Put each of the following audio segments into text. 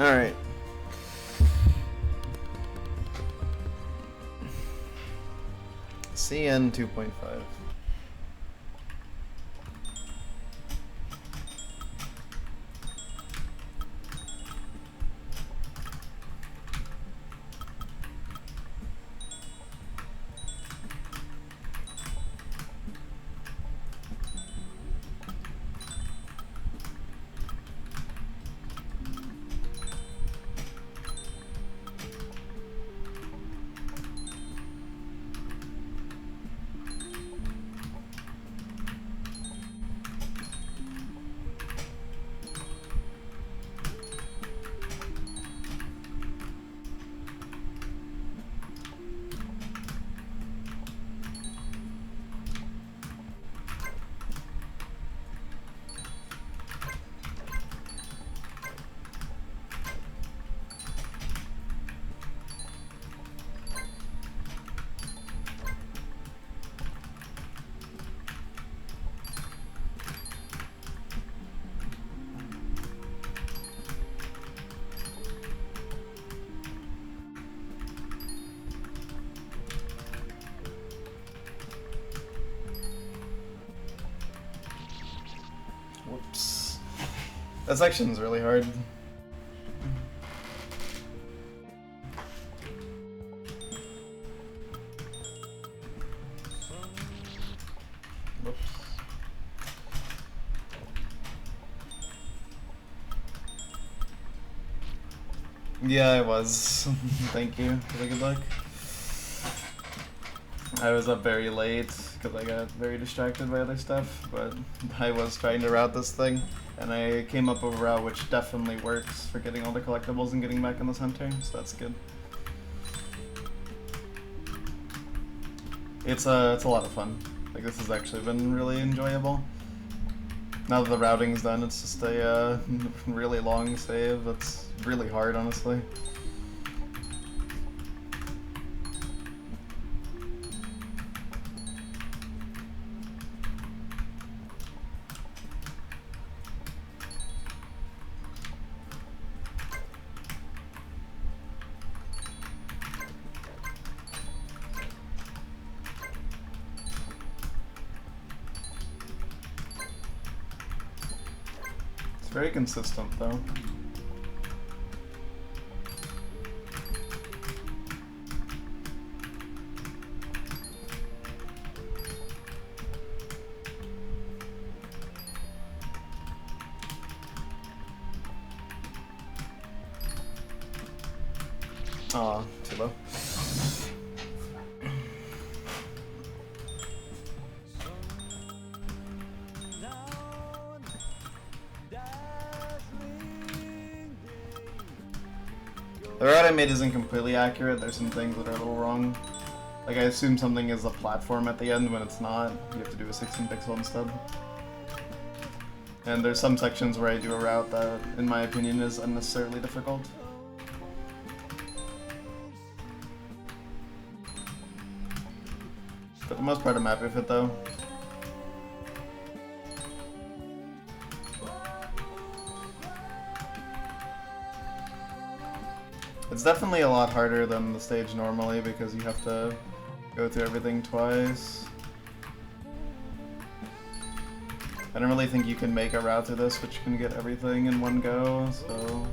Alright. CN 2.5. Whoops. That section's really hard. Whoops. Yeah, I was. Thank you for the good luck. I was up very late because I got very distracted by other stuff, but I was trying to route this thing, and I came up with a route which definitely works for getting all the collectibles and getting back in the center, so that's good. It's a lot of fun. Like, this has actually been really enjoyable. Now that the routing's done, it's just a really long save. It's really hard, honestly. It's very consistent, though. Aw, too low. The route I made isn't completely accurate. There's some things that are a little wrong. Like, I assume something is a platform at the end when it's not. You have to do a 16 pixel instead. And there's some sections where I do a route that, in my opinion, is unnecessarily difficult. For the most part, I'm happy with it, though. It's definitely a lot harder than the stage normally because you have to go through everything twice. I don't really think you can make a route through this which can get everything in one go, so...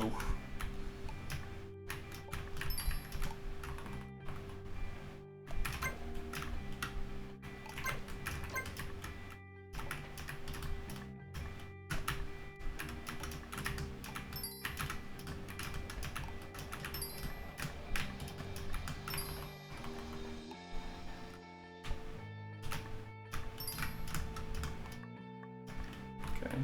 Oof. Okay.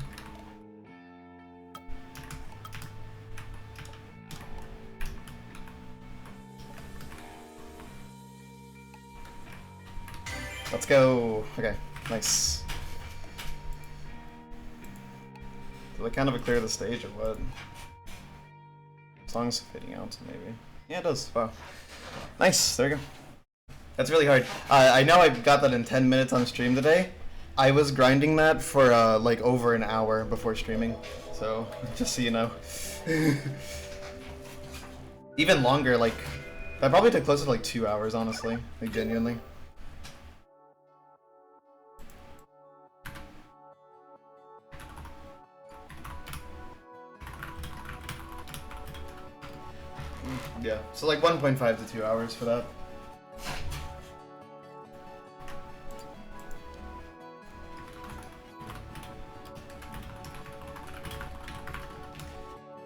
Let's go. Okay, nice. Does it kind of clear the stage or what? Song's fading out, so maybe. Yeah, it does. Wow. Nice. There you go. That's really hard. I know I got that in 10 minutes on stream today. I was grinding that for like over an hour before streaming. So, just so you know. Even longer, like, that probably took closer to like 2 hours, honestly. Like, genuinely. Yeah, so like 1.5 to 2 hours for that.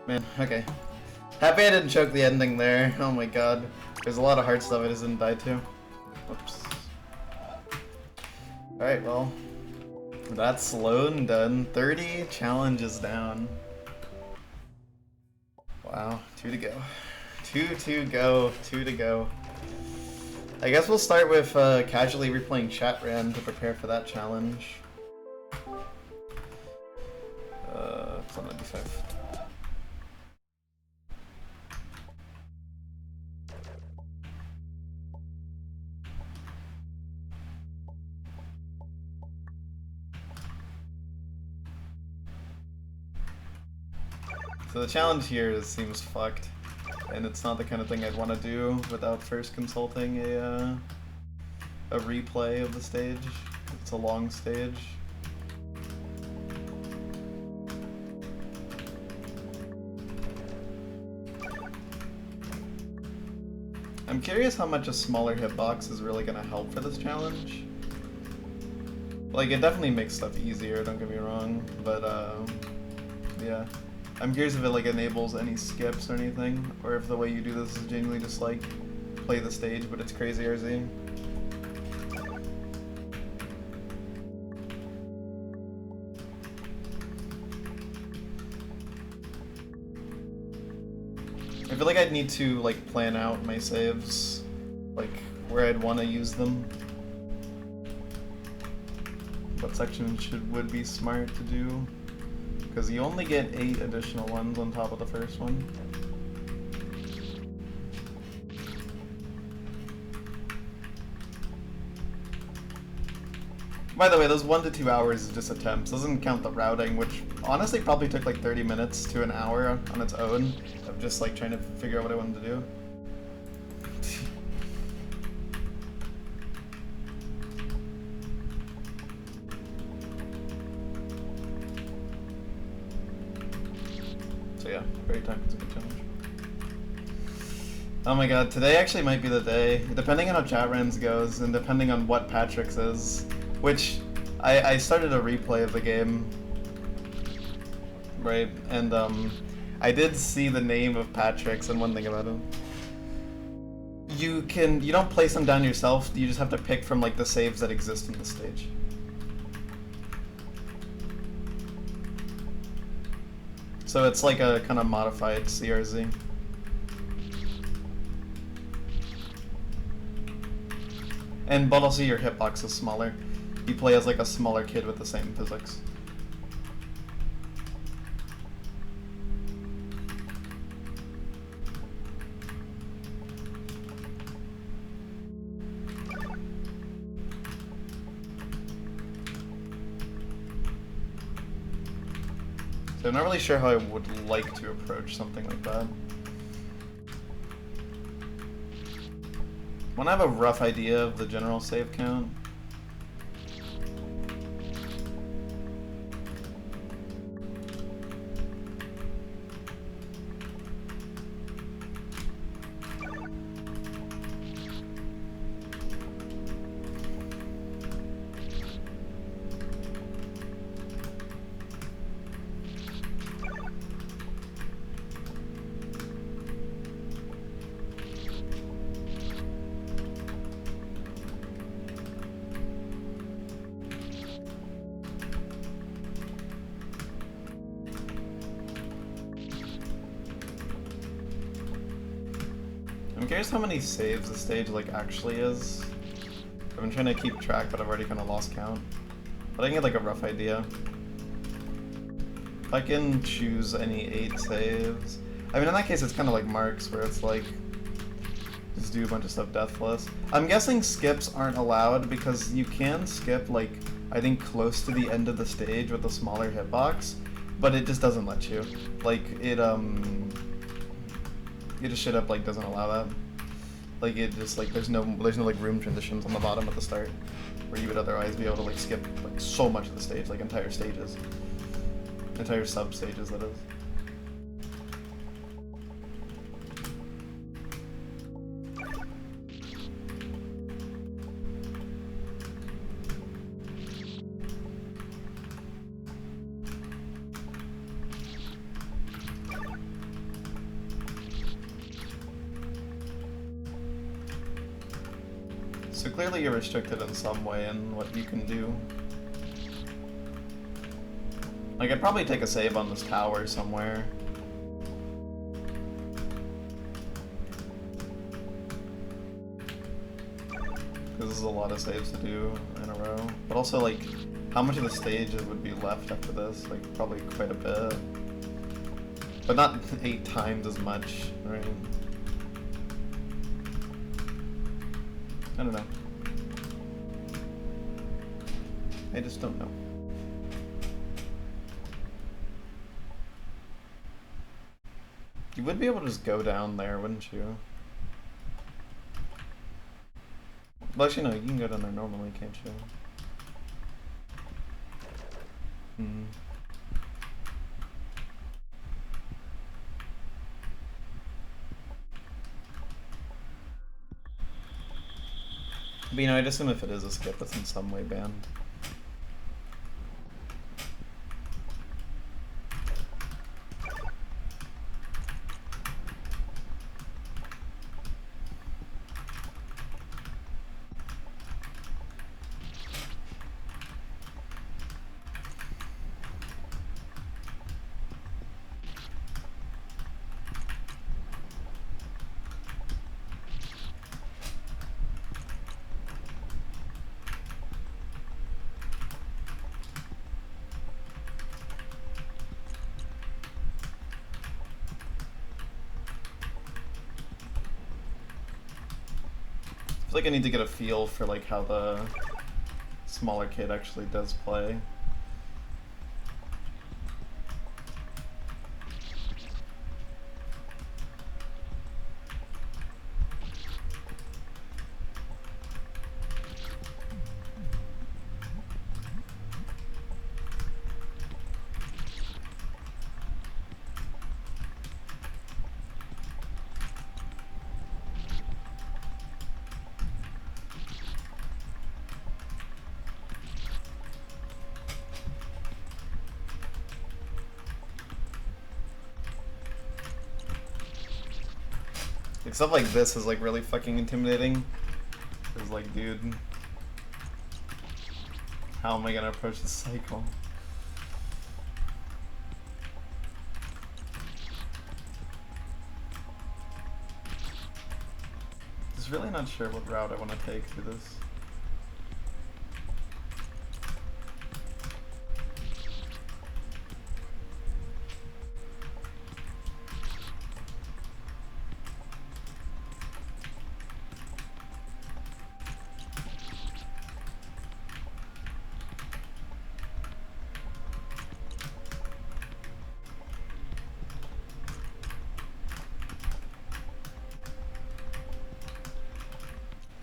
Man, okay. Happy I didn't choke the ending there. Oh my god. There's a lot of hard stuff I just didn't die to. Whoops. Alright, well. That's slow and done. 30 challenges down. Wow, 2 to go. 2 to go. 2 to go. I guess we'll start with casually replaying Chatran to prepare for that challenge. It's on 95. So the challenge here seems fucked, and it's not the kind of thing I'd want to do without first consulting a replay of the stage. It's a long stage. I'm curious how much a smaller hitbox is really going to help for this challenge. Like, it definitely makes stuff easier, don't get me wrong, but yeah. I'm curious if it like enables any skips or anything, or if the way you do this is genuinely just like play the stage, but it's crazy RZ. I feel like I'd need to like plan out my saves, like where I'd want to use them. What section would be smart to do? Because you only get 8 additional ones on top of the first one. By the way, those 1 to 2 hours is just attempts. Doesn't count the routing, which honestly probably took like 30 minutes to an hour on its own of just like trying to figure out what I wanted to do. So yeah, very time-consuming challenge. Oh my god, today actually might be the day, depending on how Chatran's goes, and depending on what Patrick's is, which I started a replay of the game, right, and I did see the name of Patrick's, and one thing about him. You don't place them down yourself, you just have to pick from like the saves that exist in the stage. So it's like a kind of modified CRZ. But also your hitbox is smaller. You play as like a smaller kid with the same physics. So I'm not really sure how I would like to approach something like that. Want to have a rough idea of the general save count? I'm curious how many saves the stage like actually is. I've been trying to keep track, but I've already kind of lost count. But I can get like a rough idea. If I can choose any 8 saves. I mean, in that case, it's kind of like Marks, where it's like, just do a bunch of stuff deathless. I'm guessing skips aren't allowed because you can skip, like, I think close to the end of the stage with a smaller hitbox, but it just doesn't let you. Like, it just straight up, like, doesn't allow that. Like, it just, like, there's no like, room transitions on the bottom at the start, where you would otherwise be able to, like, skip, like, so much of the stage, like, entire stages. Entire sub-stages, that is. So clearly you're restricted in some way in what you can do. Like, I'd probably take a save on this tower somewhere. Because this is a lot of saves to do in a row. But also, like, how much of the stage would be left after this? Like, probably quite a bit. But not 8 times as much, right? I don't know. I just don't know. You would be able to just go down there, wouldn't you? Well, actually, no, you can go down there normally, can't you? Hmm. But you know, I'd assume if it is a skip, it's in some way banned. I feel like I need to get a feel for like how the smaller kid actually does play. Like, stuff like this is like really fucking intimidating. It's like, dude, how am I gonna approach this cycle? Just really not sure what route I want to take through this.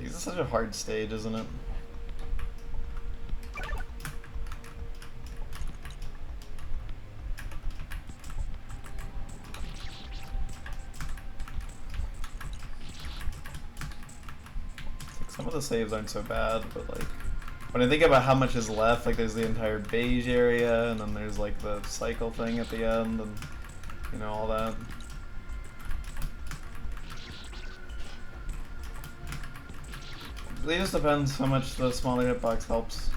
This is such a hard stage, isn't it? Like, some of the saves aren't so bad, but like, when I think about how much is left, like there's the entire beige area, and then there's like the cycle thing at the end, and you know, all that. It just depends how much the smaller hitbox helps.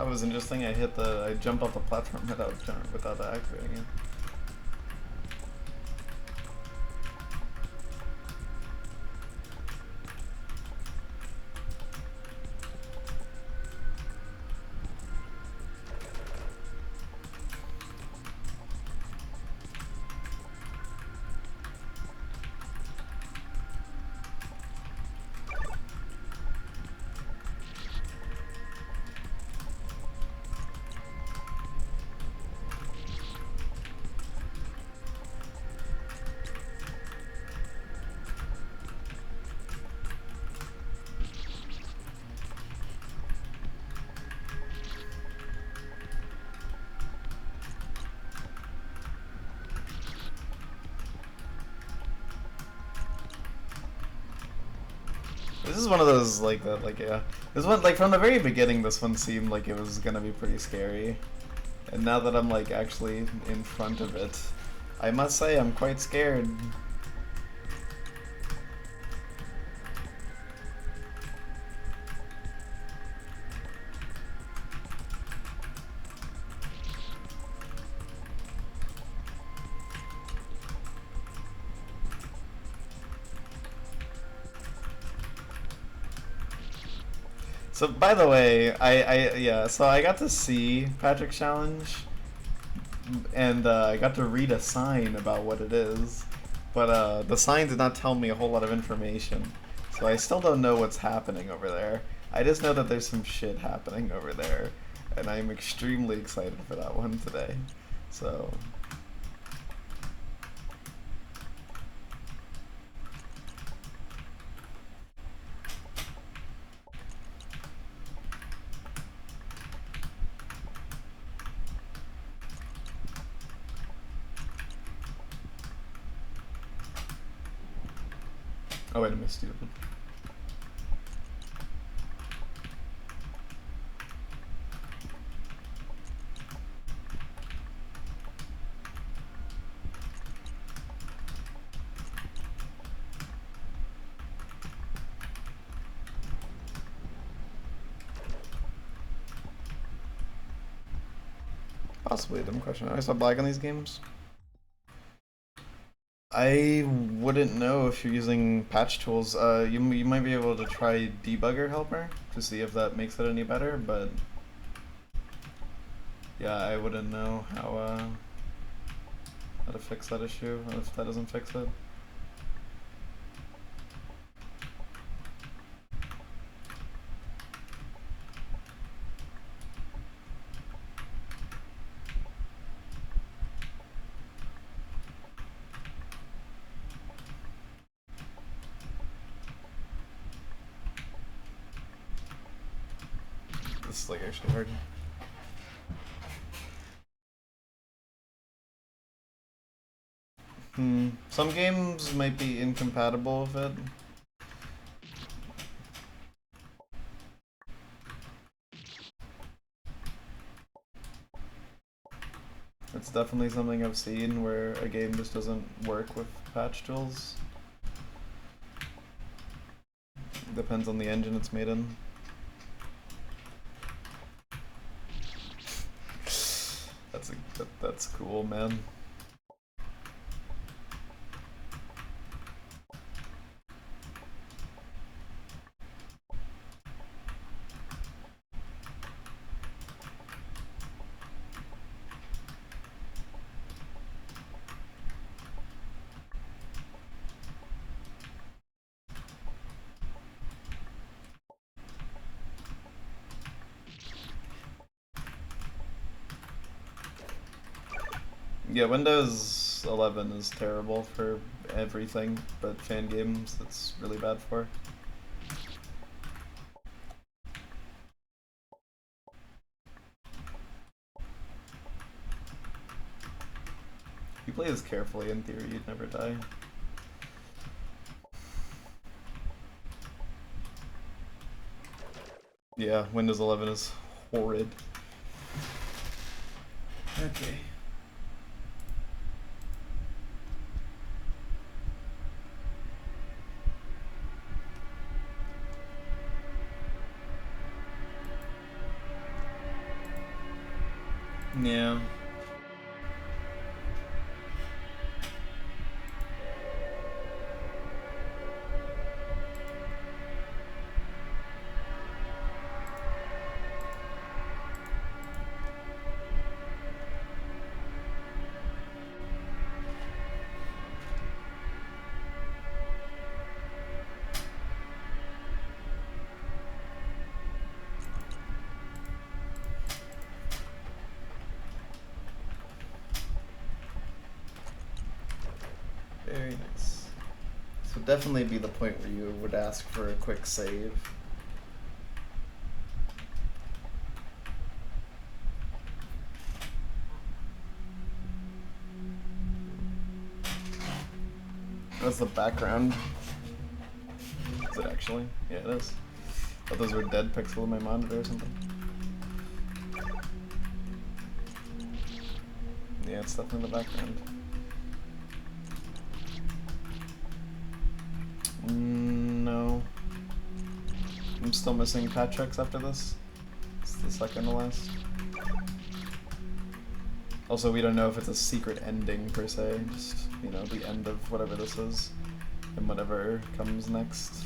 That was interesting. I jumped off the platform without activating it. This is one of those like that, like yeah. This one, like from the very beginning, this one seemed like it was gonna be pretty scary, and now that I'm like actually in front of it, I must say I'm quite scared. So by the way, yeah, so I got to see Patrick's challenge, and I got to read a sign about what it is, but the sign did not tell me a whole lot of information, so I still don't know what's happening over there. I just know that there's some shit happening over there, and I'm extremely excited for that one today. So oh wait, I missed you. Possibly a dumb question. I saw black on these games. I wouldn't know if you're using patch tools. You might be able to try Debugger Helper to see if that makes it any better, but yeah, I wouldn't know how to fix that issue if that doesn't fix it. This is like actually hard. Some games might be incompatible with it. It's definitely something I've seen where a game just doesn't work with patch tools. Depends on the engine it's made in. That's cool, man. Yeah, Windows 11 is terrible for everything, but fan games, it's really bad for. If you play this carefully, in theory, you'd never die. Yeah, Windows 11 is horrid. Okay. Yeah. Very nice. This would definitely be the point where you would ask for a quick save. That's the background. Is it actually? Yeah, it is. I thought those were dead pixel on my monitor or something. Yeah, it's definitely the background. No. I'm still missing Patrick's after this. It's the second to last. Also, we don't know if it's a secret ending per se, just, you know, the end of whatever this is, and whatever comes next.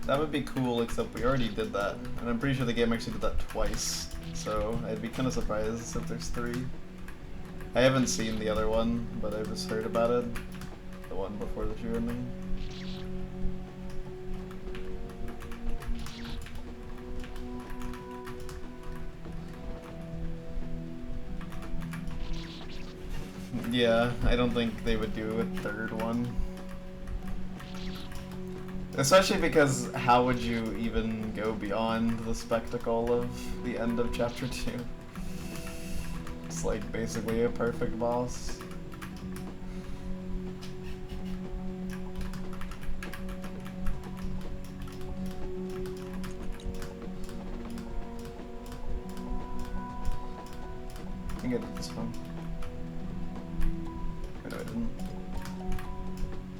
That would be cool, except we already did that. And I'm pretty sure the game actually did that twice. So I'd be kind of surprised if there's 3. I haven't seen the other one, but I've just heard about it. The one before the true ending. Yeah, I don't think they would do a 3rd one. Especially because how would you even go beyond the spectacle of the end of chapter 2? It's like basically a perfect boss. I think I did this one. Wait, no, I didn't.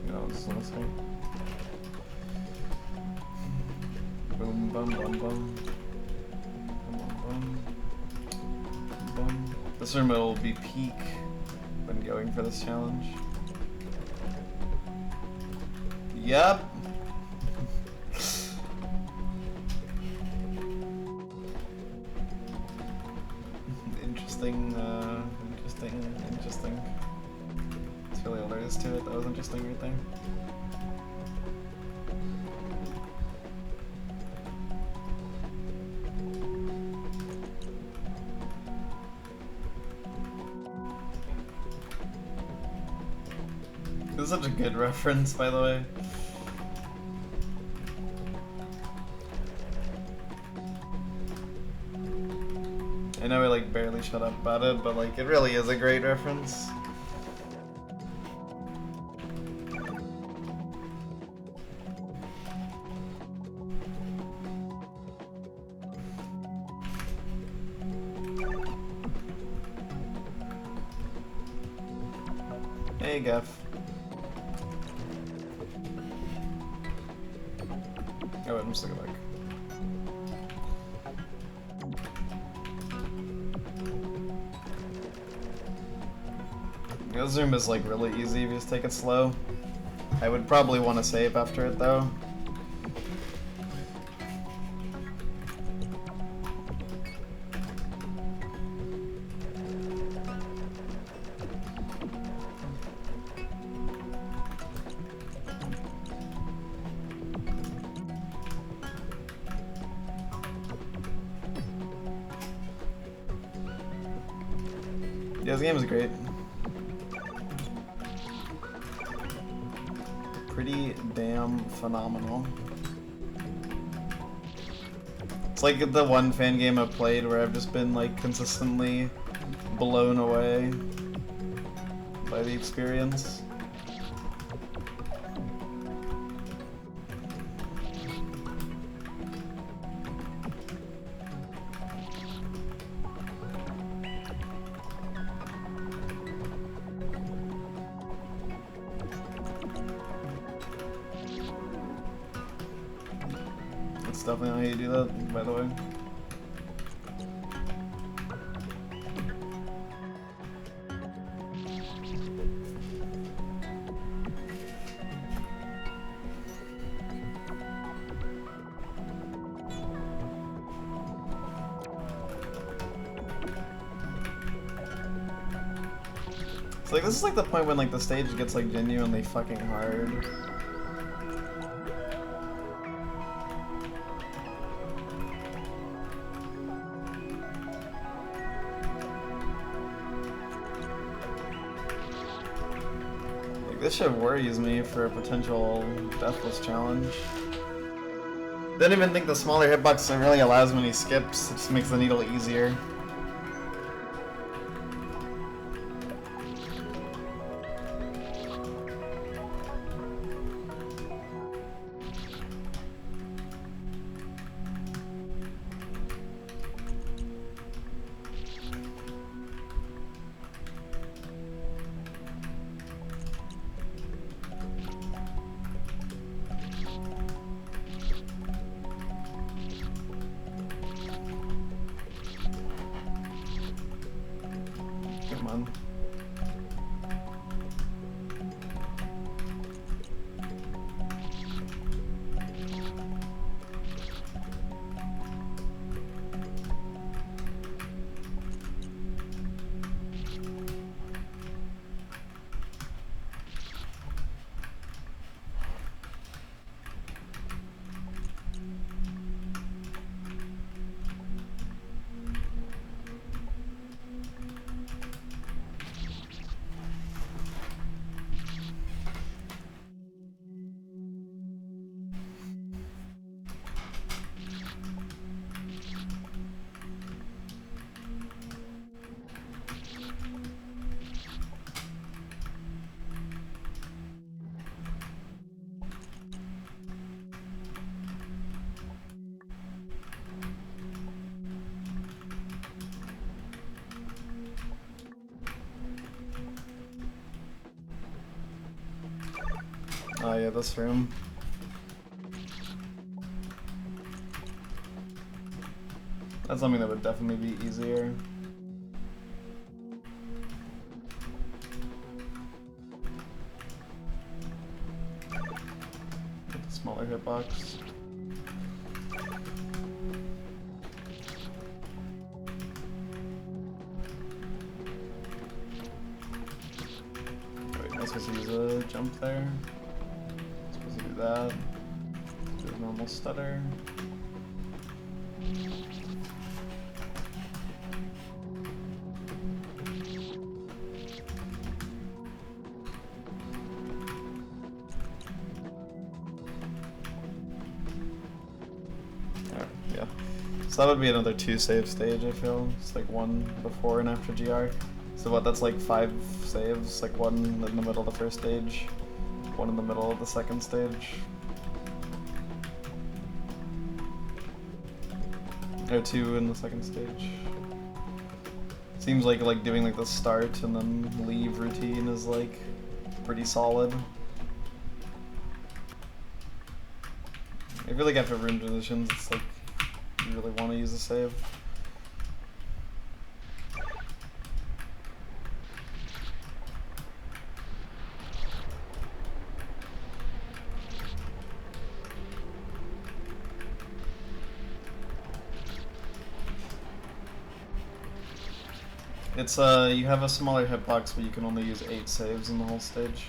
No, this one was right. Boom, bum, bum, bum. Bum, bum, bum. Bum. This room will be peak when going for this challenge. Yep. Interesting, interesting. That's really all there is to it. That was interesting right there. This is such a good reference, by the way. I know I like barely shut up about it, but like it really is a great reference. Hey, Geff. Oh, I'm just looking back. This room is like really easy if you just take it slow. I would probably want to save after it though. Yeah, this game is great. Pretty damn phenomenal. It's like the one fan game I've played where I've just been like consistently blown away by the experience. That's definitely how you do that, by the way. So like this is like the point when like the stage gets like genuinely fucking hard. Like this shit worries me for a potential deathless challenge. Didn't even think the smaller hitbox really allows many skips, it just makes the needle easier. Come on. Oh yeah, this room. That's something that would definitely be easier. Get the smaller hitbox. Wait, am I supposed to use a jump there? Supposed to do that. Do a normal stutter. Yeah. So that would be another 2 save stage, I feel. It's like 1 before and after GR. So what, that's like 5 saves, like 1 in the middle of the first stage, 1 in the middle of the second stage. Or 2 in the second stage. Seems like doing like the start and then leave routine is like pretty solid. I feel like after room transitions, it's like you really want to use a save. It's you have a smaller hitbox, but you can only use 8 saves in the whole stage.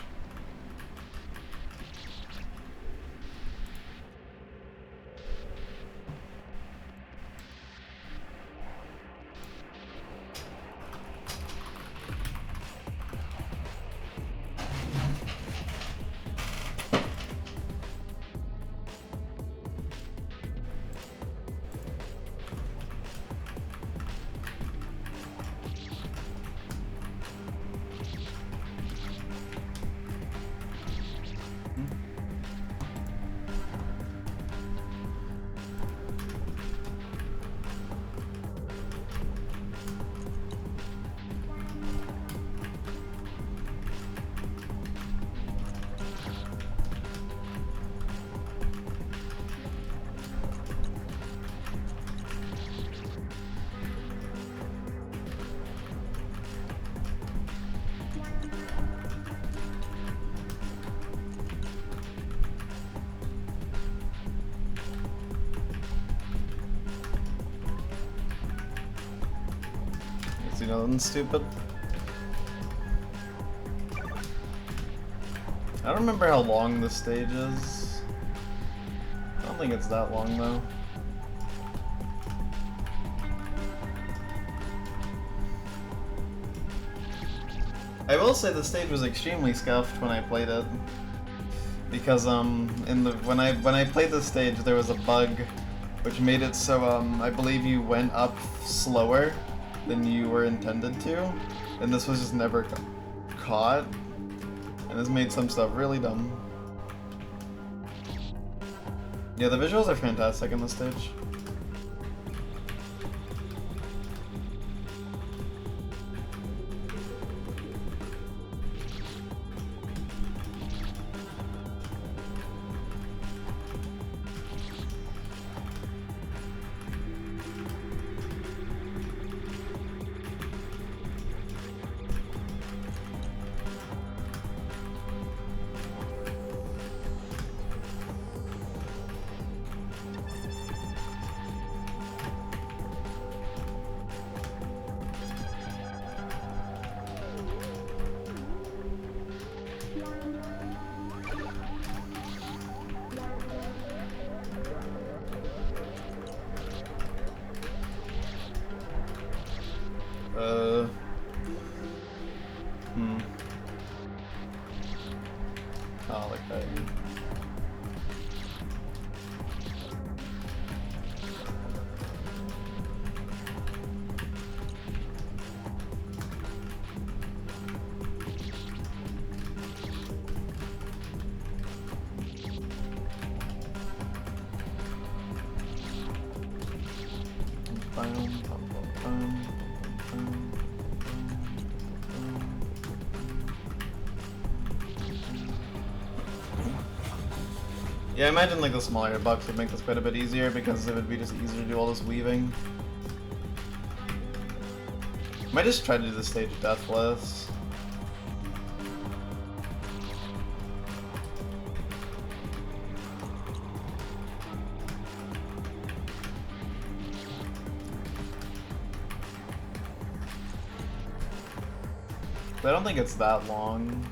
do nothing stupid. I don't remember how long this stage is. I don't think it's that long though. I will say the stage was extremely scuffed when I played it, because when I played this stage there was a bug which made it so I believe you went up slower than you were intended to, and this was just never caught, and this made some stuff really dumb. Yeah, the visuals are fantastic in this stage. Oh, like that. Yeah, I imagine like the smaller bucks would make this quite a bit easier because it would be just easier to do all this weaving. Might just try to do the stage deathless. But I don't think it's that long.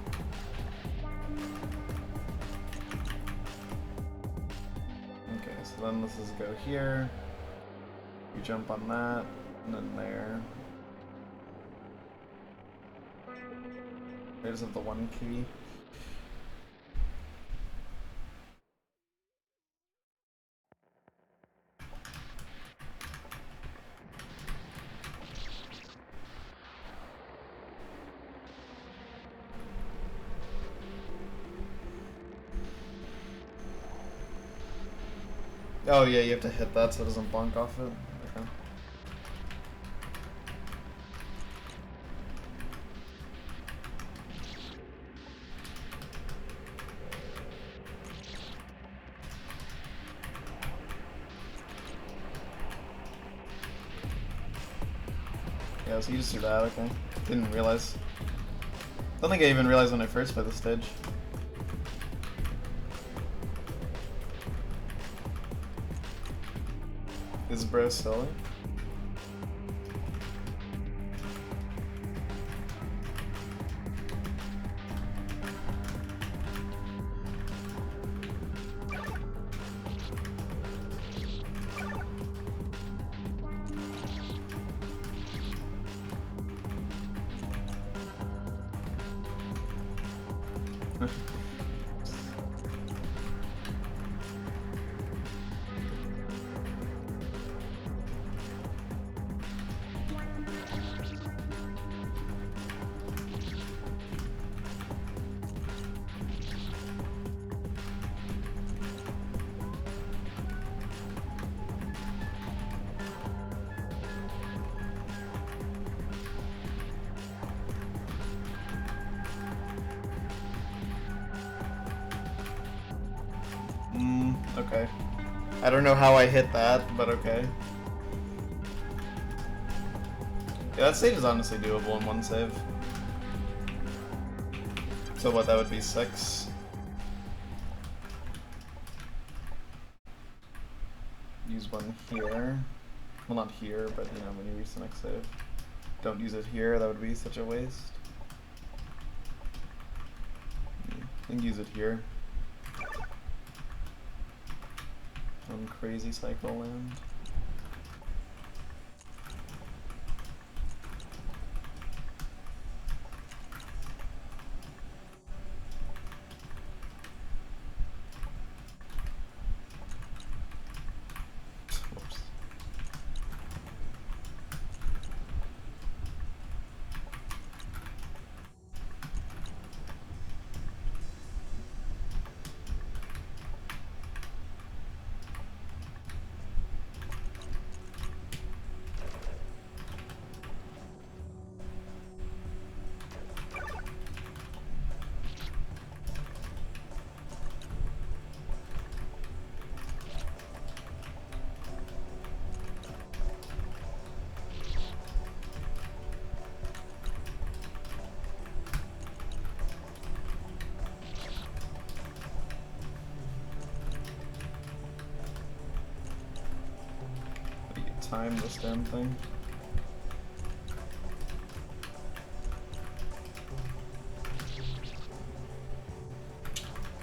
Then let's just go here, you jump on that, and then there. There's the one key. Oh yeah, you have to hit that so it doesn't bonk off it. Okay. Yeah, so you just do that, okay. Didn't realize. Don't think I even realized when I first played the stage. Is bro silly? Okay. I don't know how I hit that, but okay. Yeah, that stage is honestly doable in one save. So what, that would be 6? Use one here. Well, not here, but you know, when you reach the next save. don't use it here, that would be such a waste. I think use it here. On Crazy Cycle Land. Time this damn thing.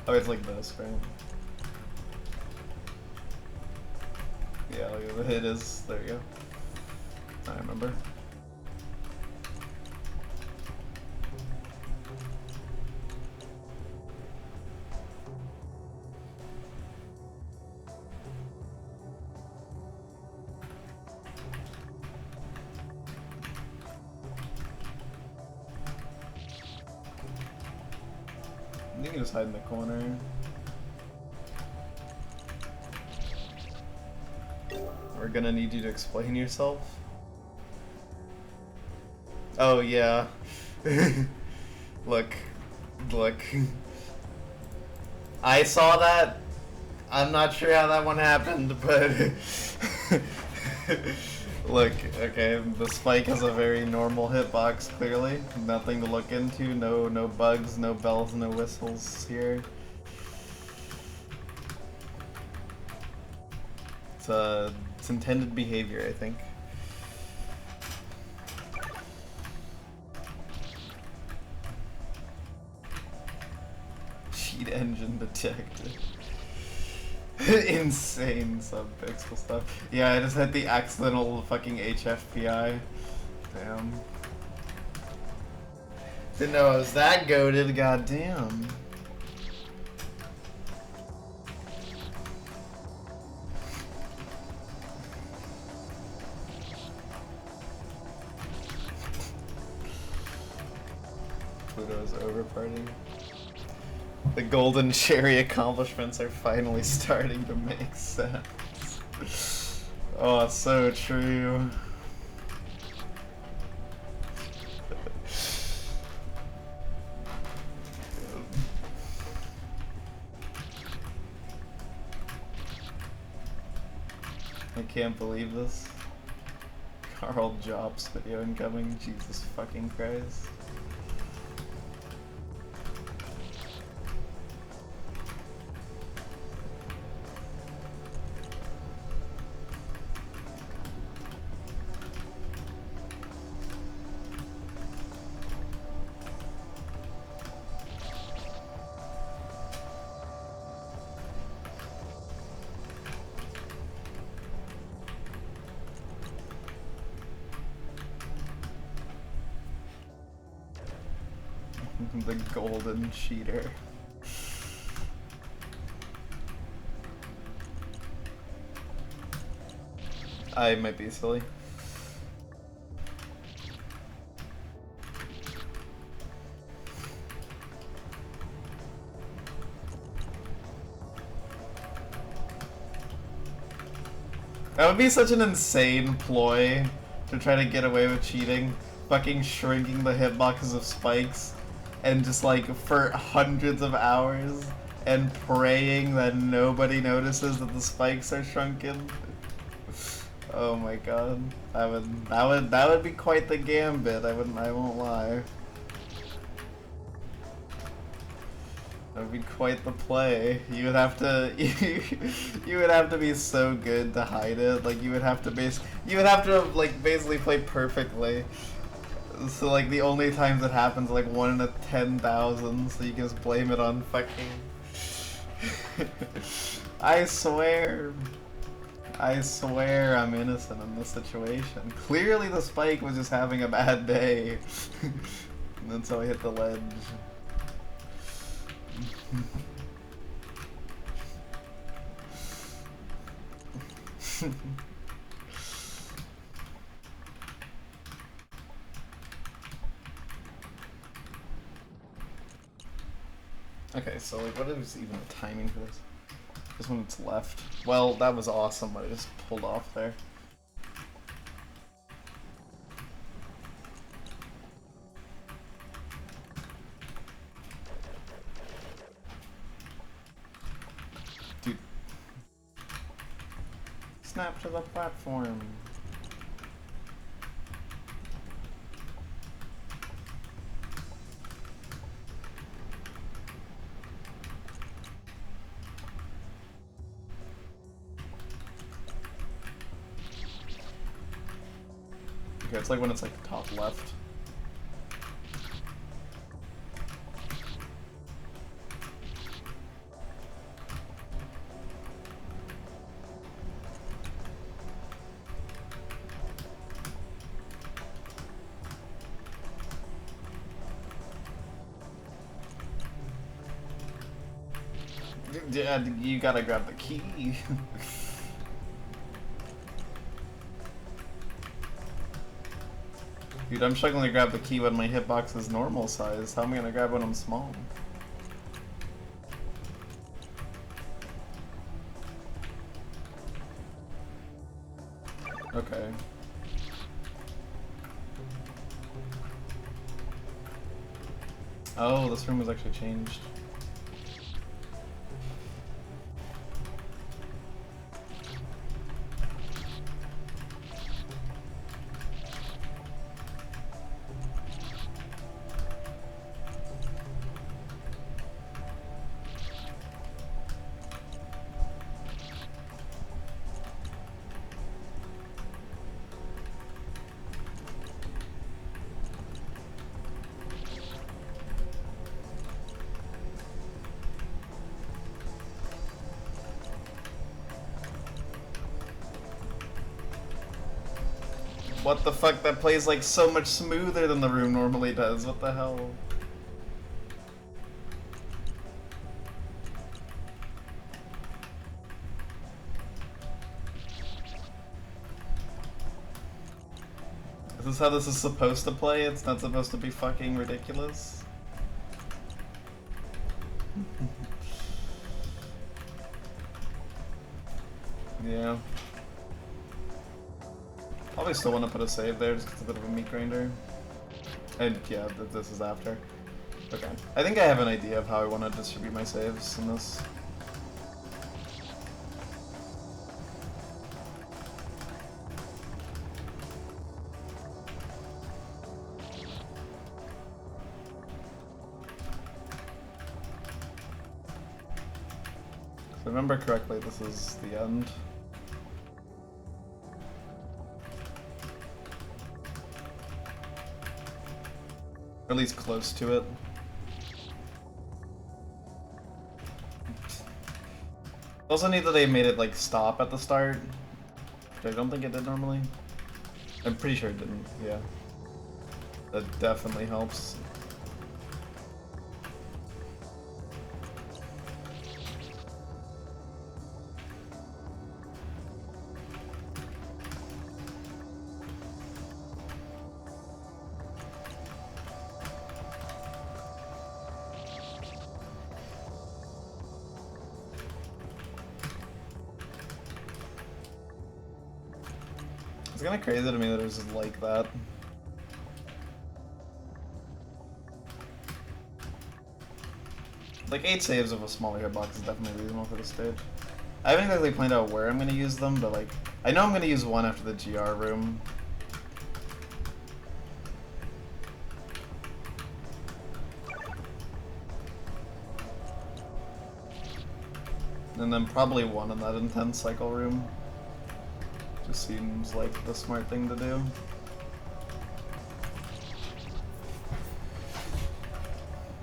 Oh, it's like this, right? Yeah, it is. There you go. I remember. You can just hide in the corner. We're gonna need you to explain yourself. Oh yeah. Look. I saw that. I'm not sure how that one happened, but look, okay, the spike has a very normal hitbox, clearly. Nothing to look into, no bugs, no bells, no whistles here. It's intended behavior, I think. Cheat engine detected. Insane subpixel stuff. Yeah, I just had the accidental fucking HFPI. Damn. Didn't know I was that goated, goddamn. Pluto's over party. The golden cherry accomplishments are finally starting to make sense. Oh, it's so true. I can't believe this. Carl Jobs video incoming. Jesus fucking Christ. The golden cheater. I might be silly. That would be such an insane ploy to try to get away with cheating. Fucking shrinking the hitboxes of spikes. And just like for hundreds of hours and praying that nobody notices that the spikes are shrunken. Oh my god. That would be quite the gambit, I won't lie. That would be quite the play. You would have to you would have to be so good to hide it. Like you would have to like basically play perfectly. So like the only times it happens like 1 in a 10,000, so you can just blame it on fucking. I swear. I swear I'm innocent in this situation. Clearly the Spike was just having a bad day. And then so I hit the ledge. Okay, so like what is even the timing for this? Just when it's left. Well, that was awesome, but I just pulled off there. Dude. Snap to the platform. Okay, it's like when it's like top left. Yeah, you gotta grab the key. Dude, I'm struggling to grab the key when my hitbox is normal size. How am I gonna grab when I'm small? Okay. Oh, this room was actually changed. What the fuck? That plays like so much smoother than the room normally does. What the hell? Is this how this is supposed to play? It's not supposed to be fucking ridiculous? Yeah. Probably still want to put a save there, just 'cause it's a bit of a meat grinder. And yeah, this is after. Okay. I think I have an idea of how I want to distribute my saves in this. If I remember correctly, this is the end. Or at least close to it. Also neat that they made it like stop at the start, which I don't think it did normally. I'm pretty sure it didn't, yeah. That definitely helps. It's kind of crazy to me that it was just like that. Like 8 saves of a smaller hitbox is definitely reasonable for this stage. I haven't exactly planned out where I'm going to use them, but like, I know I'm going to use one after the GR room. And then probably one in that intense cycle room. Just seems like the smart thing to do.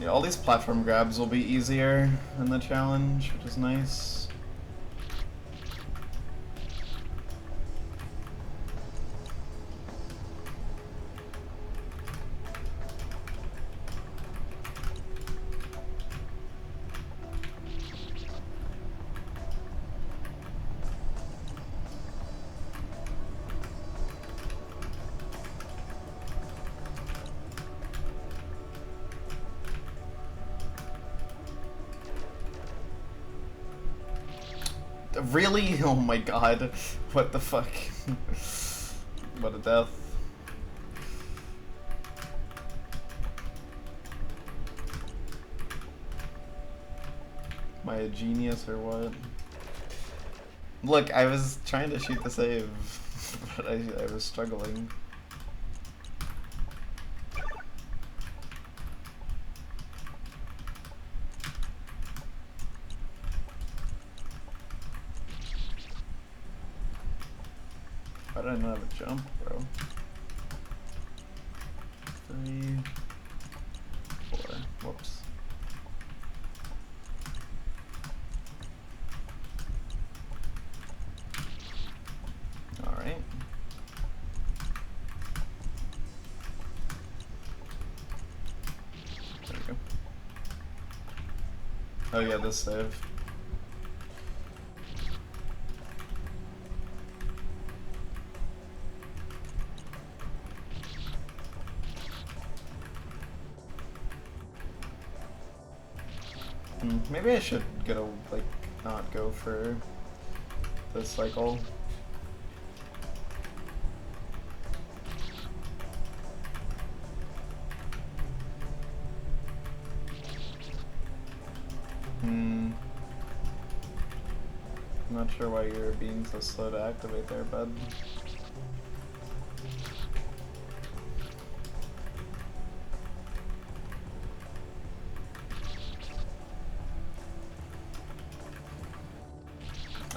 Yeah, all these platform grabs will be easier in the challenge, which is nice. Really? Oh my god. What the fuck? What a death. Am I a genius or what? Look, I was trying to shoot the save, but I was struggling. Why did I not have a jump, bro? 3, 4. Whoops. Alright. There we go. Oh yeah, this save. Maybe I should go, like, not go for this cycle. I'm not sure why you're being so slow to activate there, bud.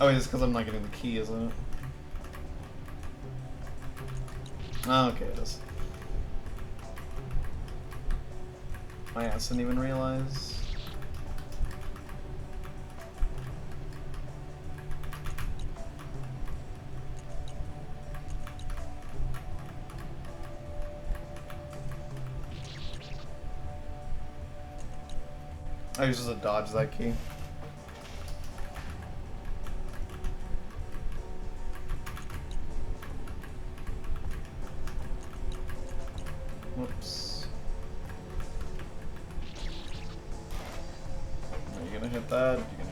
Oh, it's because I'm not getting the key, isn't it? Oh, okay, it is. My ass didn't even realize. I was just to dodge that key. Whoops. Are you gonna hit that? You're gonna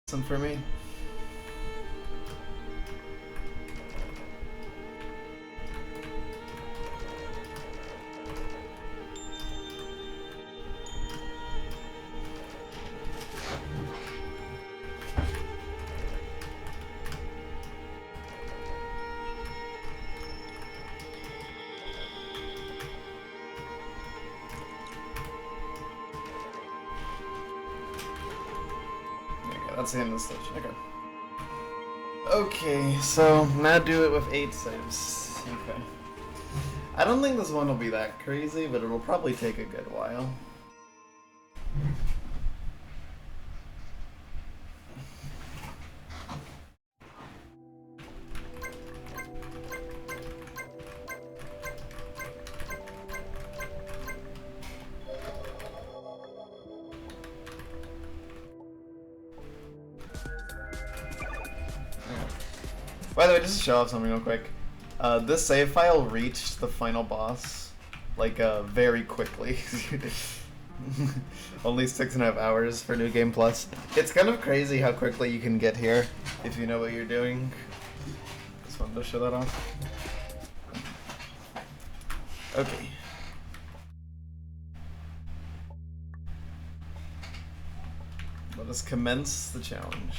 Some for me. That's the end of the stage. Okay. Okay, so now do it with 8 saves. Okay. I don't think this one will be that crazy, but it will probably take a good while. By the way, just to show off something real quick, this save file reached the final boss, like, very quickly. Only 6.5 hours for New Game Plus. It's kind of crazy how quickly you can get here if you know what you're doing. Just wanted to show that off. Okay. Let us commence the challenge.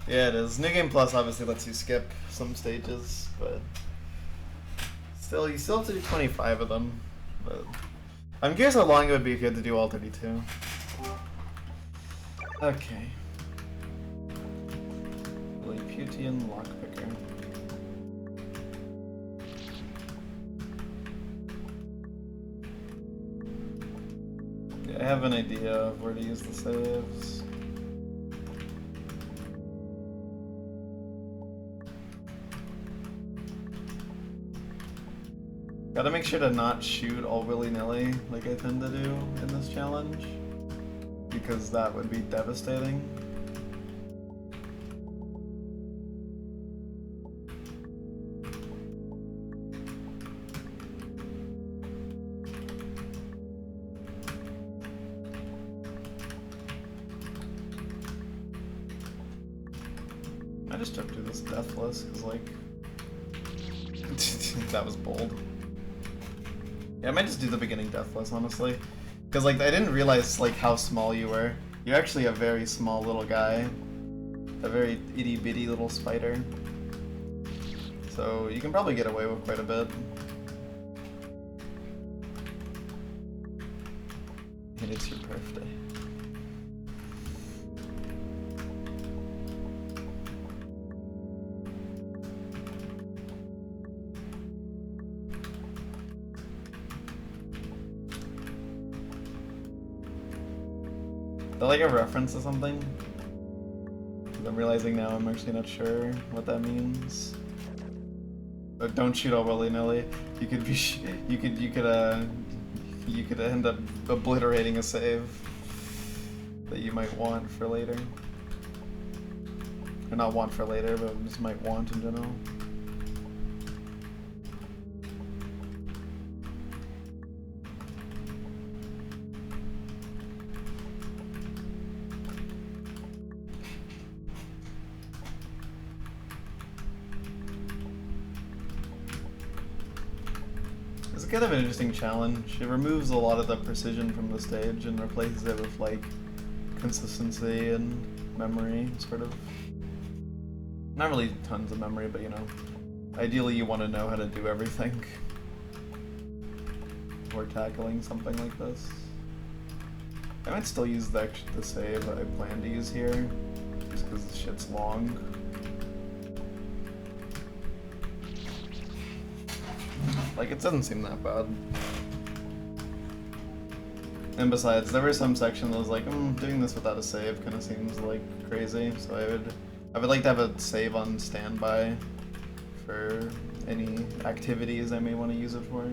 Yeah, it is. New Game Plus obviously lets you skip some stages, but still, you still have to do 25 of them. But I'm curious how long it would be if you had to do all 32. Okay. Lilliputian Lockpicker. Yeah, I have an idea of where to use the saves. Gotta make sure to not shoot all willy-nilly like I tend to do in this challenge, because that would be devastating. I just took to this deathless, because like, that was bold. Yeah, I might just do the beginning deathless, honestly. Because, like, I didn't realize, like, how small you were. You're actually a very small little guy. A very itty-bitty little spider. So, you can probably get away with quite a bit. And it's your birthday. Is that like a reference to something? 'Cause I'm realizing now I'm actually not sure what that means. But don't shoot all willy-nilly. You could be you could end up obliterating a save that you might want for later. Or not want for later, but just might want in general. It's kind of an interesting challenge. It removes a lot of the precision from the stage and replaces it with, like, consistency and memory, sort of. Not really tons of memory, but, you know, ideally you want to know how to do everything before tackling something like this. I might still use the save I plan to use here, just because the shit's long. Like, it doesn't seem that bad. And besides, there were some section that was like, doing this without a save kind of seems like crazy, so I would like to have a save on standby for any activities I may want to use it for.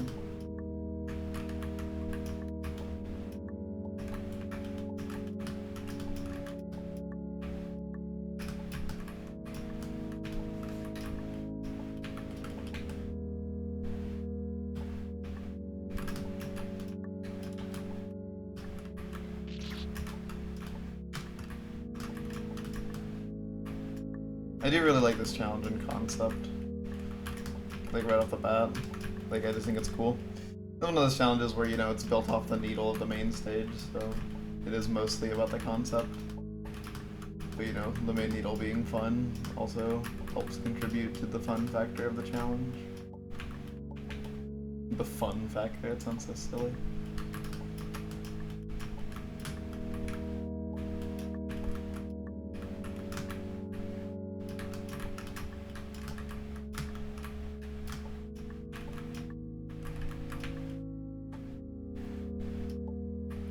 I do really like this challenge in concept. Like right off the bat. Like I just think it's cool. It's one of those challenges where, you know, it's built off the needle of the main stage, so it is mostly about the concept. But you know, the main needle being fun also helps contribute to the fun factor of the challenge. The fun factor, it sounds so silly.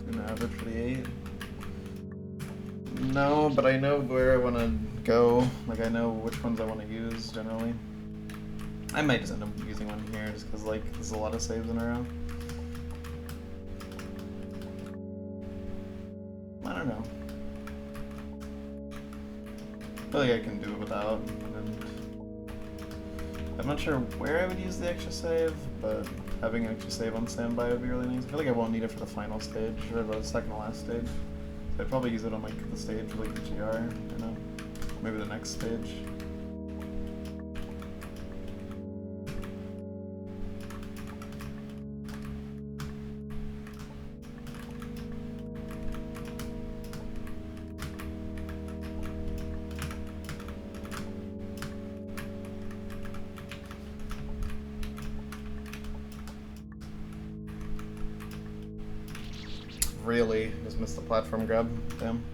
An average for the 8. No, but I know where I want to go. Like, I know which ones I want to use, generally. I might just end up using one here, just because, like, there's a lot of saves in a row. I don't know. I feel like I can do it without. And I'm not sure where I would use the extra save, but having an extra save on standby would be really nice. I feel like I won't need it for the final stage, or the second to last stage. So I'd probably use it on, like, the stage for, like, the GR, you know? Maybe the next stage. Really? Just missed the platform grab? Damn.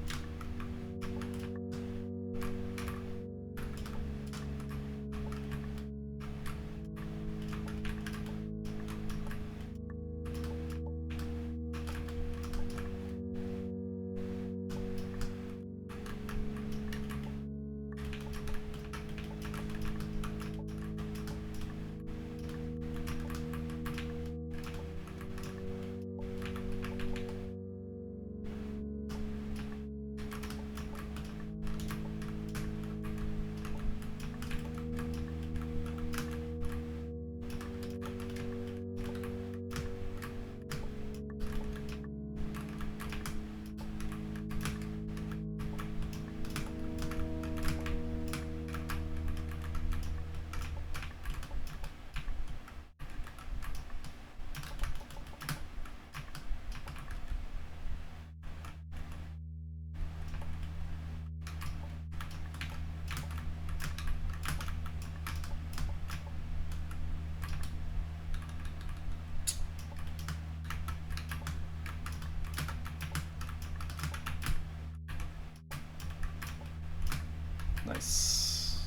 Nice.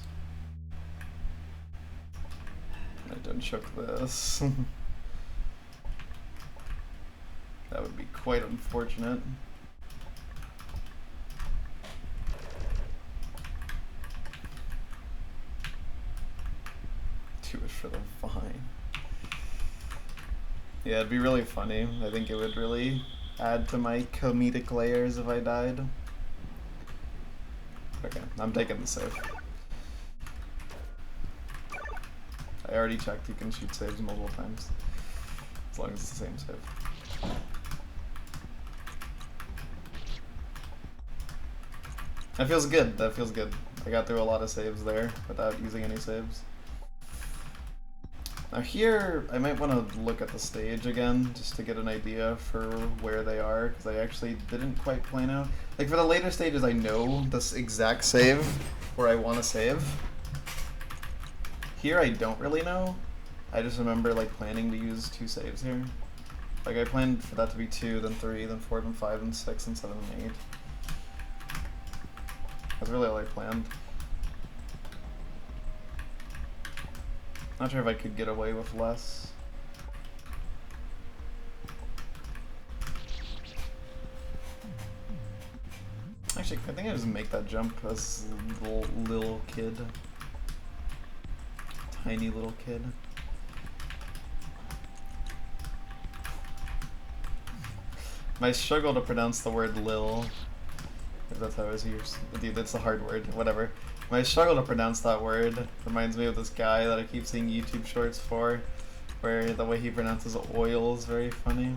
I didn't choke this. That would be quite unfortunate. Too much for the vine. Yeah, it'd be really funny. I think it would really add to my comedic layers if I died. Okay, I'm taking the save. I already checked, you can shoot saves multiple times. As long as it's the same save. That feels good, that feels good. I got through a lot of saves there without using any saves. Now here, I might want to look at the stage again, just to get an idea for where they are, because I actually didn't quite plan out. Like, for the later stages, I know this exact save where I want to save. Here, I don't really know. I just remember, like, planning to use 2 saves here. Like, I planned for that to be 2, then 3, then 4, then 5, then 6, then 7, and 8. That's really all I planned. Not sure if I could get away with less. Actually, I think I just make that jump as little kid. Tiny little kid. My struggle to pronounce the word lil, if that's how it was used. Dude, that's a hard word, whatever. My struggle to pronounce that word reminds me of this guy that I keep seeing YouTube shorts for, where the way he pronounces oil is very funny.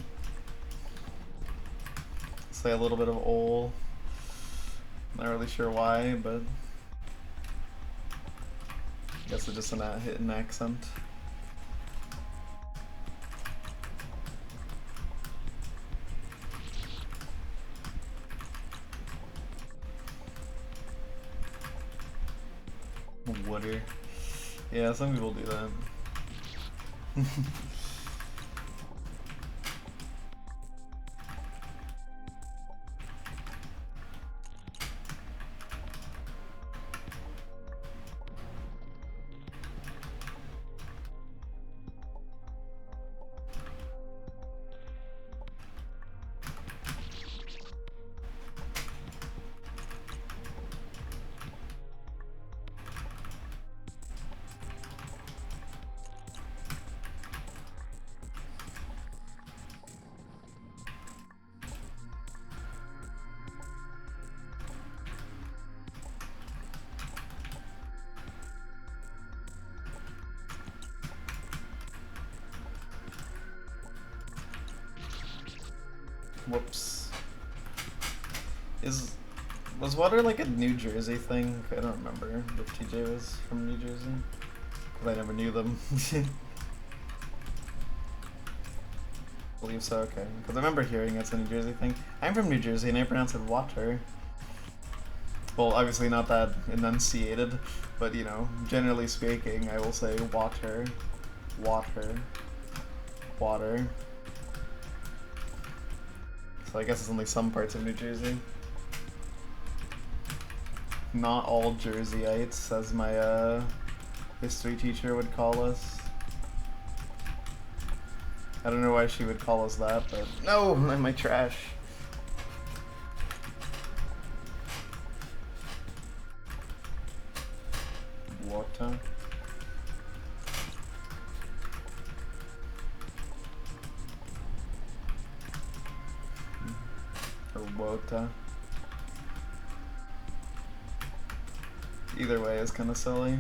Say a little bit of ol. Not really sure why, but Guess it's just an accent. Water. Yeah, some people do that. Whoops. Was water like a New Jersey thing? I don't remember if TJ was from New Jersey. Because I never knew them. I believe so, okay. Because I remember hearing it's a New Jersey thing. I'm from New Jersey and I pronounce it water. Well, obviously not that enunciated, but you know, generally speaking, I will say water, water, water. So I guess it's only some parts of New Jersey. Not all Jerseyites, as my history teacher would call us. I don't know why she would call us that, but no, I'm my trash. Water. Or water. Either way is kind of silly.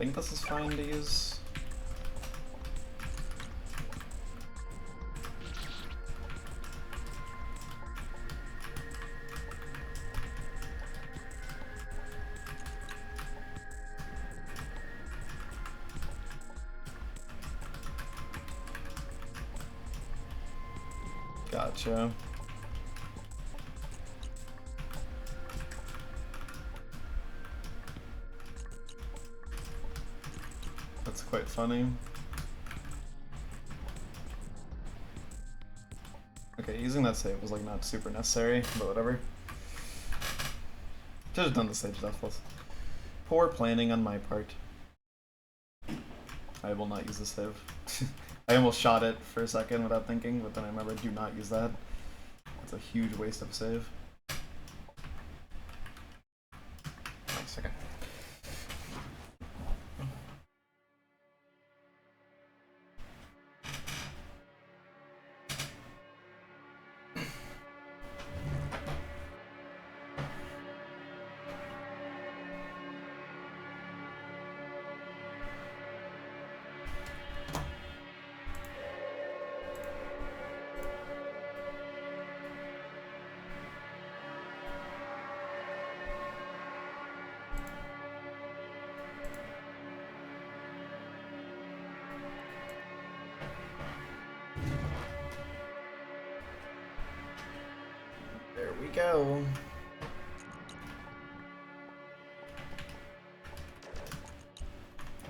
I think this is fine to use. Gotcha. That's quite funny. Okay, using that save was like not super necessary, but whatever. Should have done the save deathless. Poor planning on my part. I will not use the save. I almost shot it for a second without thinking, but then I remembered do not use that. That's a huge waste of a save. Nice, okay. There we go.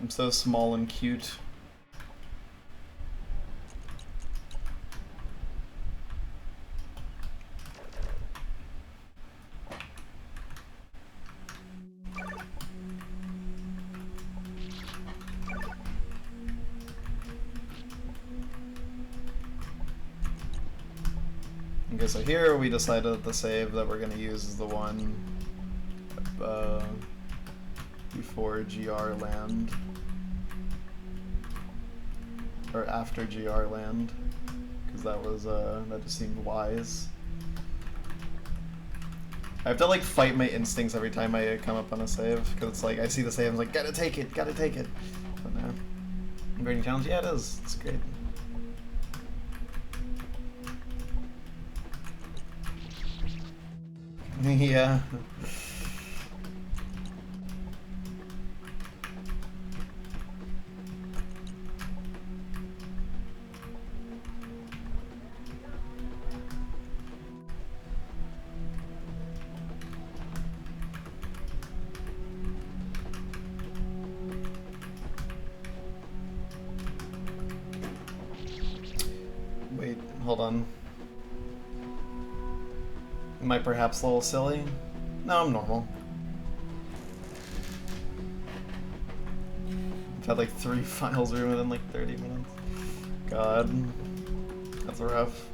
I'm so small and cute. Okay, so here we decided that the save that we're going to use is the one before GR land. Or after GR land. Because that just seemed wise. I have to like fight my instincts every time I come up on a save, because it's like I see the save, I'm like, gotta take it. But no. Grading challenge, yeah, it is. It's great. Yeah. Wait, hold on. Am I perhaps a little silly? No, I'm normal. I've had like 3 files room within like 30 minutes. God. That's rough.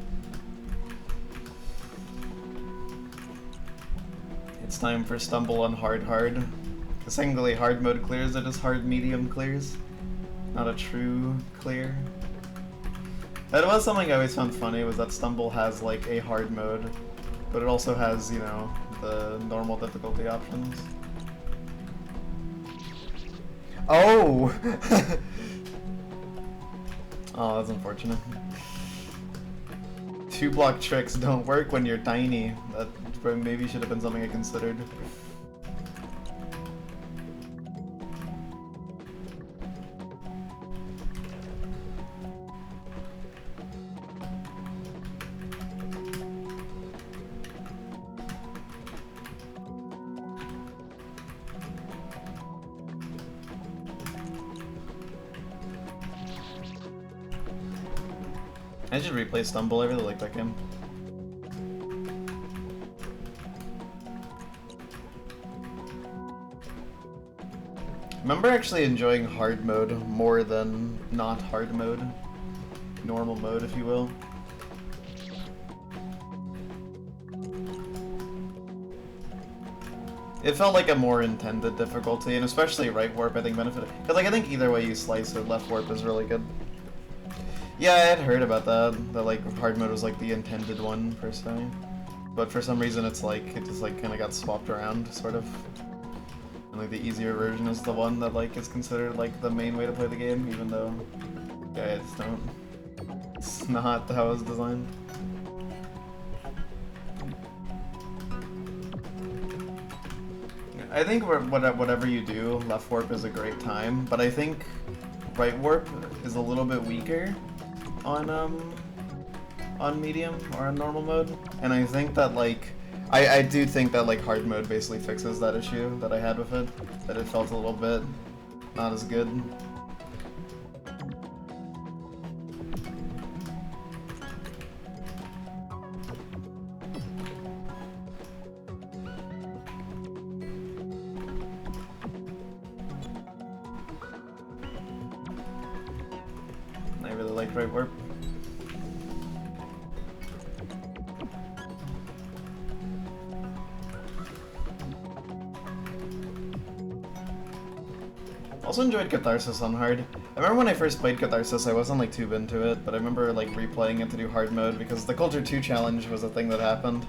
It's time for Stumble on Hard. Because technically hard mode clears are just hard medium clears. Not a true clear. That was something I always found funny, was that Stumble has like a hard mode, but it also has, you know, the normal difficulty options. Oh! Oh, that's unfortunate. 2-block tricks don't work when you're tiny. That maybe should have been something I considered. I should replay Stumble, I really like that game. I remember actually enjoying hard mode more than not hard mode. Normal mode, if you will. It felt like a more intended difficulty, and especially right warp I think benefited. Because like, I think either way you slice it, left warp is really good. Yeah, I had heard about that like hard mode was like the intended one per se, but for some reason it's like it just like kind of got swapped around sort of, and like the easier version is the one that like is considered like the main way to play the game, even though yeah, it's don't. It's not how it was designed. I think whatever you do, left warp is a great time, but I think right warp is a little bit weaker on medium or on normal mode, and I think that like I do think that like hard mode basically fixes that issue that I had with it, that it felt a little bit not as good. I really liked right warp. Also enjoyed Catharsis on hard. I remember when I first played Catharsis, I wasn't like too into it, but I remember like replaying it to do hard mode because the Culture 2 challenge was a thing that happened,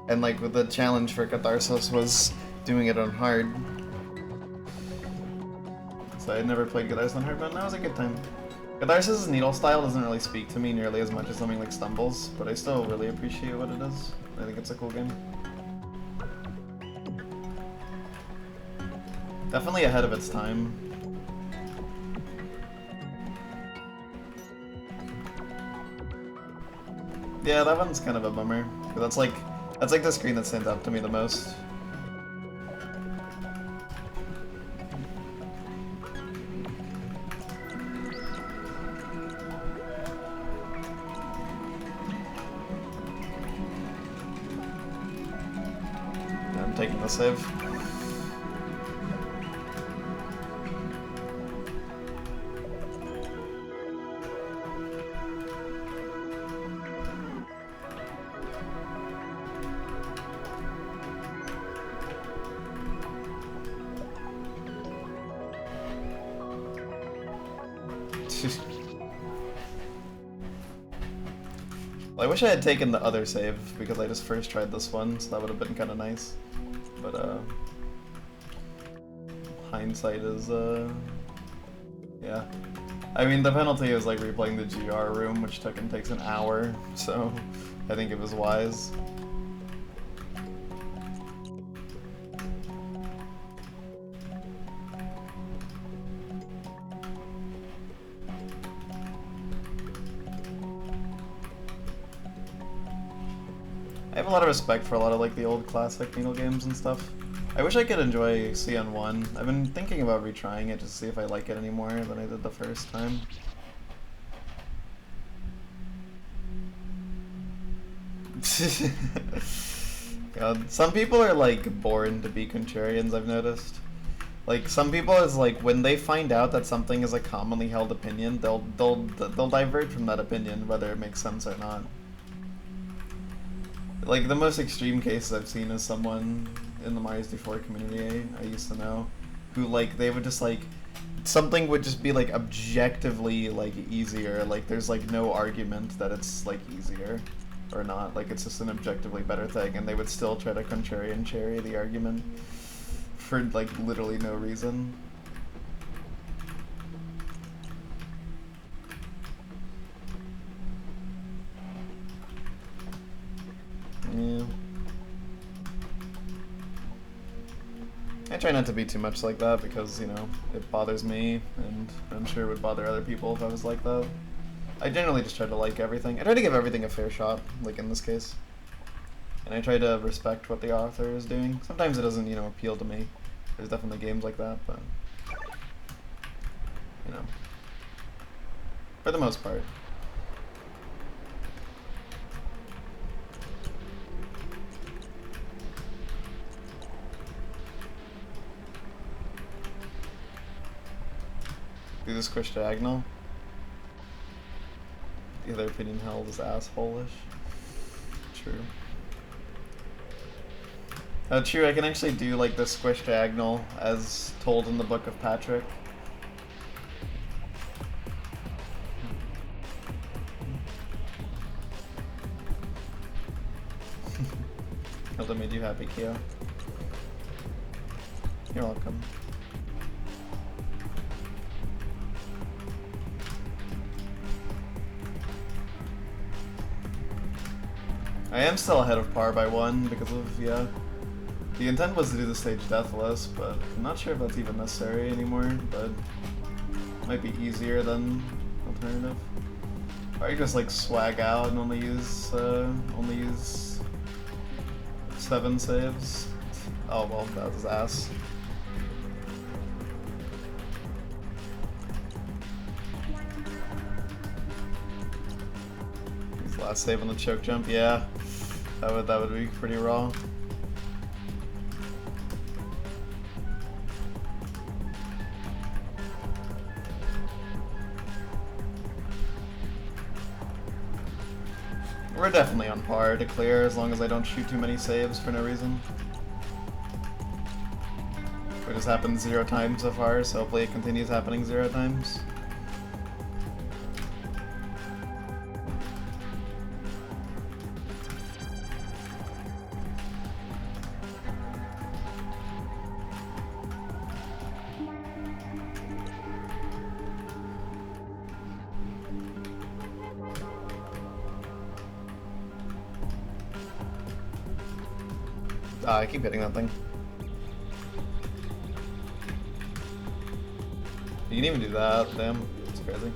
and like the challenge for Catharsis was doing it on hard. So I had never played Catharsis on hard mode, and that was a good time. Catharsis' needle style doesn't really speak to me nearly as much as something like Stumbles, but I still really appreciate what it is. I think it's a cool game. Definitely ahead of its time. Yeah, that one's kind of a bummer. That's like the screen that stands out to me the most. I'm taking the save. Well, I wish I had taken the other save, because I just first tried this one, so that would have been kind of nice. But, hindsight is, yeah. I mean, the penalty is like replaying the GR room, which takes an hour, so I think it was wise. I have a lot of respect for a lot of like the old classic Needle games and stuff. I wish I could enjoy CN1. I've been thinking about retrying it just to see if I like it any more than I did the first time. God, some people are like born to be contrarians, I've noticed. Like some people is like when they find out that something is a commonly held opinion, they'll divert from that opinion whether it makes sense or not. Like, the most extreme cases I've seen is someone in the Mario 64 community I used to know, who, like, they would just, like, something would just be, like, objectively, like, easier. Like, there's, like, no argument that it's, like, easier or not. Like, it's just an objectively better thing, and they would still try to contrarian cherry the argument for, like, literally no reason. Yeah. I try not to be too much like that because, you know, it bothers me, and I'm sure it would bother other people if I was like that. I generally just try to like everything. I try to give everything a fair shot, like in this case. And I try to respect what the author is doing. Sometimes it doesn't, you know, appeal to me. There's definitely games like that, but, you know, for the most part. Do the squish diagonal. The other opinion held is asshole-ish. True. True, I can actually do like the squish diagonal as told in the Book of Patrick. Hope that made you happy, Kyo. You're welcome. I am still ahead of par by 1 because of, yeah. The intent was to do the stage deathless, but I'm not sure if that's even necessary anymore, but it might be easier than alternative. Or you just like swag out and only use 7 saves. Oh well, that was ass. His last save on the choke jump, yeah. That would be pretty raw. We're definitely on par to clear as long as I don't shoot too many saves for no reason. It just happened 0 times so far, so hopefully it continues happening 0 times. Ah, I keep hitting that thing. You can even do that, damn. It's crazy.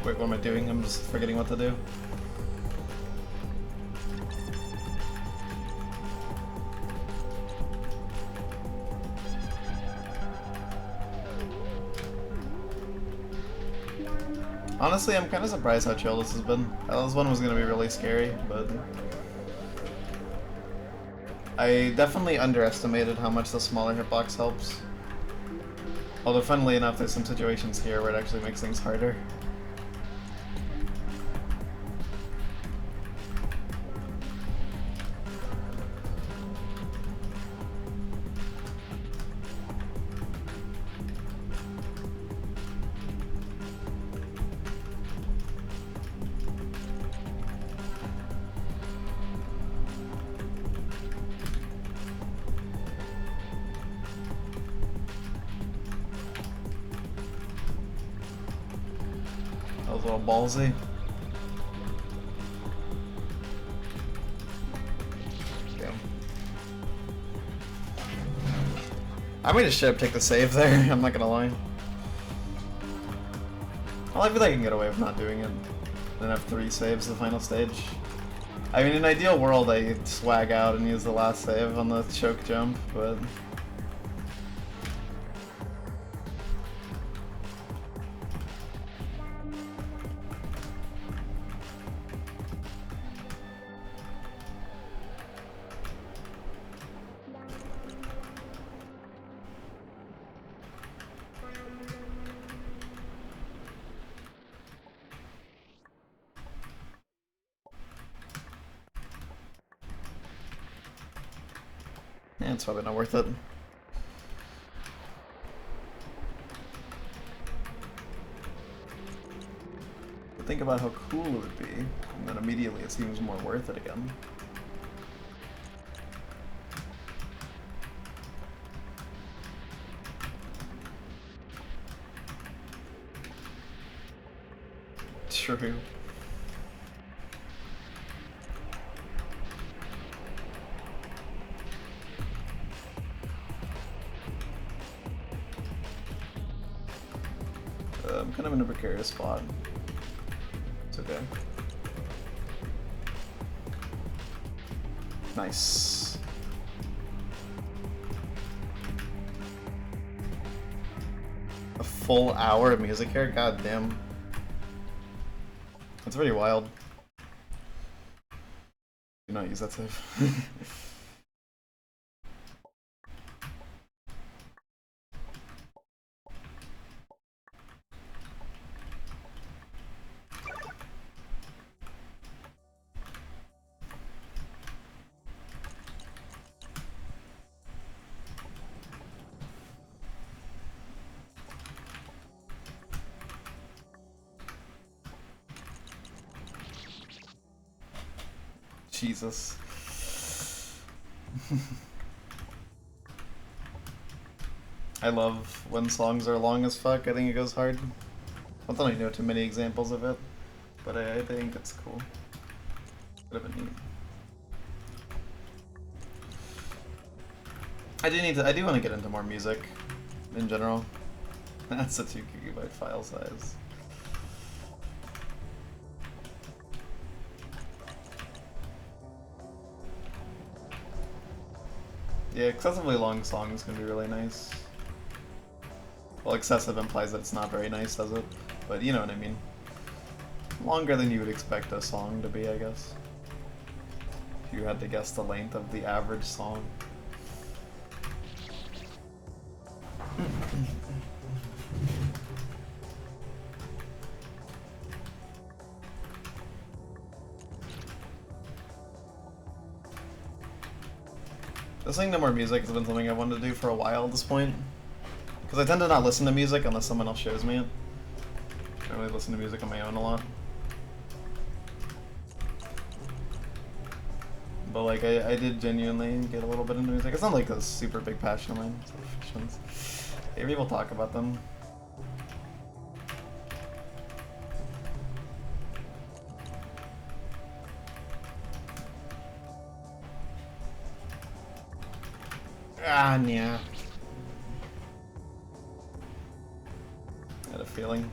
Wait, what am I doing? I'm just forgetting what to do. Honestly, I'm kind of surprised how chill this has been. This one was going to be really scary, but I definitely underestimated how much the smaller hitbox helps. Although, funnily enough, there's some situations here where it actually makes things harder. That was a little ballsy. Damn. I might just straight up take the save there, I'm not gonna lie. Well, I feel like I can get away with not doing it. Then have 3 saves the final stage. I mean, in an ideal world, I'd swag out and use the last save on the choke jump, but... yeah, it's probably not worth it. But think about how cool it would be, and then immediately it seems more worth it again. True. I'm kind of in a precarious spot. It's okay. Nice. A full hour of music here? God damn. That's pretty wild. Do not use that save. Jesus. I love when songs are long as fuck. I think it goes hard. Not that I know too many examples of it, but I think it's cool. Could have been neat. I do want to get into more music in general. That's a 2 GB file size. Yeah, excessively long songs can be really nice. Well, excessive implies that it's not very nice, does it? But you know what I mean. Longer than you would expect a song to be, I guess. If you had to guess the length of the average song. Listening to more music has been something I wanted to do for a while at this point. Because I tend to not listen to music unless someone else shows me it. I really listen to music on my own a lot. But like, I did genuinely get a little bit into music. It's not like a super big passion of mine. Hey, people talk about them. Ah, yeah. I had a feeling.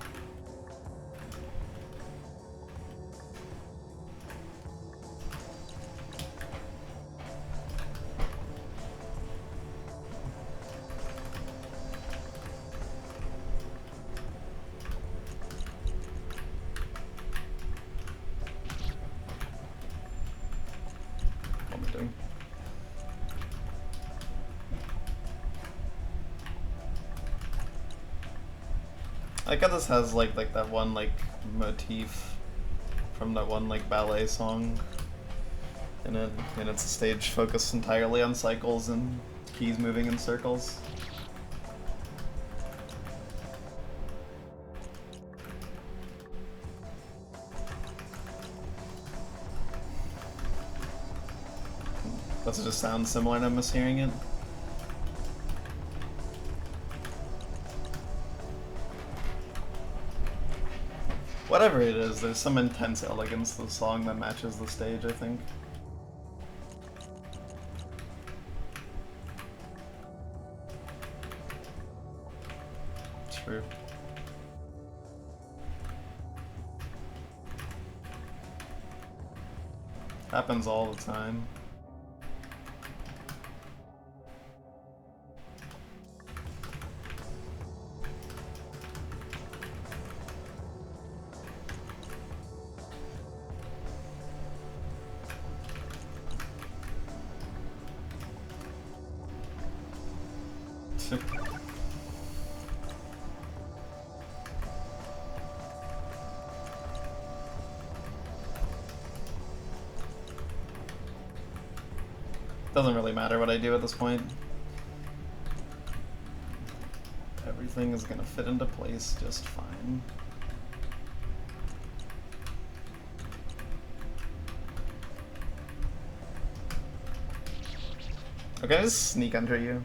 What am I doing? like how this has like that one like motif from that one like ballet song in it, and it's a stage focused entirely on cycles and keys moving in circles. Does it just sound similar and I'm mishearing it? Whatever it is, there's some intense elegance to the song that matches the stage, I think. True. Happens all the time. Doesn't really matter what I do at this point. Everything is gonna fit into place just fine. Okay, just sneak under you.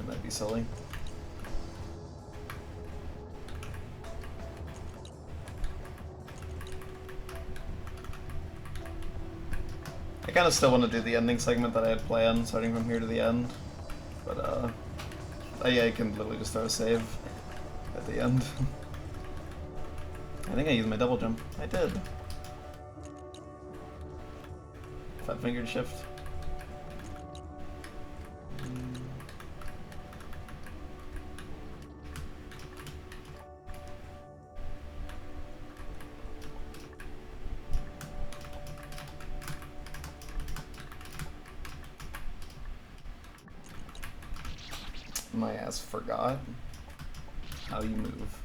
That'd be silly. I kind of still want to do the ending segment that I had planned, starting from here to the end. But, yeah, I can literally just throw a save at the end. I think I used my double jump. I did. Fat-fingered shift. My ass forgot how you move.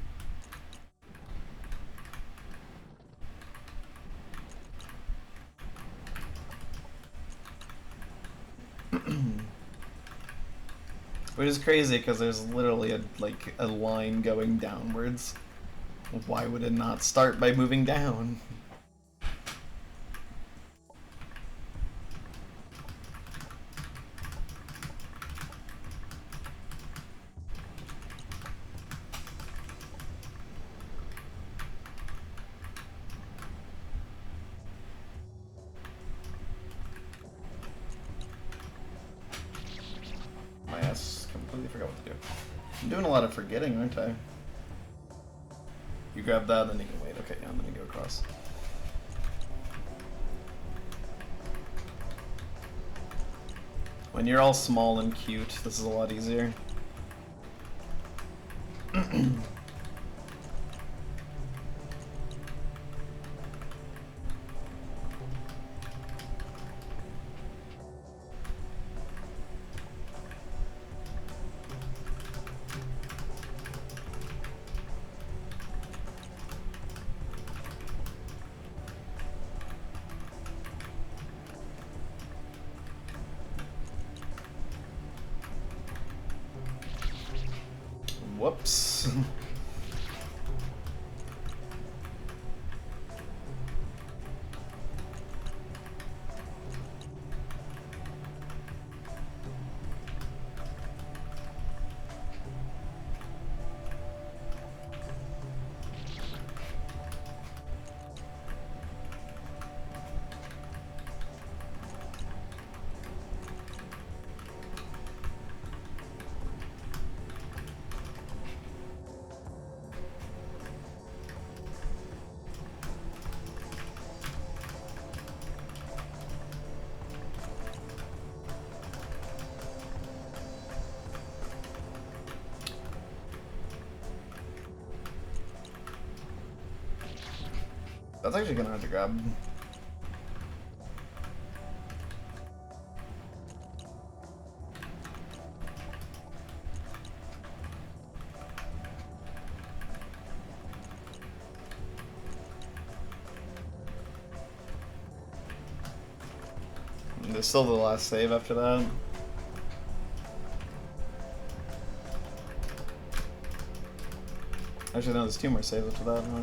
Which is crazy because there's literally a line going downwards. Why would it not start by moving down? My ass completely forgot what to do. I'm doing a lot of forgetting, aren't I? You grab that, then you can wait. Okay, yeah, and then you go across. When you're all small and cute, this is a lot easier. Whoops. That's actually kind of hard to grab. There's still the last save after that. Actually, no, there's 2 more saves after that, huh?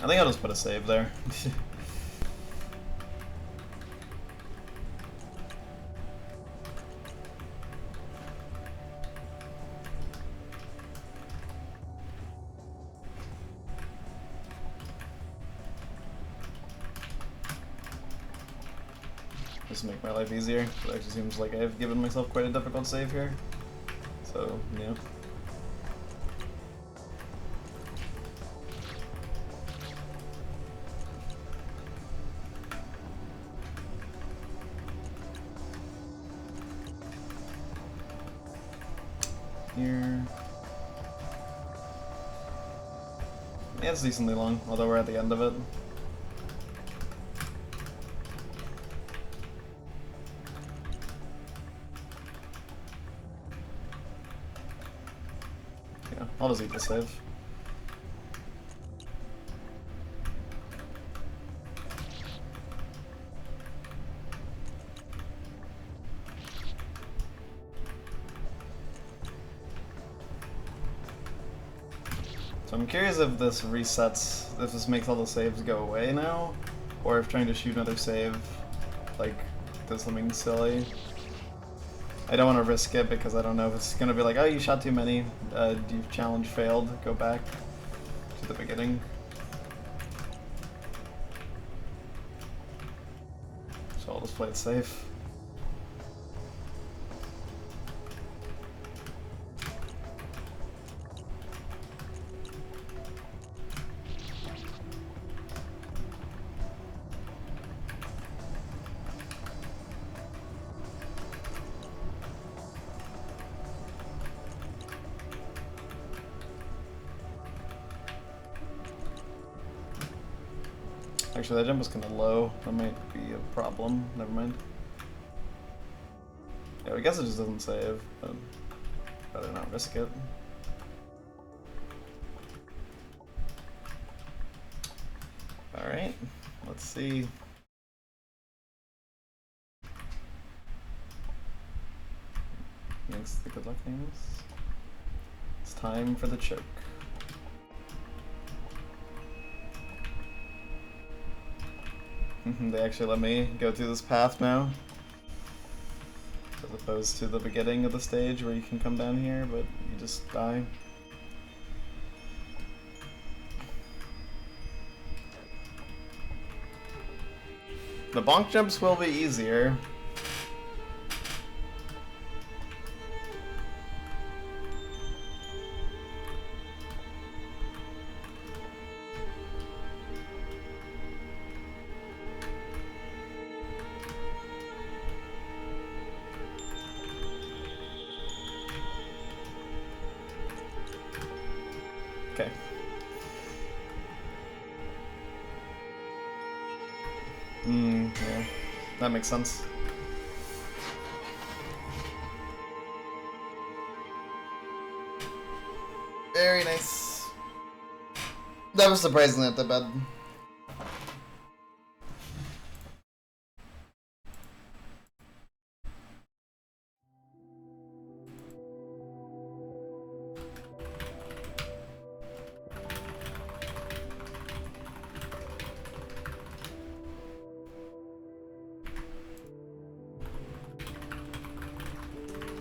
I think I'll just put a save there. Just to make my life easier. It actually seems like I've given myself quite a difficult save here. So, yeah. Here. Yeah, it's decently long, although we're at the end of it. Yeah, I'll just eat the save. So I'm curious if this resets, if this makes all the saves go away now, or if trying to shoot another save, like, does something silly. I don't want to risk it because I don't know if it's going to be like, oh, you shot too many, your challenge failed, go back to the beginning. So I'll just play it safe. Actually, that jump was kind of low. That might be a problem. Never mind. Yeah, I guess it just doesn't save, but better not risk it. Alright, let's see. Thanks, the good luck names. It's time for the choke. They actually let me go through this path now, as opposed to the beginning of the stage where you can come down here, but you just die. The bonk jumps will be easier. Okay. Yeah. That makes sense. Very nice. That was surprisingly not that bad.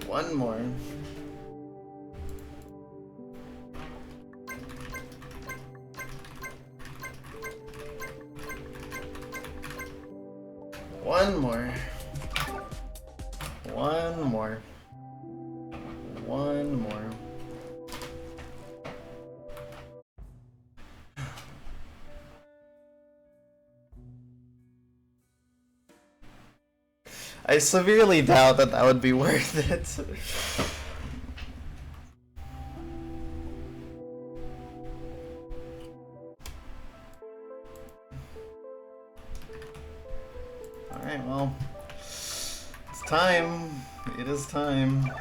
One more. One more. One more. One more. I severely doubt that that would be worth it. Alright, well, it's time. It is time.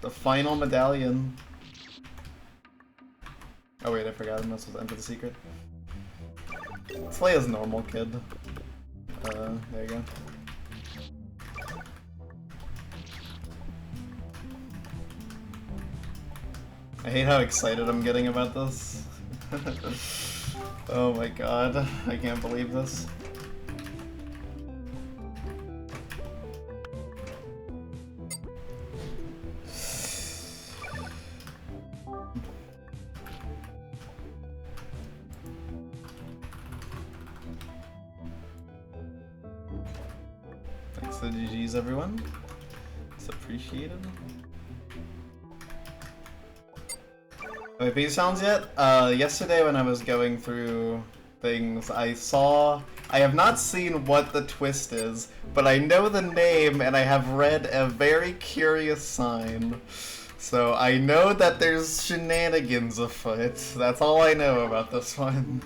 The final medallion. Oh wait, I forgot. I'm not supposed to enter the secret. Let's play as normal kid. There you go. I hate how excited I'm getting about this. Oh my god, I can't believe this. Thanks to GG's everyone. It's appreciated. Have I sounds yet? Yesterday when I was going through things, I have not seen what the twist is, but I know the name and I have read a very curious sign. So I know that there's shenanigans afoot. That's all I know about this one.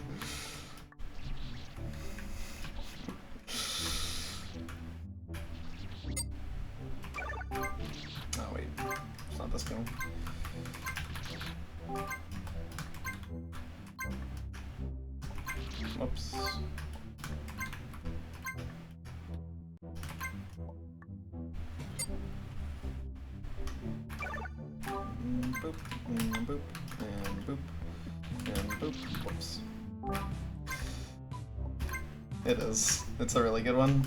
Oh wait, it's not this one. Whoops. Boop, boop, and boop, and boop. Whoops. It is. It's a really good one.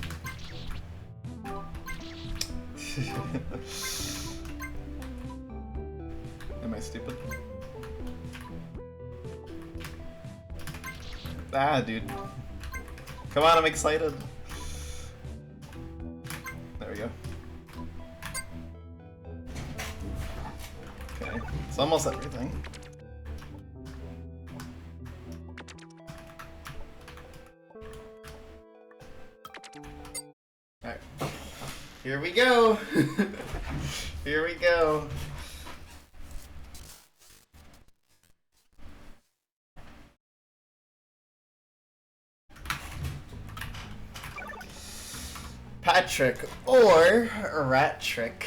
Am I stupid? Ah, dude. Come on, I'm excited. There we go. Okay, it's almost everything. Alright. Here we go! Here we go! Patrick or Rat Trick.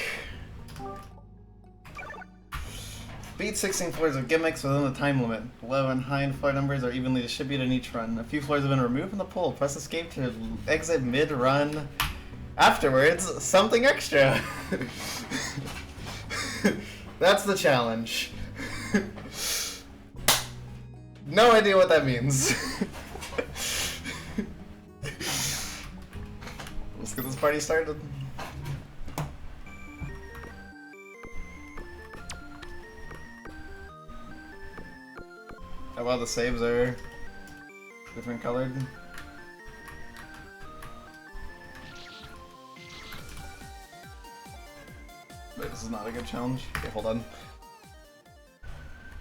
Beat 16 floors of gimmicks within the time limit. Low and high floor numbers are evenly distributed in each run. A few floors have been removed from the pool. Press escape to exit mid-run. Afterwards, something extra. That's the challenge. No idea what that means. Let's get this party started. Oh wow, the saves are different colored. Wait, this is not a good challenge? Okay, hold on.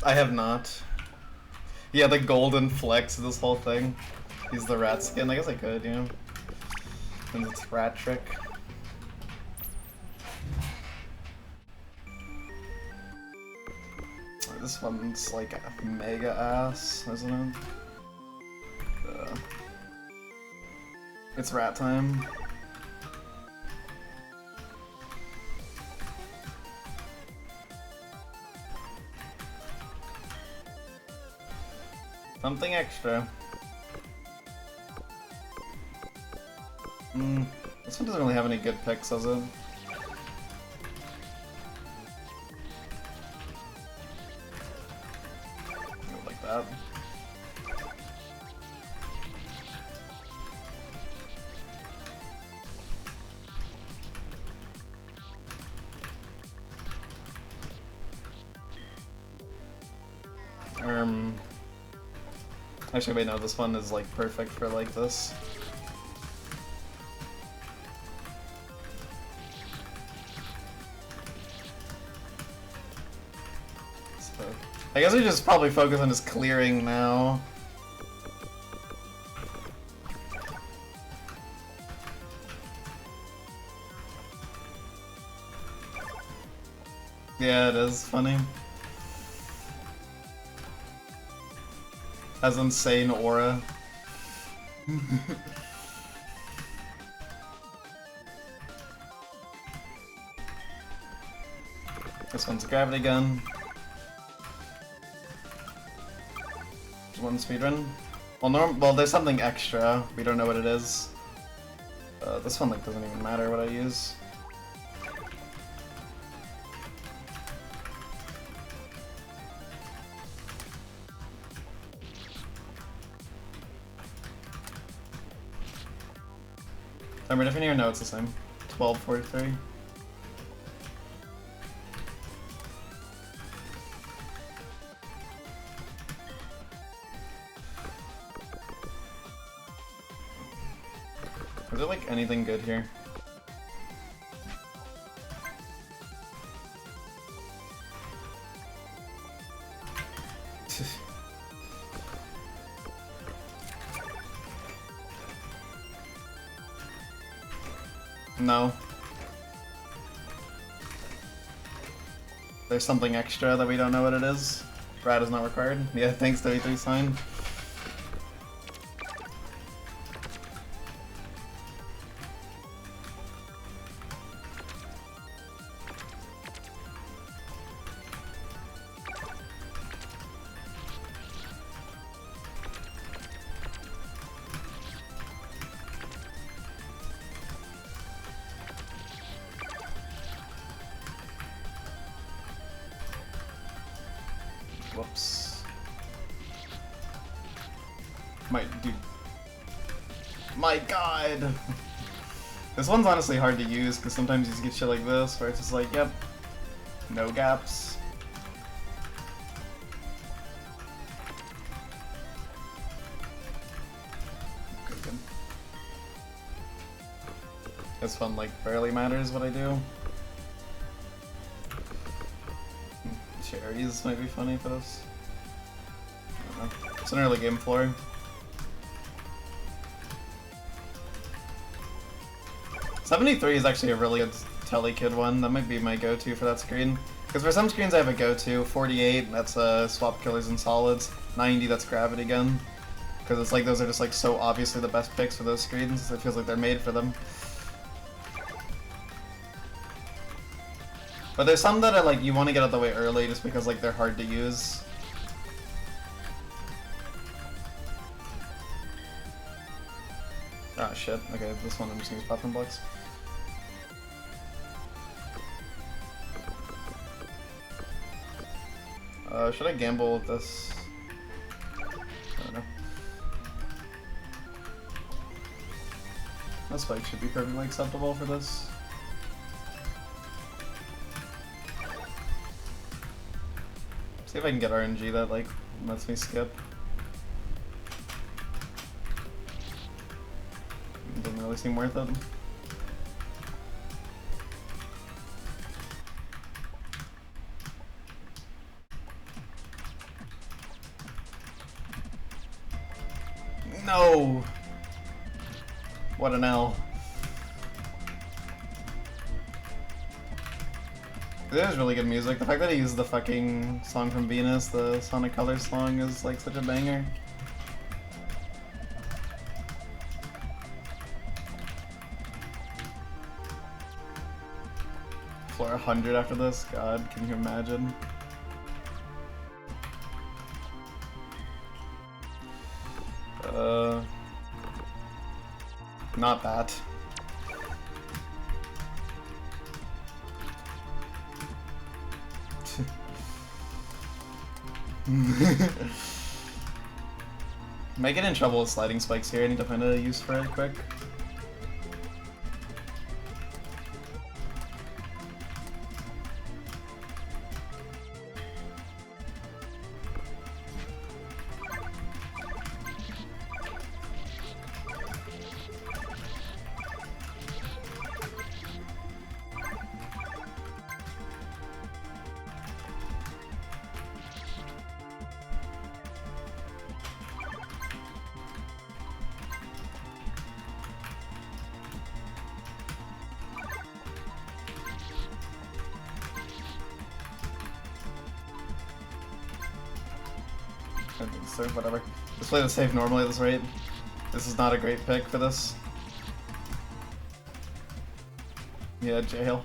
I have not. Yeah, the golden flex of this whole thing. Use the rat skin. I guess I could, you know. And it's Rat Trick. This one's like a mega ass, isn't it? It's rat time. Something extra. This one doesn't really have any good picks, does it? Like that. Actually, wait, no, this one is like perfect for like this. So, I guess we just probably focus on just clearing now. Yeah, it is funny. Has insane aura. This one's a gravity gun. There's one speedrun. Well, there's something extra. We don't know what it is. This one like doesn't even matter what I use. Remember, different here? No, it's the same. 1243. Is there like anything good here? No. There's something extra that we don't know what it is. Rad is not required. Yeah, thanks to E3 sign. Whoops. Might do. My god! This one's honestly hard to use because sometimes you just get shit like this where it's just like, yep, no gaps. Good. This one like barely matters what I do. Cherries might be funny for this. I don't know. It's an early game floor. '73 is actually a really good Telekid one. That might be my go-to for that screen. Because for some screens I have a go-to. 48, that's Swap Killers and Solids. 90, that's Gravity Gun. Because it's like those are just like so obviously the best picks for those screens. It feels like they're made for them. But there's some that are like you want to get out of the way early just because like they're hard to use. Ah shit, okay, this one I'm just gonna use platform blocks. Should I gamble with this? I don't know. That spike should be perfectly acceptable for this. See if I can get RNG that like lets me skip. It doesn't really seem worth it. No! What an L. It is really good music. The fact that he used the fucking song from Venus, the Sonic Colors song, is like such a banger. Floor 100 after this? God, can you imagine? Not that. Might get in trouble with sliding spikes here. I need to find a use for it quick. So whatever. Let's play the save normally at this rate. This is not a great pick for this. Yeah, jail.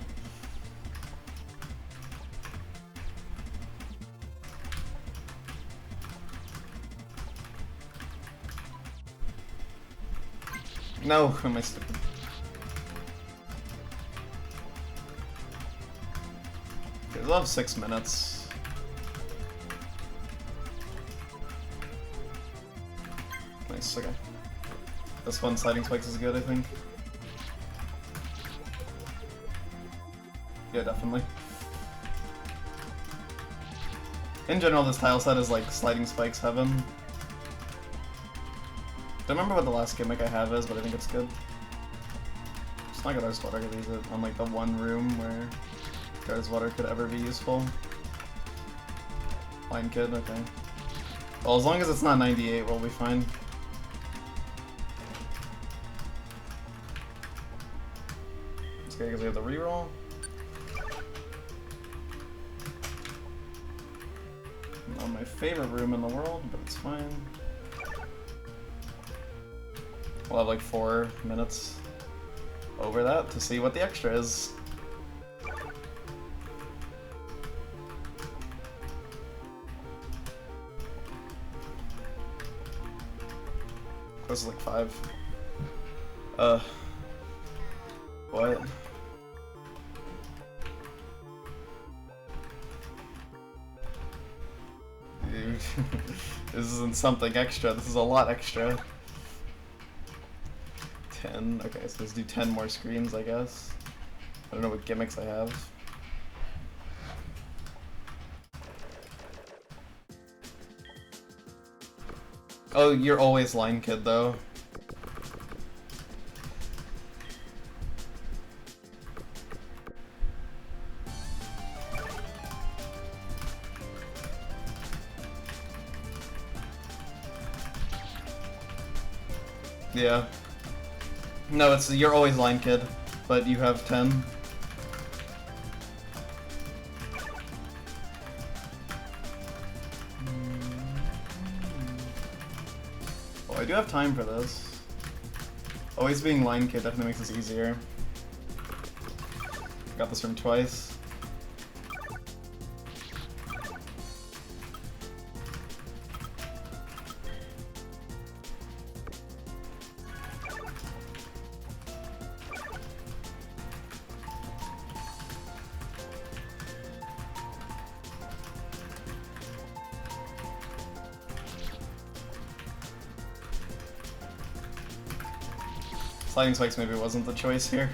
No, am I stupid? Okay, we'll have 6 minutes. Nice, okay. This one, sliding spikes is good, I think. Yeah, definitely. In general, this tile set is like sliding spikes heaven. Don't remember what the last gimmick I have is, but I think it's good. It's not good Dark's Water could use it on like the one room where Dark's Water could ever be useful. Line Kid, okay. Well, as long as it's not 98, we'll be fine. It's okay because we have the reroll. Not my favorite room in the world, but it's fine. We'll have like 4 minutes over that to see what the extra is. This is like 5. What? Dude, this isn't something extra, this is a lot extra. 10, okay, so let's do 10 more screens, I guess. I don't know what gimmicks I have. Oh, you're always Line Kid, though. Yeah. No, it's you're always Line Kid, but you have 10. Oh, I do have time for this. Always being Line Kid definitely makes this easier. Got this from twice. Sliding spikes maybe wasn't the choice here.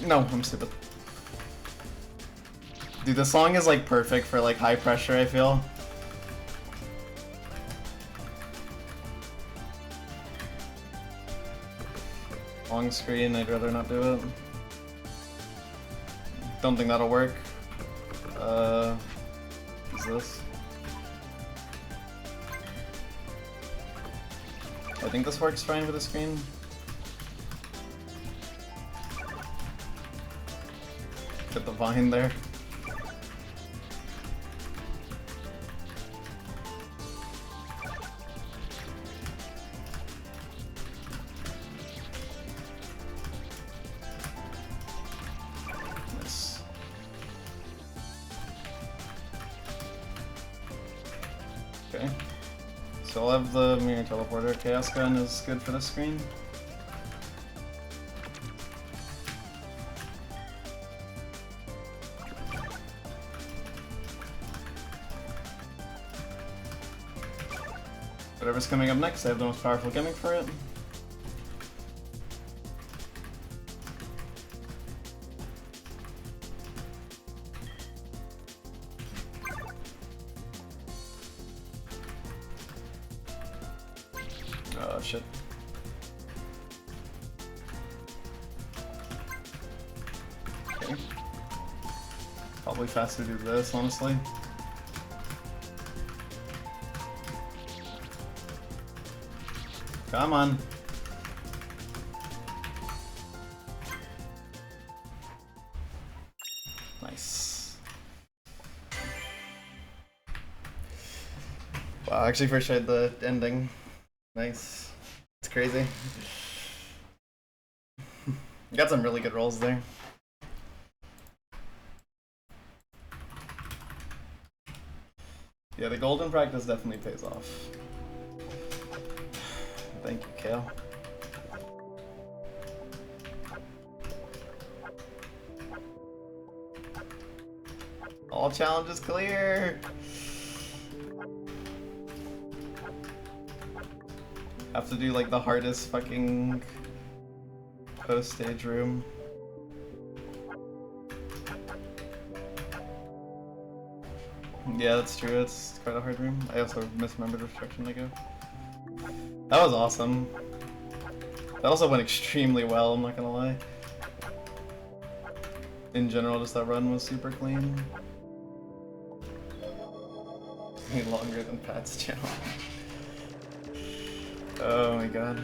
No, I'm stupid. Dude, this song is like perfect for like high pressure, I feel. Long screen, I'd rather not do it. Don't think that'll work. What's this? I think this works fine for the screen. Get the vine there. Okay. So I'll have the Mirror Teleporter. Chaos Gun is good for the screen. Whatever's coming up next, I have the most powerful gimmick for it. Oh shit. Okay. Probably faster to do this, honestly. Come on. Nice. Wow, I actually appreciate the ending. Nice. It's crazy. You got some really good rolls there. Yeah, the golden practice definitely pays off. Thank you, Kale. All challenges clear! Have to do like the hardest fucking post-stage room. Yeah, that's true. It's quite a hard room. I also misremembered Restriction to go. That was awesome. That also went extremely well, I'm not gonna lie. In general, just that run was super clean. Way longer than Pat's challenge. Oh my god.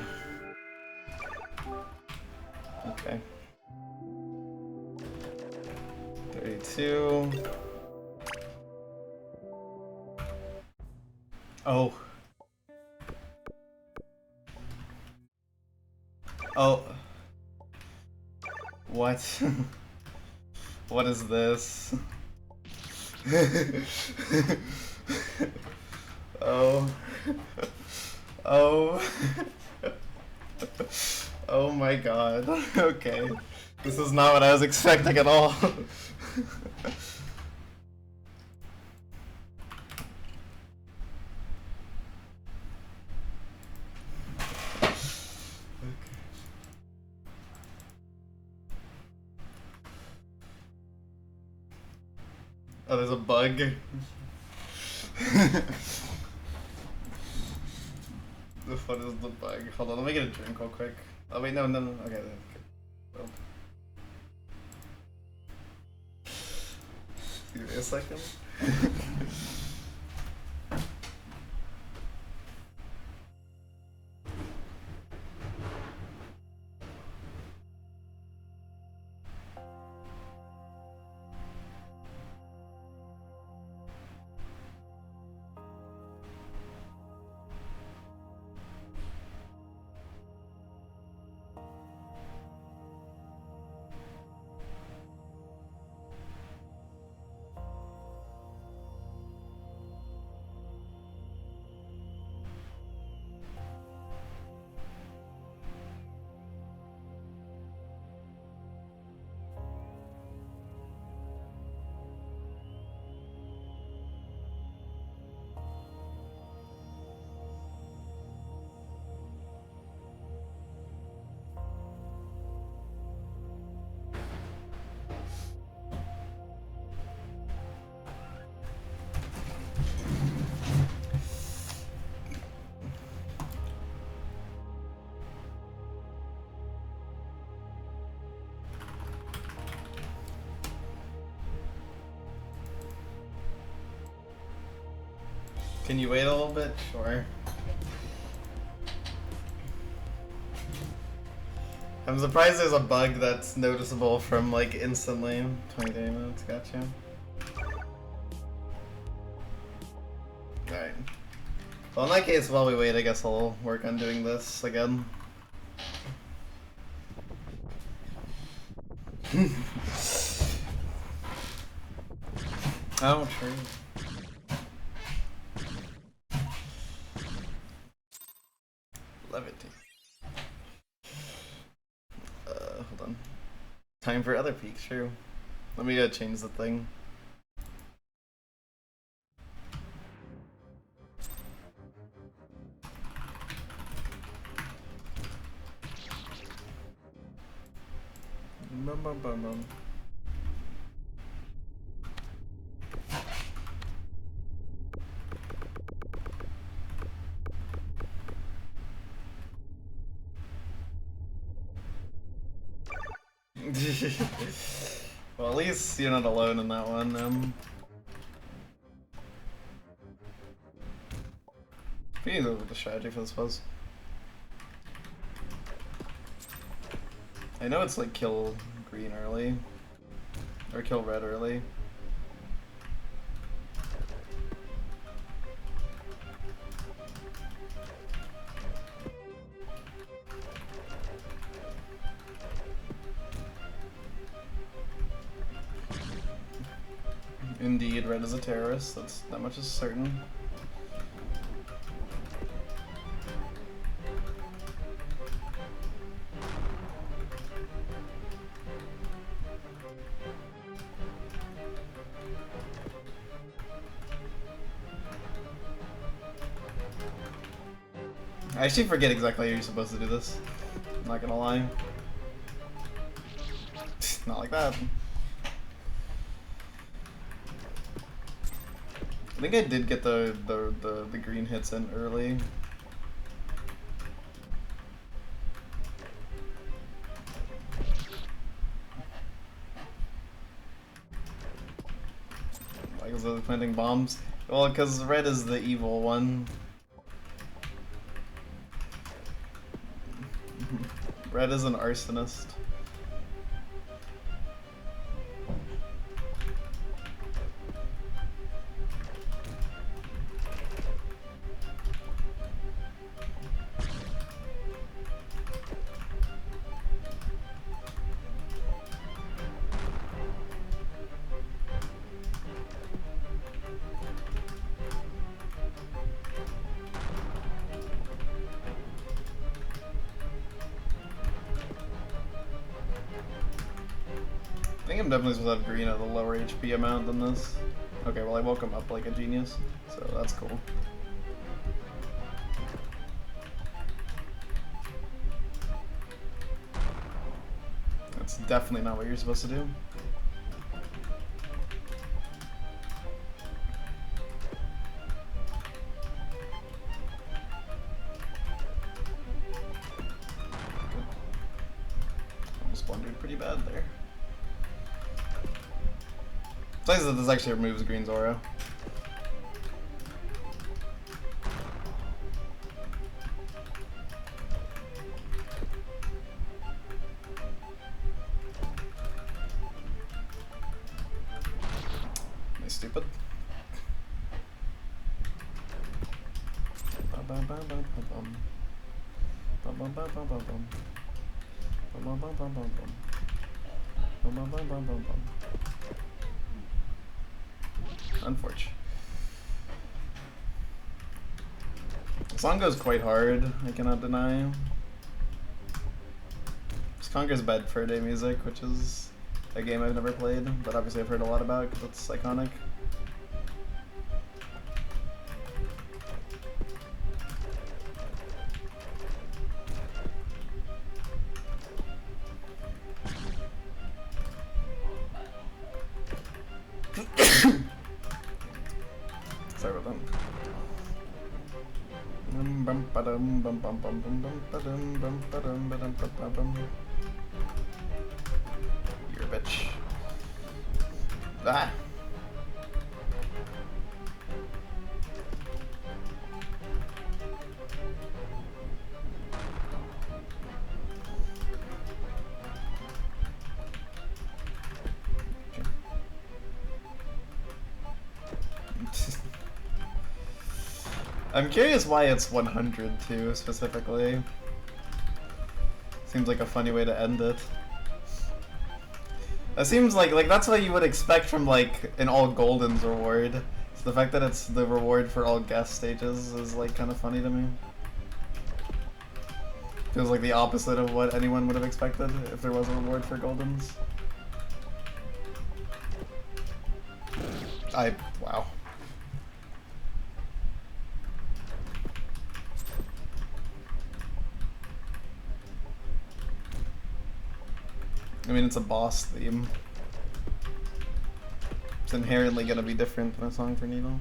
Okay. 32. Oh. Oh. What? What is this? Oh. Oh. Oh my god. Okay. This is not what I was expecting at all. Oh, there's a bug. The fun is the bug. Hold on, let me get a drink real quick. Oh wait, no. Okay. Well. Give me a second. Can you wait a little bit? Sure. I'm surprised there's a bug that's noticeable from like instantly. 23 minutes, gotcha. Alright. Well, in that case, while we wait, I guess I'll work on doing this again. Oh, true. Levitate. Hold on. Time for other peaks, true. Let me change the thing. Bum bum bum bum. Well, at least you're not alone in that one. We need to look at the strategy for this was. I know it's like kill green early. Or kill red early. Indeed, red is a terrorist. That much is certain. I actually forget exactly how you're supposed to do this. I'm not gonna lie. Not like that. I think I did get the green hits in early. Like, was it planting bombs? Well, because red is the evil one. Red is an arsonist. I think I'm definitely supposed to have green at a lower HP amount than this. Okay, well I woke him up like a genius, so that's cool. That's definitely not what you're supposed to do. Almost blundered pretty bad there. It's nice that this actually removes green's aura. Am I stupid? Unfortunate. The song goes quite hard, I cannot deny. This Conker's Bed for Day music, which is a game I've never played, but obviously I've heard a lot about because it's iconic. Sorry about that. You're a bitch. Ah! I'm curious why it's 100 too, specifically. Seems like a funny way to end it. That seems like that's what you would expect from like an all Goldens reward. So the fact that it's the reward for all guest stages is like kind of funny to me. Feels like the opposite of what anyone would have expected if there was a reward for Goldens. Wow. I mean, it's a boss theme. It's inherently gonna be different than a song for Needle.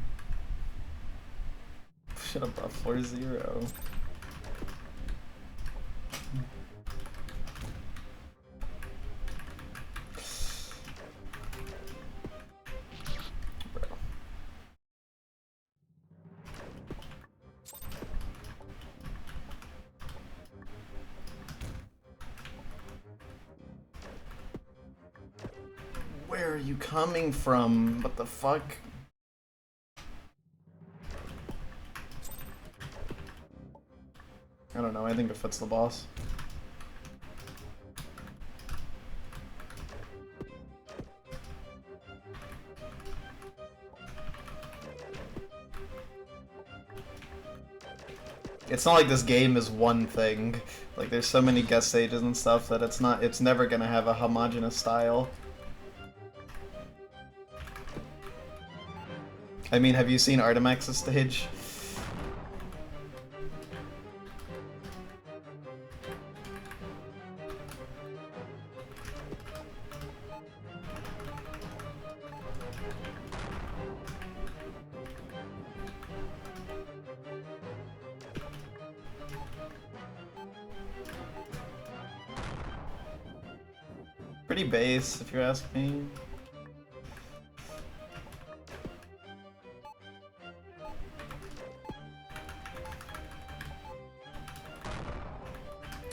Should have buffed for 0. Where are you coming from? What the fuck? I don't know, I think it fits the boss. It's not like this game is one thing. Like, there's so many guest stages and stuff that it's never gonna have a homogeneous style. I mean, have you seen Artemax's stage? Pretty base, if you ask me.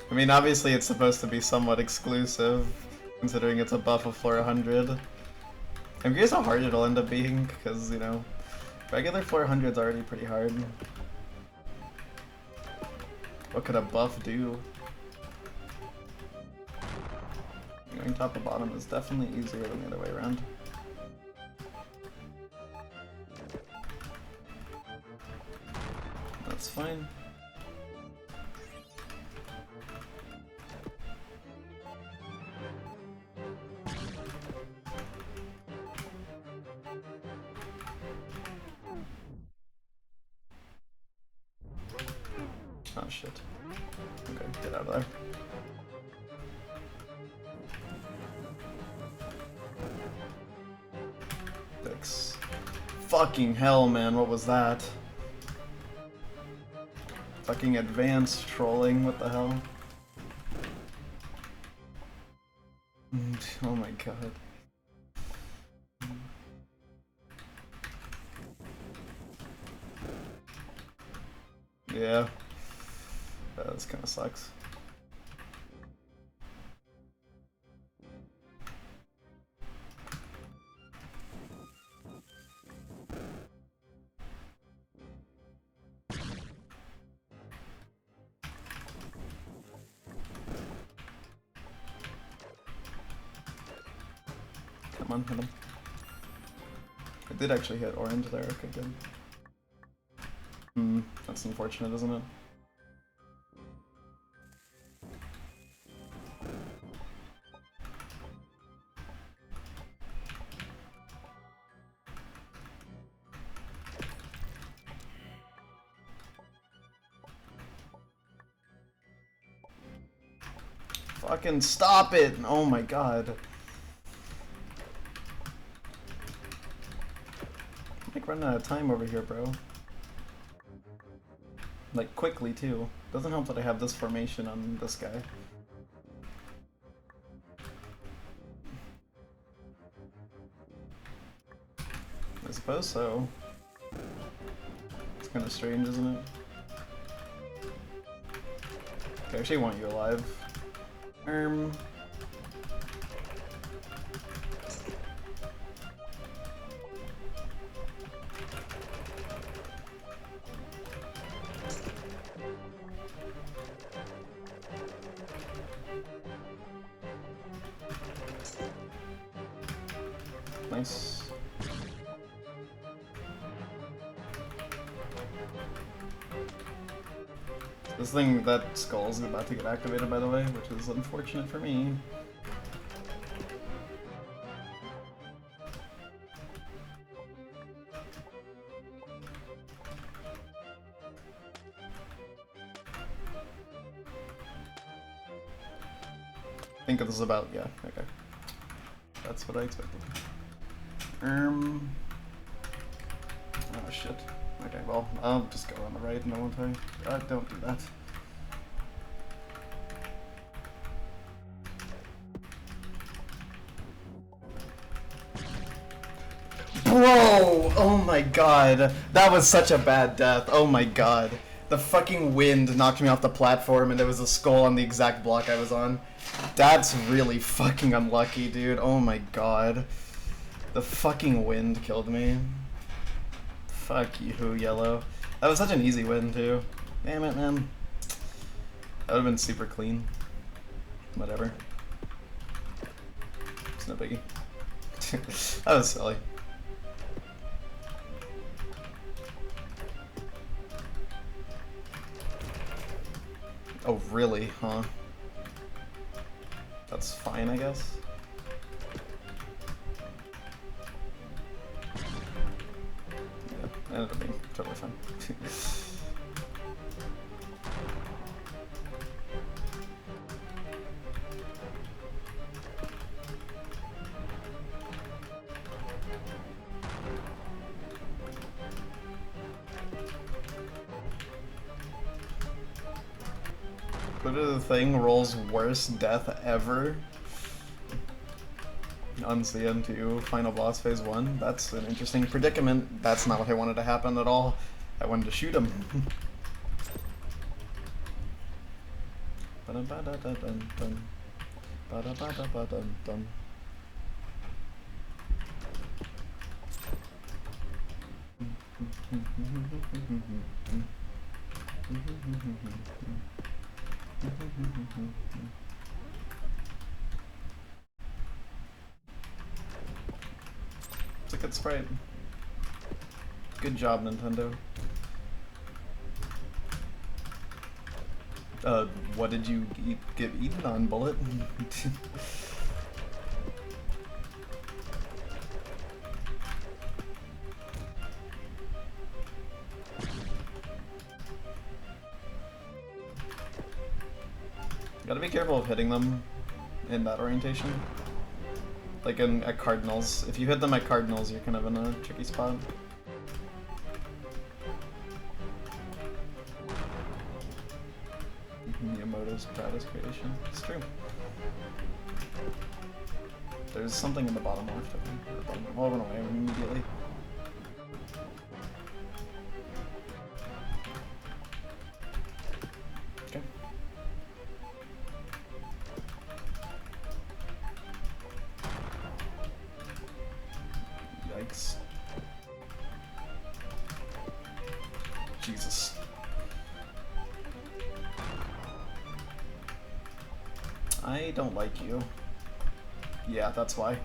I mean, obviously it's supposed to be somewhat exclusive, considering it's a buff of floor 100. I'm curious how hard it'll end up being, because, you know, regular floor 100's already pretty hard. What could a buff do? Going top to bottom is definitely easier than the other way around. That's fine. Oh shit. Okay, get out of there. Fix. Fucking hell, man, what was that? Fucking advanced trolling, what the hell? Oh my god. Yeah. This kinda sucks. Come on, hit him. I did actually hit orange there, okay, good. That's unfortunate, isn't it? Fucking stop it! Oh my god. I'm like running out of time over here, bro. Like, quickly, too. Doesn't help that I have this formation on this guy. I suppose so. It's kind of strange, isn't it? I actually want you alive. Nice. This thing, that skull is about to get activated, by the way, which is unfortunate for me. I think this is about, yeah, okay. That's what I expected. Oh shit. Okay, well, I'll just go on the right, no one time. Don't do that. Bro! Oh my god. That was such a bad death. Oh my god. The fucking wind knocked me off the platform and there was a skull on the exact block I was on. That's really fucking unlucky, dude. Oh my god. The fucking wind killed me. Fuck you, yellow. That was such an easy win, too. Damn it, man. That would've been super clean. Whatever. It's no biggie. That was silly. Oh, really? Huh? That's fine, I guess. Yeah, ended up being totally fine. Literally the thing rolls worst death ever on CN2 Final Boss Phase 1. That's an interesting predicament. That's not what I wanted to happen at all. I wanted to shoot him. It's a good sprite. Good job, Nintendo. What did you get eaten on, Bullet? Gotta be careful of hitting them in that orientation. Like at cardinals. If you hit them at cardinals, you're kind of in a tricky spot. Miyamoto's proudest creation. It's true. There's something in the bottom left, I think. Or bottom, well, it went away immediately. Okay. Yikes. Jesus. I don't like you. Yeah, that's why.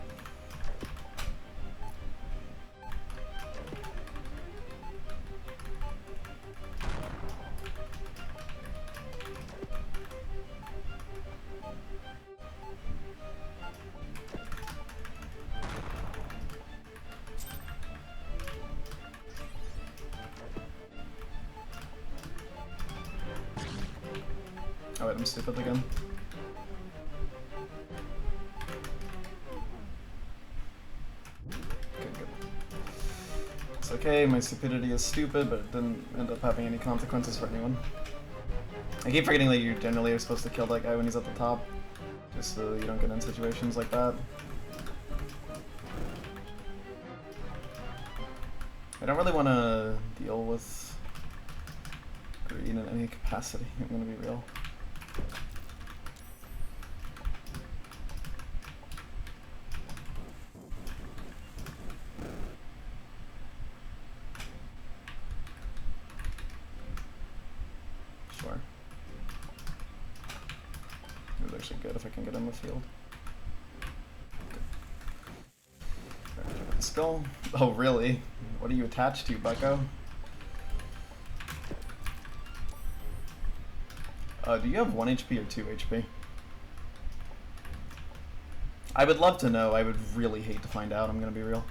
Oh wait, I'm stupid again. It's okay, my stupidity is stupid, but it didn't end up having any consequences for anyone. I keep forgetting that you generally are supposed to kill that guy when he's at the top, just so you don't get in situations like that. I don't really want to deal with green in any capacity, I'm gonna be real. Sure. It was actually good if I can get in the field. Spill? Oh, really? What are you attached to, bucko? Do you have 1 HP or 2 HP? I would love to know. I would really hate to find out, I'm gonna be real.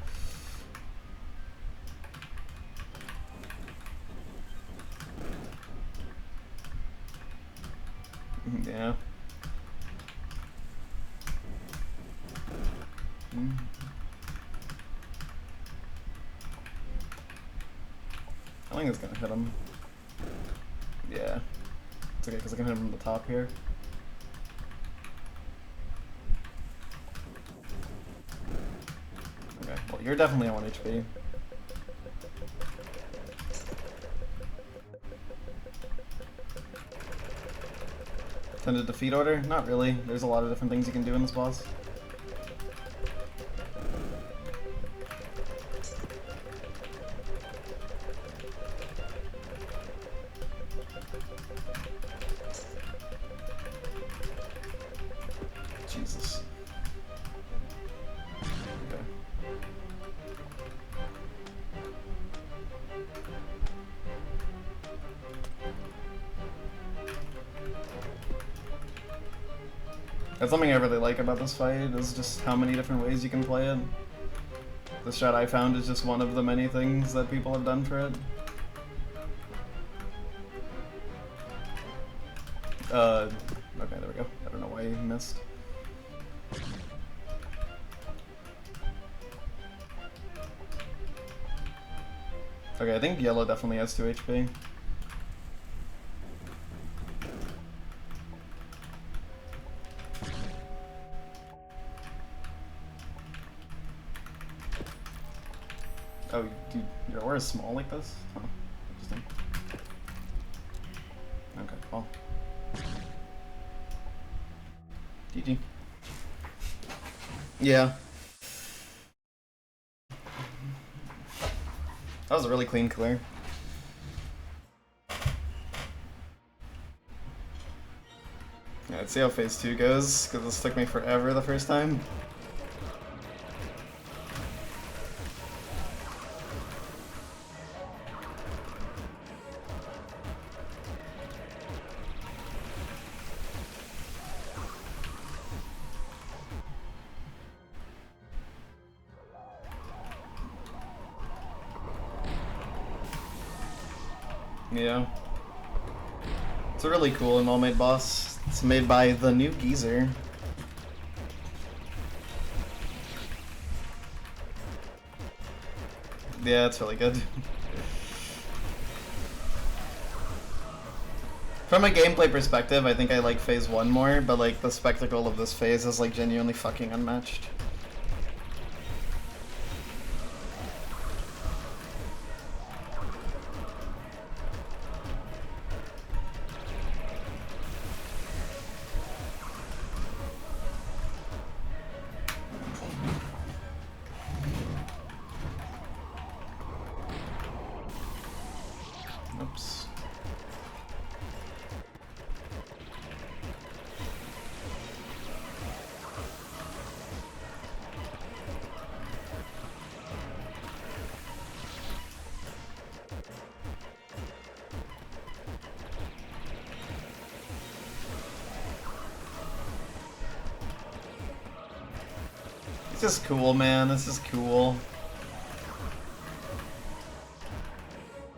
Yeah. I think it's gonna hit him. Yeah. It's okay, because I can hit him from the top here. Okay, well, you're definitely on 1 HP. Tended defeat order? Not really. There's a lot of different things you can do in this boss. That's something I really like about this fight, is just how many different ways you can play it. The strat I found is just one of the many things that people have done for it. Okay, there we go. I don't know why you missed. Okay, I think yellow definitely has 2 HP. Oh, dude, your aura is small like this? Huh, interesting. Okay, well. GG. Yeah. That was a really clean clear. Yeah, let's see how phase 2 goes, because this took me forever the first time. Yeah. It's a really cool and well-made boss. It's made by the new Geezer. Yeah, it's really good. From a gameplay perspective, I think I like phase 1 more, but like the spectacle of this phase is like genuinely fucking unmatched. Oops. This is cool, man. This is cool.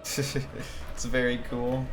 It's very cool.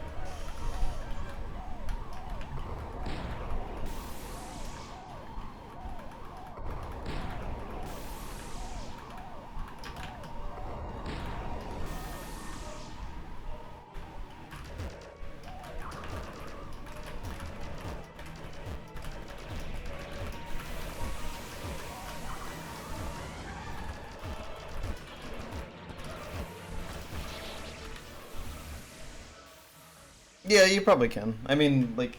Yeah, you probably can. I mean, like,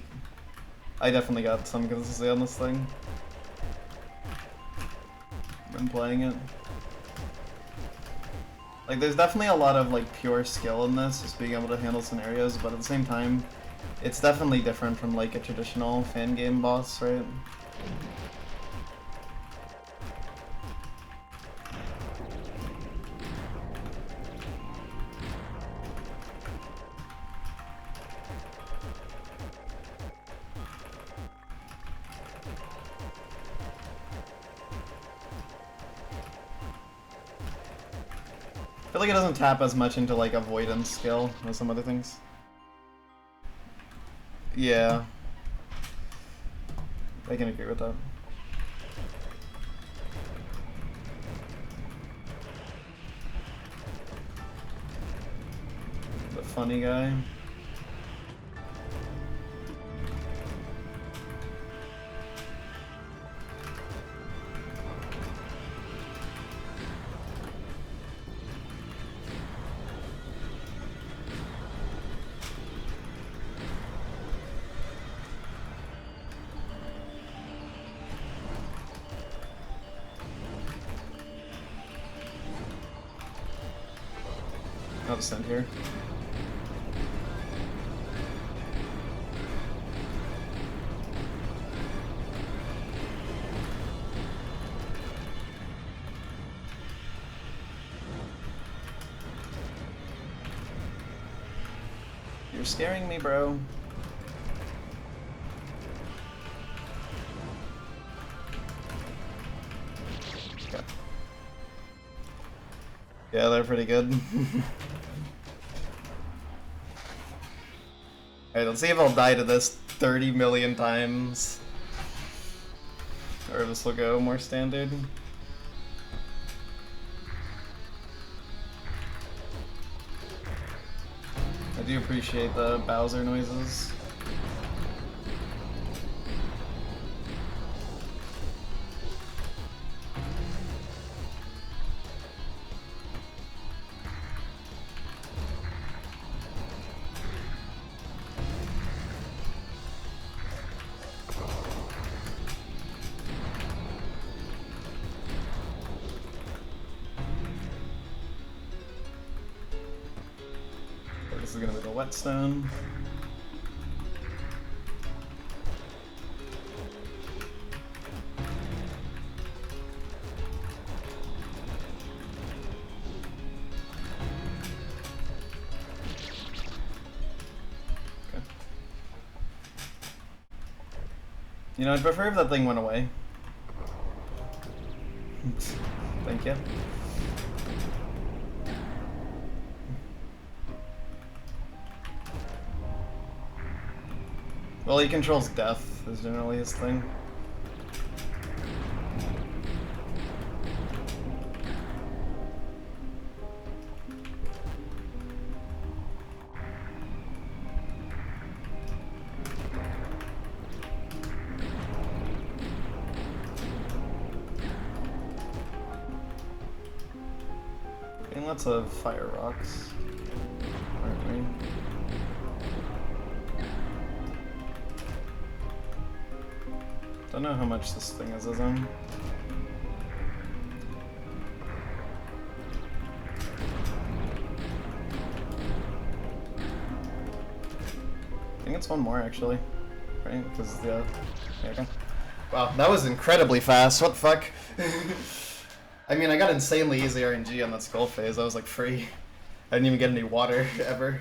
I definitely got some consistency on this thing. Been playing it. Like, there's definitely a lot of, like, pure skill in this, just being able to handle scenarios, but at the same time, it's definitely different from, like, a traditional fan game boss, right? I feel like it doesn't tap as much into, like, avoidance skill as some other things. Yeah. I can agree with that. The funny guy. I'll just stand here. You're scaring me, bro. Yeah, they're pretty good. Alright, let's see if I'll die to this 30 million times. Or if this will go more standard. I do appreciate the Bowser noises. This is gonna be the whetstone. Okay. You know, I'd prefer if that thing went away. Thank you. Well, he controls death, is generally his thing. Getting lots of fire rocks, aren't we? Don't know how much this thing is on. I think it's one more actually, right? Because yeah, okay. Wow, that was incredibly fast. What the fuck? I mean, I got insanely easy RNG on that skull phase. I was like free. I didn't even get any water ever.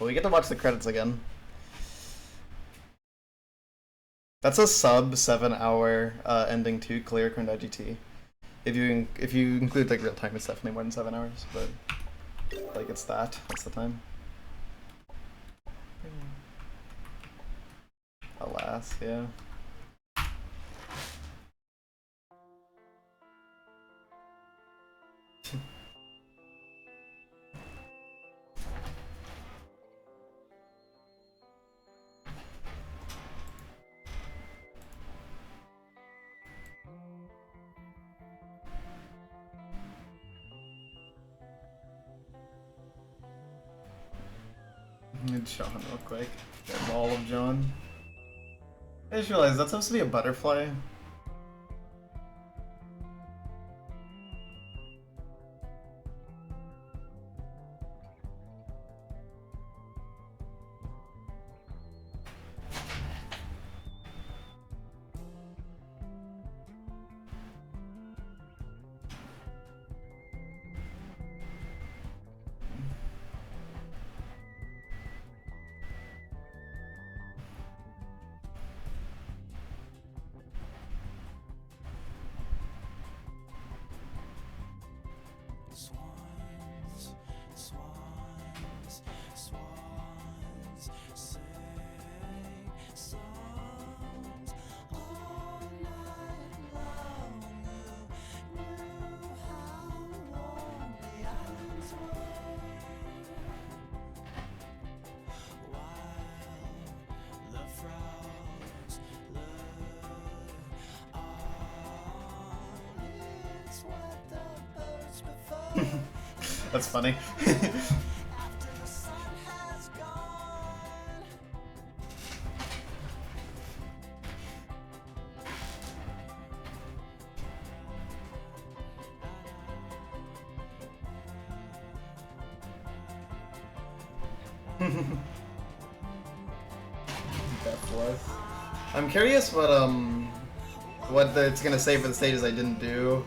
Well, we get to watch the credits again. That's a sub 7-hour ending to clear current IGT. If you include like real time, it's definitely more than 7 hours. But like it's that. That's the time. Alas, yeah. Need John real quick. Get all of John. I just realized that's supposed to be a butterfly. That's funny. Deathless. I'm curious what it's gonna say for the stages I didn't do.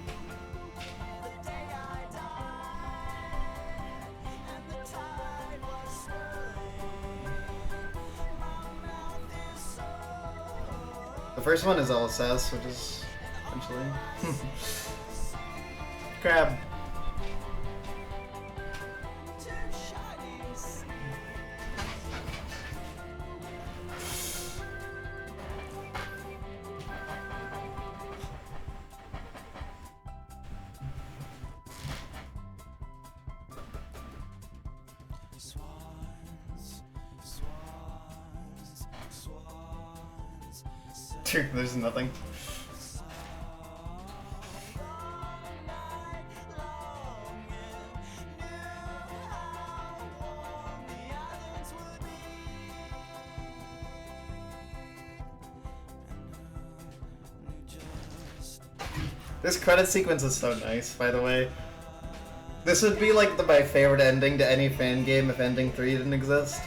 The first one is LSS, which is essentially crab. There's nothing. This credit sequence is so nice, by the way. This would be like my favorite ending to any fan game if Ending 3 didn't exist.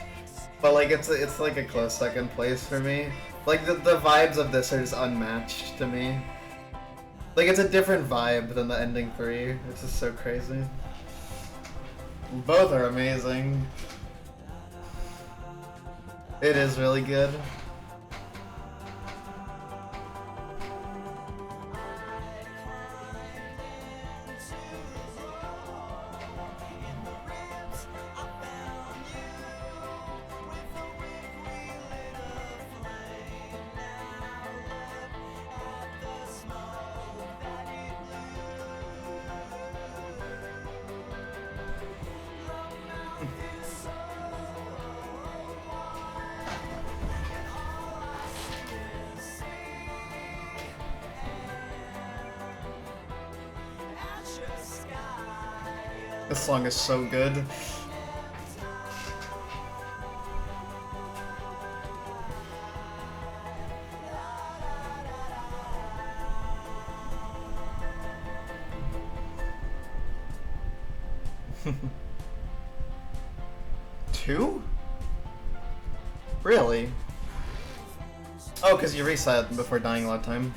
But like it's like a close second place for me. Like the vibes of this are just unmatched to me. Like it's a different vibe than the Ending 3. It's just so crazy. Both are amazing. It is really good. This song is so good. Two? Really? Oh, because you reset before dying a lot of time.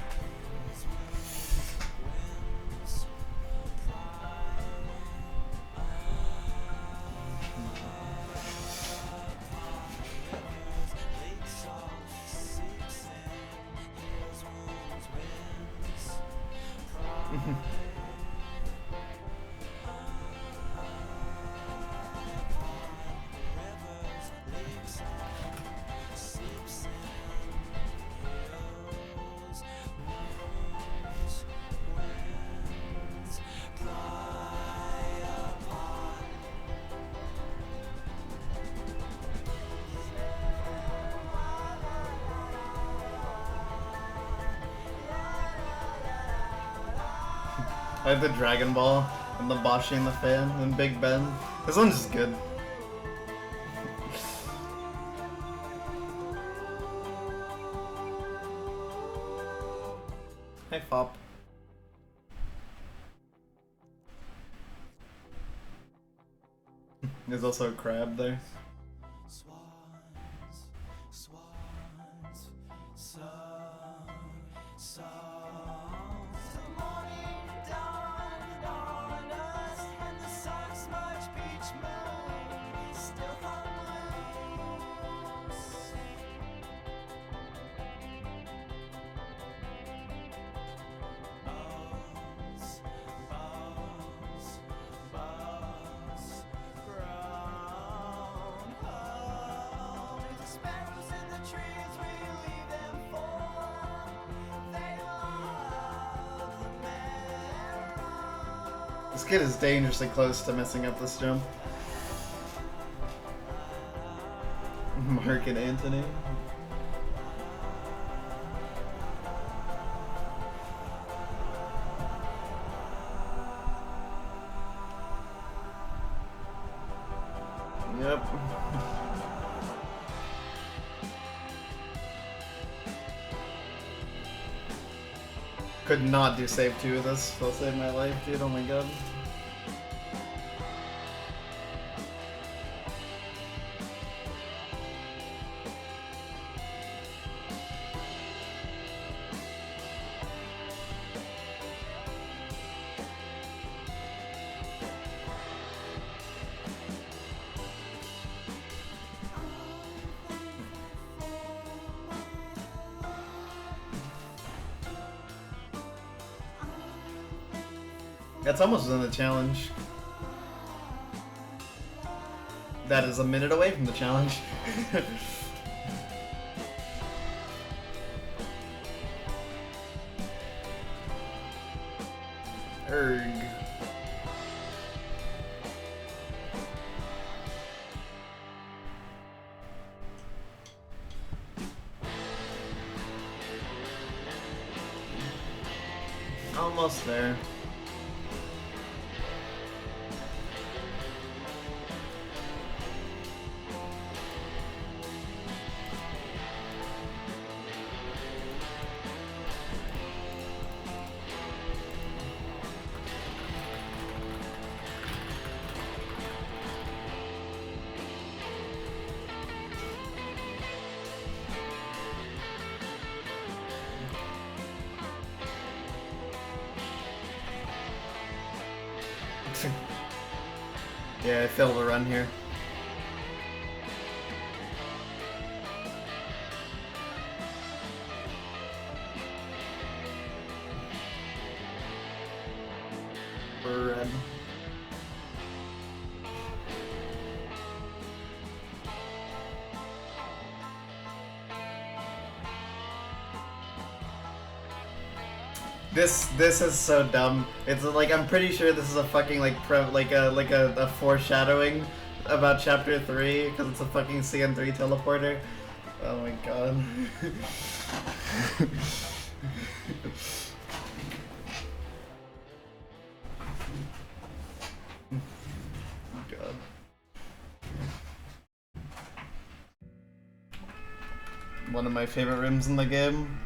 I have the Dragon Ball and the Bashi and the fan and Big Ben. This one's just good. Hi, Fop. There's also a crab there. This kid is dangerously close to messing up this jump. Mark and Anthony. Yep. Could not do save 2 with this. It'll save my life, dude. Oh my god. That's almost in the challenge. That is a minute away from the challenge. Erg. Almost there. Yeah, I failed a run here. Red. This is so dumb. It's like I'm pretty sure this is a fucking like a foreshadowing about chapter 3 because it's a fucking CN3 teleporter. Oh my god. God. One of my favorite rooms in the game.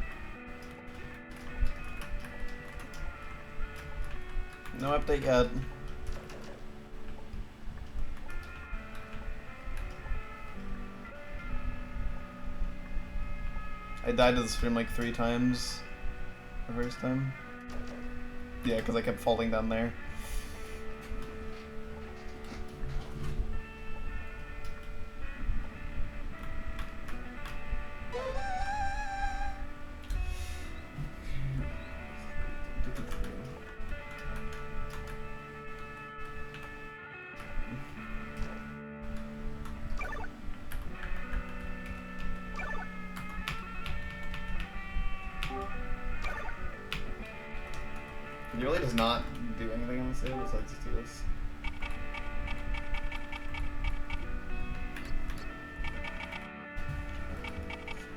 No update yet. I died to this room like 3 times the first time. Yeah, because I kept falling down there. He really does not do anything on the save besides do this.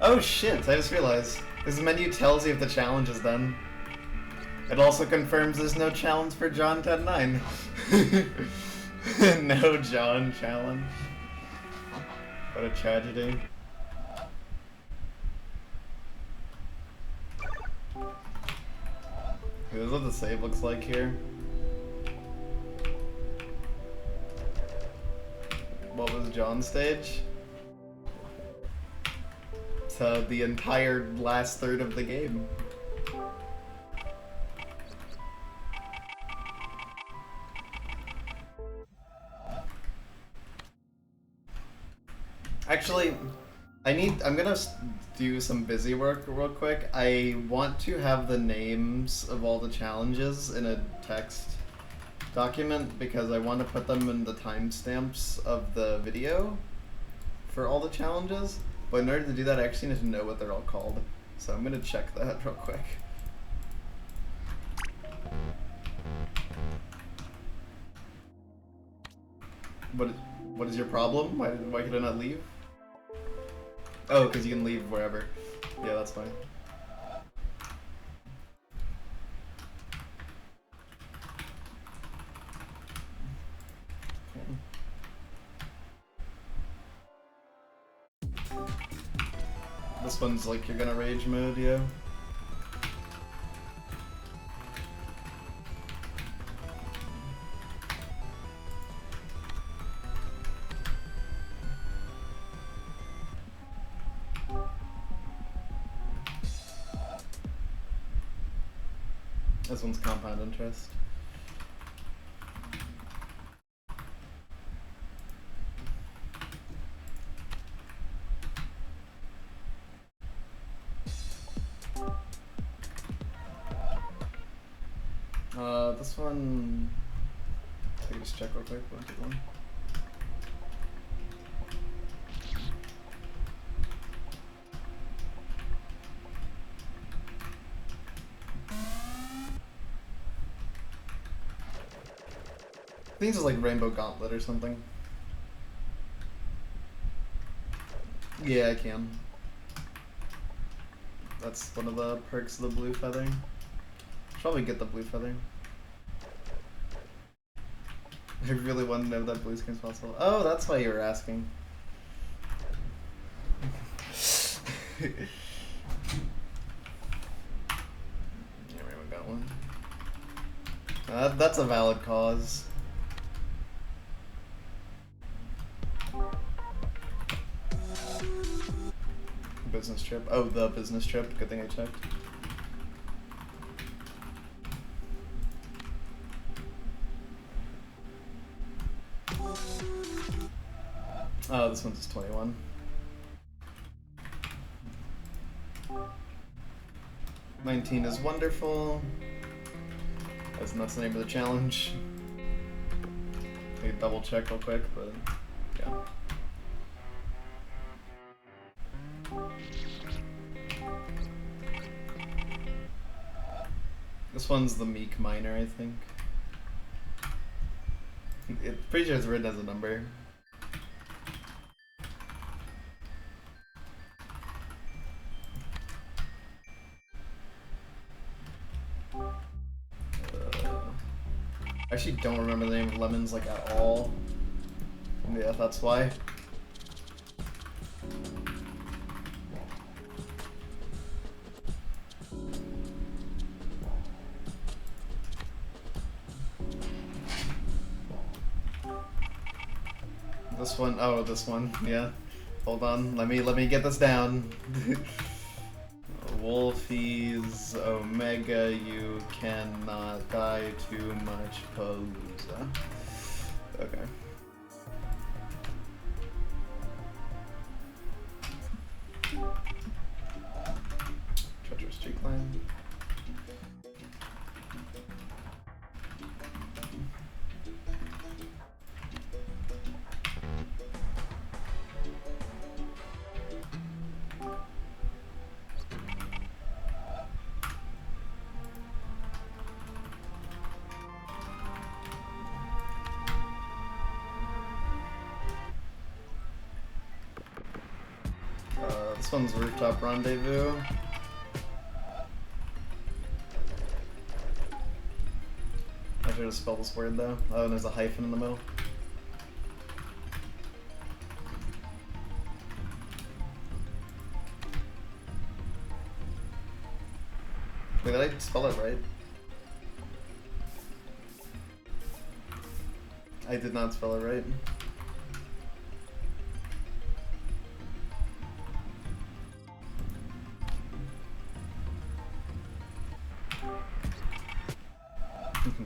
Oh shit, I just realized. This menu tells you if the challenge is done. It also confirms there's no challenge for John 10-9. No John challenge. What a tragedy. This is what the save looks like here. What was John's stage? So the entire last third of the game. Actually, I'm gonna do some busy work real quick. I want to have the names of all the challenges in a text document because I want to put them in the timestamps of the video for all the challenges. But in order to do that, I actually need to know what they're all called. So I'm gonna check that real quick. What is your problem? Why could I not leave? Oh, because you can leave wherever. Yeah, that's fine. This one's like you're gonna rage mode, yeah. This one's compound interest. This one. I can just check real quick. One. I think it's like Rainbow Gauntlet or something. Yeah, I can. That's one of the perks of the blue feather. Should probably get the blue feather. I really want to know that blue skin's possible. Oh, that's why you were asking. Yeah, we got one. That's a valid cause. Business trip. Oh, the business trip. Good thing I checked. Oh, this one's just 21. $19 is wonderful. That's the name of the challenge. I can double check real quick, but yeah. This one's the Meek Miner, I think. Pretty sure it's written as a number. I actually don't remember the name of lemons like at all. Yeah, that's why. This one, oh, this one, yeah. Hold on, let me get this down. Wolfies, Omega, you cannot die too much, Palooza. Okay. Treacherous Street Climb. This one's Rooftop Rendezvous. I should have spelled this word though. Oh, and there's a hyphen in the middle. Wait, did I spell it right? I did not spell it right.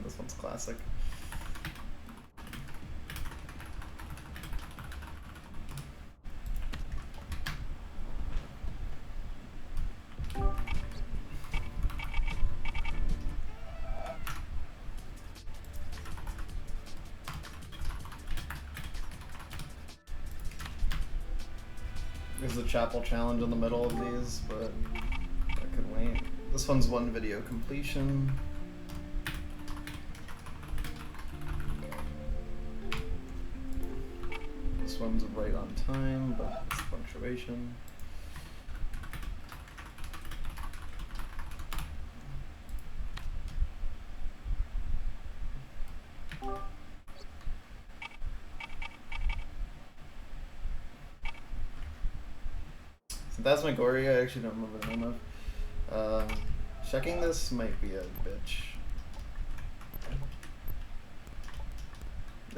This one's classic. There's a chapel challenge in the middle of these, but I could wait. This one's one video completion. This one's right on time, but it's punctuation. Phantasmagoria, I actually don't remember the name of. Checking this might be a bitch.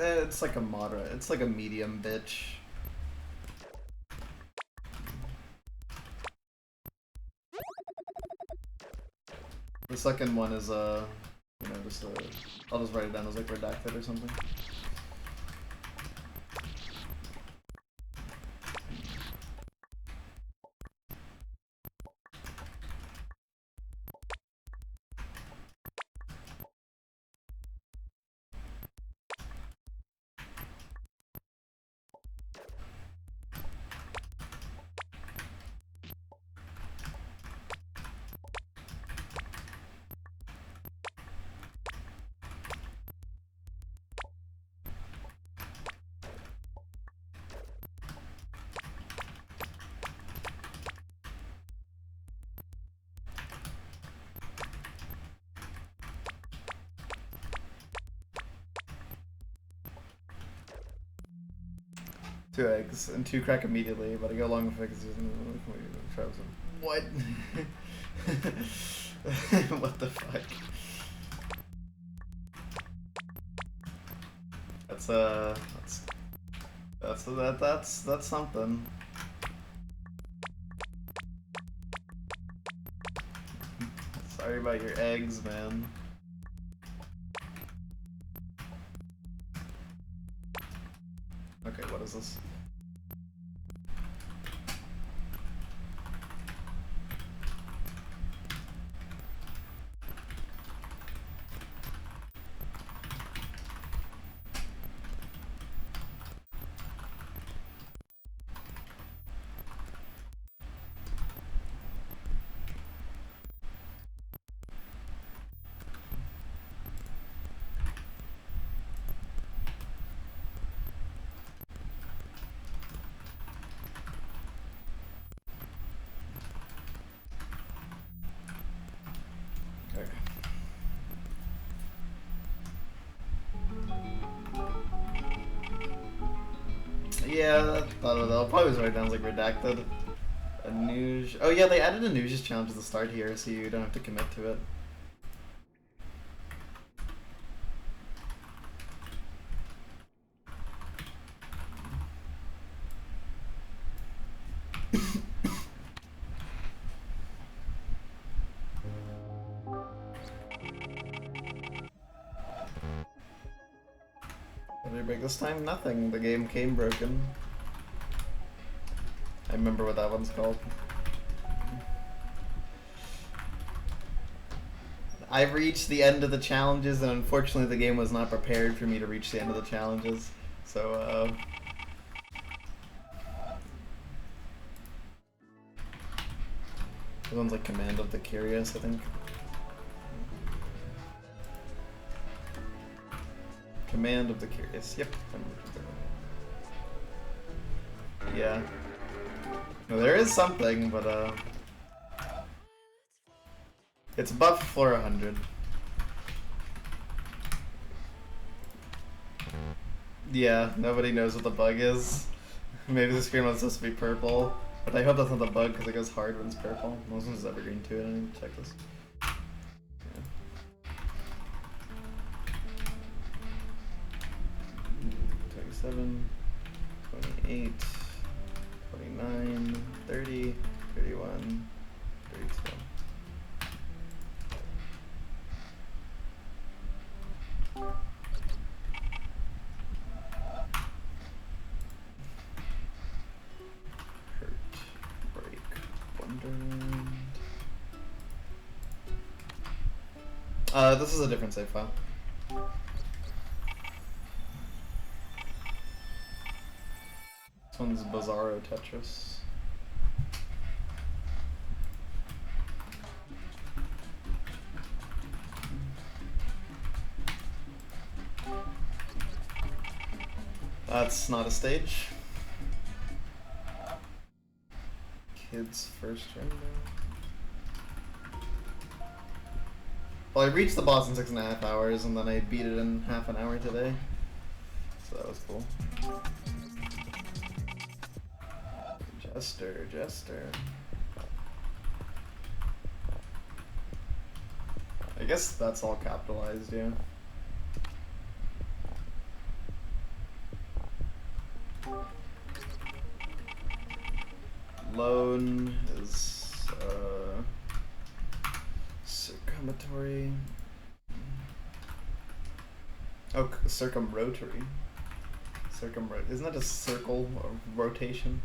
It's like a moderate, it's like a medium bitch. The second one is you know, just I'll just write it down as like redacted or something. 2 eggs and 2 crack immediately, but I go long with eggs. What? What the fuck? That's something. Sorry about your eggs, man. Okay, what is this? Yeah, that'll probably write down like redacted. Anuj. Oh yeah, they added Anuj's challenge at the start here, so you don't have to commit to it. What did I break this time? Nothing. The game came broken. I remember what that one's called. I reached the end of the challenges, and unfortunately the game was not prepared for me to reach the end of the challenges. So, this one's like Command of the Curious, I think. Command of the Curious, yep. Yeah. No, there is something, but it's above floor 100. Yeah, nobody knows what the bug is. Maybe the screen was supposed to be purple, but I hope that's not the bug because it goes hard when it's purple. Most one's evergreen too. I need to check this. 27, 28, 29, 30, 31, 32. Hurt, break, Wonderland. This is a different save file. This one's Bizarro Tetris. That's not a stage. Kids first rainbow. Well, I reached the boss in 6.5 hours, and then I beat it in half an hour today. So that was cool. Jester. I guess that's all capitalized, yeah. Lone is circumatory. Oh, circumrotary. Isn't that a circle or rotation?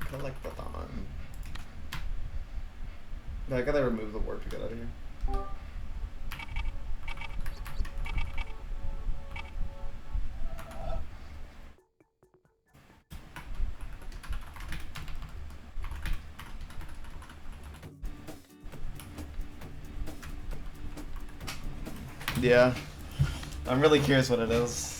Collectathon. No, I gotta remove the warp to get out of here. Yeah, I'm really curious what it is.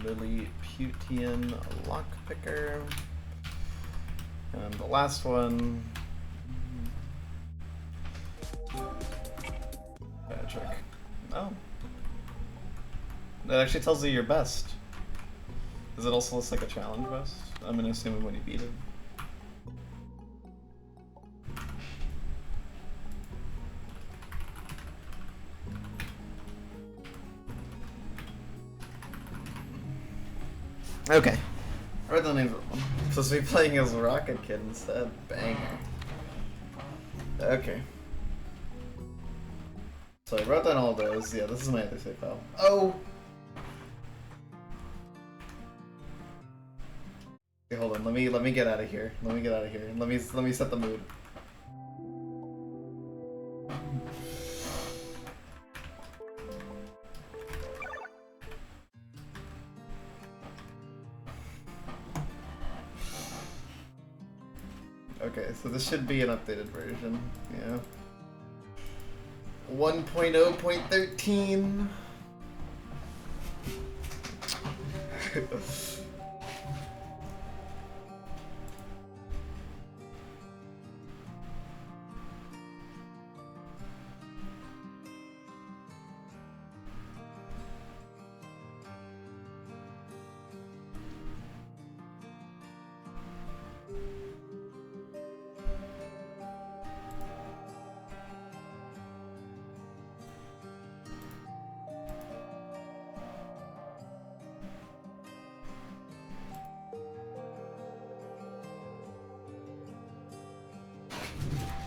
Lilliputian Lockpicker. And the last one. Patrick. Oh. That actually tells you your best. Does it also list like a challenge best? I'm gonna assume when you beat it. Okay. I read the name of one. Supposed to be playing as Rocket Kid instead. Banger. Okay. So I wrote down all those. Yeah, this is my other save file. Oh! Okay, hold on. Let me get out of here. Let me get out of here. Let me set the mood. Okay, so this should be an updated version. Yeah. 1.0.13.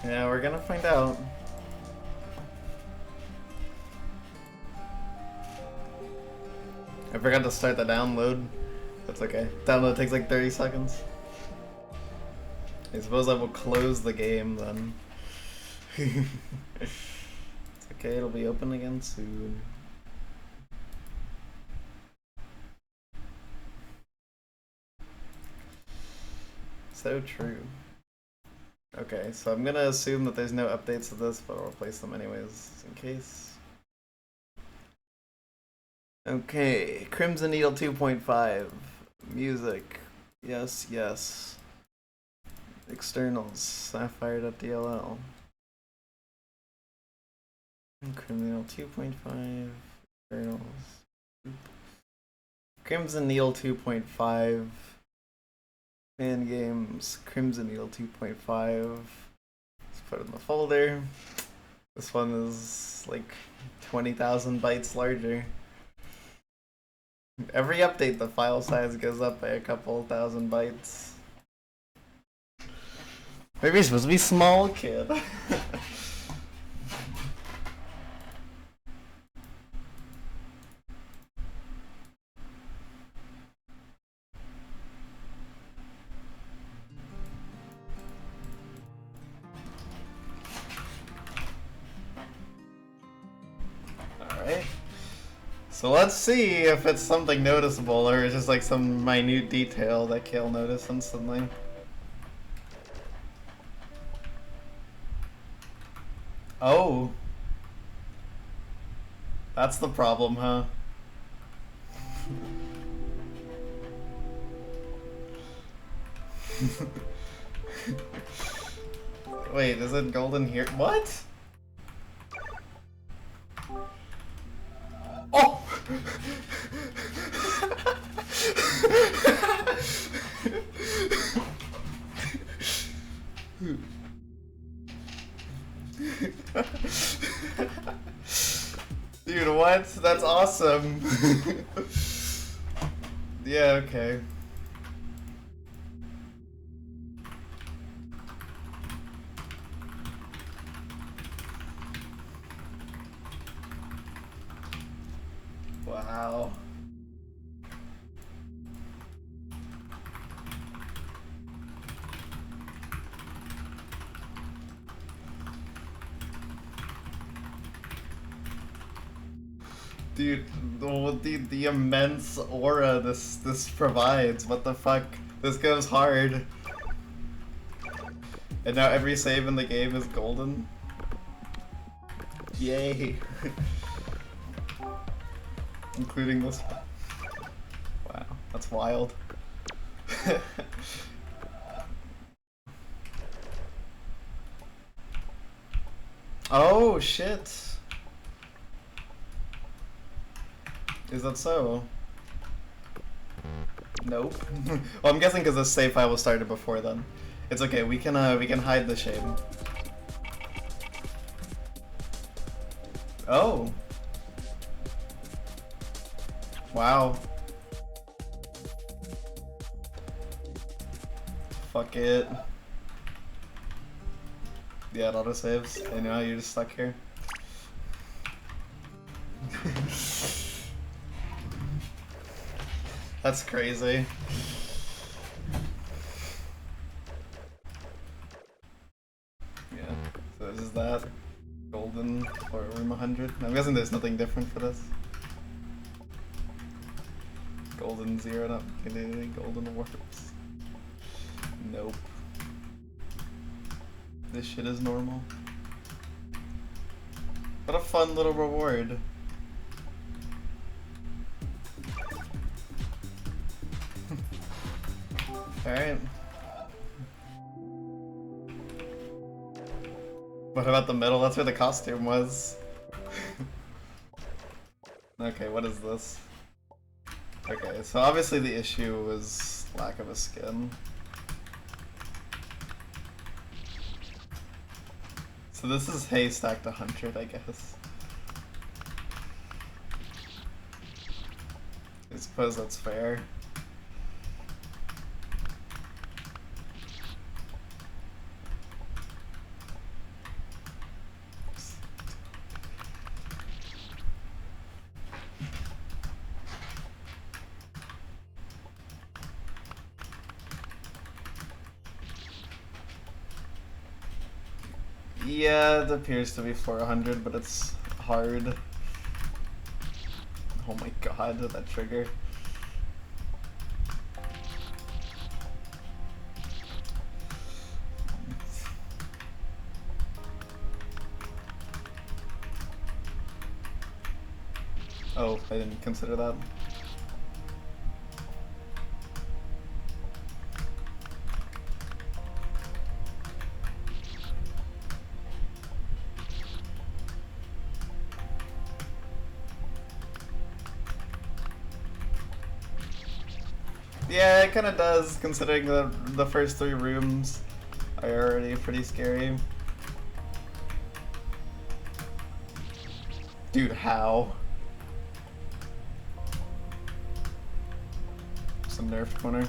Yeah, we're gonna find out. I forgot to start the download. That's okay. Download takes like 30 seconds. I suppose I will close the game then. It's okay, it'll be open again soon. So true. Okay, so I'm gonna assume that there's no updates to this, but I'll replace them anyways, in case. Okay, Crimson Needle 2.5. Music. Yes, yes. Externals. Sapphire.dll. Crimson Needle 2.5. Externals. Crimson Needle 2.5. Fan games, Crimson Needle 2.5. Let's put it in the folder. This one is like 20,000 bytes larger. Every update, the file size goes up by a couple thousand bytes. Maybe you're supposed to be small, kid. So let's see if it's something noticeable or it's just like some minute detail that Kale noticed instantly. Oh. That's the problem, huh? Wait, is it golden here? What? Oh! Dude, what? That's awesome. Yeah, okay. Wow. Dude, the immense aura this provides. What the fuck? This goes hard. And now every save in the game is golden. Yay. Including this one. Wow, that's wild. Oh shit. Is that so? Nope. Well, I'm guessing because the save file was started before then. It's okay. We can hide the shade. Oh. Wow. Fuck it. Yeah, it auto saves. And now you're just stuck here. That's crazy. Yeah, so this is that. Golden or room 100. I'm guessing there's nothing different for this. Golden 0, not getting any golden awards. Nope. This shit is normal. What a fun little reward. Alright. What about the middle? That's where the costume was. Okay, what is this? Okay, so obviously the issue was lack of a skin. So this is hay stacked 100, I guess. I suppose that's fair. Yeah, it appears to be 400, but it's hard. Oh my god, that trigger. Oh, I didn't consider that. Yeah, it kind of does, considering the first 3 rooms are already pretty scary. Dude, how? Some nerfed corner.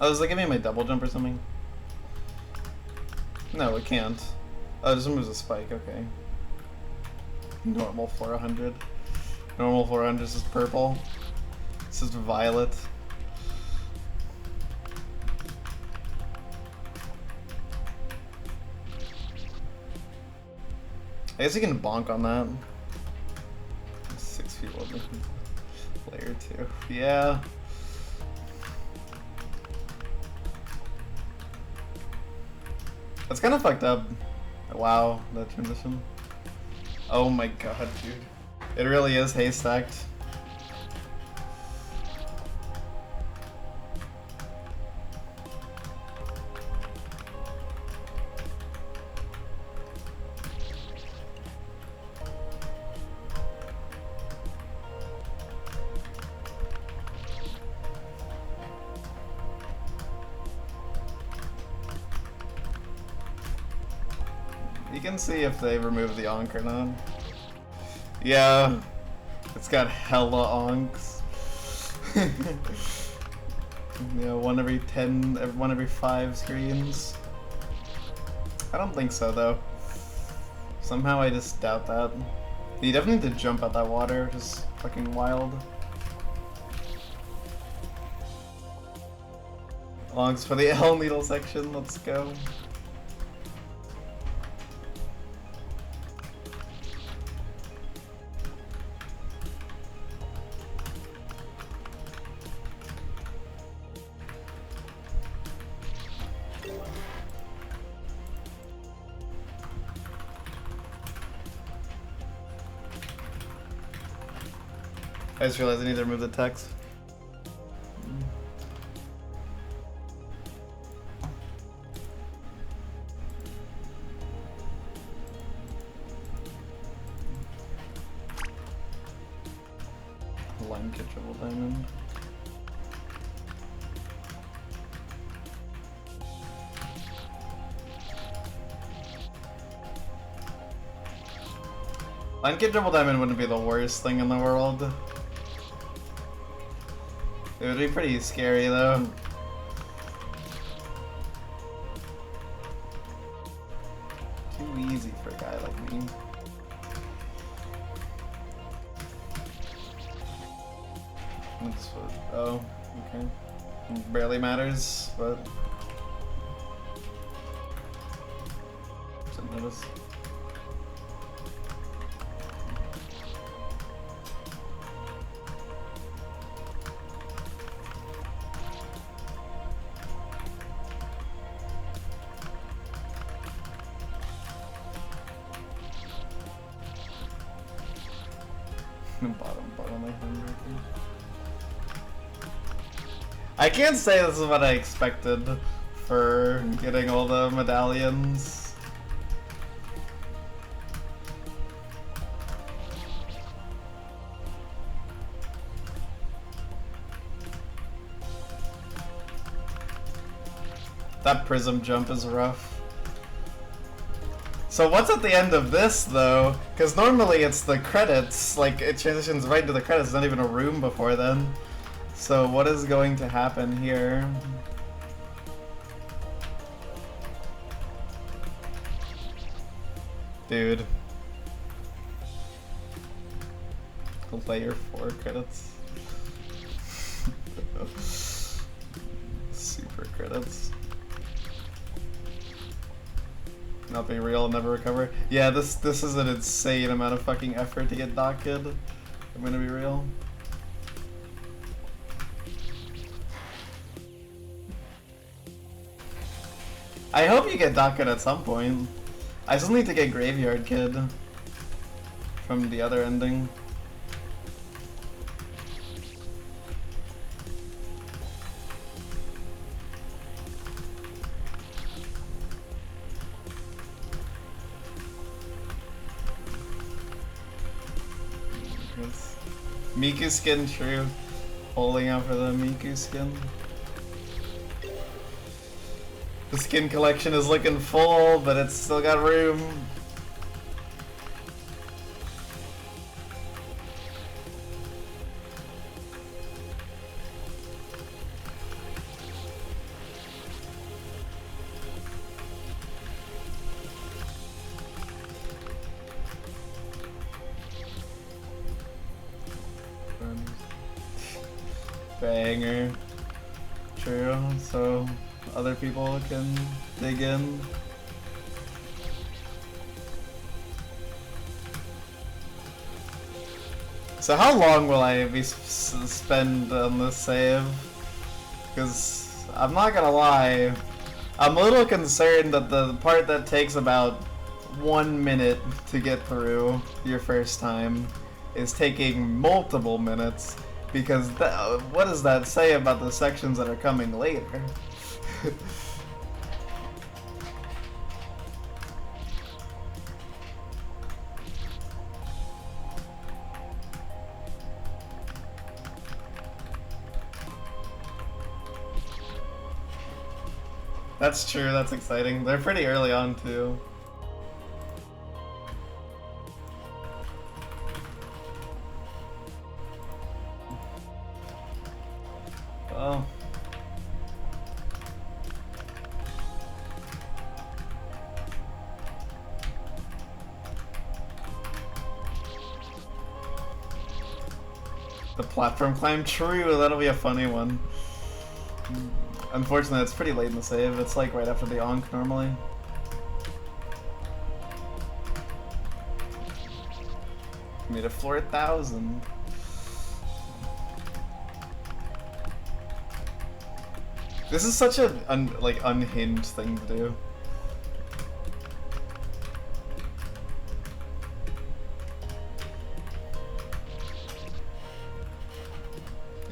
Oh, does it give me my double jump or something? No, it can't. Oh, this removes a spike, okay. Normal 400. Normal 400 is purple. This is violet. I guess you can bonk on that. 6 feet over. Layer 2. Yeah. That's kind of fucked up. Wow, that transition. Oh my god, dude. It really is hay stacked. You can see if they remove the Ankh or not. Yeah, it's got hella Ankhs. Yeah, one every 10, one every 5 screens. I don't think so though. Somehow I just doubt that. You definitely need to jump out that water, which is fucking wild. Longs for the L needle section, let's go. I just realized I need to remove the text. Line kit triple diamond. Line kit triple diamond wouldn't be the worst thing in the world. It would be pretty scary though. Too easy for a guy like me. That's what, oh, okay. Barely matters, but didn't notice. Bottom, I can't say this is what I expected for getting all the medallions. That prism jump is rough. So what's at the end of this, though? Because normally it's the credits, like, it transitions right into the credits, there's not even a room before then. So what is going to happen here? Dude. Layer 4 credits. Super credits. Not be real, never recover. Yeah, this is an insane amount of fucking effort to get Doc Kid. I'm gonna be real. I hope you get Doc Kid at some point. I still need to get Graveyard Kid from the other ending. Miku skin, true. Holding out for the Miku skin. The skin collection is looking full, but it's still got room. Banger. True, so other people can dig in. So how long will I be spend on this save? Because I'm not gonna lie, I'm a little concerned that the part that takes about 1 minute to get through your first time is taking multiple minutes. Because what does that say about the sections that are coming later? That's true, that's exciting. They're pretty early on too. Oh. The platform climb, true, that'll be a funny one. Unfortunately, it's pretty late in the save. It's like right after the Ankh normally. Made a floor 1,000. This is such a unhinged thing to do.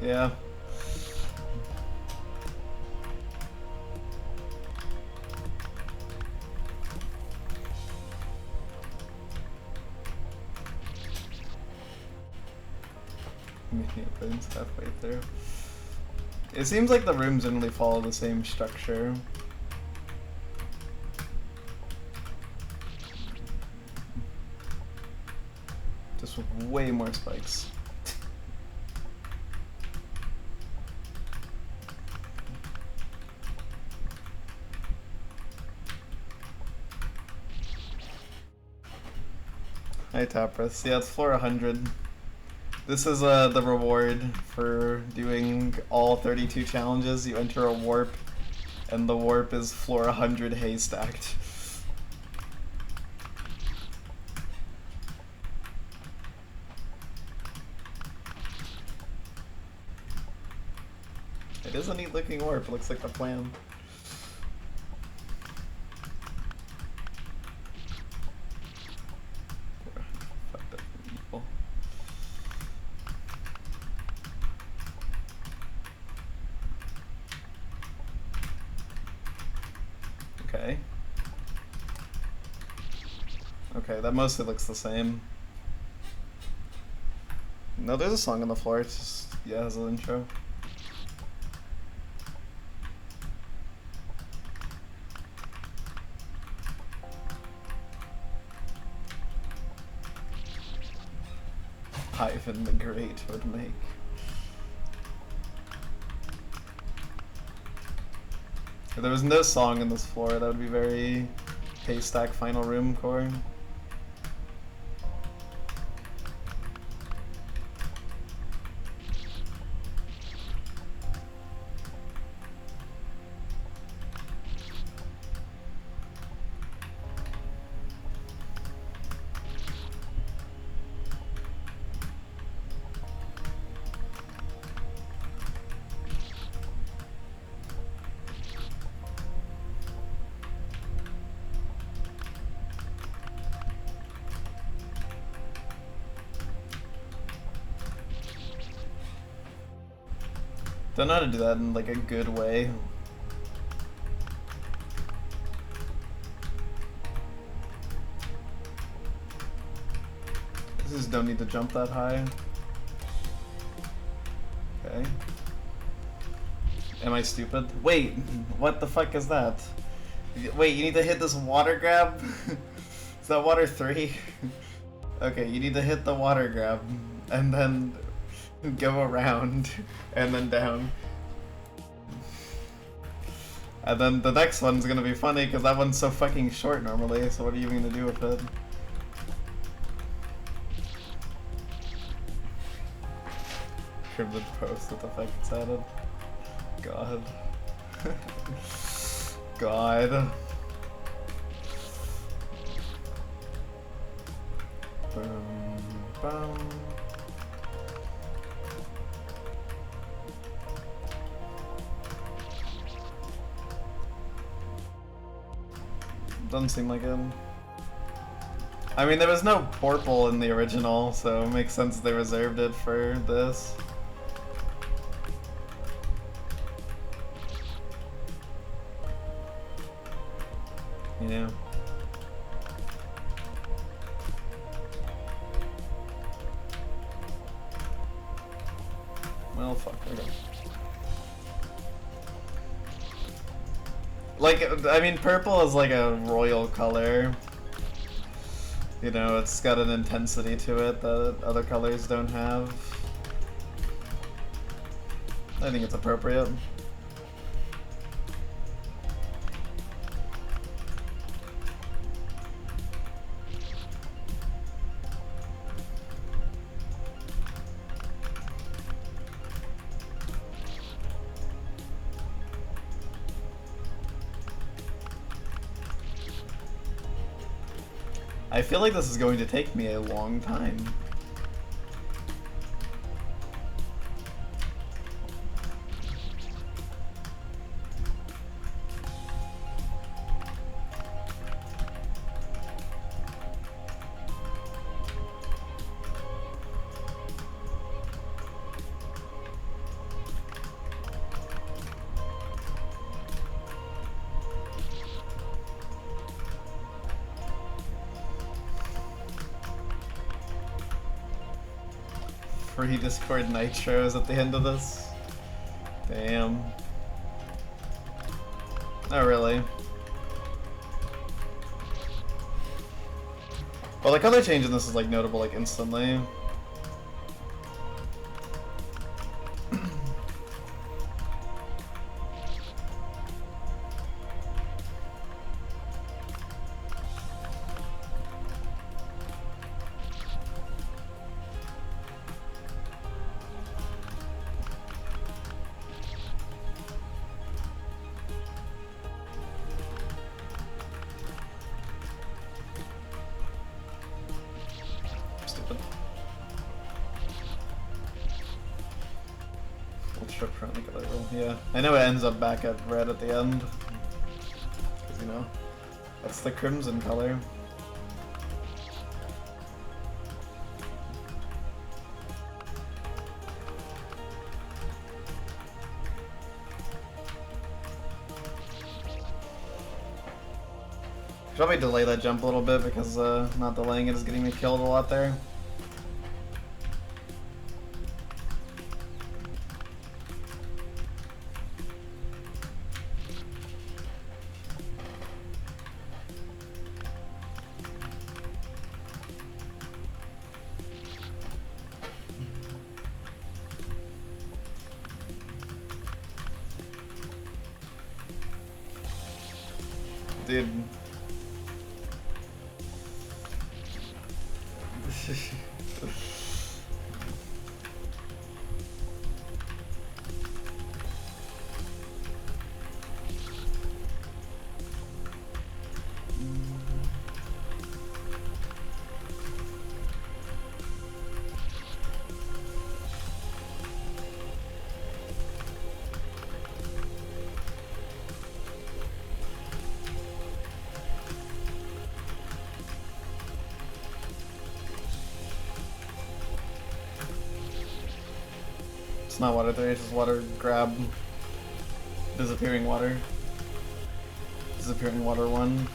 Yeah. Making it bounce halfway through. It seems like the rooms generally follow the same structure. Just with way more spikes. Hi Tapras. Yeah, it's floor 100. This is the reward for doing all 32 challenges. You enter a warp, and the warp is floor 100 hay stacked. It is a neat looking warp, looks like the plan. Okay. Okay, that mostly looks the same. No, there's a song on the floor, it's just, yeah, it has an intro. Ivan the Great would make. If there was no song in this floor, that would be very haystack final room core. Don't know how to do that in like a good way. This just don't need to jump that high. Okay. Am I stupid? Wait, what the fuck is that? Wait, you need to hit this water grab? Is that water 3? Okay, you need to hit the water grab and then go around and then down. And then the next one's gonna be funny because that one's so fucking short normally, so what are you even gonna do with it? Crimson post with the fact it's added. God. God. Boom, boom. Doesn't seem like it. I mean, there was no purple in the original, so it makes sense they reserved it for this. Yeah. Well, fuck, okay. Like, I mean, purple is like a royal color. You know, it's got an intensity to it that other colors don't have. I think it's appropriate. I feel like this is going to take me a long time. free Discord nitros at the end of this. Damn. Oh, really? Well, the color change in this is like notable like instantly. Stupid. Ultra Chronic level. Yeah, I know it ends up back at red at the end. Because, you know, that's the crimson color. Should probably delay that jump a little bit because not delaying it is getting me killed a lot there. Dude. It's not water 3, it's just water grab. Disappearing water. Disappearing water 1.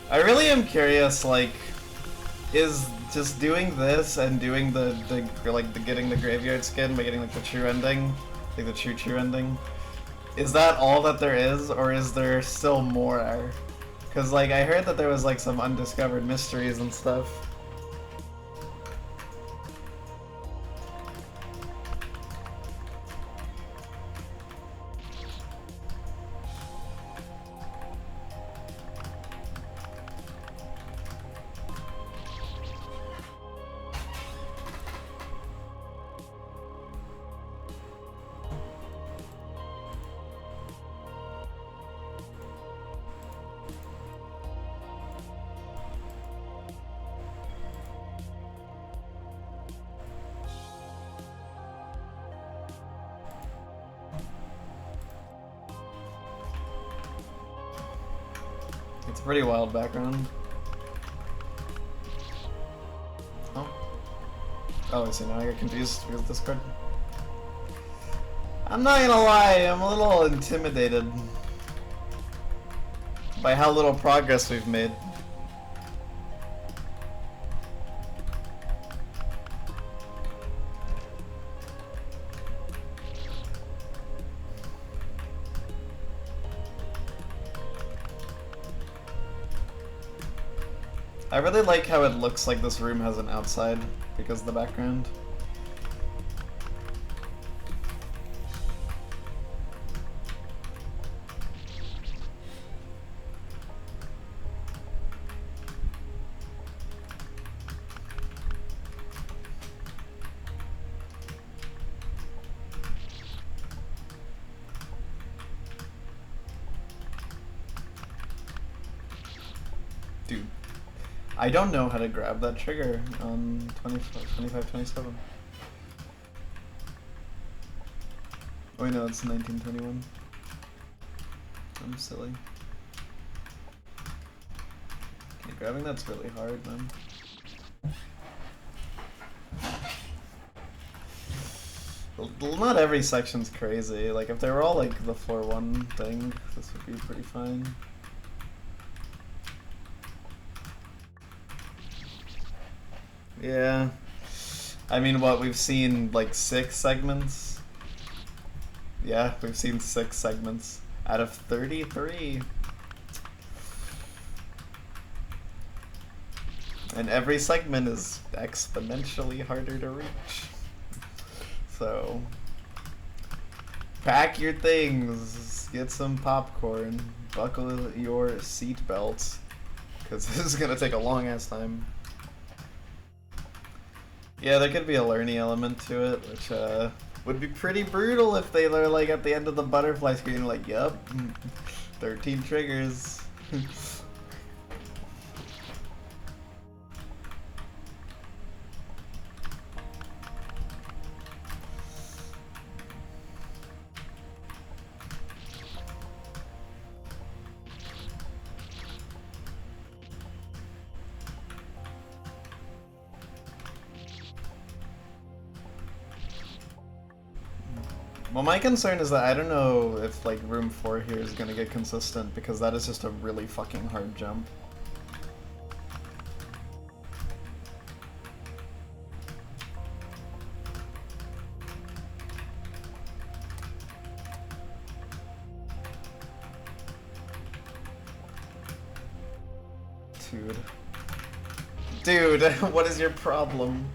I really am curious, like, is just doing this and doing the getting the graveyard skin by getting like the true ending, like the true ending, is that all that there is, or is there still more? Cause like I heard that there was like some undiscovered mysteries and stuff. It's a pretty wild background. Oh. Oh, I see, now I got confused with this card. I'm not gonna lie, I'm a little intimidated by how little progress we've made. I really like how it looks like this room has an outside because of the background. Dude. I don't know how to grab that trigger on 25, 27. Oh wait, no, it's 1921. I'm silly. Grabbing that's really hard, man. Well, not every section's crazy. Like, if they were all like the 4-1 thing, this would be pretty fine. Yeah. I mean, what, we've seen like 6 segments? Yeah, we've seen 6 segments out of 33. And every segment is exponentially harder to reach. So, pack your things, get some popcorn, buckle your seatbelts, because this is gonna take a long ass time. Yeah, there could be a learning element to it, which would be pretty brutal if they were like at the end of the butterfly screen, like, yup, 13 triggers. Well, my concern is that I don't know if like room 4 here is gonna get consistent, because that is just a really fucking hard jump. Dude, what is your problem?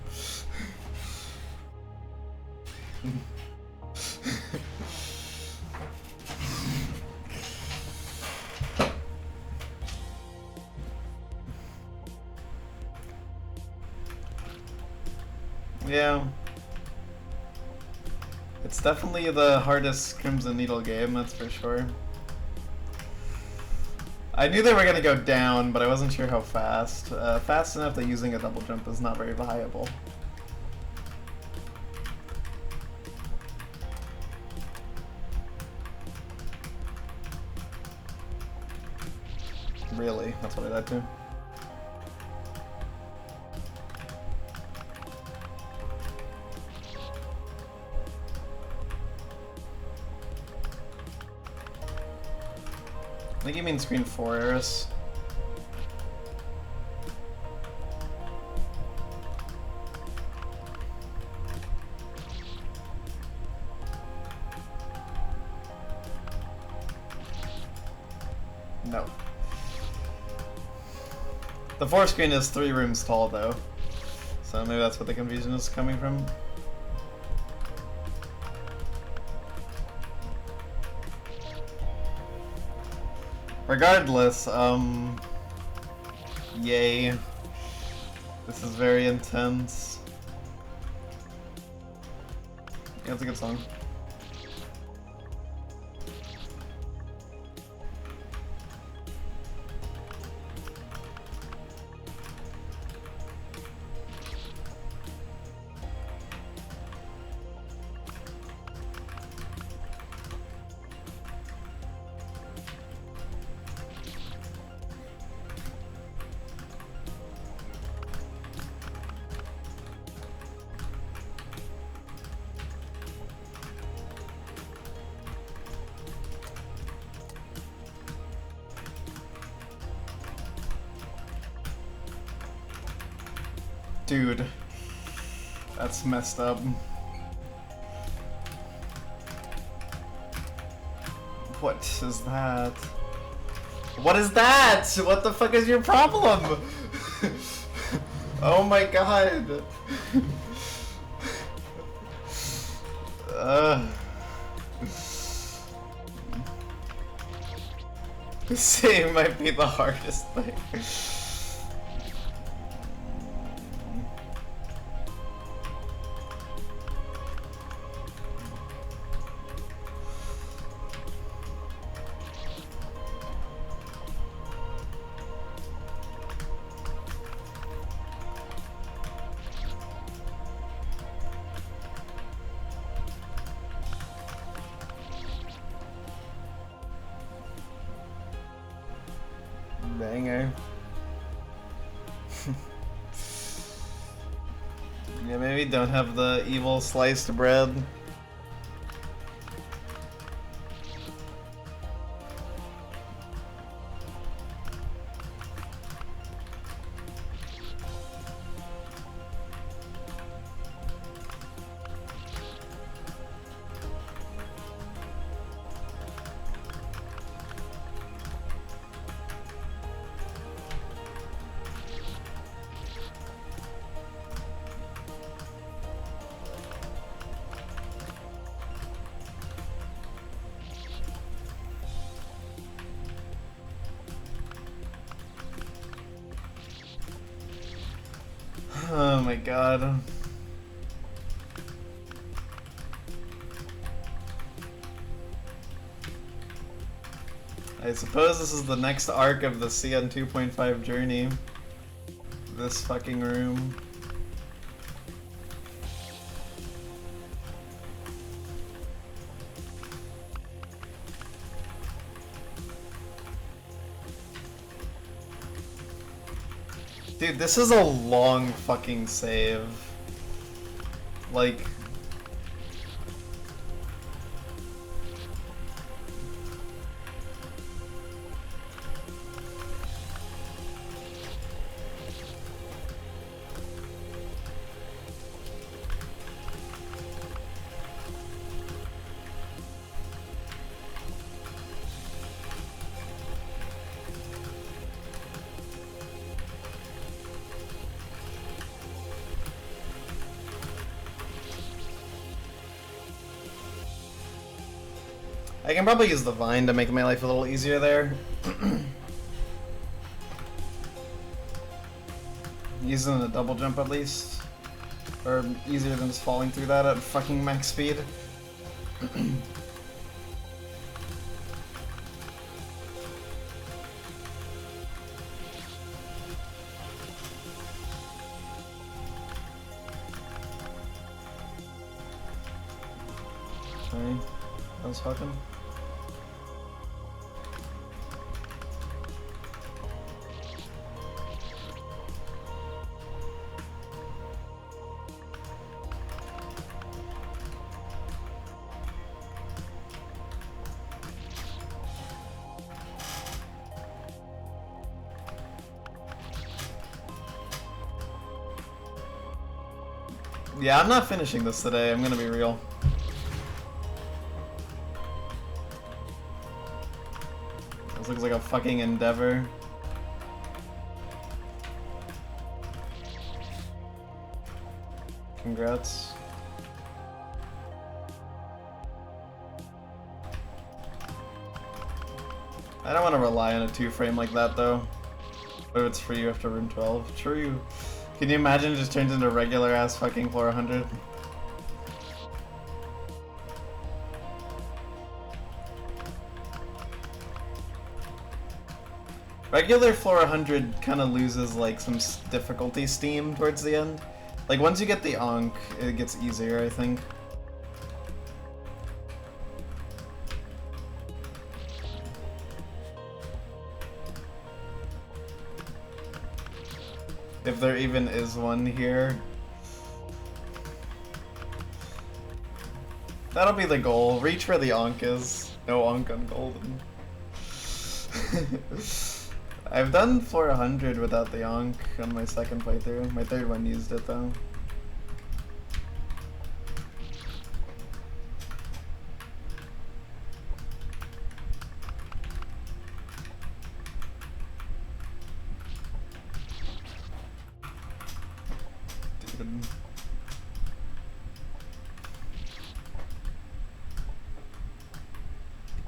Yeah. It's definitely the hardest Crimson Needle game, that's for sure. I knew they were gonna go down, but I wasn't sure how fast. Fast enough that using a double jump is not very viable. Really? That's what I died to? I think you mean screen 4, Eris. No. The 4 screen is 3 rooms tall, though. So maybe that's what the confusion is coming from. Regardless, yay. This is very intense. Yeah, it's a good song. Dude, that's messed up. What is that? What is that? What the fuck is your problem? Oh my god. This scene might be the hardest thing. Banger. Yeah, maybe don't have the evil sliced bread. Oh my god. I suppose this is the next arc of the CN 2.5 journey. This fucking room. Dude, this is a long fucking save. Like... I can probably use the vine to make my life a little easier there. Using a double jump at least. Or easier than just falling through that at fucking max speed. Sorry, I was fucking. Yeah, I'm not finishing this today, I'm gonna be real. This looks like a fucking endeavor. Congrats. I don't want to rely on a 2-frame like that though. What if it's for you after room 12? True. Can you imagine it just turns into regular ass fucking floor 100? Regular floor 100 kind of loses like some difficulty steam towards the end. Like once you get the Ankh, it gets easier, I think. If there even is one here. That'll be the goal. Reach where the Ankh is. No Ankh on Golden. I've done floor 100 without the Ankh on my second playthrough. My third one used it though. Dude.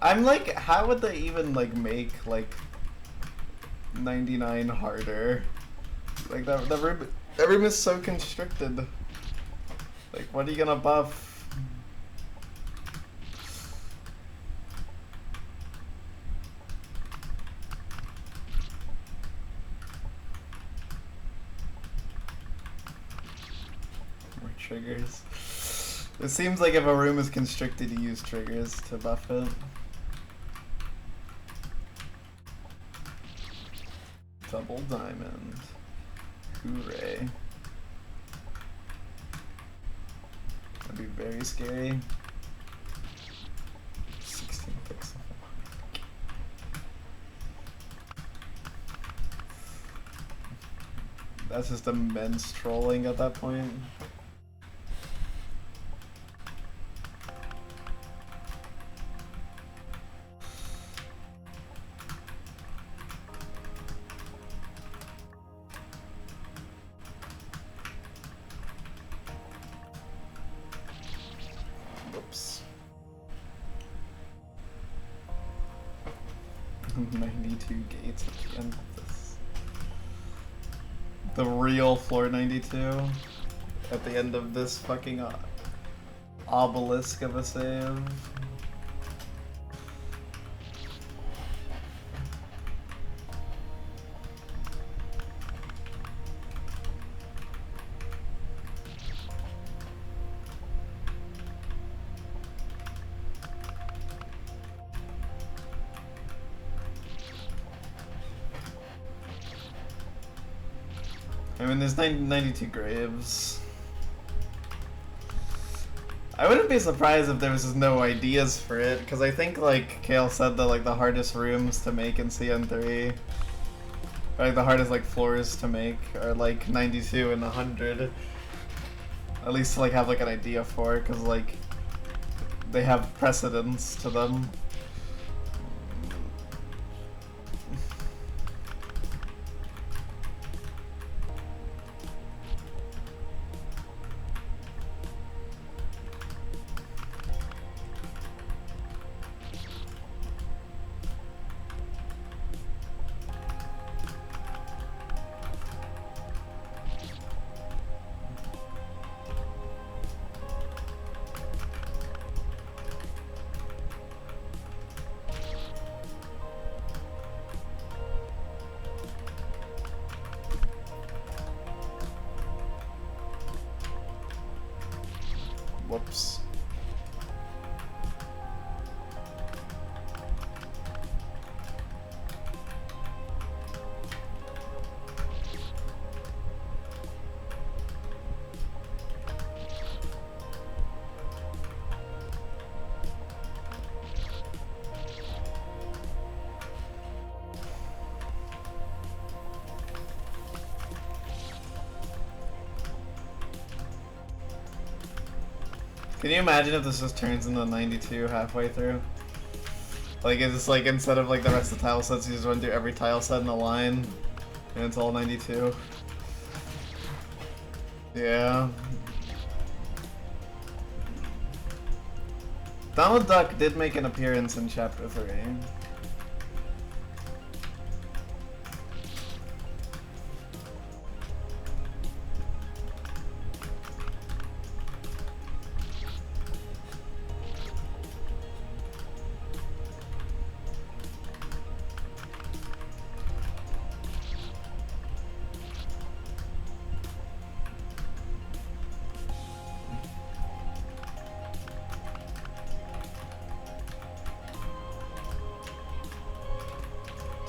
I'm like, how would they even like make like 99 harder? Like that room is so constricted. Like what are you gonna buff? More triggers. It seems like if a room is constricted, you use triggers to buff it. Double diamond. Hooray. That'd be very scary. 16 pixels. That's just immense trolling at that point. Whoops. 92 gates at the end of this. The real floor 92 at the end of this fucking obelisk of a save. I mean, there's 92 graves. I wouldn't be surprised if there was just no ideas for it, because I think, like, Kale said that, like, the hardest rooms to make in CN3, or, like, the hardest, like, floors to make are, like, 92 and 100. At least to, like, have, like, an idea for, because, like, they have precedence to them. Whoops. Can you imagine if this just turns into 92 halfway through? Like, it's just like, instead of like the rest of the tile sets, you just run through every tile set in a line, and it's all 92. Yeah. Donald Duck did make an appearance in Chapter 3.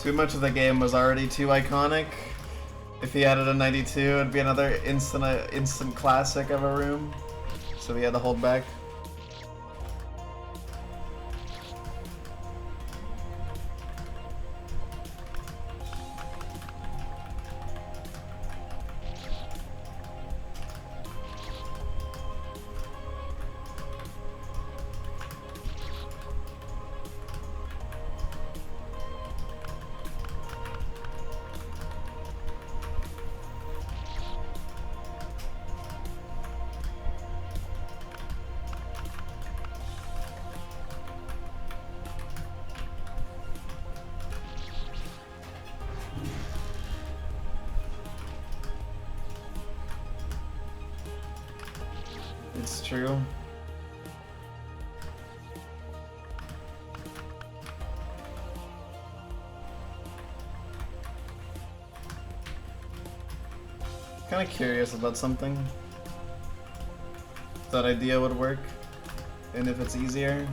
Too much of the game was already too iconic. If he added a 92, it'd be another instant classic of a room. So we had to hold back. It's true. Kind of curious about something. If that idea would work, and if it's easier.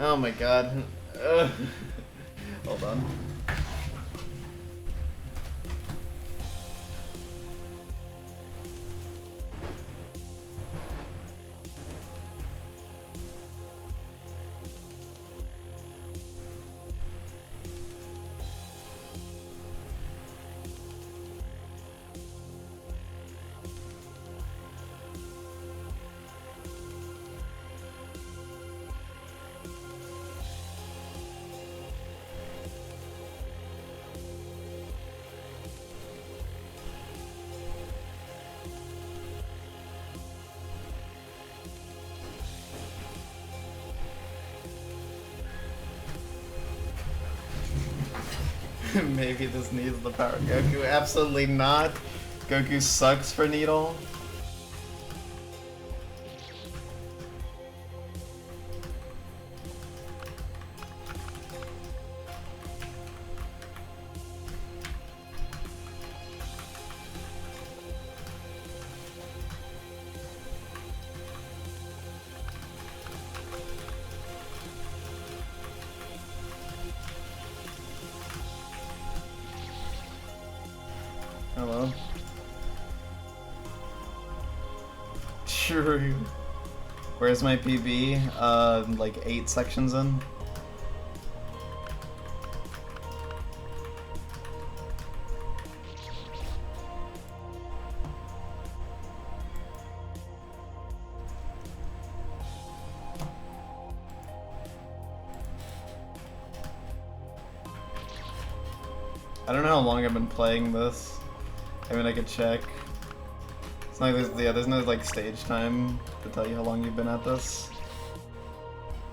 Oh my god. Hold on. Maybe this needs the power. Goku, absolutely not. Goku sucks for Needle. Hello. True. Where's my PB? Like 8 sections in. I don't know how long I've been playing this. I mean, I could check. It's not like there's no like stage time to tell you how long you've been at this.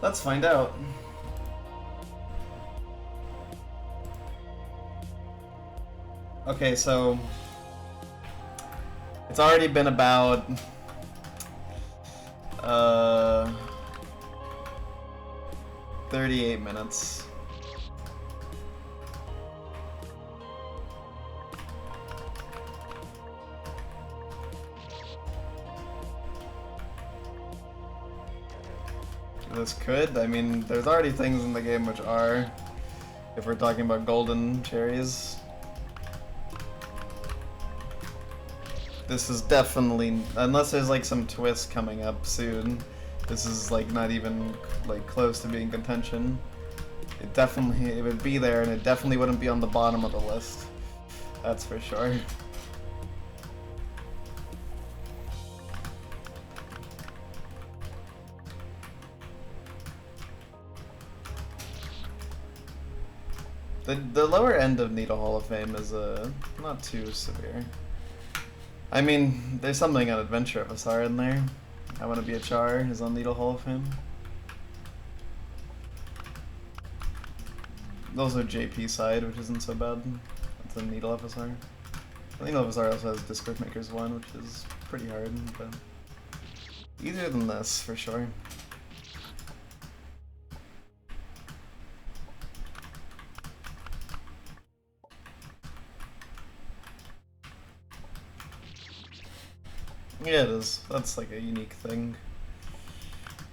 Let's find out. Okay, so it's already been about 38 minutes. This could. I mean, there's already things in the game which are, if we're talking about golden cherries. This is definitely, unless there's like some twist coming up soon, this is like not even like close to being contention. It would be there, and it definitely wouldn't be on the bottom of the list. That's for sure. The lower end of Needle Hall of Fame is not too severe. I mean, there's something on Adventure FSR in there. I Want to Be a Char is on Needle Hall of Fame. Also JP side, which isn't so bad. That's a Needle FSR. Needle FSR also has Discord Makers 1, which is pretty hard, but easier than this for sure. Yeah, it is. That's like a unique thing,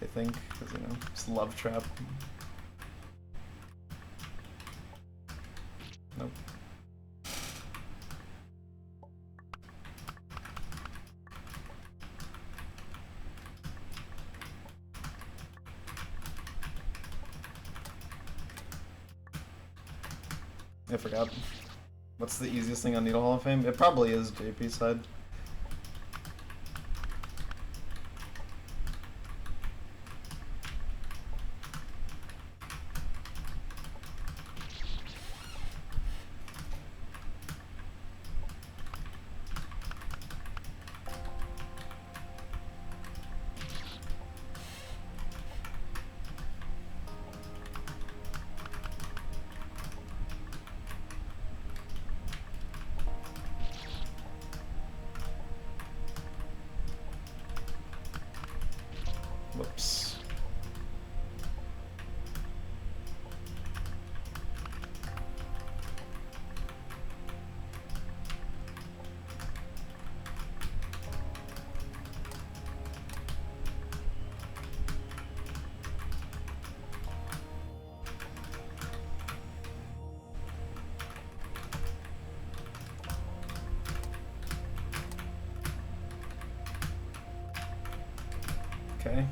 I think, because, you know, it's Love Trap. Nope. I forgot. What's the easiest thing on Needle Hall of Fame? It probably is JP side. Okay.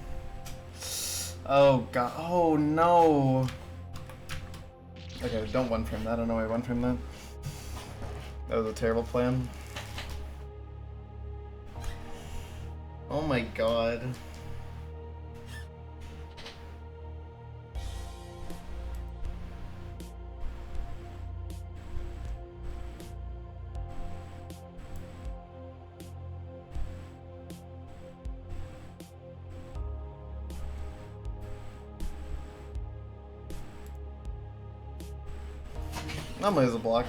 Oh god. Oh no. Okay, don't one frame that. I don't know why I one frame that. That was a terrible plan. Oh my god. I'm gonna use a block.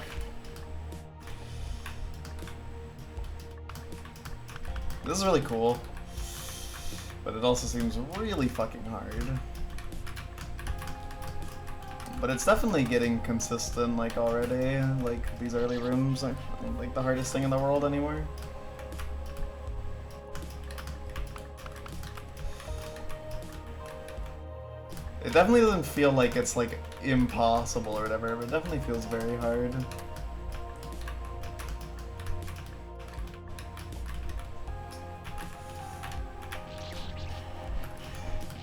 This is really cool, but it also seems really fucking hard. But it's definitely getting consistent, like, already. Like, these early rooms aren't, like, the hardest thing in the world anymore. It definitely doesn't feel like it's, like, impossible or whatever, but it definitely feels very hard.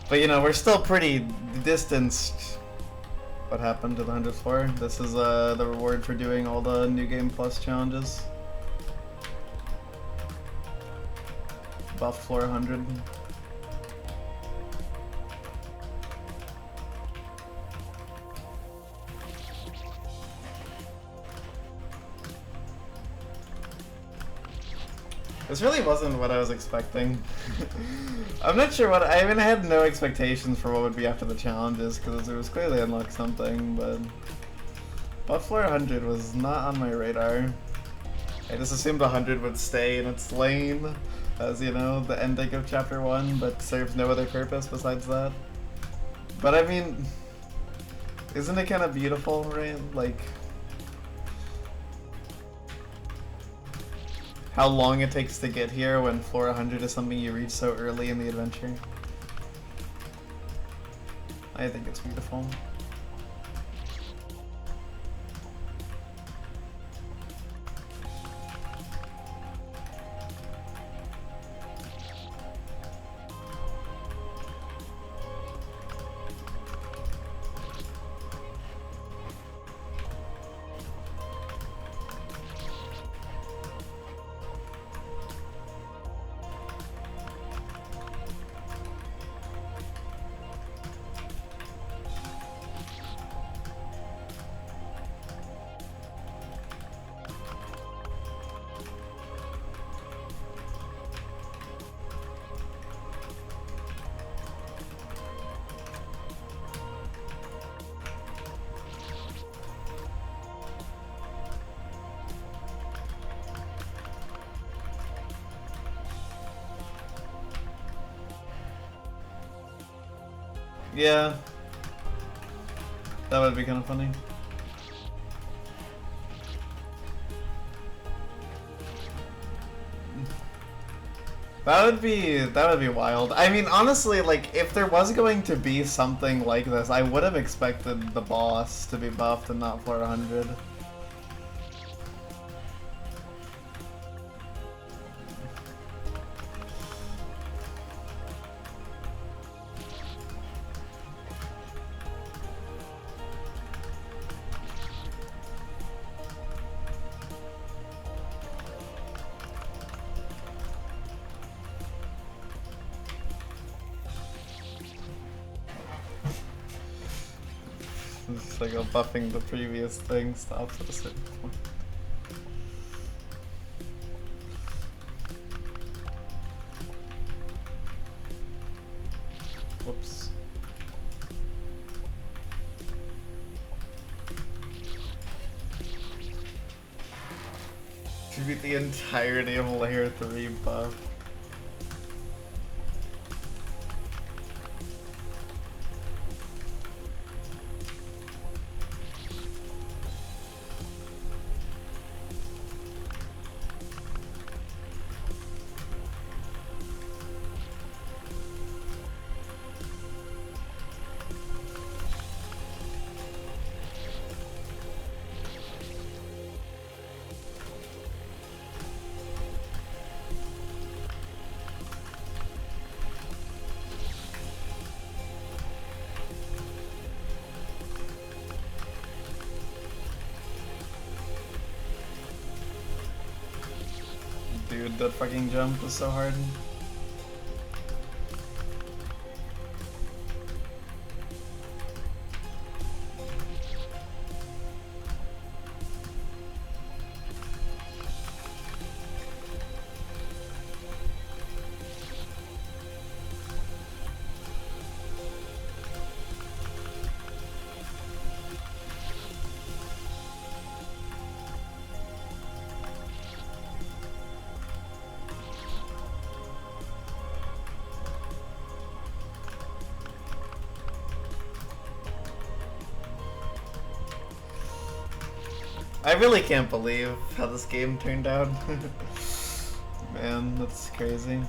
But, you know, we're still pretty distanced. What happened to the 100th floor? This is the reward for doing all the New Game Plus challenges. Buff floor 100. This really wasn't what I was expecting. I'm not sure what I mean. I had no expectations for what would be after the challenges because it was clearly unlocked something, but buff floor 100 was not on my radar. I just assumed 100 would stay in its lane as, you know, the ending of chapter 1, but serves no other purpose besides that. But I mean, isn't it kind of beautiful, right? Like, how long it takes to get here when floor 100 is something you reach so early in the adventure. I think it's beautiful. Yeah, that would be kind of funny. That would be wild. I mean, honestly, like, if there was going to be something like this, I would have expected the boss to be buffed and not floor 100. It's like a buffing the previous thing stops at a certain point. Whoops. To beat the entirety of layer 3 buff. That fucking jump was so hard. I really can't believe how this game turned out. Man, that's crazy.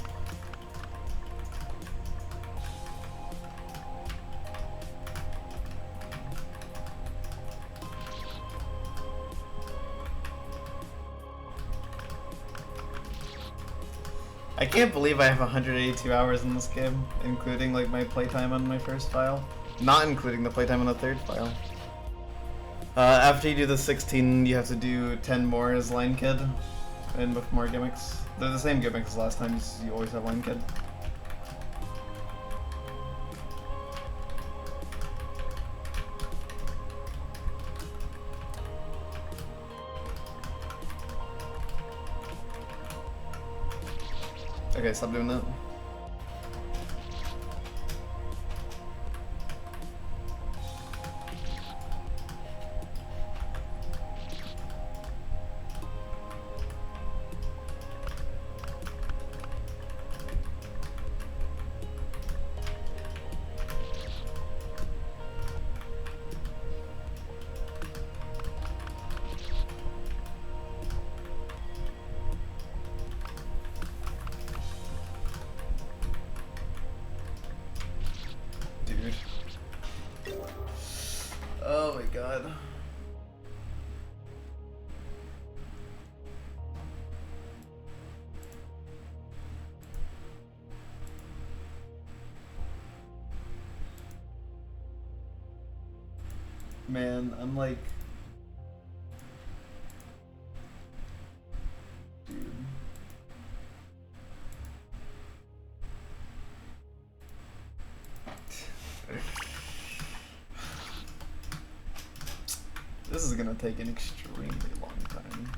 I can't believe I have 182 hours in this game, including like my playtime on my first file. Not including the playtime on the third file. After you do the 16, you have to do 10 more as Line Kid, and with more gimmicks. They're the same gimmicks as last time, you always have Line Kid. Okay, stop doing that. Oh my god. Man, I'm like... Dude. This is gonna take an extremely long time.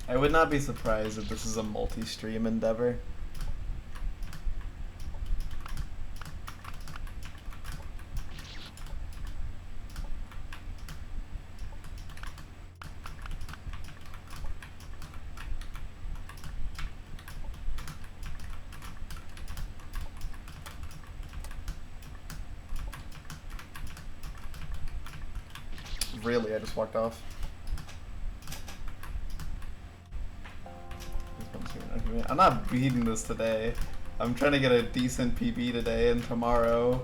I would not be surprised if this is a multi-stream endeavor. Really, I just walked off. I'm not beating this today. I'm trying to get a decent PB today, and tomorrow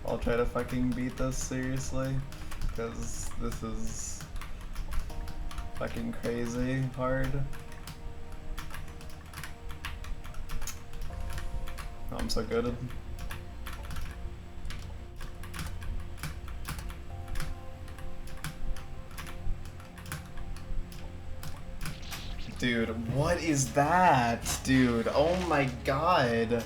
I'll try to fucking beat this seriously. Because this is fucking crazy hard. Oh, I'm so good. Dude, what is that? Dude, oh my god.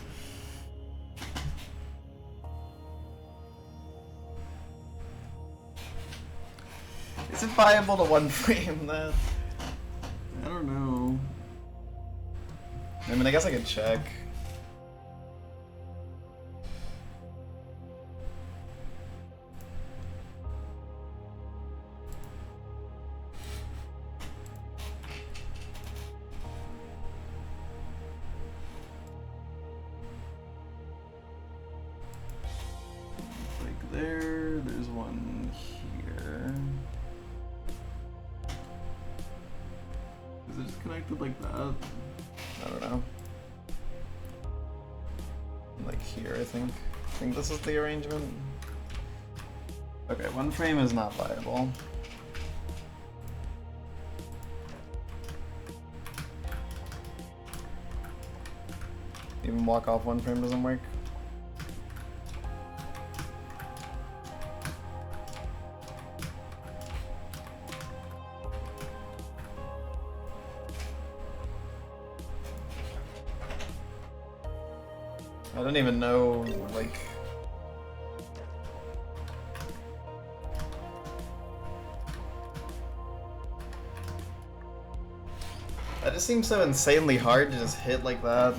Is it viable to one frame that? I don't know. I mean, I guess I could check. There's one here. Is it just connected like that? I don't know. Like here, I think. I think this is the arrangement. Okay, one frame is not viable. Even walk off one frame doesn't work. I don't even know, like... That just seems so insanely hard to just hit like that.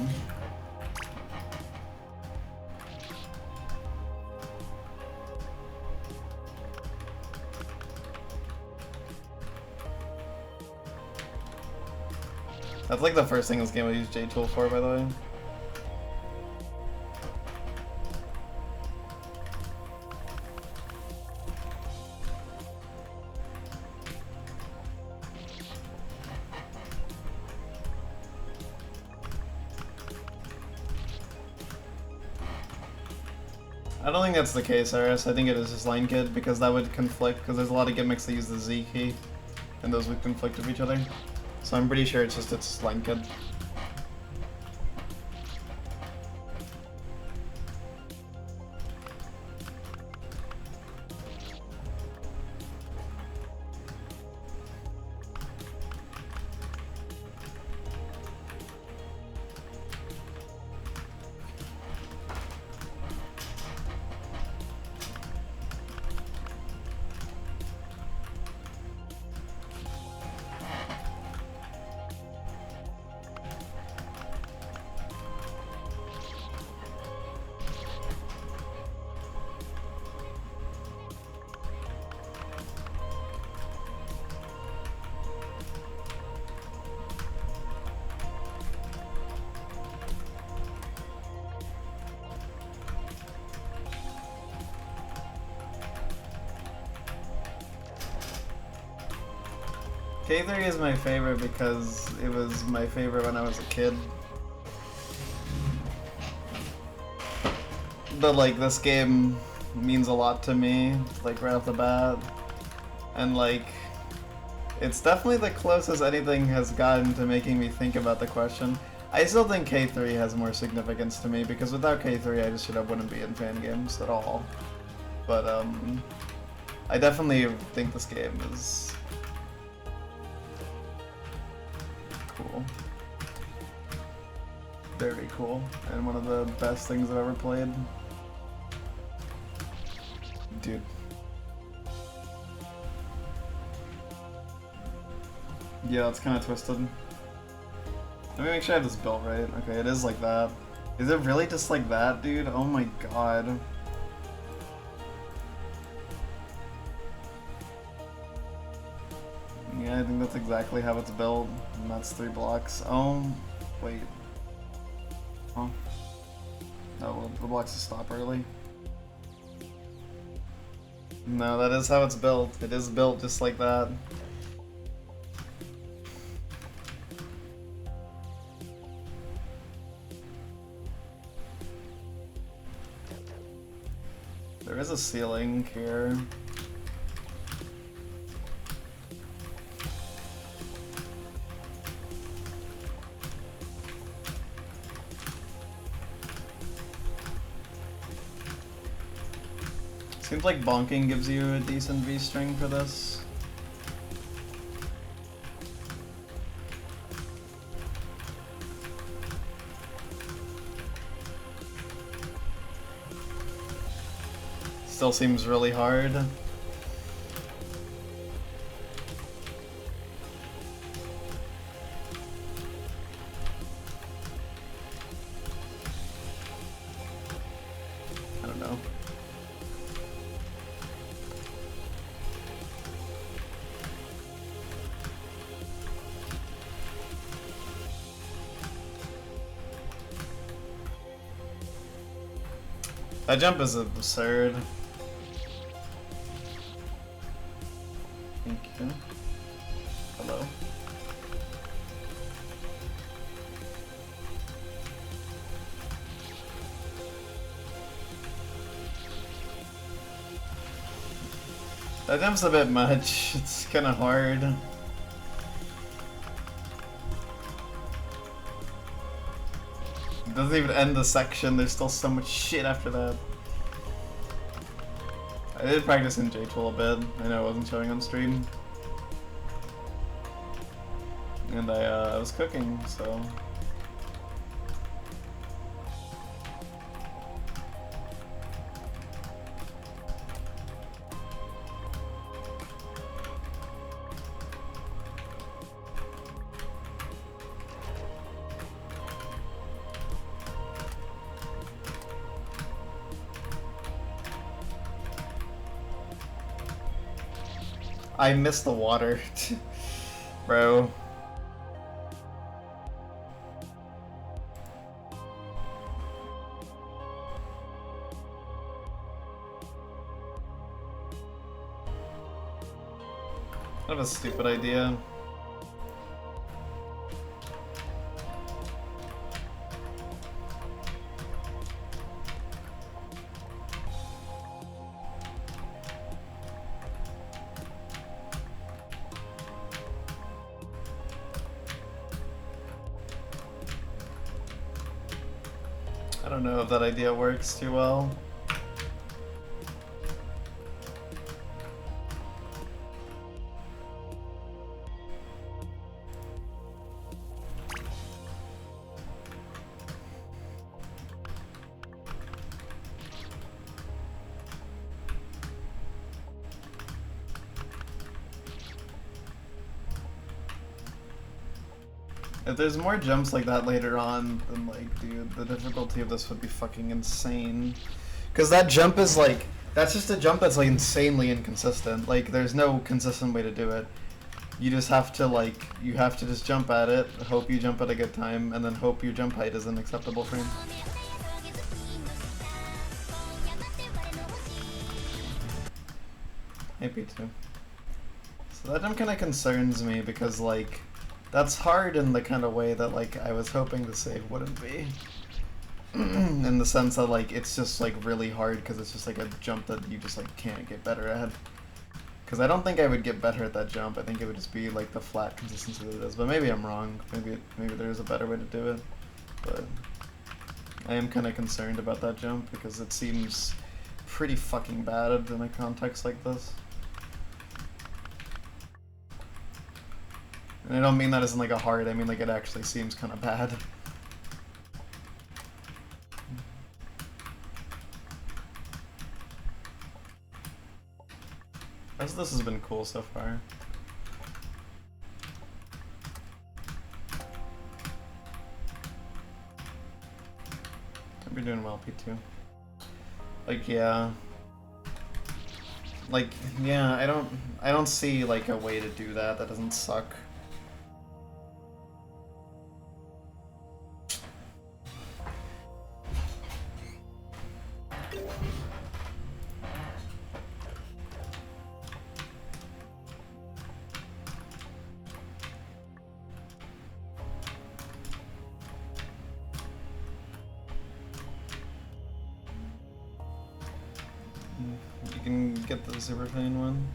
That's like the first thing this game I use J-Tool for, by the way. I don't think that's the case, Iris. I think it is just Line Kid, because that would conflict, because there's a lot of gimmicks that use the Z key, and those would conflict with each other. So I'm pretty sure it's Line Kid. K3 is my favorite because it was my favorite when I was a kid. But like, this game means a lot to me, like right off the bat. And like, it's definitely the closest anything has gotten to making me think about the question. I still think K3 has more significance to me because without K3 I just straight up wouldn't be in fan games at all. But I definitely think this game is cool. Very cool, and one of the best things I've ever played. Dude. Yeah, it's kind of twisted. Let me make sure I have this built right. Okay, it is like that. Is it really just like that, dude? Oh my god. Yeah, I think that's exactly how it's built, and that's 3 blocks. Oh, wait. Huh? Oh, well, the blocks will stop early. No, that is how it's built. It is built just like that. There is a ceiling here. Seems like bonking gives you a decent V-string for this. Still seems really hard. I don't know. That jump is absurd. Thank you. Hello. That jump's a bit much. It's kind of hard. doesn't even end the section, there's still so much shit after that. I did practice in J-Tool a bit. I know it wasn't showing on stream. And I was cooking, so... I missed the water. Bro. What a stupid idea. I don't know if that idea works too well. If there's more jumps like that later on, then like, dude, the difficulty of this would be fucking insane. Because that jump is like, that's just a jump that's like insanely inconsistent. Like, there's no consistent way to do it. You just have to like, you have to just jump at it, hope you jump at a good time, and then hope your jump height is an acceptable frame. Maybe too. So that jump kind of concerns me because like, that's hard in the kind of way that like I was hoping the save wouldn't be. In the sense that like it's just like really hard because it's just like a jump that you just like can't get better at. Because I don't think I would get better at that jump. I think it would just be like the flat consistency that it is. But maybe I'm wrong. Maybe there is a better way to do it. But I am kind of concerned about that jump because it seems pretty fucking bad in a context like this. And I don't mean that as in like a hard, I mean like it actually seems kind of bad. This has been cool so far. I've been doing well, P2. Like, yeah. Like, yeah, I don't see like a way to do that that doesn't suck. You can get the super clean one.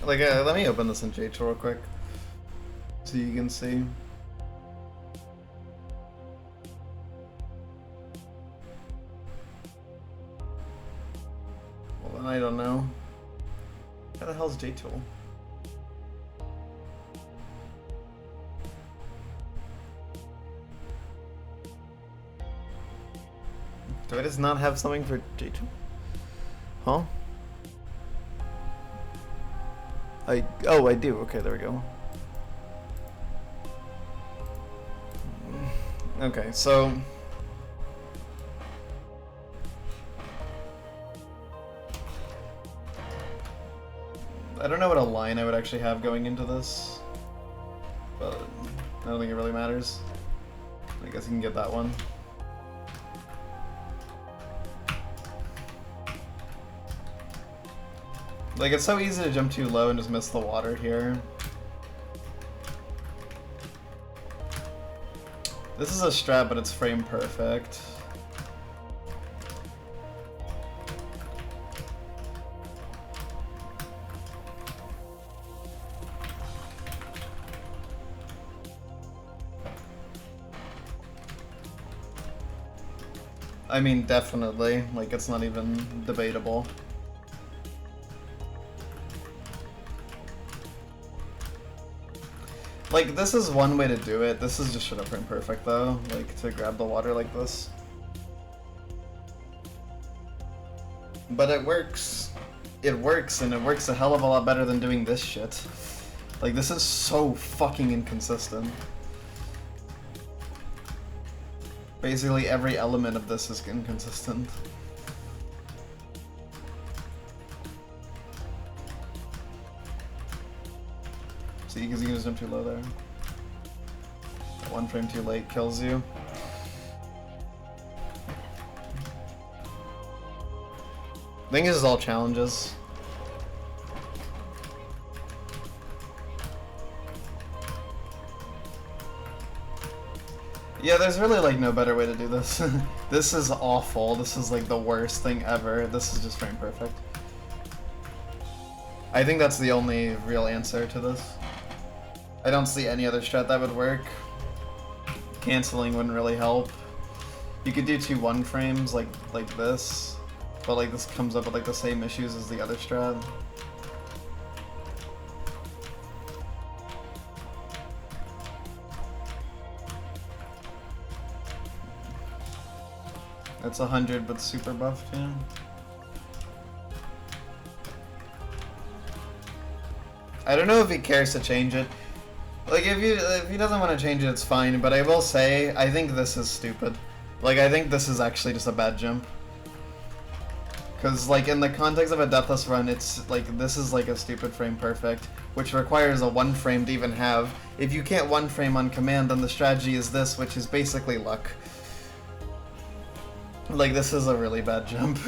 Like, let me open this in J-Tool real quick, so you can see. Well, then I don't know. How the hell's J-Tool? Do I just not have something for J-Tool? Huh? Oh, I do. Okay, there we go. Okay, so I don't know what a line I would actually have going into this, but I don't think it really matters. I guess you can get that one. Like, it's so easy to jump too low and just miss the water here. This is a strat, but it's frame perfect. I mean, definitely. Like, it's not even debatable. Like, this is one way to do it. This is just straight up frame perfect, though. Like, to grab the water like this. But it works. It works, and it works a hell of a lot better than doing this shit. Like, this is so fucking inconsistent. Basically, every element of this is inconsistent. See, because you can just jump too low there. One frame too late kills you. I think this is all challenges. Yeah, there's really like no better way to do this. This is awful. This is like the worst thing ever. This is just frame perfect. I think that's the only real answer to this. I don't see any other strat that would work. Canceling wouldn't really help. You could do 2 1-frames like this, but like this comes up with like the same issues as the other strat. It's 100 but super buffed, yeah. I don't know if he cares to change it. Like, if he doesn't want to change it, it's fine, but I will say, I think this is stupid. Like, I think this is actually just a bad jump. Because, like, in the context of a Deathless run, it's, like, this is, like, a stupid frame perfect, which requires a 1-frame to even have. If you can't 1-frame on command, then the strategy is this, which is basically luck. Like, this is a really bad jump.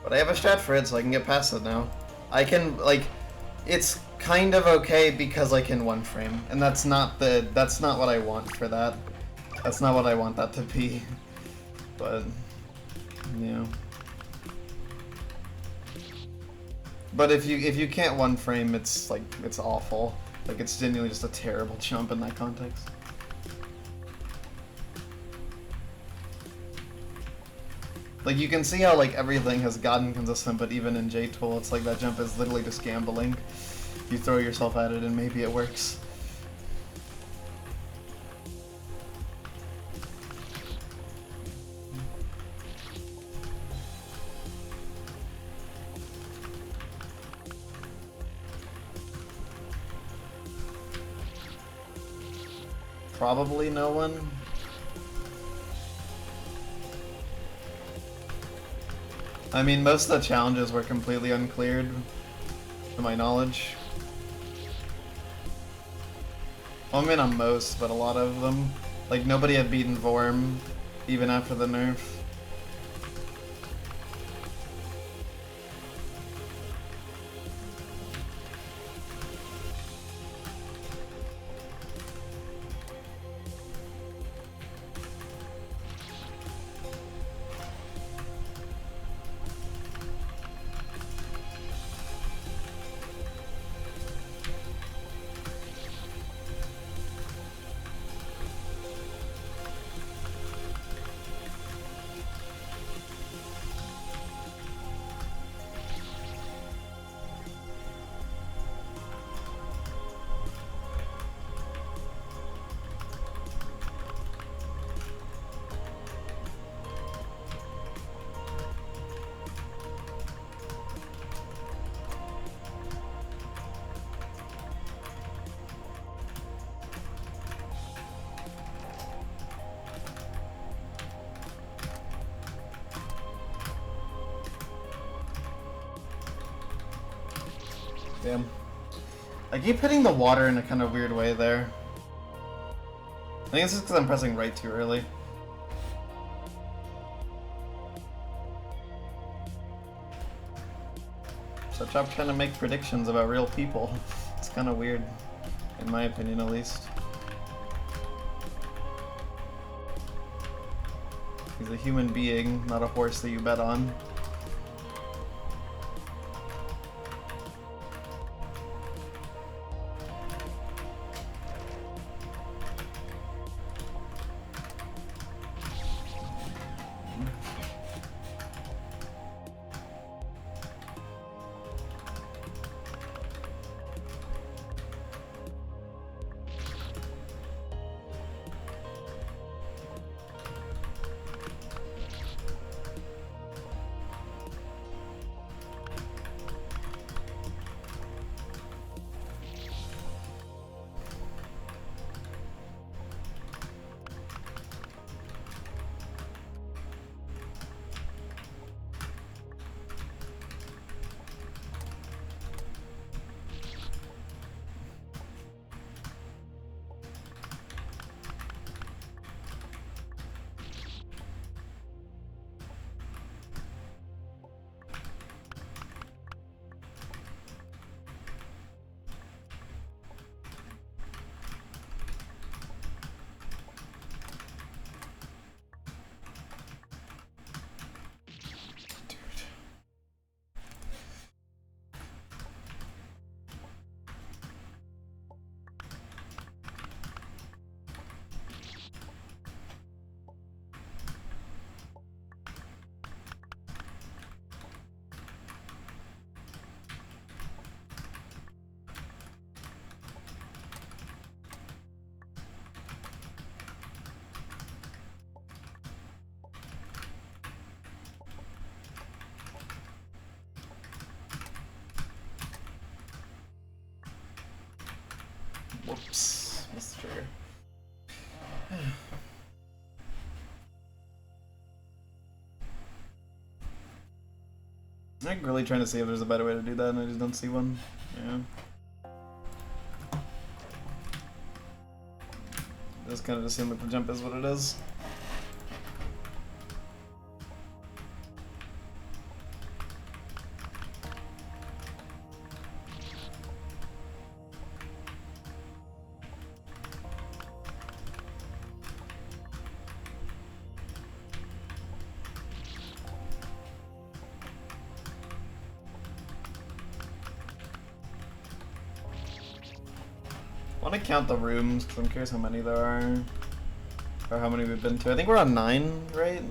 But I have a strat for it, so I can get past it now. I can, like, it's kind of okay because I can 1-frame, and that's not what I want for that. That's not what I want that to be. But, yeah. But if you can't 1-frame, it's like, it's awful. Like, it's genuinely just a terrible jump in that context. Like, you can see how, like, everything has gotten consistent, but even in J-Tool, it's like that jump is literally just gambling. You throw yourself at it and maybe it works. Probably no one. I mean, most of the challenges were completely uncleared, to my knowledge. Well, I mean, not most, but a lot of them. Like, nobody had beaten Vorm, even after the nerf. Damn. I keep hitting the water in a kind of weird way there. I think it's just because I'm pressing right too early. Stop trying to make predictions about real people. It's kind of weird, in my opinion at least. He's a human being, not a horse that you bet on. Whoops, missed the trigger. I'm really trying to see if there's a better way to do that, and I just don't see one. Yeah. Just kind of assume that the jump is what it is. I want to count the rooms because I'm curious how many there are, or how many we've been to. I think we're on 9, right?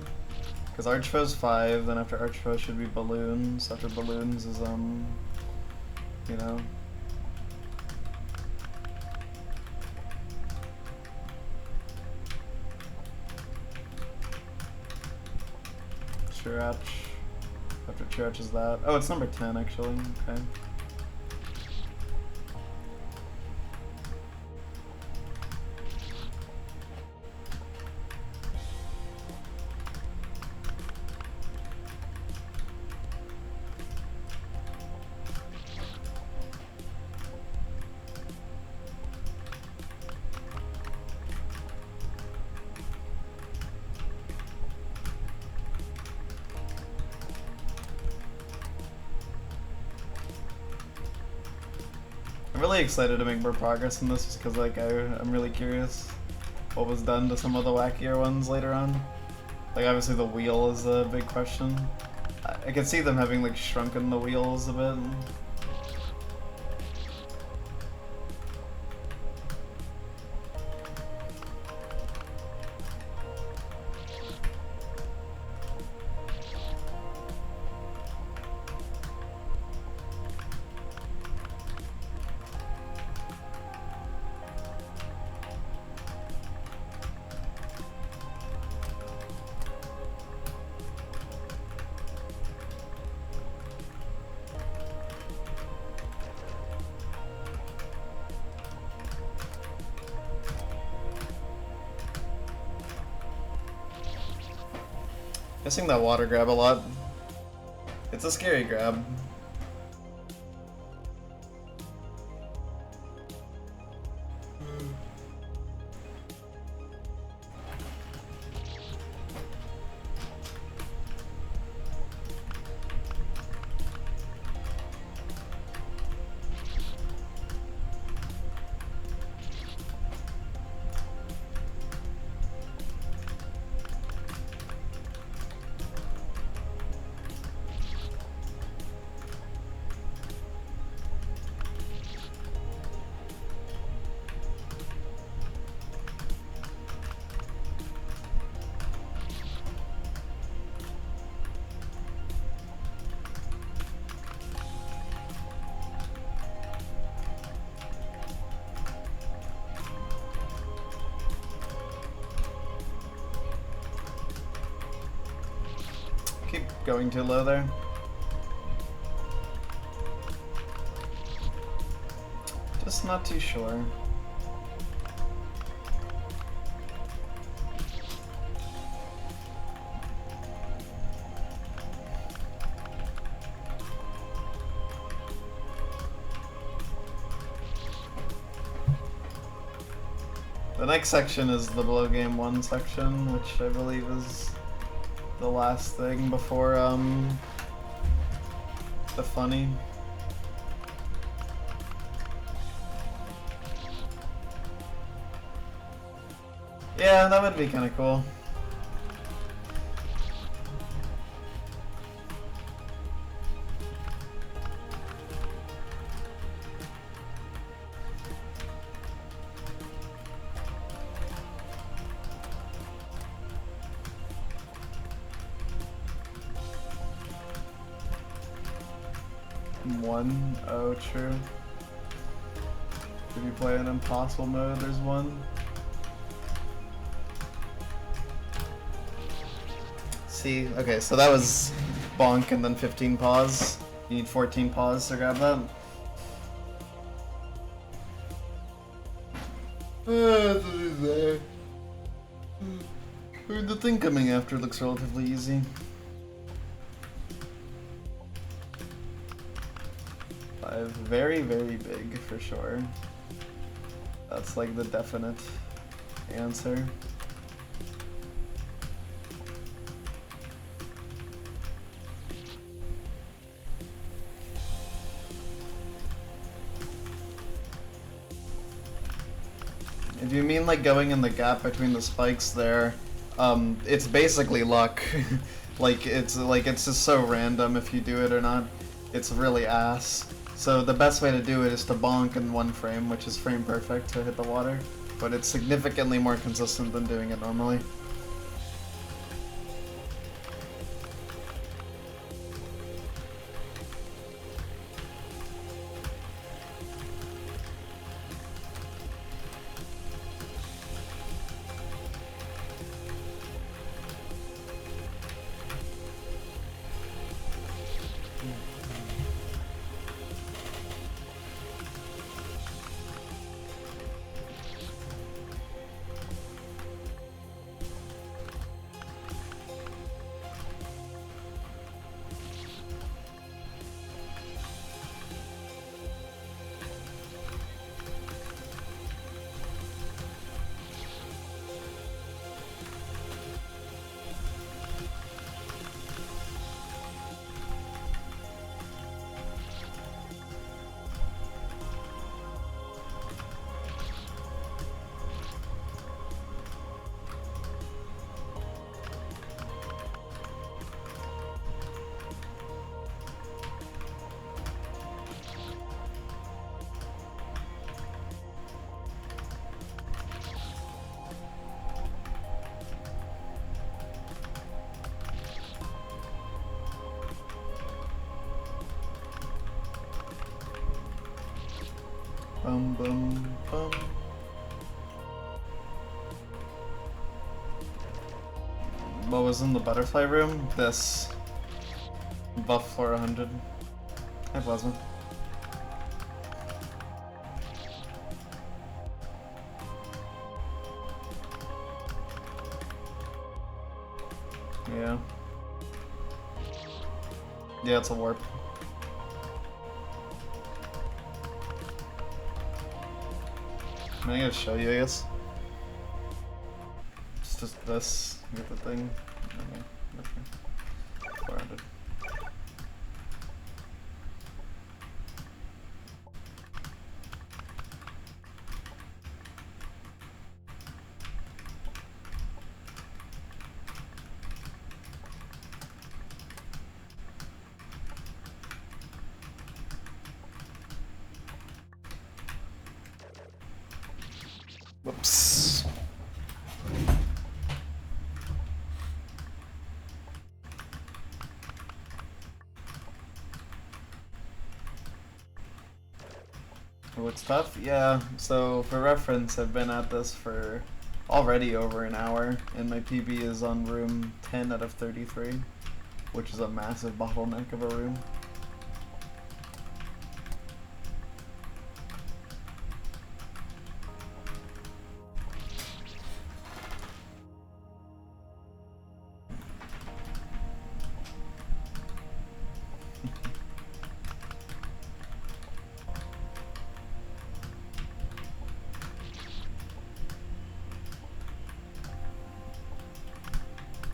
Because Archfoe's 5, then after Archfoe should be Balloons. After Balloons is, you know. Churach. After Churach is that. Oh, it's number 10 actually. Okay. I'm really excited to make more progress in this just because like I'm really curious what was done to some of the wackier ones later on. Like obviously the wheel is a big question. I can see them having like shrunken the wheels a bit. Missing that water grab a lot. It's a scary grab. keep going too low there. Just not too sure. The next section is the below game 1 section, which I believe is the last thing before the funny. Yeah, that would be kind of cool. One? Oh, true. If you play in impossible mode, there's one. See, okay, so that was bonk and then 15 pause. You need 14 pause to grab that. The thing coming after looks relatively easy. 5, very, very big for sure. That's like the definite answer. If you mean like going in the gap between the spikes there, it's basically luck. it's just so random if you do it or not. It's really ass. So the best way to do it is to bonk in 1 frame, which is frame perfect to hit the water, but it's significantly more consistent than doing it normally. Bum bum bum. What was in the butterfly room? This. Buff for 100. Hi, Plasma. Yeah. Yeah, it's a warp. I gotta show you, I guess. It's just this. Get the thing. Okay. 400. Whoops. What's tough? Yeah, so for reference, I've been at this for already over an hour, and my PB is on room 10 out of 33. which is a massive bottleneck of a room.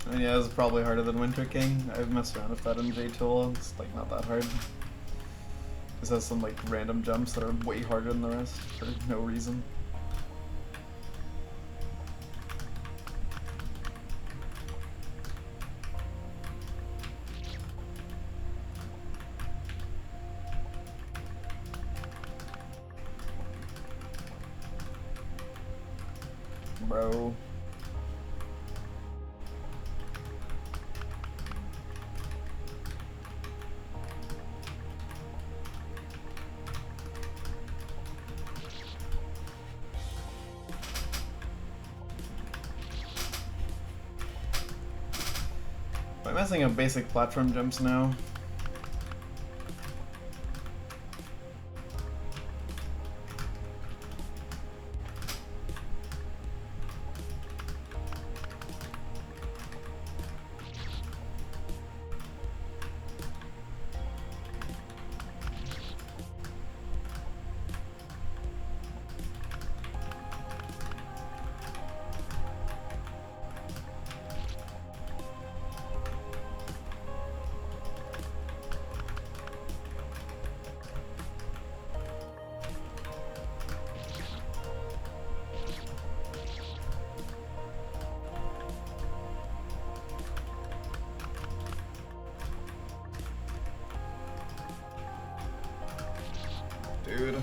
I mean, yeah, it's probably harder than Winter King. I've messed around with that in J-Tool. It's like not that hard. This has some like random jumps that are way harder than the rest for no reason. Bro. I'm messing up basic platform jumps now. Dude.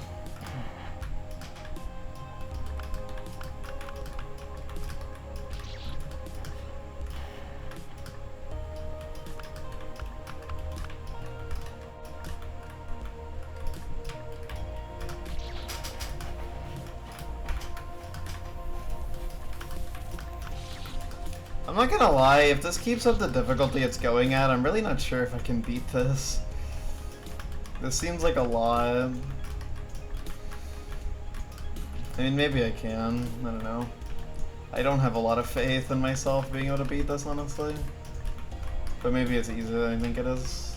I'm not gonna lie, if this keeps up the difficulty it's going at, I'm really not sure if I can beat this. This seems like a lot. I mean, maybe I can. I don't know. I don't have a lot of faith in myself being able to beat this, honestly. But maybe it's easier than I think it is.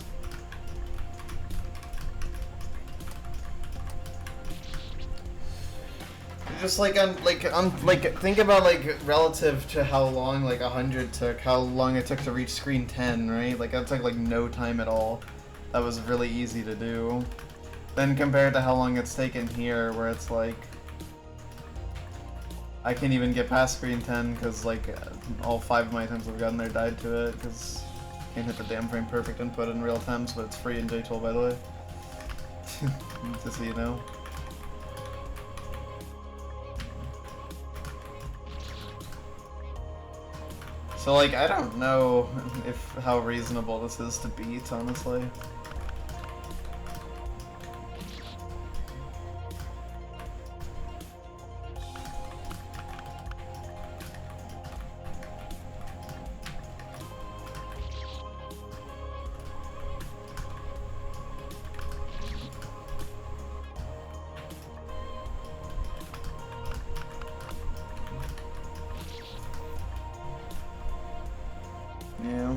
Just like think about like relative to how long like 100 took, how long it took to reach screen 10, right? Like that took like no time at all. That was really easy to do. Then compared to how long it's taken here, where it's like I can't even get past screen 10 because like all 5 of my attempts I've gotten there died to it because I can't hit the damn frame perfect input in real times, but it's free in J-Tool, by the way. Just so you know. So like I don't know if how reasonable this is to beat, honestly. Yeah.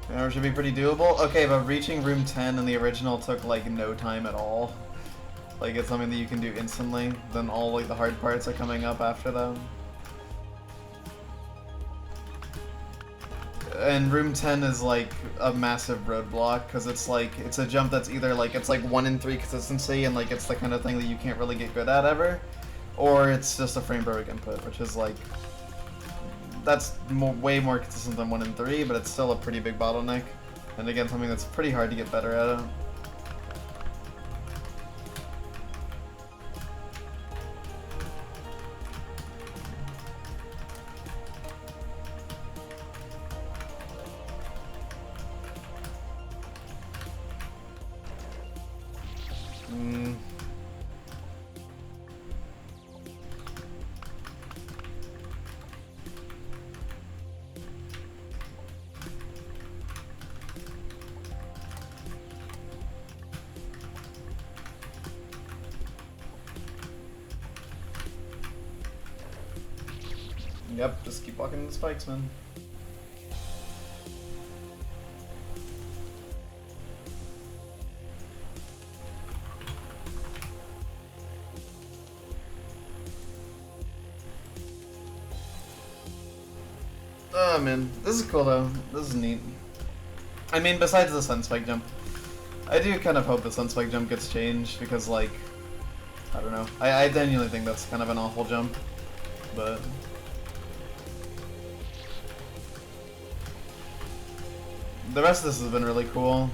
It should be pretty doable. Okay, but reaching room 10 in the original took like no time at all. Like it's something that you can do instantly. Then all like the hard parts are coming up after that. And room 10 is like a massive roadblock because it's a jump that's either like it's like 1 in 3 consistency and like it's the kind of thing that you can't really get good at ever, or it's just a frame perfect input, which is like that's way more consistent than 1 in 3, but it's still a pretty big bottleneck. And again, something that's pretty hard to get better at it. Yep, just keep walking the spikes, man. Oh man, this is cool though. This is neat. I mean, besides the sun spike jump, I do kind of hope the sun spike jump gets changed because, like, I don't know. I genuinely think that's kind of an awful jump, but the rest of this has been really cool.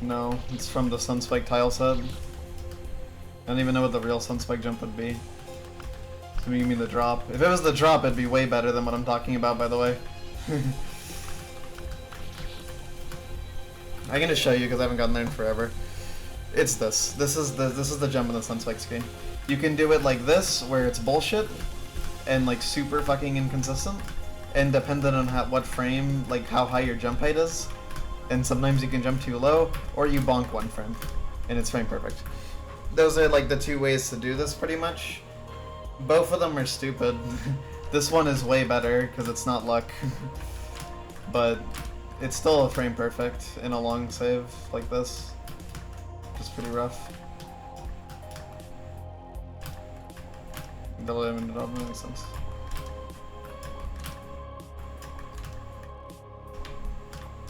No, it's from the Sunspike tile set. I don't even know what the real Sunspike jump would be. So you mean the drop? If it was the drop, it'd be way better than what I'm talking about, by the way. I can just show you because I haven't gotten there in forever. It's this. This is the jump in the Sunspike scheme. You can do it like this, where it's bullshit and like super fucking inconsistent, and dependent on what frame, like how high your jump height is. And sometimes you can jump too low, or you bonk one frame, and it's frame perfect. Those are like the two ways to do this, pretty much. Both of them are stupid. This one is way better, because it's not luck. But it's still a frame perfect in a long save like this. It's pretty rough. That'll even make sense.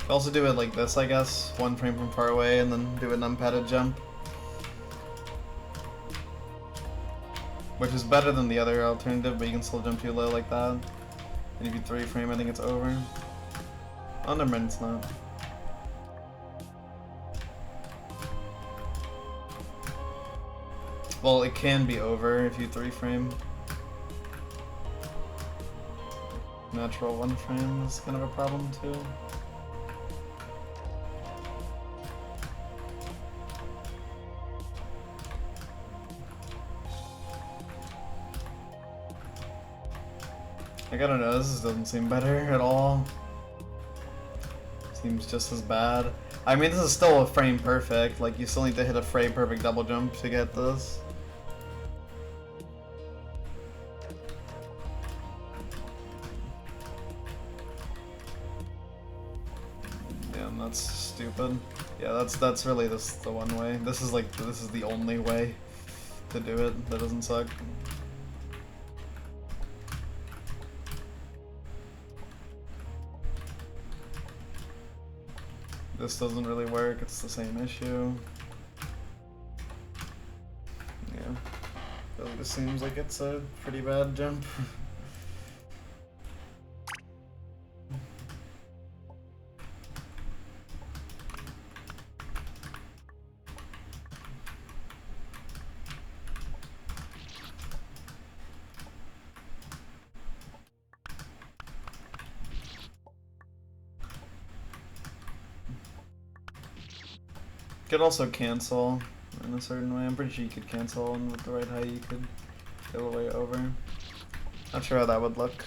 Also do it like this, I guess. One frame from far away, and then do an unpadded jump. Which is better than the other alternative, but you can still jump too low like that. And if you 3-frame, I think it's over. Oh, never mind, it's not. Well, it can be over if you 3-frame. Natural 1-frame is kind of a problem too. Like, I don't know, this doesn't seem better at all. Seems just as bad. I mean, this is still a frame perfect. Like, you still need to hit a frame perfect double jump to get this. Yeah, and that's stupid. Yeah, that's really the one way. This is the only way to do it that doesn't suck. This doesn't really work, it's the same issue. Yeah. It just seems like it's a pretty bad jump. Could also cancel in a certain way. I'm pretty sure you could cancel, and with the right height you could go way over. Not sure how that would look.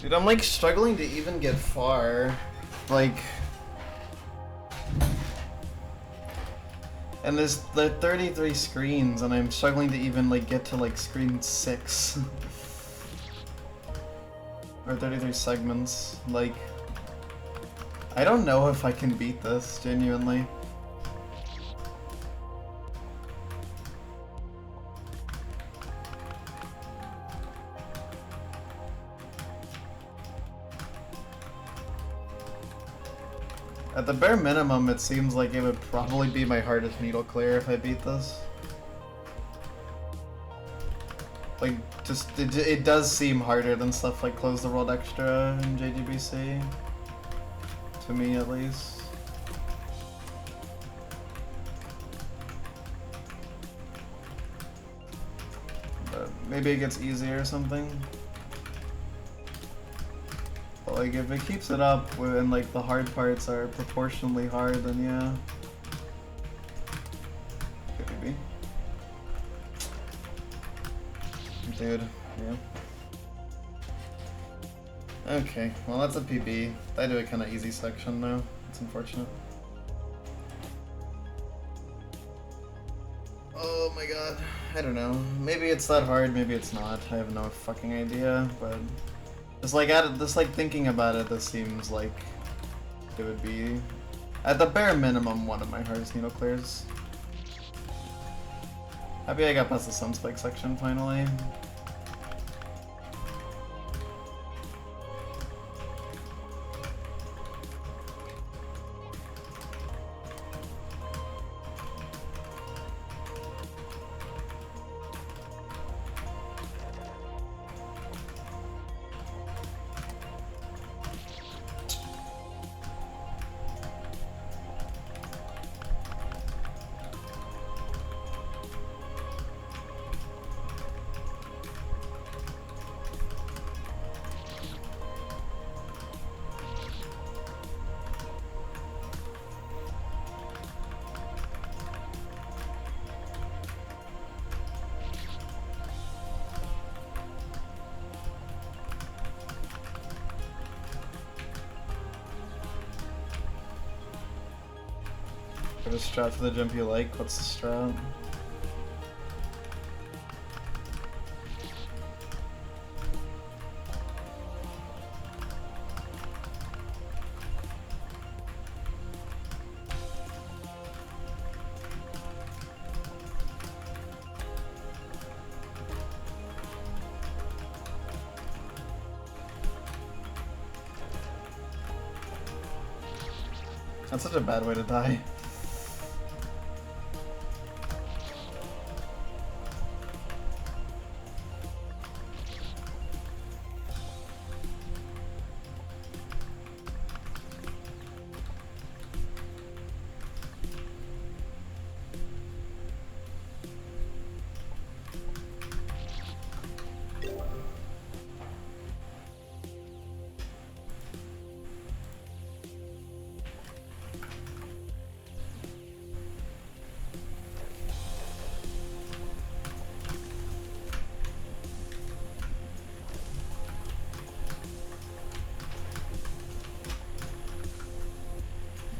Dude, I'm like struggling to even get far. Like... And there's the 33 screens, and I'm struggling to even like get to like screen 6. Or 33 segments. Like, I don't know if I can beat this, genuinely. At the bare minimum, it seems like it would probably be my hardest needle clear if I beat this. Like, just, it does seem harder than stuff like Close the World Extra and JGBC. To me, at least. But maybe it gets easier or something. Like, if it keeps it up when, like, the hard parts are proportionally hard, then yeah. Maybe. Dude, yeah. Okay, well that's a PB. I do a kind of easy section though. It's unfortunate. Oh my god. I don't know. Maybe it's that hard, maybe it's not. I have no fucking idea, but... Just like thinking about it, this seems like it would be, at the bare minimum, one of my hardest needle clears. Happy I got past the Sunspike section finally. Got a strat for the jump you like. What's the strat? That's such a bad way to die.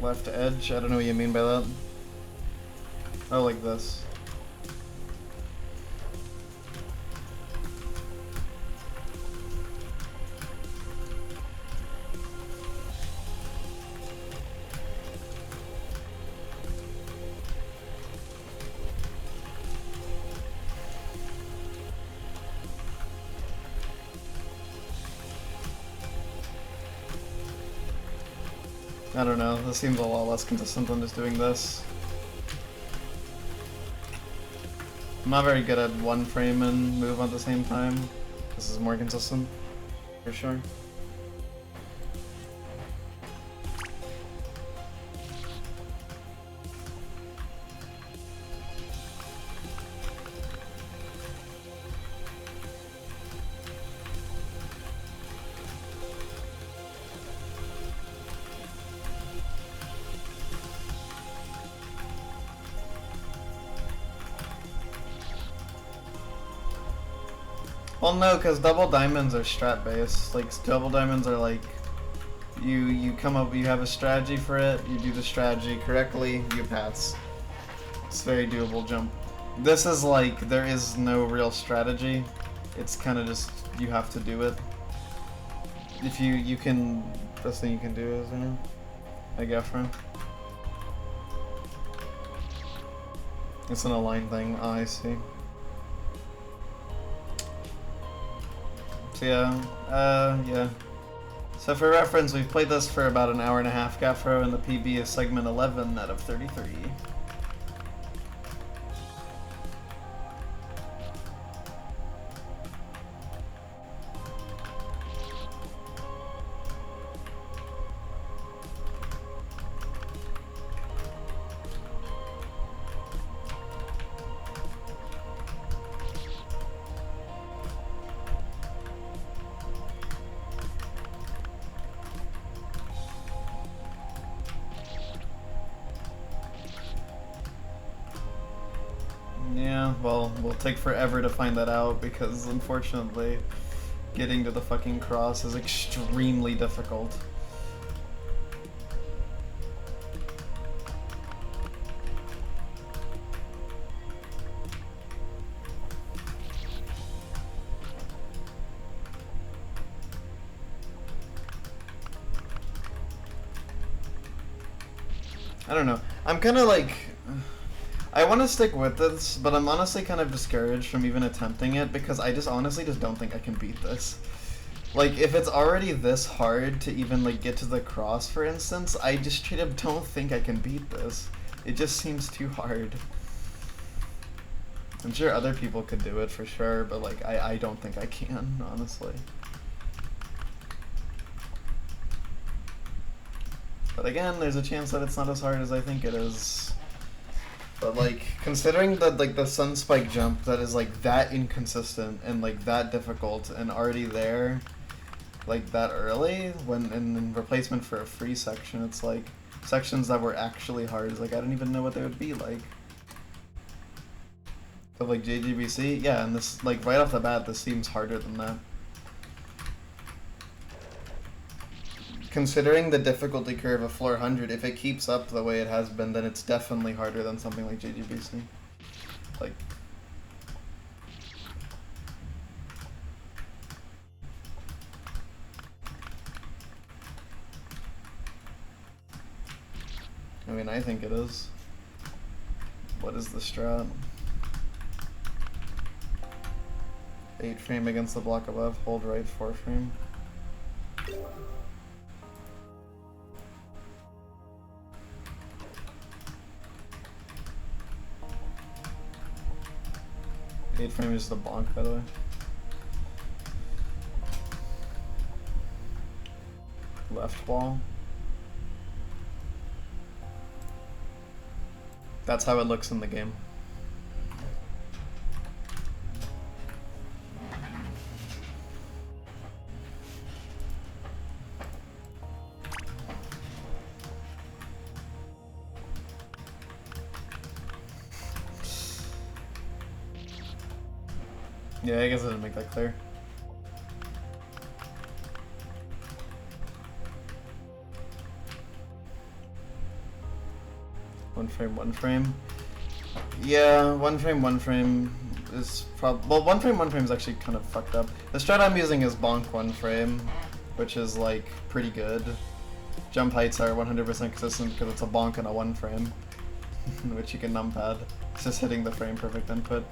Left edge? I don't know what you mean by that. Oh, like this. I don't know, this seems a lot less consistent than just doing this. I'm not very good at one frame and move at the same time. This is more consistent, for sure. Well, no, because double diamonds are strat based. Like double diamonds are like you come up, you have a strategy for it, you do the strategy correctly, you pass. It's a very doable jump. This is like there is no real strategy. It's kind of just you have to do it. If you can, best thing you can do is I guess. It's an align thing. Oh, I see. So yeah. So for reference, we've played this for about an hour and a half, Gaffro, and the PB is segment 11 out of 33. Yeah, well, we'll take forever to find that out because unfortunately getting to the fucking cross is extremely difficult. I don't know. I'm kind of like... I want to stick with this, but I'm honestly kind of discouraged from even attempting it because I just honestly just don't think I can beat this. Like, if it's already this hard to even, like, get to the cross, for instance, I just straight up don't think I can beat this. It just seems too hard. I'm sure other people could do it for sure, but, like, I don't think I can, honestly. But again, there's a chance that it's not as hard as I think it is. But like, considering that like the Sunspike jump that is like that inconsistent and like that difficult and already there, like that early, when in replacement for a free section, it's like sections that were actually hard. It's like I don't even know what they would be like. But like JGBC, yeah, and this like right off the bat, this seems harder than that. Considering the difficulty curve of floor 100, if it keeps up the way it has been, then it's definitely harder than something like JGBC. Like... I mean, I think it is. What is the strat? 8 frame against the block above, hold right 4 frame. Eight frame is the bonk, by the way. Left wall. That's how it looks in the game. Yeah, I guess I didn't make that clear. One frame. Yeah, one frame is well, one frame is actually kind of fucked up. The strat I'm using is bonk 1 frame, which is like pretty good. Jump heights are 100% consistent because it's a bonk and a 1 frame, which you can numpad. It's just hitting the frame perfect input.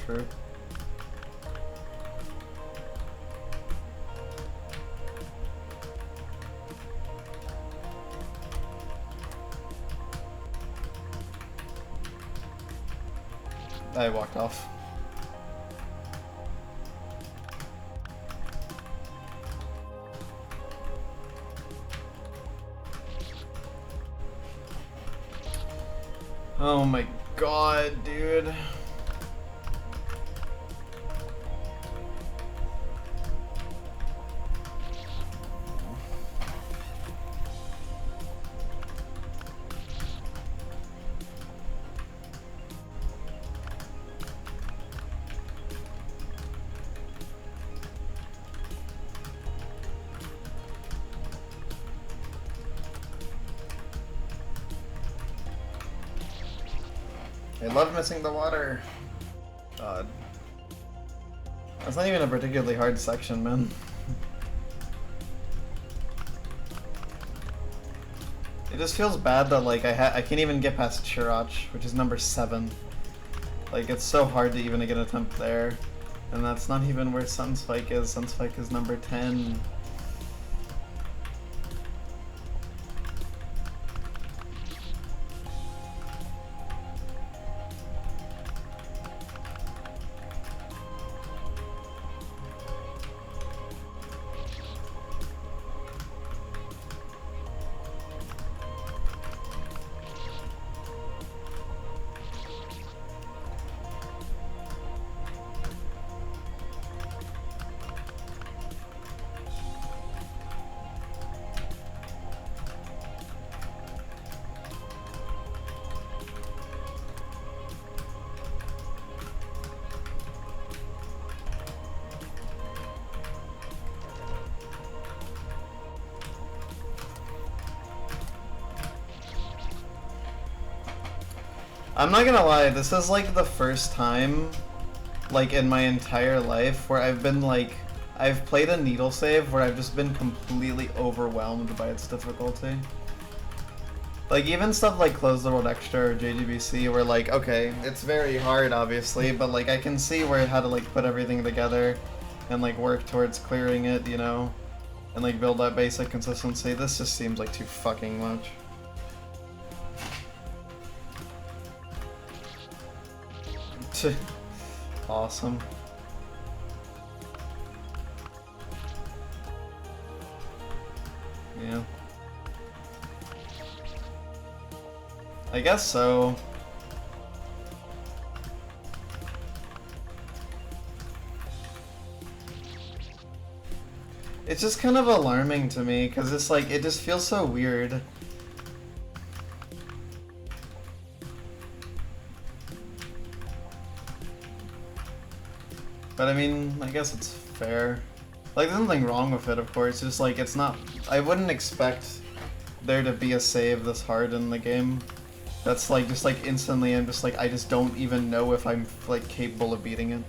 True. I walked off. Oh my god, dude. I love missing the water. God. That's not even a particularly hard section, man. It just feels bad that like I can't even get past Chirach, which is number 7. Like it's so hard to even get an attempt there. And that's not even where Sunspike is. Sunspike is number 10. I'm not gonna lie, this is like the first time, like in my entire life, where I've been like, I've played a needle save where I've just been completely overwhelmed by its difficulty. Like even stuff like Close the World Extra or JGBC where like, okay, it's very hard obviously, but like I can see where how to like put everything together and like work towards clearing it, you know? And like build that basic consistency. This just seems like too fucking much. Awesome. Yeah. I guess so. It's just kind of alarming to me, because it's like, it just feels so weird. But I mean, I guess it's fair. Like, there's nothing wrong with it, of course, just like, it's not... I wouldn't expect there to be a save this hard in the game. That's like, just like, instantly I'm just like, I just don't even know if I'm, like, capable of beating it.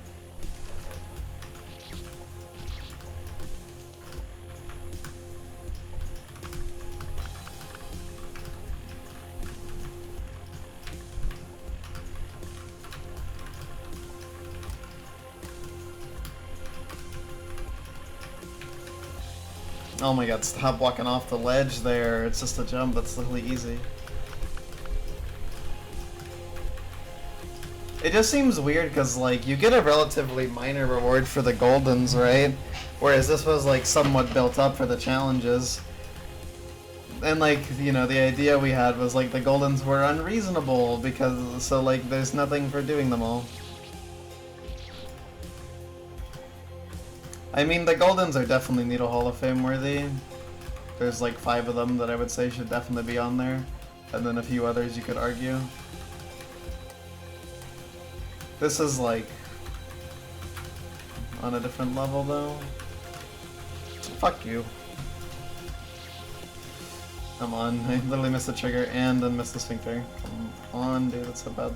Oh my god, stop walking off the ledge there. It's just a jump, that's literally easy. It just seems weird because, like, you get a relatively minor reward for the Goldens, right? Whereas this was, like, somewhat built up for the challenges. And, like, you know, the idea we had was, like, the Goldens were unreasonable because, so, like, there's nothing for doing them all. I mean, the Goldens are definitely Needle Hall of Fame worthy. There's like 5 of them that I would say should definitely be on there. And then a few others you could argue. This is like on a different level though. Fuck you. Come on, I literally missed the trigger and then missed the sphincter. Come on, dude, that's so bad.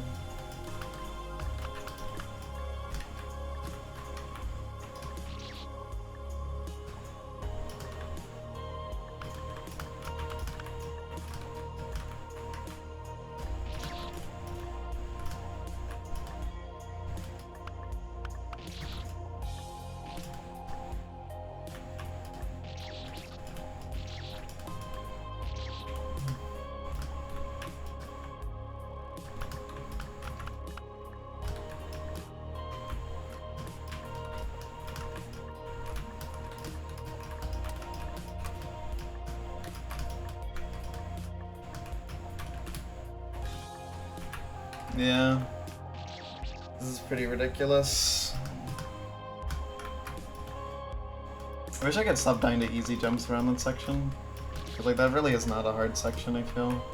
Yeah. This is pretty ridiculous. I wish I could stop dying to easy jumps around that section. Cause like that really is not a hard section, I feel.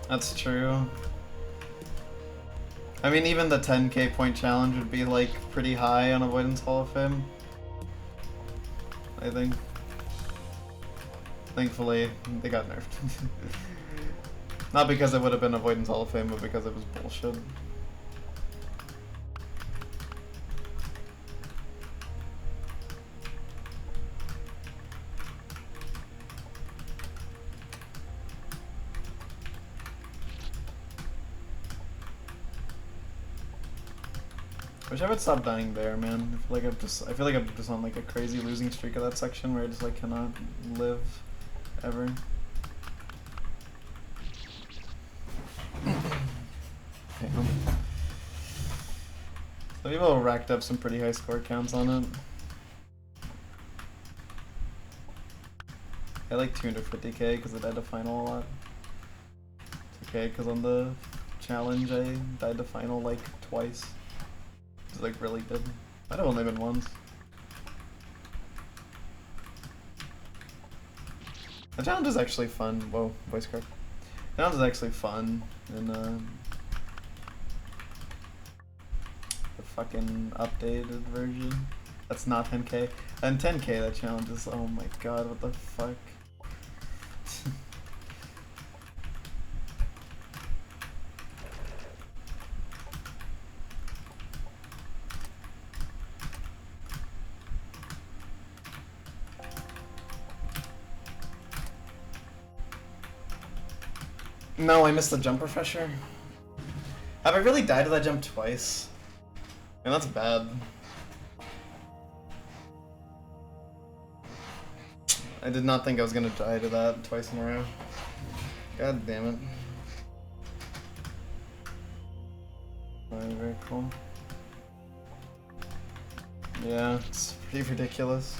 That's true. I mean, even the 10k point challenge would be like pretty high on Avoidance Hall of Fame. I think. Thankfully, they got nerfed. Not because it would have been Avoidance Hall of Fame, but because it was bullshit. Wish I would stop dying there, man. I feel like I'm just on like a crazy losing streak of that section where I just like cannot live ever. Damn. So people racked up some pretty high score counts on it. I like 250k because I died to final a lot. It's okay because on the challenge I died to final like twice. It's like really good. Might have only been once. The challenge is actually fun. Whoa, voice crack. The challenge is actually fun in the fucking updated version. That's not 10k. And 10k that challenge is, oh my god, what the fuck. No, I missed the jump refresher. Have I really died to that jump twice? Man, that's bad. I did not think I was gonna die to that twice in a row. God damn it. Very, very cool. Yeah, it's pretty ridiculous.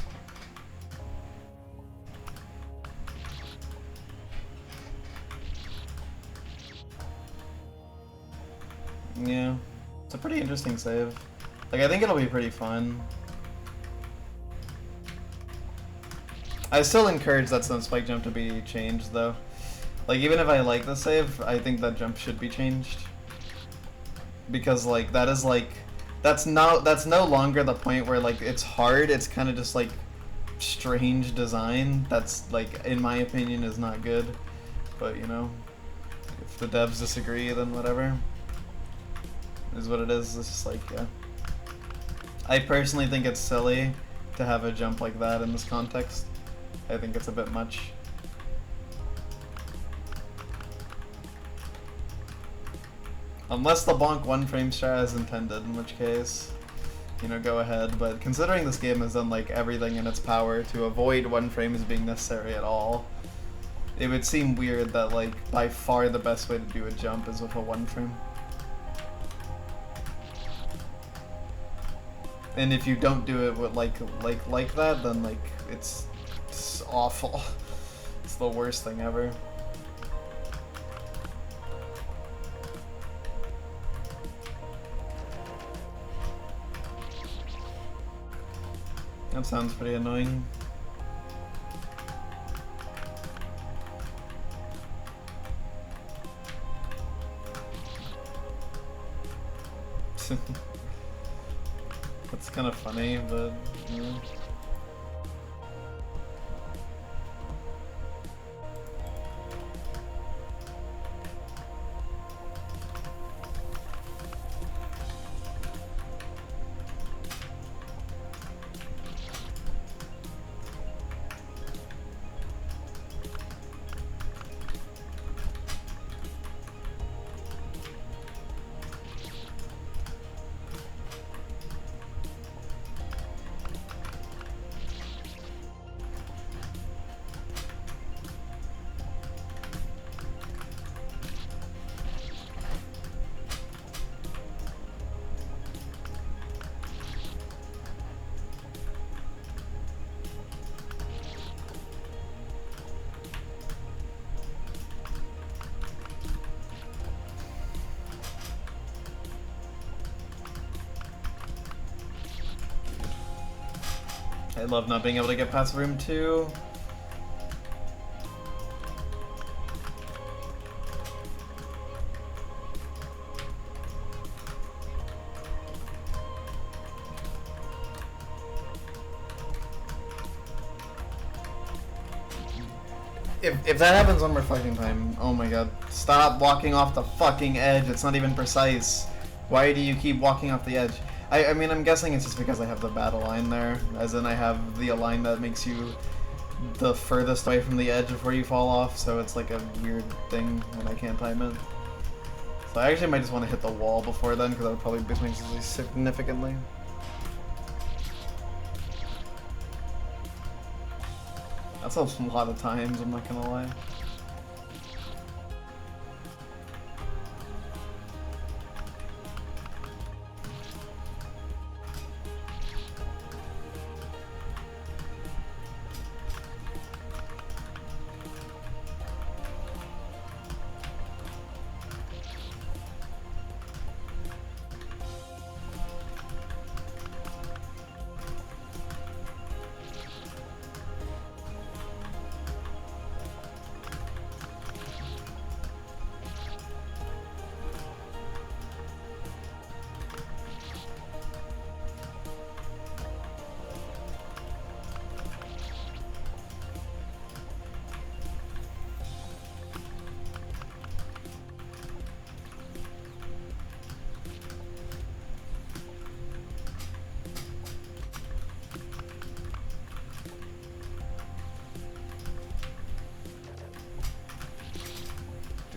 Yeah, it's a pretty interesting save. Like, I think it'll be pretty fun. I still encourage that stun spike jump to be changed, though. Like, even if I like the save, I think that jump should be changed. Because, like, that is, like, that's no longer the point where, like, it's hard, it's kind of just, like, strange design. That's, like, in my opinion, is not good. But, you know, if the devs disagree, then whatever. Is what it is. It's just like, yeah. I personally think it's silly to have a jump like that in this context. I think it's a bit much. Unless the bonk one frame strat is intended, in which case, you know, go ahead. But considering this game has done like everything in its power to avoid one frames being necessary at all, it would seem weird that like by far the best way to do a jump is with a one frame. And if you don't do it with like that, then like it's awful. It's the worst thing ever. That sounds pretty annoying. That's kind of funny, but yeah. I love not being able to get past room 2. If that happens one more fucking time, oh my god. Stop walking off the fucking edge, it's not even precise. Why do you keep walking off the edge? I mean, I'm guessing it's just because I have the battle line there, as in I have the line that makes you the furthest away from the edge before you fall off, so it's like a weird thing and I can't time it. So I actually might just want to hit the wall before then, because that would probably boost me significantly. That's a lot of times, I'm not gonna lie.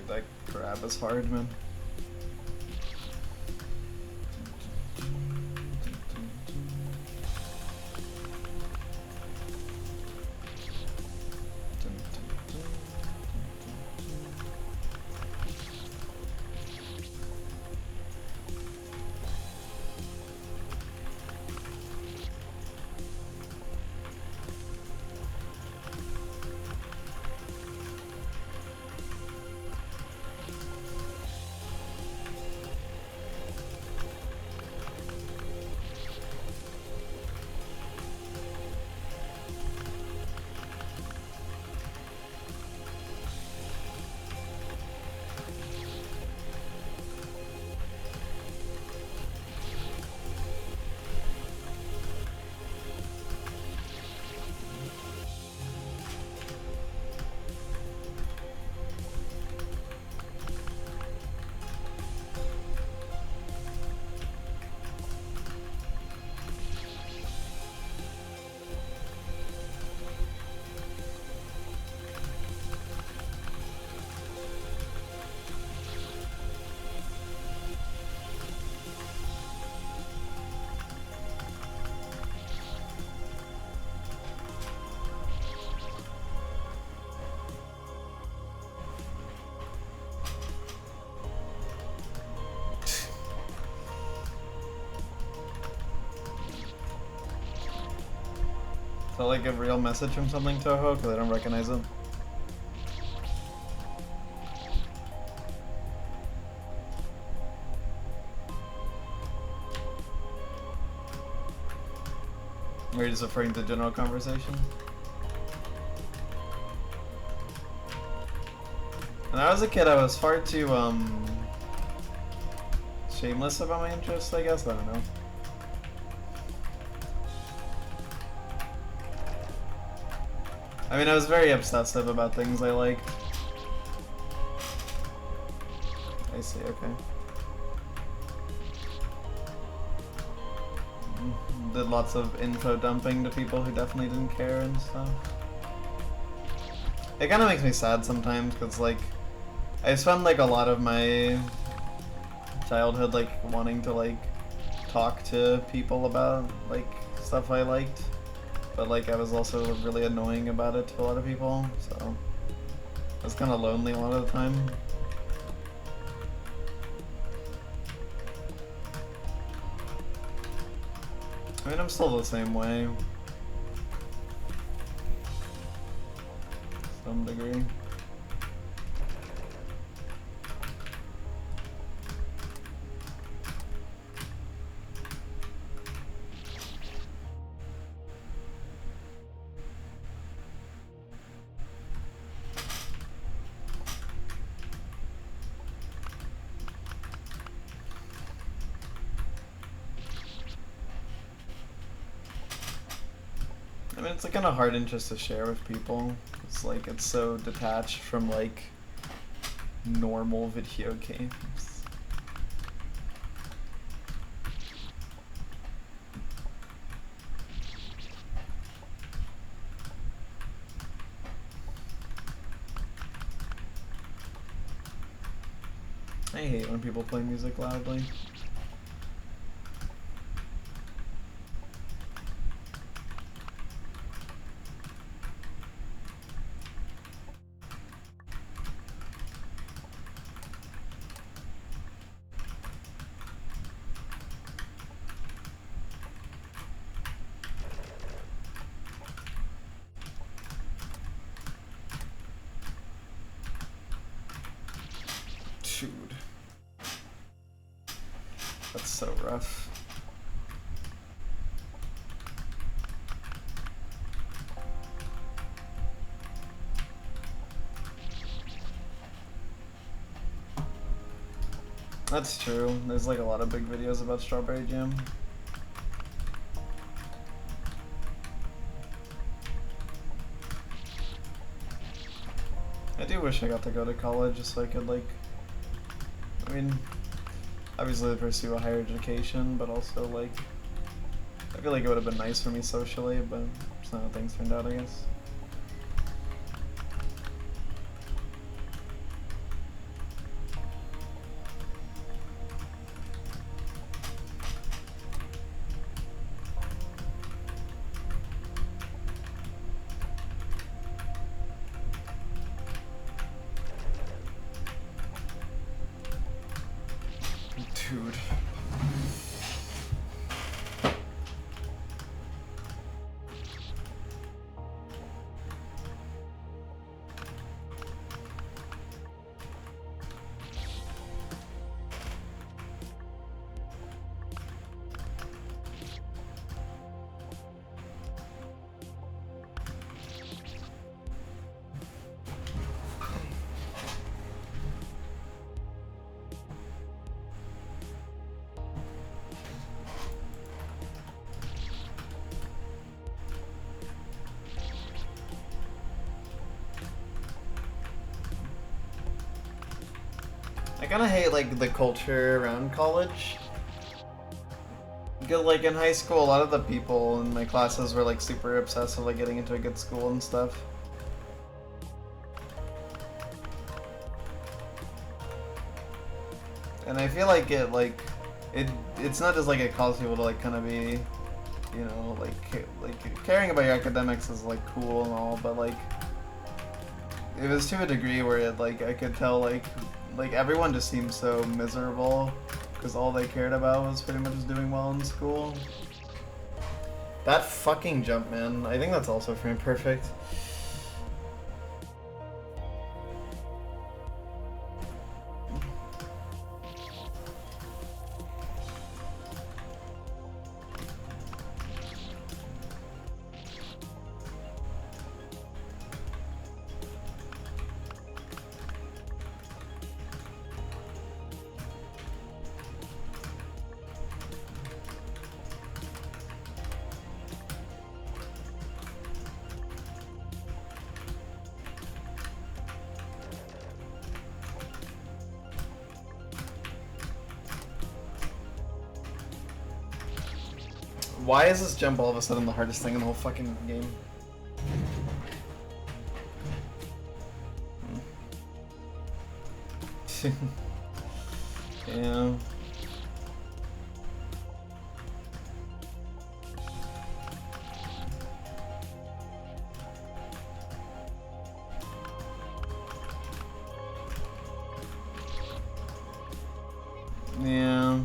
That grab is hard, man. Is that like a real message from something, Toho? Because I don't recognize it. Or are you just referring to general conversation? When I was a kid, I was far too, shameless about my interests, I guess? I don't know. I mean, I was very obsessive about things I liked. I see, okay. Did lots of info dumping to people who definitely didn't care and stuff. It kind of makes me sad sometimes, because, like, I spent, like, a lot of my childhood, like, wanting to, like, talk to people about, like, stuff I liked. But, like, I was also really annoying about it to a lot of people, so I was kind of lonely a lot of the time. I mean, I'm still the same way. To some degree. it's like kind of hard interest to share with people. It's like it's so detached from like normal video games. I hate when people play music loudly. Dude. That's so rough. That's true. There's like a lot of big videos about Strawberry Jam. I do wish I got to go to college just so I could like, I mean, obviously pursue a higher education, but also like, I feel like it would have been nice for me socially, but that's not how things turned out, I guess. Dude. I kind of hate like the culture around college. Because like in high school, a lot of the people in my classes were like super obsessed with like getting into a good school and stuff. And I feel like it's not just like it causes people to like kind of be, you know, like caring about your academics is like cool and all, but like it was to a degree where it like I could tell like everyone just seemed so miserable because all they cared about was pretty much just doing well in school. That fucking jump, man. I think that's also frame perfect. Why is this jump all of a sudden the hardest thing in the whole fucking game? Yeah. Yeah.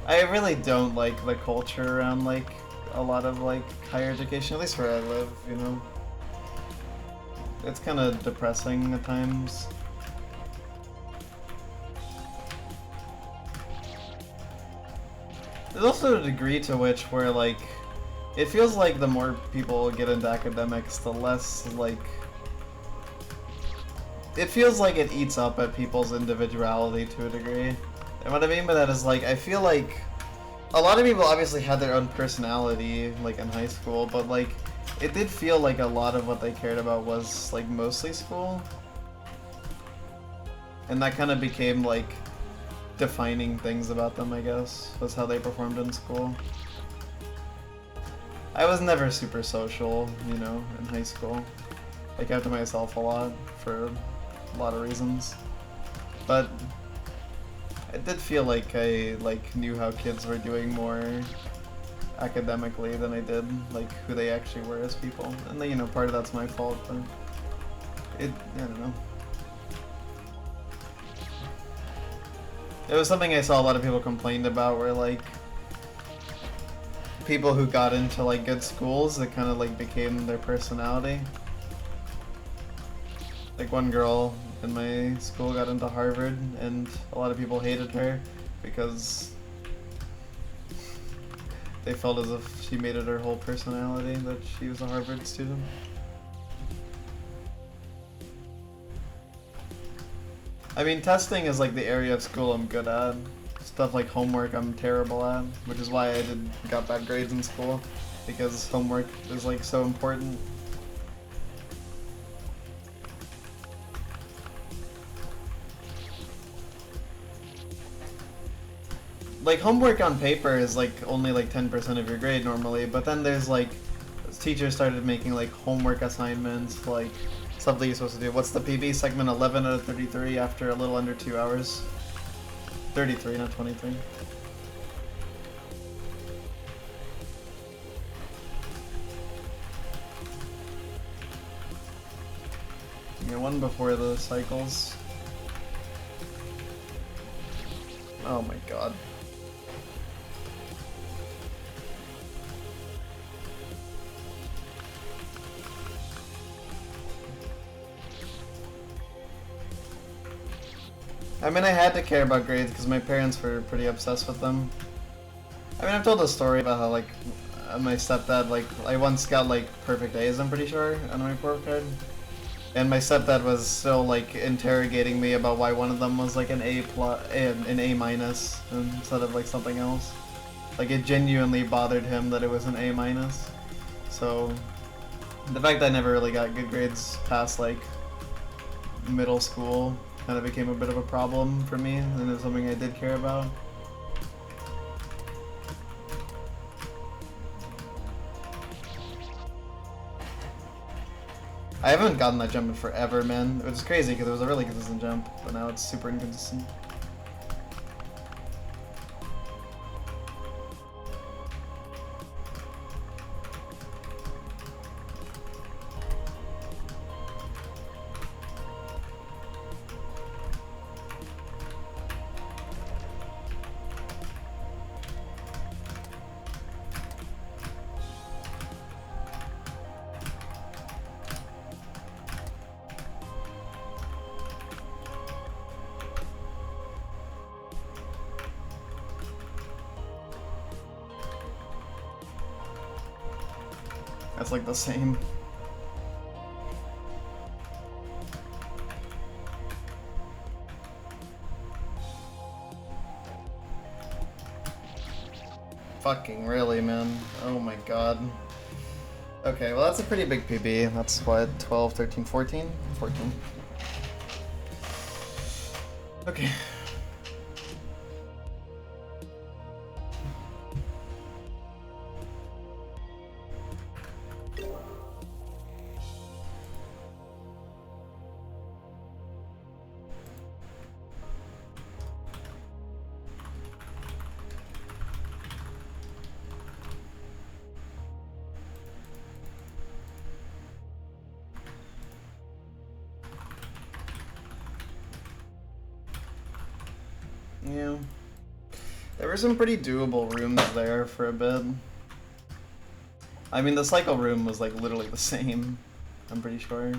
I really don't like the culture around like a lot of like higher education, at least where I live, you know. It's kind of depressing at times. There's also a degree to which where like it feels like the more people get into academics, the less like it feels like it eats up at people's individuality to a degree. And what I mean by that is like I feel like a lot of people obviously had their own personality like in high school, but like it did feel like a lot of what they cared about was like mostly school. And that kind of became like defining things about them, I guess, was how they performed in school. I was never super social, you know, in high school. I kept to myself a lot for a lot of reasons. But it did feel like I like knew how kids were doing more academically than I did like who they actually were as people. And then, you know, part of that's my fault, but I don't know. It was something I saw a lot of people complained about, where like people who got into like good schools, it kind of like became their personality. Like one girl in my school got into Harvard, and a lot of people hated her because they felt as if she made it her whole personality that she was a Harvard student. I mean, testing is like the area of school I'm good at. Stuff like homework I'm terrible at, which is why I got bad grades in school, because homework is like so important. Like homework on paper is like only like 10% of your grade normally, but then there's like teachers started making like homework assignments, like something you're supposed to do. What's the PB? Segment 11 out of 33 after a little under 2 hours. 33, not 23. Yeah, one before the cycles. Oh my god. I mean, I had to care about grades because my parents were pretty obsessed with them. I mean, I've told a story about how, like, my stepdad, like, I once got, like, perfect A's, I'm pretty sure, on my report card. And my stepdad was still, like, interrogating me about why one of them was, like, an A minus, instead of, like, something else. Like, it genuinely bothered him that it was an A minus. So, the fact that I never really got good grades past, like, middle school kind of became a bit of a problem for me, and it was something I did care about. I haven't gotten that jump in forever, man. It was crazy because it was a really consistent jump, but now it's super inconsistent. That's like the same. Fucking really, man. Oh my god. Okay, well that's a pretty big PB. That's what, 12, 13, 14? 14. Okay. Yeah. There were some pretty doable rooms there for a bit. I mean, the cycle room was like literally the same, I'm pretty sure.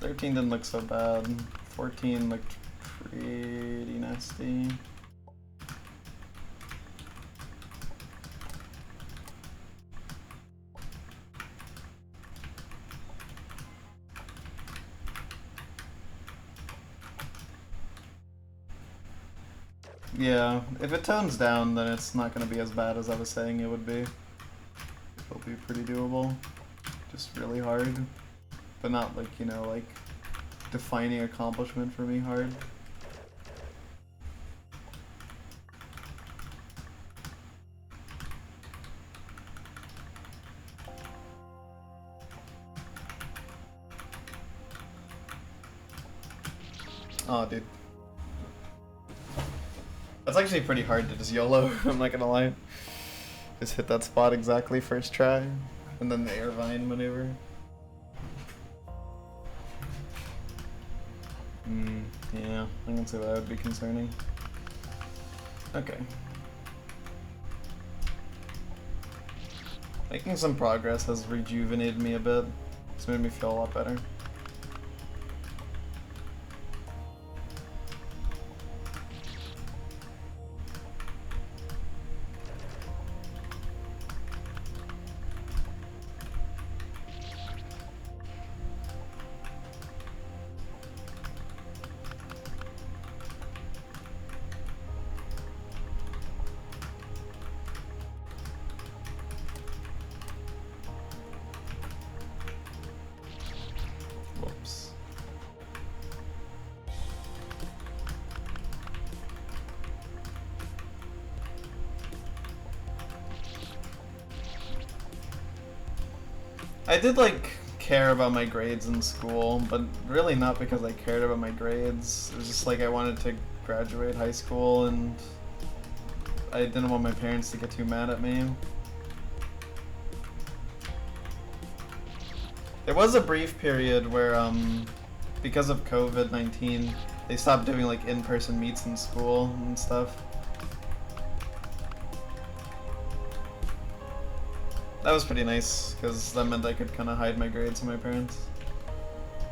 $13 didn't look so bad. $14 looked pretty nasty. Yeah, if it tones down, then it's not going to be as bad as I was saying it would be. It'll be pretty doable. Just really hard. But not like, you know, like defining accomplishment for me hard. Oh, dude. That's actually pretty hard to just YOLO, I'm not gonna lie. Just hit that spot exactly first try, and then the air vine maneuver. Yeah, I can see that would be concerning. Okay. Making some progress has rejuvenated me a bit. It's made me feel a lot better. Whoops. I did like care about my grades in school, but really not because I cared about my grades. It was just like I wanted to graduate high school and I didn't want my parents to get too mad at me. There was a brief period where, because of COVID-19, they stopped doing like in-person meets in school and stuff. That was pretty nice, because that meant I could kind of hide my grades from my parents.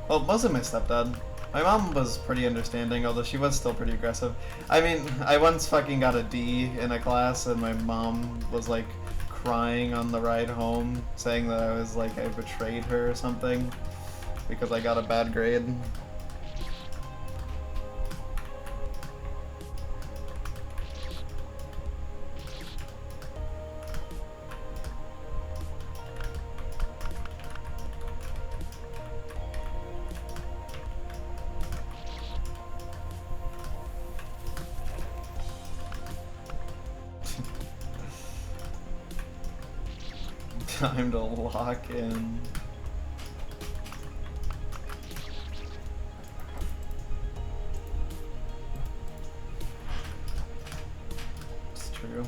Well, mostly my stepdad. My mom was pretty understanding, although she was still pretty aggressive. I mean, I once fucking got a D in a class, and my mom was like crying on the ride home, saying that I was like, I betrayed her or something, because I got a bad grade. Time to lock in. It's true.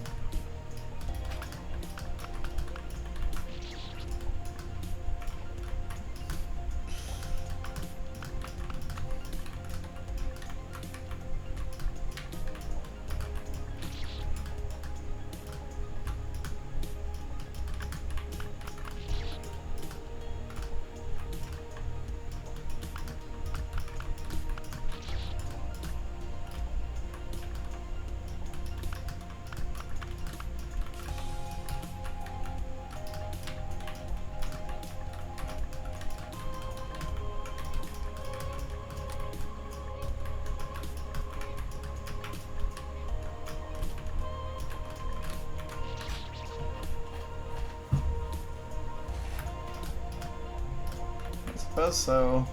I suppose so.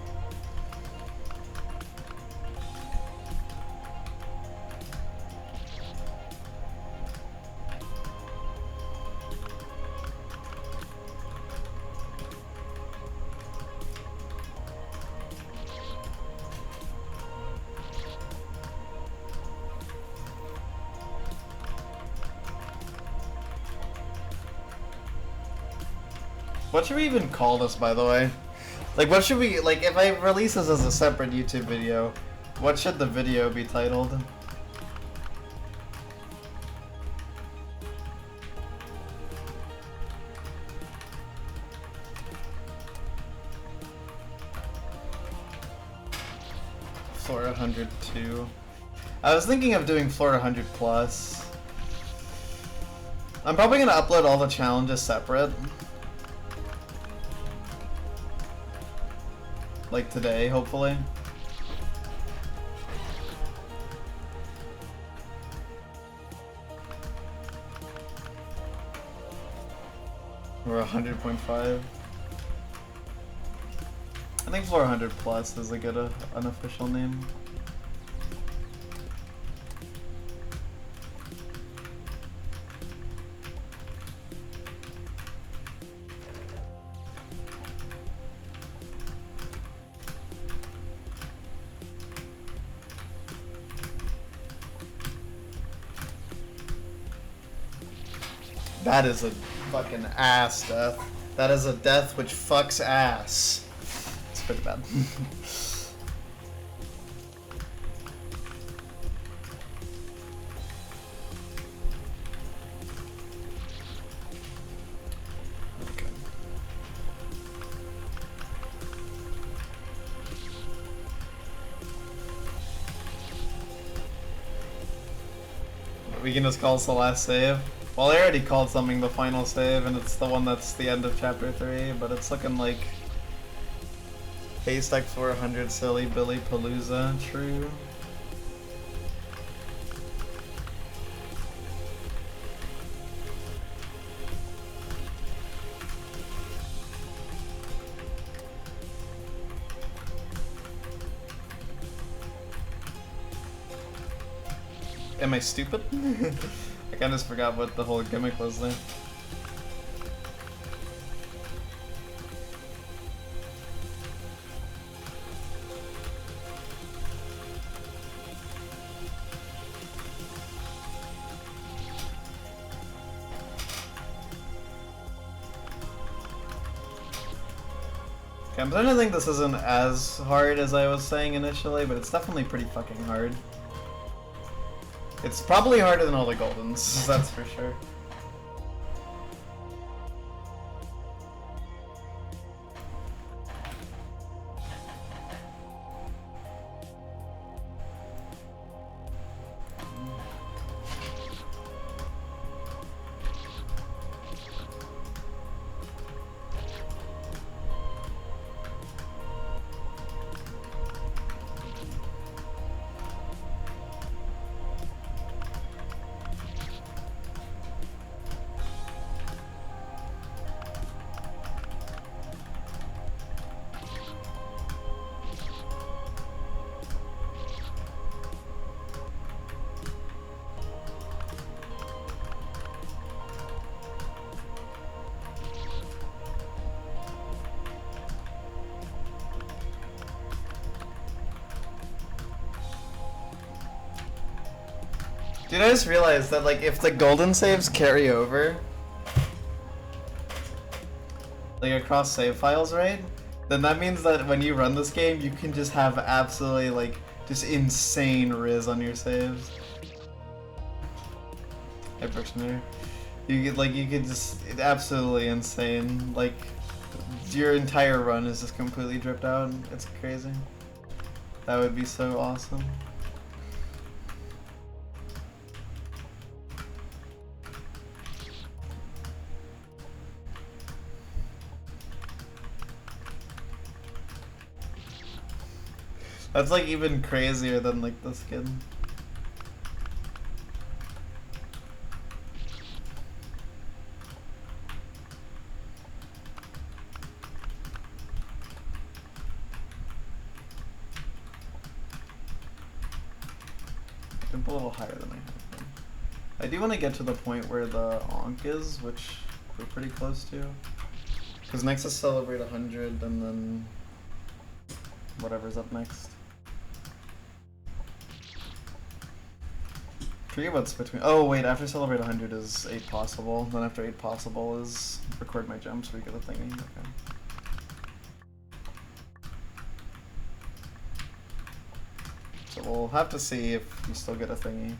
What should we even call this, by the way? Like, what should we, like, if I release this as a separate YouTube video, what should the video be titled? Floor 102. I was thinking of doing floor 100 plus. I'm probably gonna upload all the challenges separate. Like today, hopefully. Or 100.5. I think 400 plus is a good unofficial name. That is a fucking ass death. That is a death which fucks ass. It's pretty bad. Okay. We can just call this the last save. Well, I already called something the final save, and it's the one that's the end of chapter 3, but it's looking like Haystack 400 Silly Billy Palooza, true. Am I stupid? I kinda just forgot what the whole gimmick was there. Okay, I'm starting to think this isn't as hard as I was saying initially, but it's definitely pretty fucking hard. It's probably harder than all the Goldens, that's for sure. Dude, I just realized that, like, if the golden saves carry over, like, across save files, right? Then that means that when you run this game, you can just have absolutely, like, just insane riz on your saves. Hey, Berkshire. You could just, absolutely insane. Like, your entire run is just completely dripped out. It's crazy. That would be so awesome. That's like even crazier than like the skin. Jump a little higher than I have been. I do want to get to the point where the Ankh is, which we're pretty close to. Because next is Celebrate 100 and then whatever's up next. I forget what's between. Oh wait, after Celebrate 100 is 8 Possible. Then after 8 Possible is Record My Jumps. We get a thingy. Okay. So we'll have to see if you still get a thingy.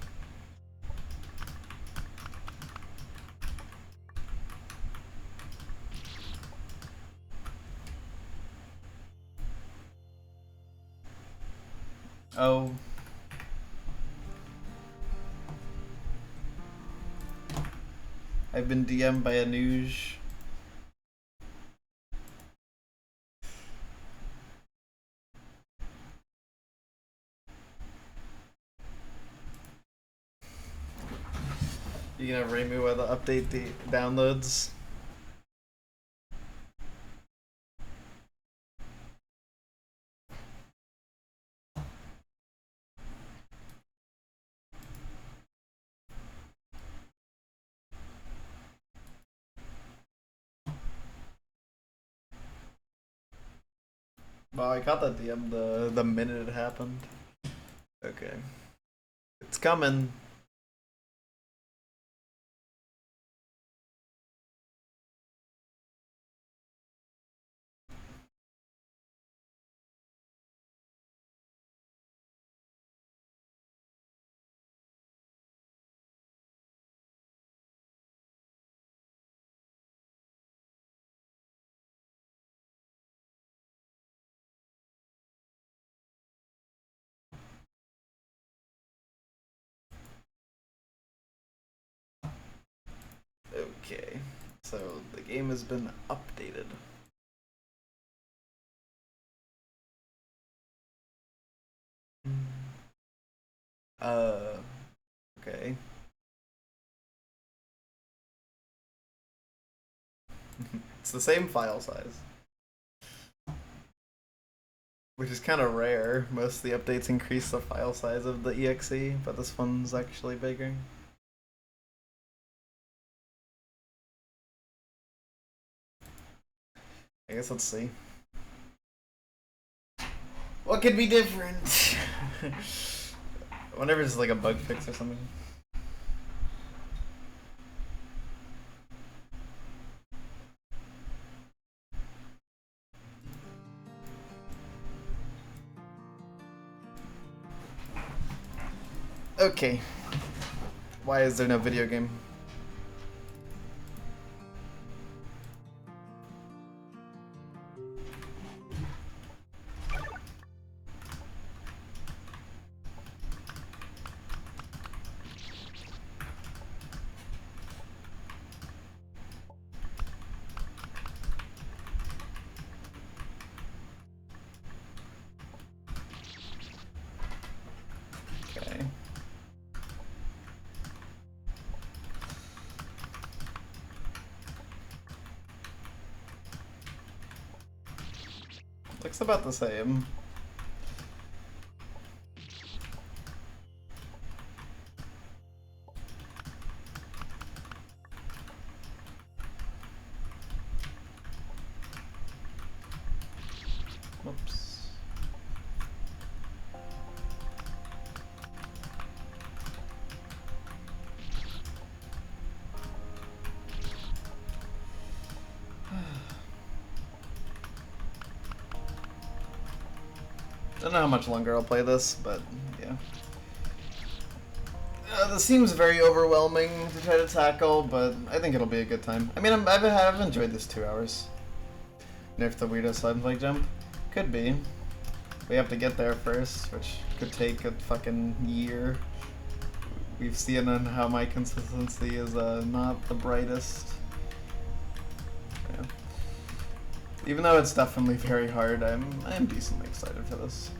Oh. I've been DM'd by Anuj. You can have Reimu while the update the downloads. Wow, I caught that DM the minute it happened. Okay. It's coming. Okay. So the game has been updated. Okay. It's the same file size. Which is kind of rare. Most of the updates increase the file size of the exe, but this one's actually bigger. I guess let's see. What could be different? Whenever it's like a bug fix or something. Okay. Why is there no video game? Okay. Looks about the same. Whoops. I don't know how much longer I'll play this, but yeah. This seems very overwhelming to try to tackle, but I think it'll be a good time. I mean, I've enjoyed this 2 hours. Nerf the weirdo side flag jump? Could be. We have to get there first, which could take a fucking year. We've seen on how my consistency is not the brightest. Yeah. Even though it's definitely very hard, I am decently excited for this.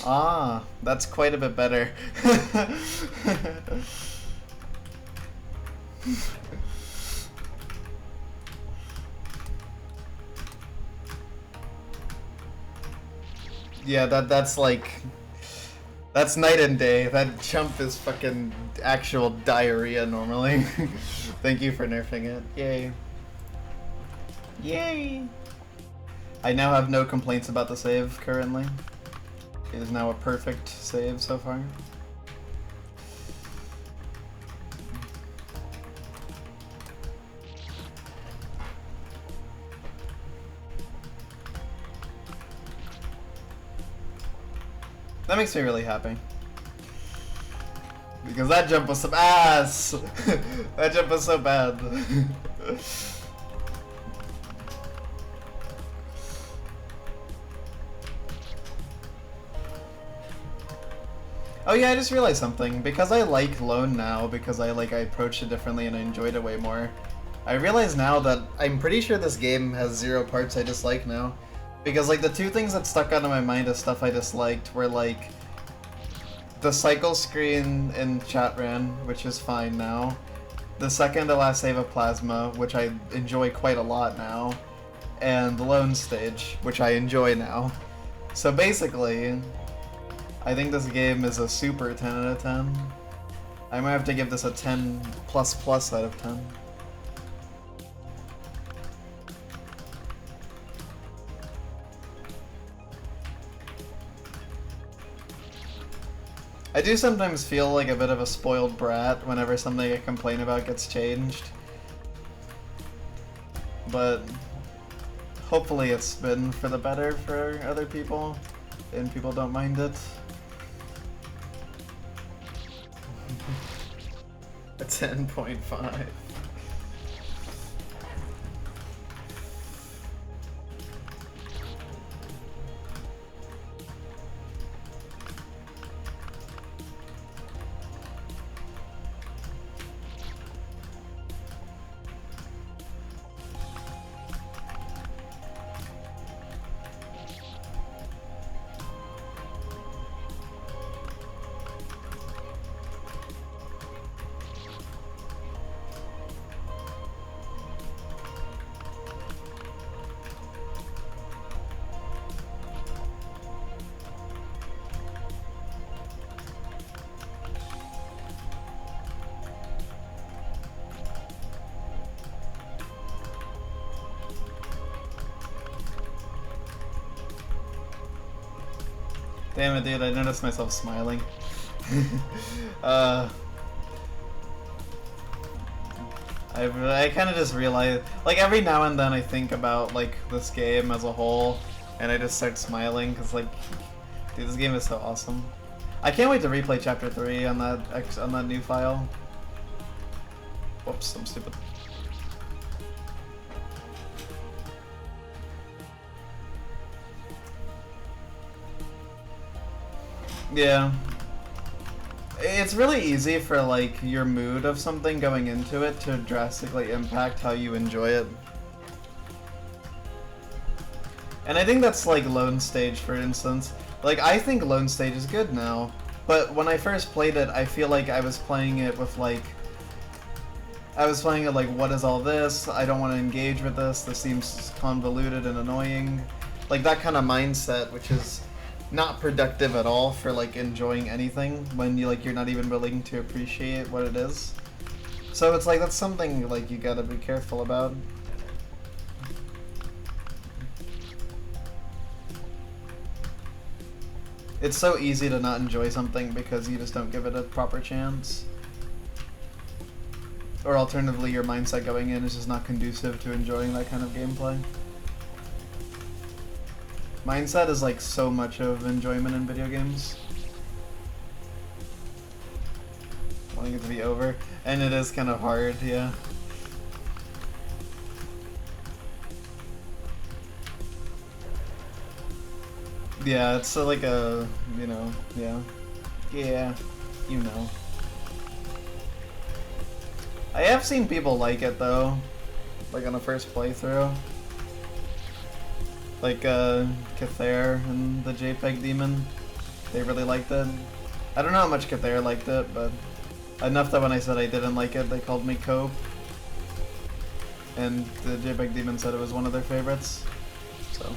Ah, that's quite a bit better. Yeah, that's like... That's night and day. That jump is fucking actual diarrhea normally. Thank you for nerfing it. Yay. Yay! I now have no complaints about the save currently. It is now a perfect save so far. That makes me really happy. Because that jump was some ass! That jump was so bad. Oh yeah, I just realized something. Because I like Lone now, because I approached it differently and I enjoyed it way more. I realize now that I'm pretty sure this game has 0 parts I dislike now. Because like the 2 things that stuck out of my mind as stuff I disliked were like the cycle screen in Chatran, which is fine now. The second to last save of Plasma, which I enjoy quite a lot now. And the Lone stage, which I enjoy now. So basically, I think this game is a super 10 out of 10. I might have to give this a 10++ out of 10. I do sometimes feel like a bit of a spoiled brat whenever something I complain about gets changed. But hopefully it's been for the better for other people, and people don't mind it. A 10.5. Damn it, dude, I noticed myself smiling. I kind of just realized, like, every now and then I think about, like, this game as a whole, and I just start smiling, because, like, dude, this game is so awesome. I can't wait to replay Chapter 3 on that new file. Whoops, I'm stupid. Yeah. It's really easy for, like, your mood of something going into it to drastically impact how you enjoy it. And I think that's like Lone Stage, for instance. Like, I think Lone Stage is good now, but when I first played it, I feel like I was playing it with, like, what is all this? I don't want to engage with this. This seems convoluted and annoying. Like, that kind of mindset, which is not productive at all for, like, enjoying anything when you're not even willing to appreciate what it is. So it's like, that's something, like, you gotta be careful about. It's so easy to not enjoy something because you just don't give it a proper chance. Or alternatively, your mindset going in is just not conducive to enjoying that kind of gameplay. Mindset is like so much of enjoyment in video games. Wanting it to be over. And it is kind of hard, yeah. Yeah, it's like a, you know, yeah. Yeah, you know. I have seen people like it though, like on the first playthrough. Like Cathair and the JPEG Demon, they really liked it. I don't know how much Cathair liked it, but enough that when I said I didn't like it, they called me Cope. And the JPEG Demon said it was one of their favorites. So,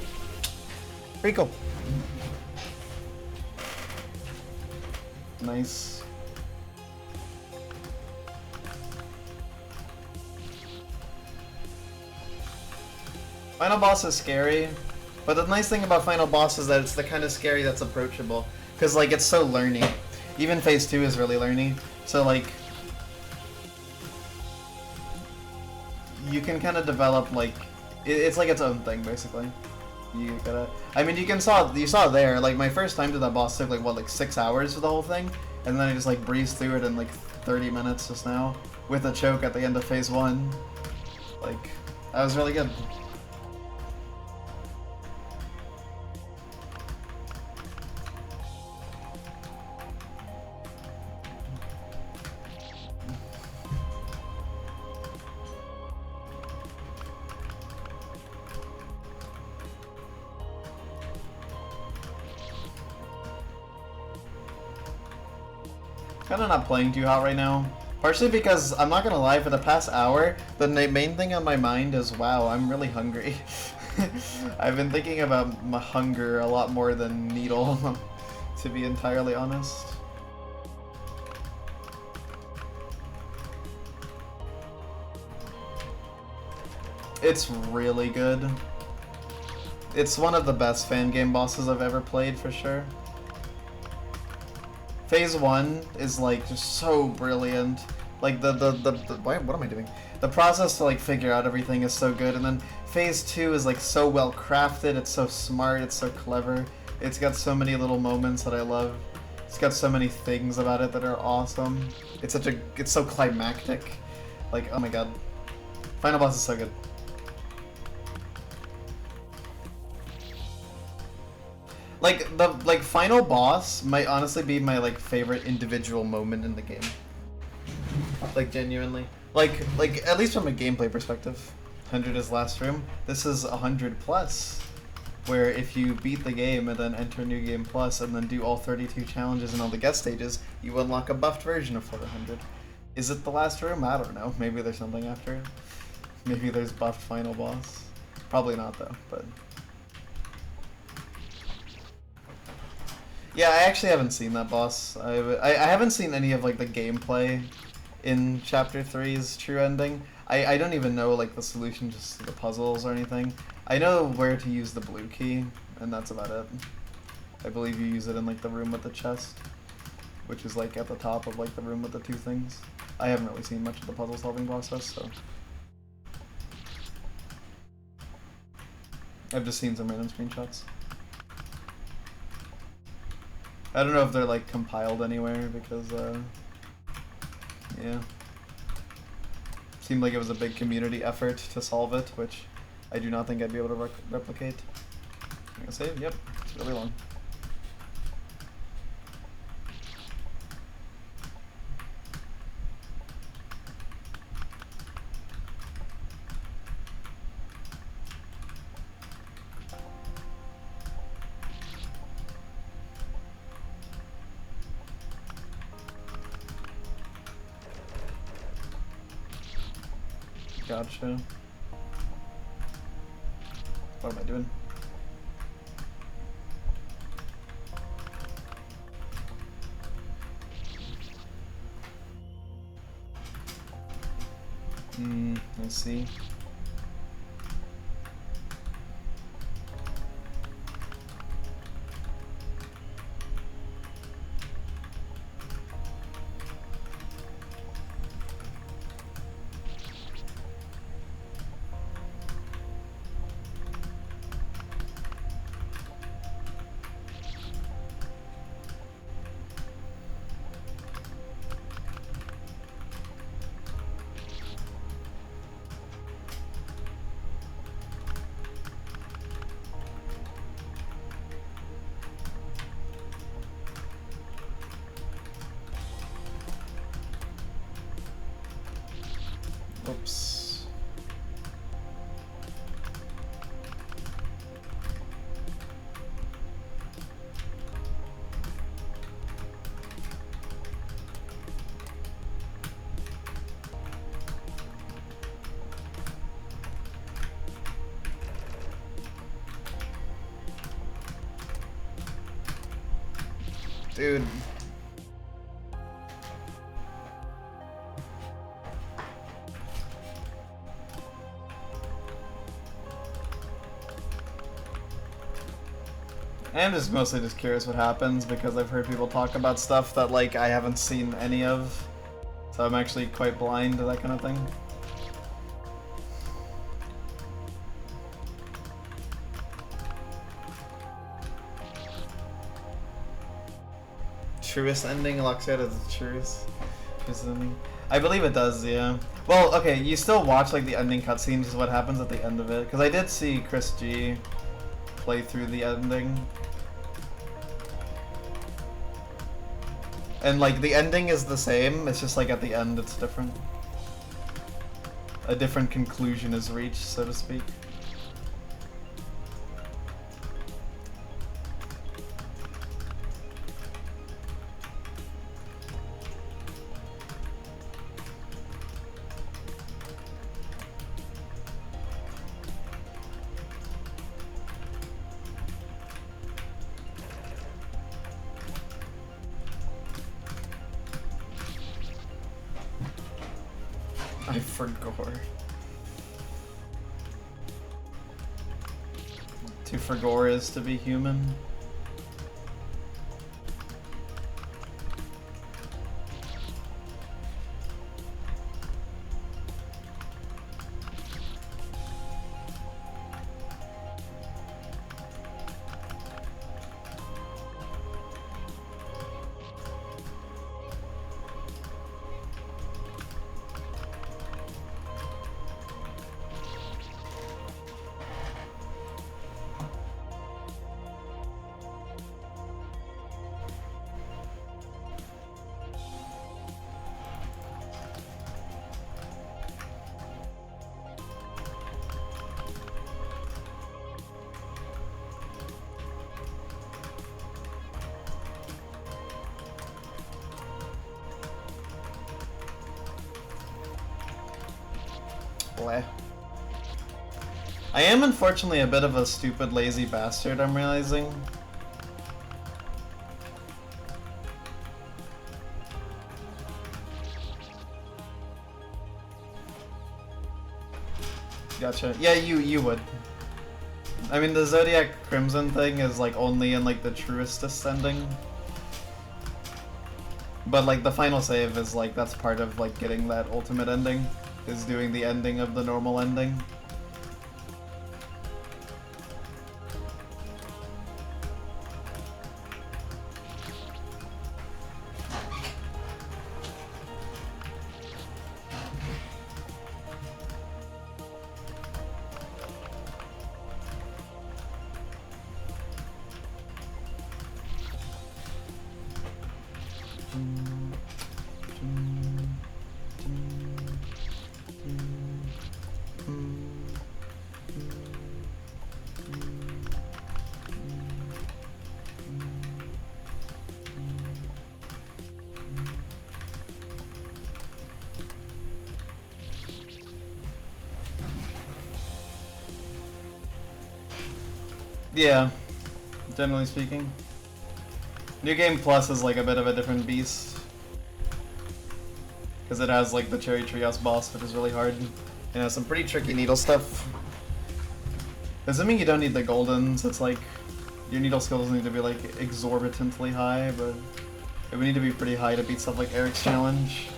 pretty cool. Nice. Final boss is scary, but the nice thing about Final Boss is that it's the kind of scary that's approachable. Because, like, it's so learny. Even Phase 2 is really learny. So, like, you can kind of develop, like, it's like its own thing, basically. You gotta, I mean, you saw there, like, my first time to that boss took, like, what, like 6 hours for the whole thing? And then I just, like, breezed through it in, like, 30 minutes just now. With a choke at the end of Phase 1. Like, that was really good. Kinda not playing too hot right now. Partially because, I'm not gonna lie, for the past hour, the main thing on my mind is, wow, I'm really hungry. I've been thinking about my hunger a lot more than Needle, to be entirely honest. It's really good. It's one of the best fan game bosses I've ever played, for sure. Phase 1 is like just so brilliant. Like what am I doing? The process to like figure out everything is so good, and then Phase 2 is like so well crafted, it's so smart, it's so clever. It's got so many little moments that I love. It's got so many things about it that are awesome. It's so climactic. Like, oh my god. Final boss is so good. Like the final boss might honestly be my like favorite individual moment in the game. Like genuinely. Like at least from a gameplay perspective. 100 is last room. This is 100 plus. Where if you beat the game and then enter New Game Plus and then do all 32 challenges and all the guest stages, you unlock a buffed version of 400. Is it the last room? I don't know. Maybe there's something after it. Maybe there's buffed final boss. Probably not though, but... Yeah, I actually haven't seen that boss. I haven't seen any of like the gameplay in Chapter 3's true ending. I don't even know like the solution just to the puzzles or anything. I know where to use the blue key, and that's about it. I believe you use it in like the room with the chest, which is like at the top of like the room with the two things. I haven't really seen much of the puzzle solving process, so I've just seen some random screenshots. I don't know if they're like compiled anywhere because yeah. Seemed like it was a big community effort to solve it, which I do not think I'd be able to replicate. I'm gonna say, yep, it's really long. Gotcha. What am I doing? I see. Oops. Dude. I'm just mostly just curious what happens because I've heard people talk about stuff that like I haven't seen any of. So I'm actually quite blind to that kind of thing. Truest ending? Alexia does the truest ending? I believe it does, yeah. Well, okay, you still watch like the ending cutscenes is what happens at the end of it. Because I did see Chris G play through the ending. And like the ending is the same, it's just like at the end it's different. A different conclusion is reached, so to speak. I forgot. To forgore is to be human. Bleh. I am unfortunately a bit of a stupid, lazy bastard, I'm realizing. Gotcha. Yeah, you would. I mean, the Zodiac Crimson thing is like only in like the truest ascending. But like the final save is like that's part of like getting that ultimate ending, is doing the ending of the normal ending. Yeah, generally speaking. New Game Plus is like a bit of a different beast. Because it has like the Cherry Treehouse boss, which is really hard. And has some pretty tricky needle stuff. Assuming you don't need the goldens, it's like your needle skill doesn't need to be like exorbitantly high, but it would need to be pretty high to beat stuff like Eric's challenge.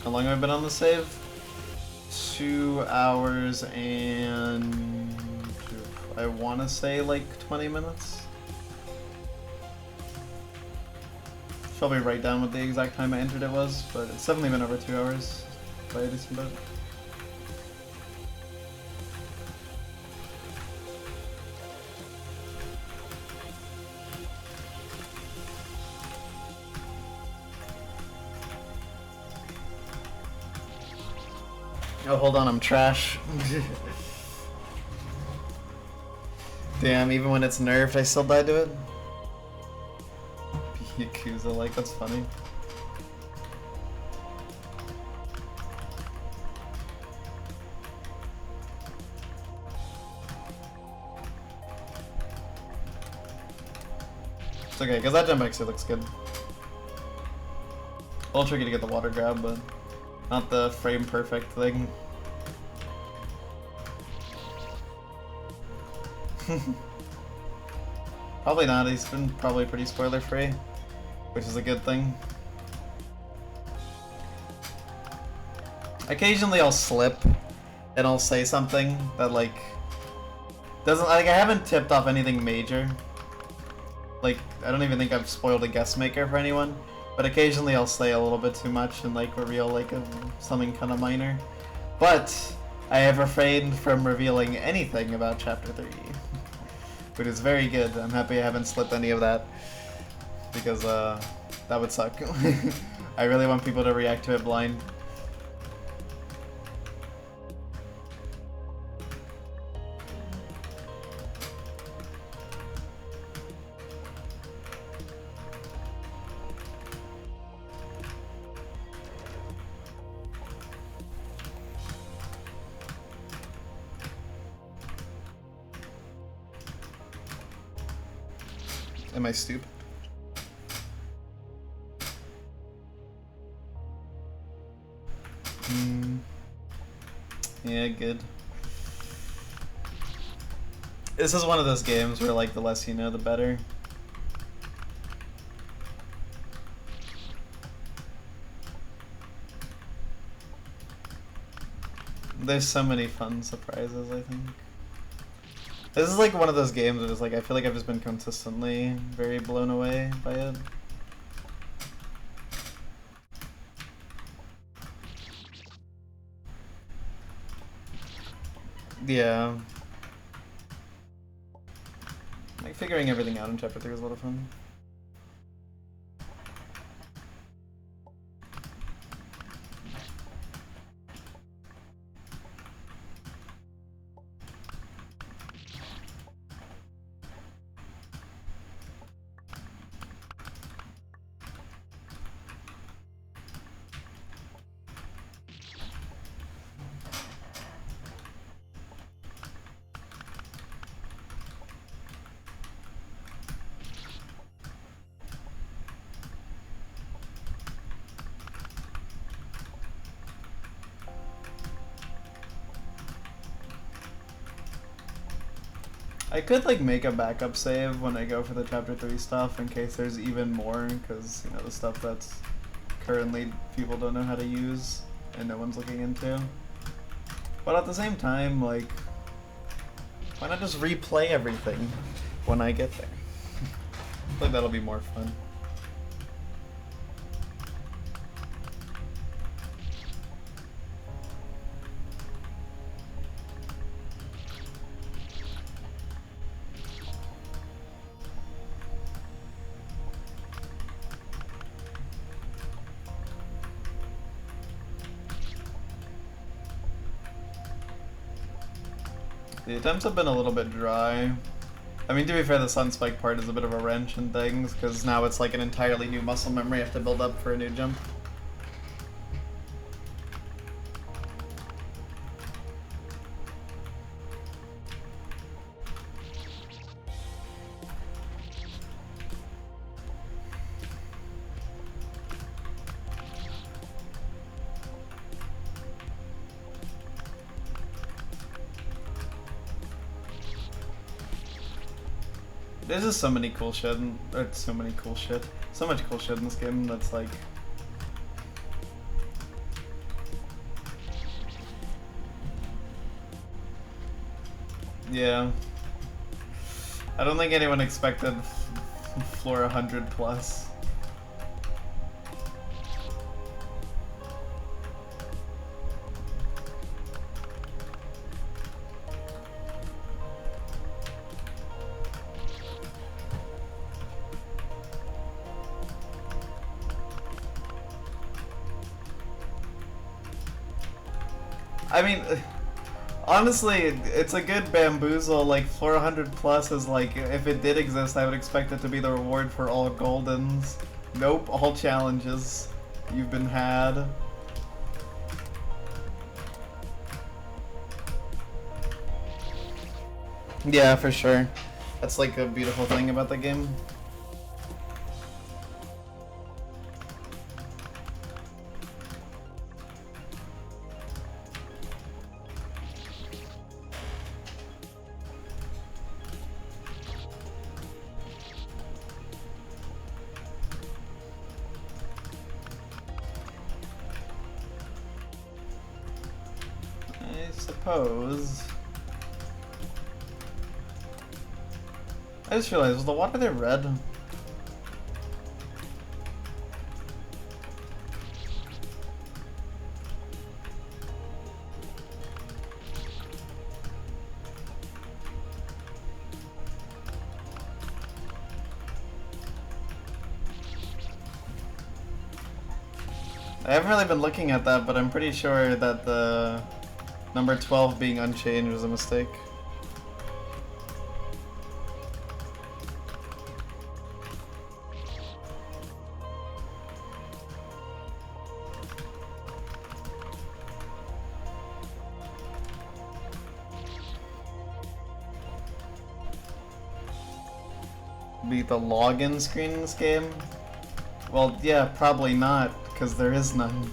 How long have I been on the save? 2 hours and I want to say like 20 minutes. Probably write down what the exact time I entered it was, but it's definitely been over 2 hours by a decent bit. Oh, hold on, I'm trash. Damn, even when it's nerfed, I still die to it? Yakuza, like, that's funny. It's okay, because that jump actually looks good. A little tricky to get the water grab, but not the frame perfect thing. Probably not, he's been probably pretty spoiler free, which is a good thing. Occasionally I'll slip and I'll say something that like doesn't, like, I haven't tipped off anything major. Like, I don't even think I've spoiled a guest maker for anyone, but occasionally I'll say a little bit too much and like reveal like something kind of minor. But I have refrained from revealing anything about Chapter 3, which is very good. I'm happy I haven't slipped any of that, because that would suck. I really want people to react to it blind. Am I stupid? Yeah, good. This is one of those games where like the less you know, the better. There's so many fun surprises, I think. This is like one of those games that is like, I feel like I've just been consistently very blown away by it. Yeah. Like figuring everything out in Chapter 3 was a lot of fun. I could like make a backup save when I go for the chapter 3 stuff in case there's even more, because you know the stuff that's currently people don't know how to use and no one's looking into. But at the same time, like, why not just replay everything when I get there? I feel like that'll be more fun. The attempts have been a little bit dry. I mean, to be fair, the Sunspike part is a bit of a wrench in things, because now it's like an entirely new muscle memory you have to build up for a new jump. There's just so many cool shit, so much cool shit in this game that's like... Yeah. I don't think anyone expected floor 100 plus. I mean, honestly, it's a good bamboozle. Like, floor 100 plus is like, if it did exist, I would expect it to be the reward for all Goldens. Nope, all challenges. You've been had. Yeah, for sure. That's like a beautiful thing about the game. I just realized, was the water there red? I haven't really been looking at that, but I'm pretty sure that the number 12 being unchanged was a mistake. Beat the login screen in this game? Well, yeah, probably not, because there is none.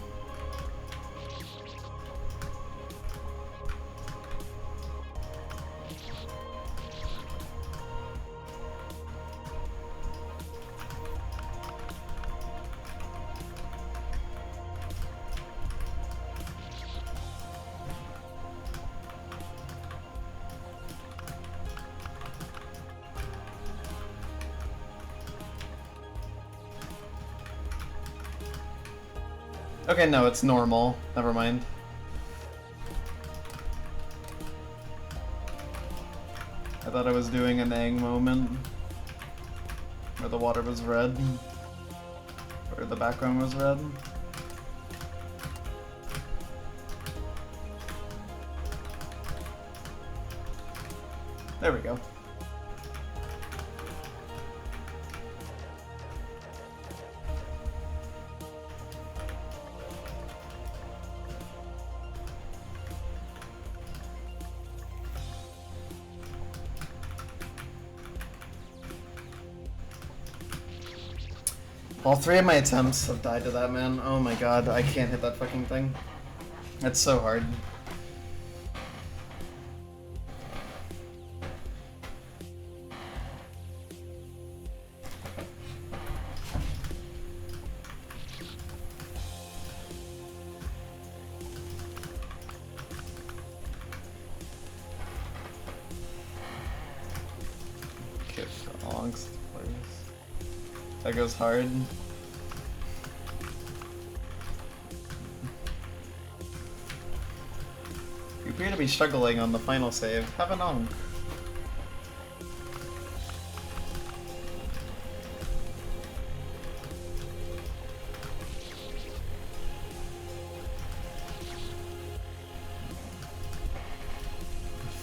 Okay, no, it's normal. Never mind. I thought I was doing an Aang moment where the water was red, or the background was red. There we go. All three of my attempts have died to that, man. Oh my god, I can't hit that fucking thing. It's so hard. amongst players. That goes hard. You appear to be struggling on the final save. Have an on.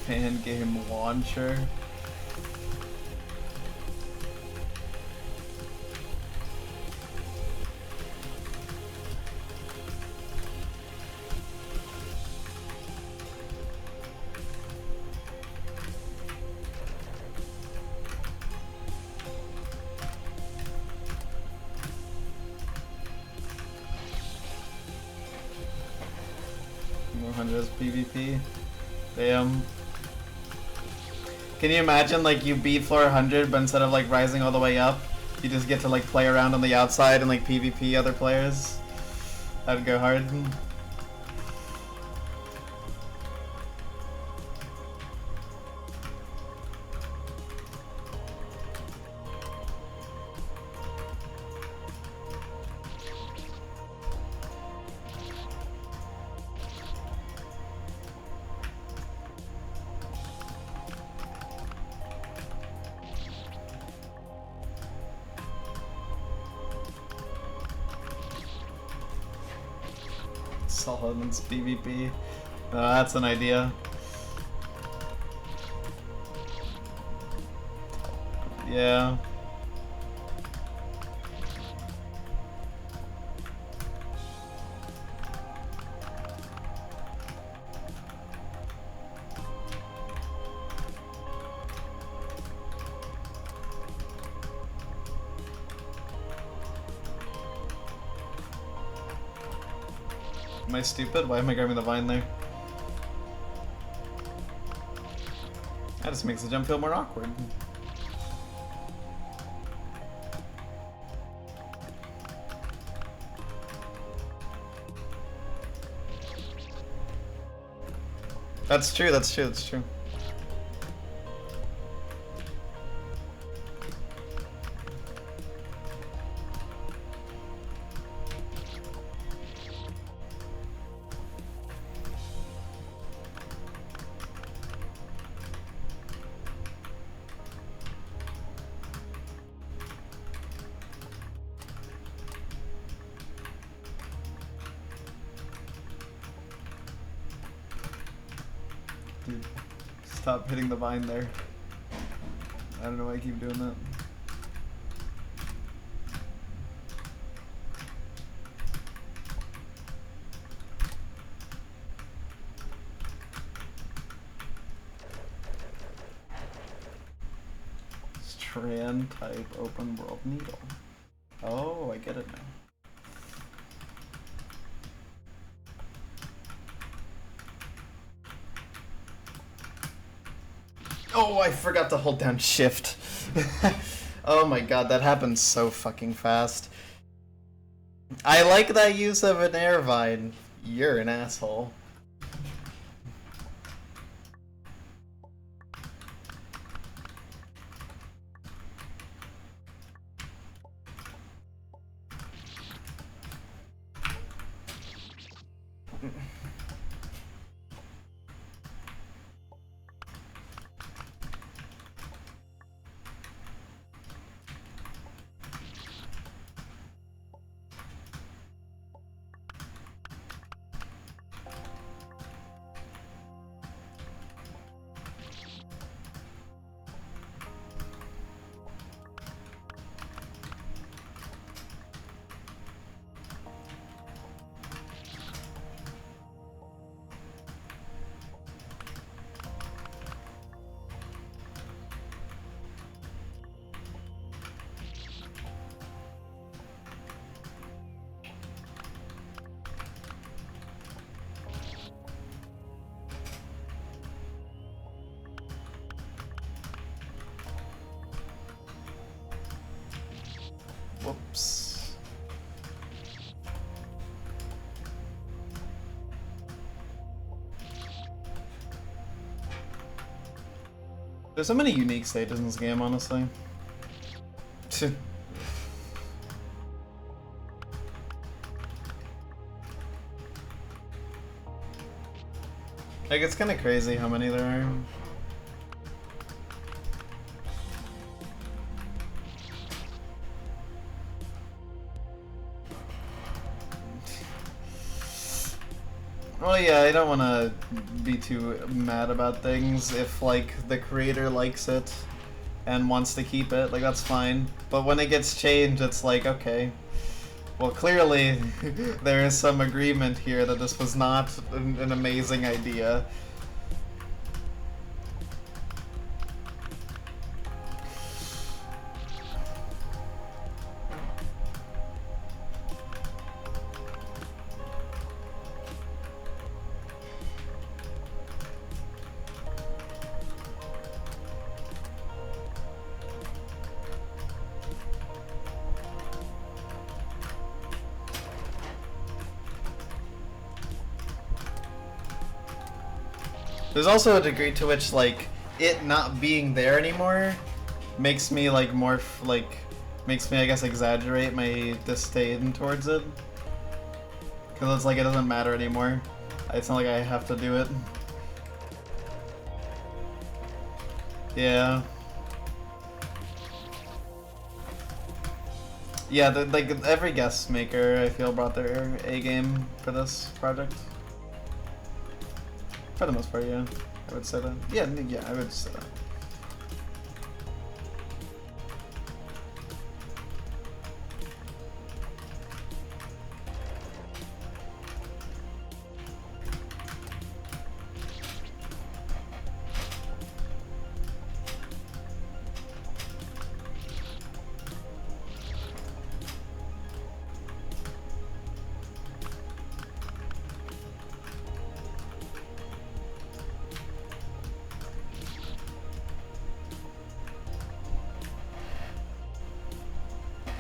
Fan game launcher. PvP. Damn. Can you imagine, like, you beat floor 100, but instead of, like, rising all the way up, you just get to, like, play around on the outside and, like, PvP other players? That'd go hard. Solomons PvP. That's an idea. Yeah. Am I stupid? Why am I grabbing the vine there? That just makes the jump feel more awkward. That's true, that's true, that's true. Dude, stop hitting the vine there. I don't know why I keep doing that. Strand type open world needle. Oh, I get it now. Oh, I forgot to hold down shift. Oh my god, that happens so fucking fast. I like that use of an air vine. You're an asshole. Whoops. There's so many unique stages in this game, honestly. Like, it's kind of crazy how many there are. Well, yeah, I don't want to be too mad about things if, like, the creator likes it and wants to keep it, like, that's fine. But when it gets changed, it's like, okay. Well, clearly, there is some agreement here that this was not an amazing idea. There's also a degree to which, like, it not being there anymore makes me, like, more, makes me, I guess, exaggerate my disdain towards it. Because it's like, it doesn't matter anymore. It's not like I have to do it. Yeah. Yeah, like, every guest maker, I feel, brought their A-game for this project. For the most part, yeah. I would say that. Yeah, I would say that.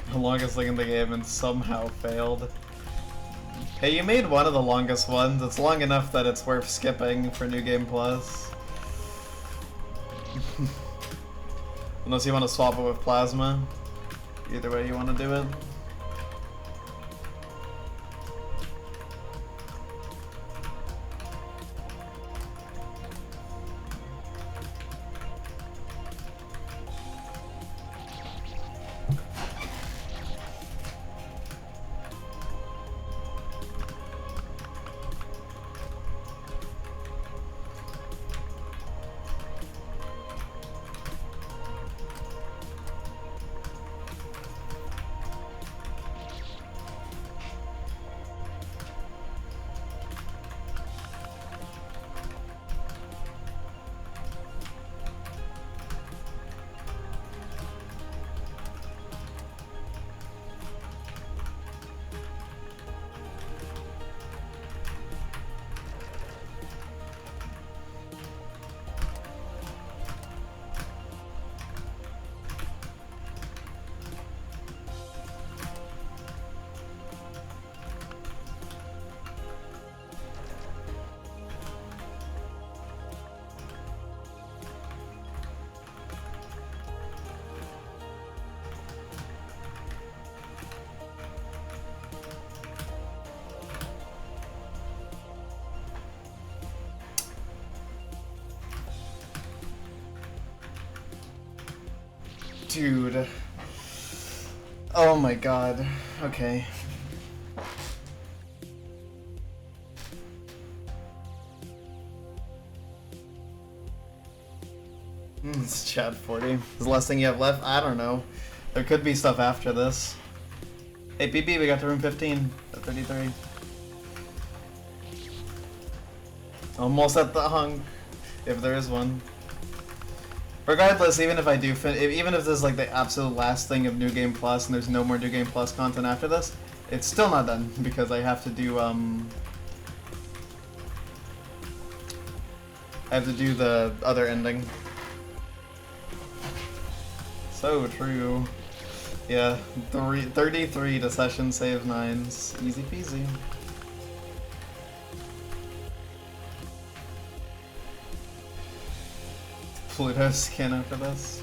The longest thing in the game and somehow failed. Hey, you made one of the longest ones. It's long enough that it's worth skipping for New Game Plus. Unless you want to swap it with Plasma. Either way you want to do it. Dude. Oh my god. Okay. It's Chad 40. Is the last thing you have left? I don't know. There could be stuff after this. Hey, PB, we got to room 15 at 33. Almost at the hunk, if there is one. Regardless, even if I do, even if this is like the absolute last thing of New Game Plus and there's no more New Game Plus content after this, it's still not done because I have to do I have to do the other ending. So true. Yeah, 33 to session save 9s. Easy peasy. Pluto skin after this.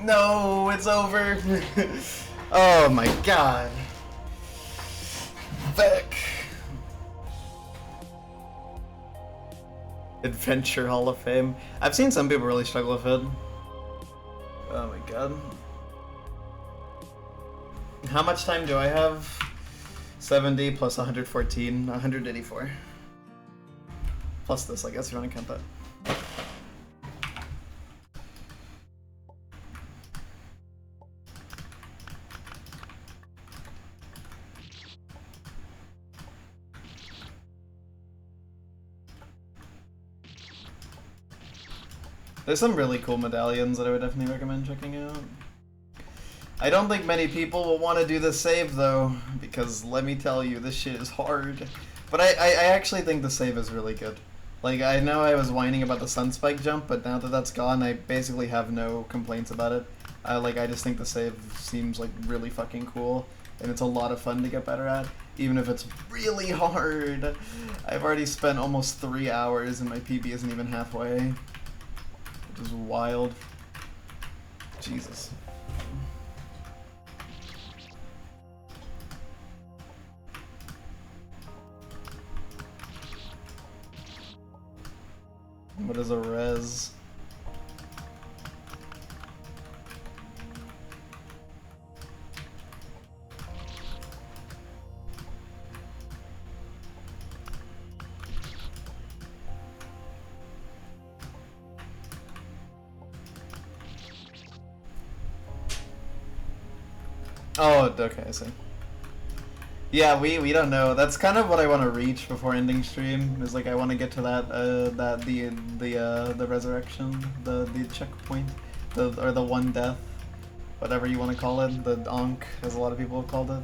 No, it's over. Oh my god. Beck. Adventure Hall of Fame. I've seen some people really struggle with it. Oh my god. How much time do I have? 70 plus 114, 184. Plus this, I guess, if you want to count that. There's some really cool medallions that I would definitely recommend checking out. I don't think many people will want to do this save though, because let me tell you, this shit is hard. But I actually think the save is really good. Like, I know I was whining about the Sunspike jump, but now that that's gone, I basically have no complaints about it. I just think the save seems like really fucking cool, and it's a lot of fun to get better at, even if it's really hard. I've already spent almost 3 hours and my PB isn't even halfway. Which is wild. Jesus. What is a res? Oh, okay, I see. Yeah, we don't know. That's kind of what I want to reach before ending stream. Is like I want to get to that the resurrection, the checkpoint, or the one death, whatever you want to call it, the Ankh, as a lot of people have called it,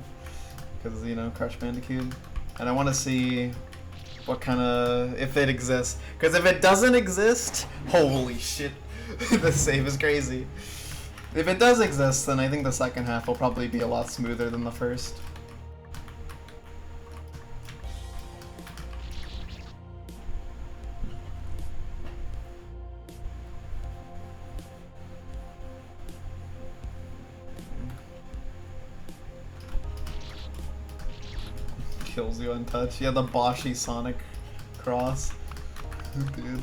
because you know Crash Bandicoot. And I want to see what kind of, if it exists. Because if it doesn't exist, holy shit, the save is crazy. If it does exist, then I think the second half will probably be a lot smoother than the first. Kills you untouched. Yeah, the Boshy Sonic cross. Dude.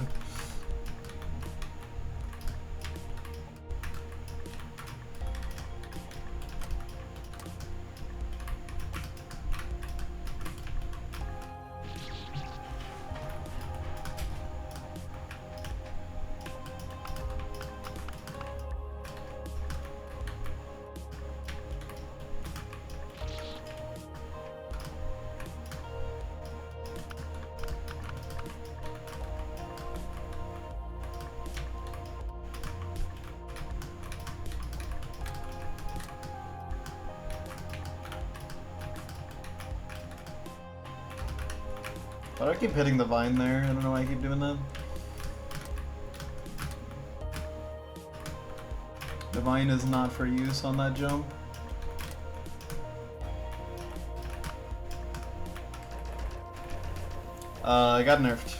Why do I keep hitting the vine there? I don't know why I keep doing that. The vine is not for use on that jump. I got nerfed.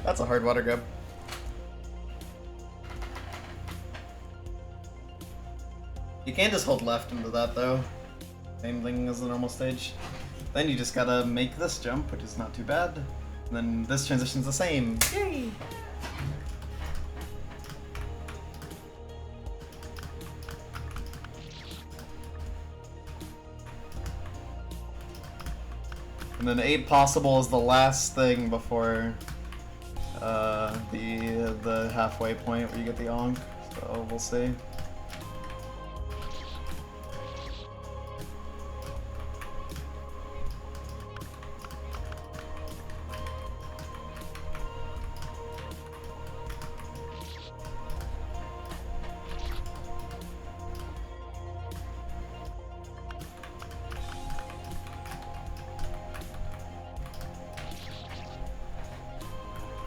That's a hard water grab. You can't just hold left into that though. Same thing as the normal stage. Then you just gotta make this jump, which is not too bad. And then this transition's the same. Yay! And then 8 possible is the last thing before the halfway point where you get the Ankh. So we'll see.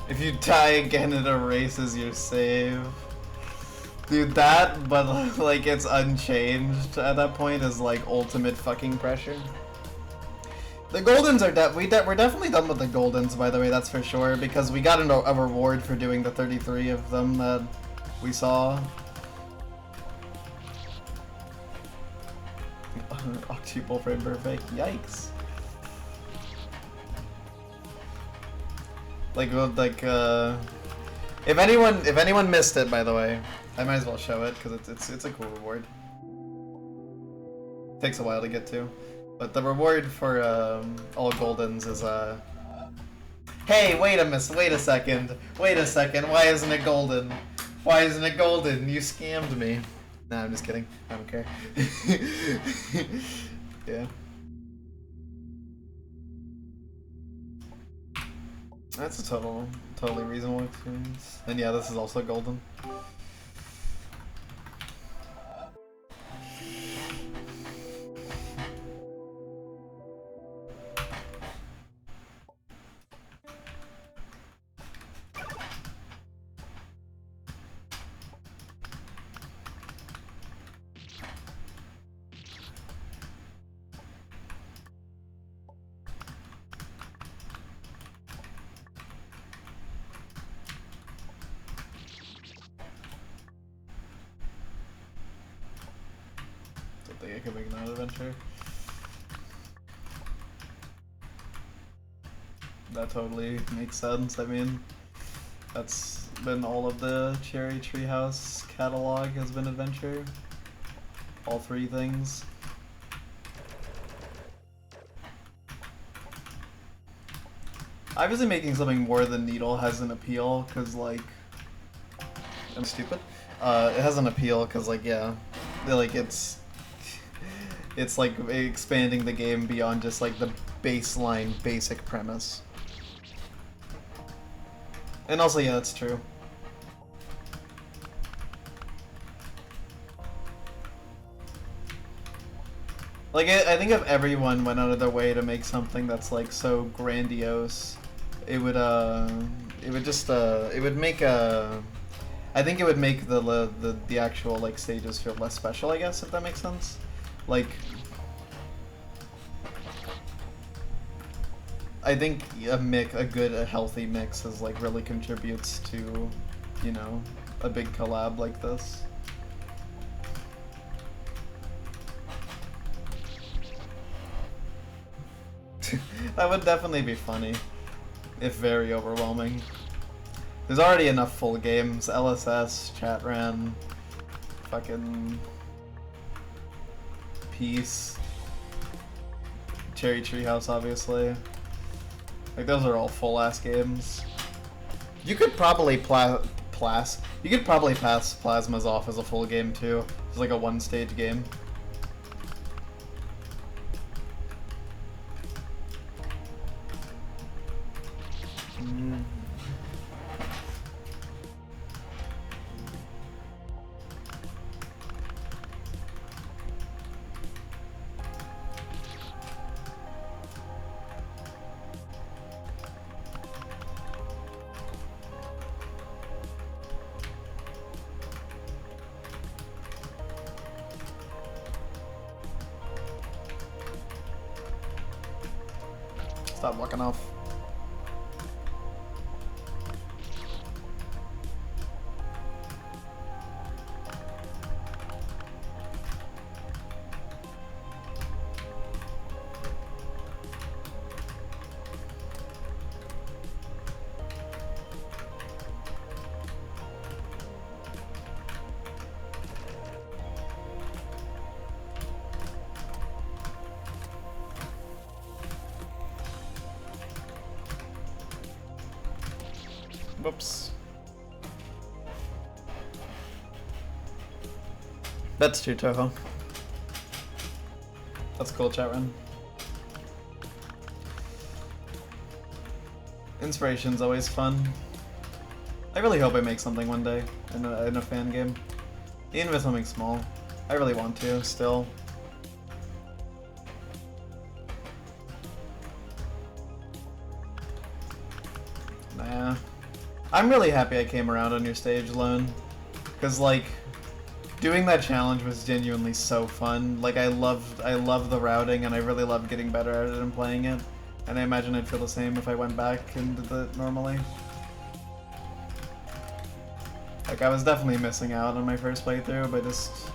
If you die again, it erases your save. Dude, that, but like it's unchanged at that point, is like ultimate fucking pressure. The Goldens are we're definitely done with the Goldens, by the way, that's for sure, because we got a reward for doing the 33 of them that we saw. Octuple frame perfect, yikes. If anyone missed it, by the way, I might as well show it because it's a cool reward. Takes a while to get to, but the reward for all Goldens is Hey, wait a second. Why isn't it golden? Why isn't it golden? You scammed me. Nah, I'm just kidding. I don't care. Yeah. That's a totally reasonable experience. And yeah, this is also golden. I can make another adventure. That totally makes sense. I mean, that's been all of the Cherry Treehouse catalog has been adventure. All three things. Obviously making something more than Needle has an appeal, cause like, I'm stupid. It has an appeal, cause like, yeah, like it's like expanding the game beyond just like the baseline basic premise. And also, yeah, that's true. Like, I think if everyone went out of their way to make something that's like so grandiose, it would just it would make I think it would make the actual like stages feel less special, I guess, if that makes sense. Like, I think a healthy mix is like really contributes to, you know, a big collab like this. That would definitely be funny, if very overwhelming. There's already enough full games, LSS, Chatran, fucking Peace, Cherry Treehouse, obviously. Like, those are all full-ass games. You could probably pass Plasmas off as a full game, too. It's like a one-stage game. Stop walking off. Whoops. That's true, Toho. That's cool, Chatran. Inspiration's always fun. I really hope I make something one day in a fan game. Even if it's something small. I really want to, still. Nah. I'm really happy I came around on your stage, Lone. Because, like, doing that challenge was genuinely so fun. Like, I love the routing, and I really loved getting better at it and playing it. And I imagine I'd feel the same if I went back and did it normally. Like, I was definitely missing out on my first playthrough by just,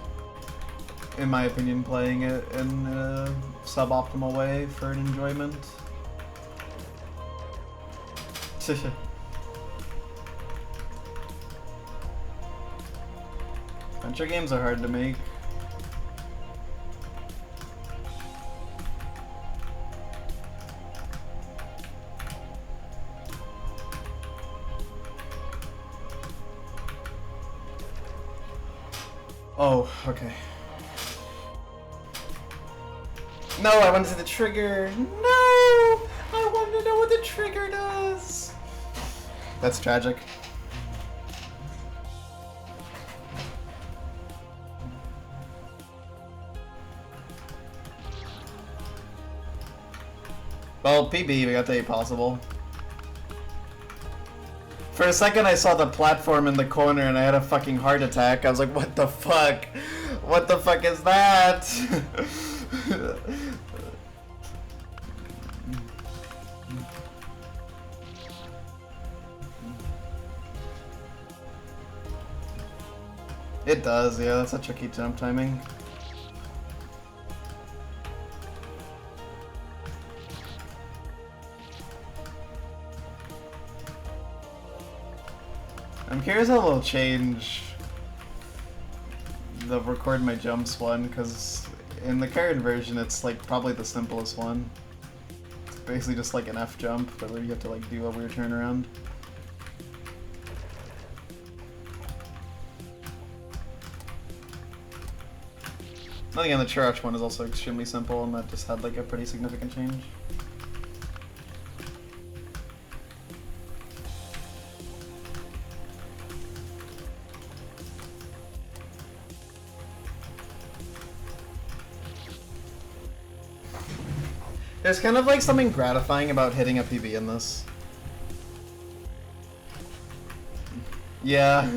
in my opinion, playing it in a suboptimal way for an enjoyment. Adventure games are hard to make. Oh, okay. No, I want to see the trigger. No! I want to know what the trigger does. That's tragic. Well, PB, we got the possible. For a second I saw the platform in the corner and I had a fucking heart attack. I was like, what the fuck? What the fuck is that? It does, yeah, that's a tricky jump timing. I'm curious how they'll change the record my jumps one, because in the current version it's like probably the simplest one. It's basically just like an F jump, but you have to like do a weird turnaround. Then again, the Church one is also extremely simple, and that just had like a pretty significant change. There's kind of like something gratifying about hitting a PB in this. Yeah,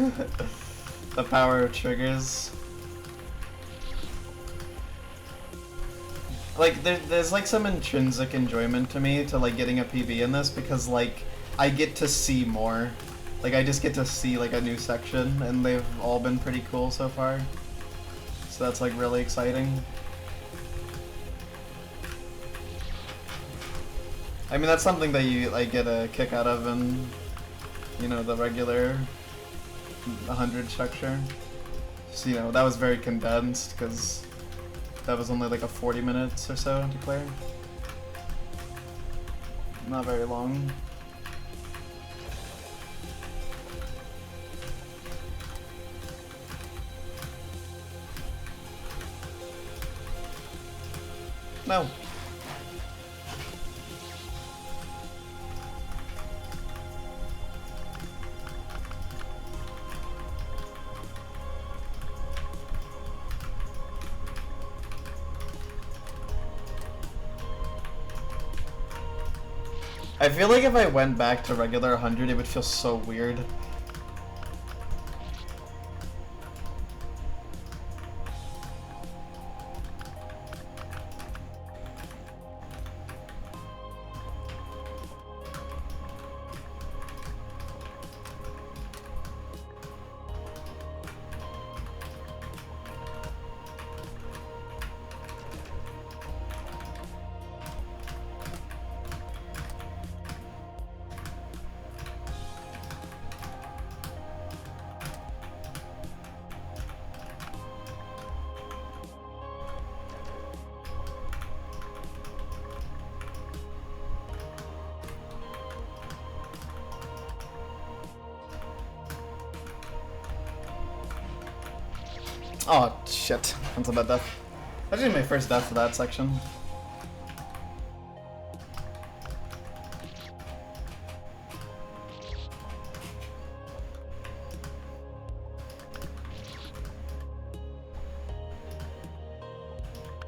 the power of triggers. Like, there's like some intrinsic enjoyment to me to like getting a PB in this, because like I get to see more. Like, I just get to see like a new section, and they've all been pretty cool so far. So that's like really exciting. I mean, that's something that you like get a kick out of in, you know, the regular 100 structure. So, you know, that was very condensed because that was only like a 40 minutes or so to clear. Not very long. No. I feel like if I went back to regular 100, it would feel so weird. Oh, shit. That's a bad death. That's actually my first death for that section.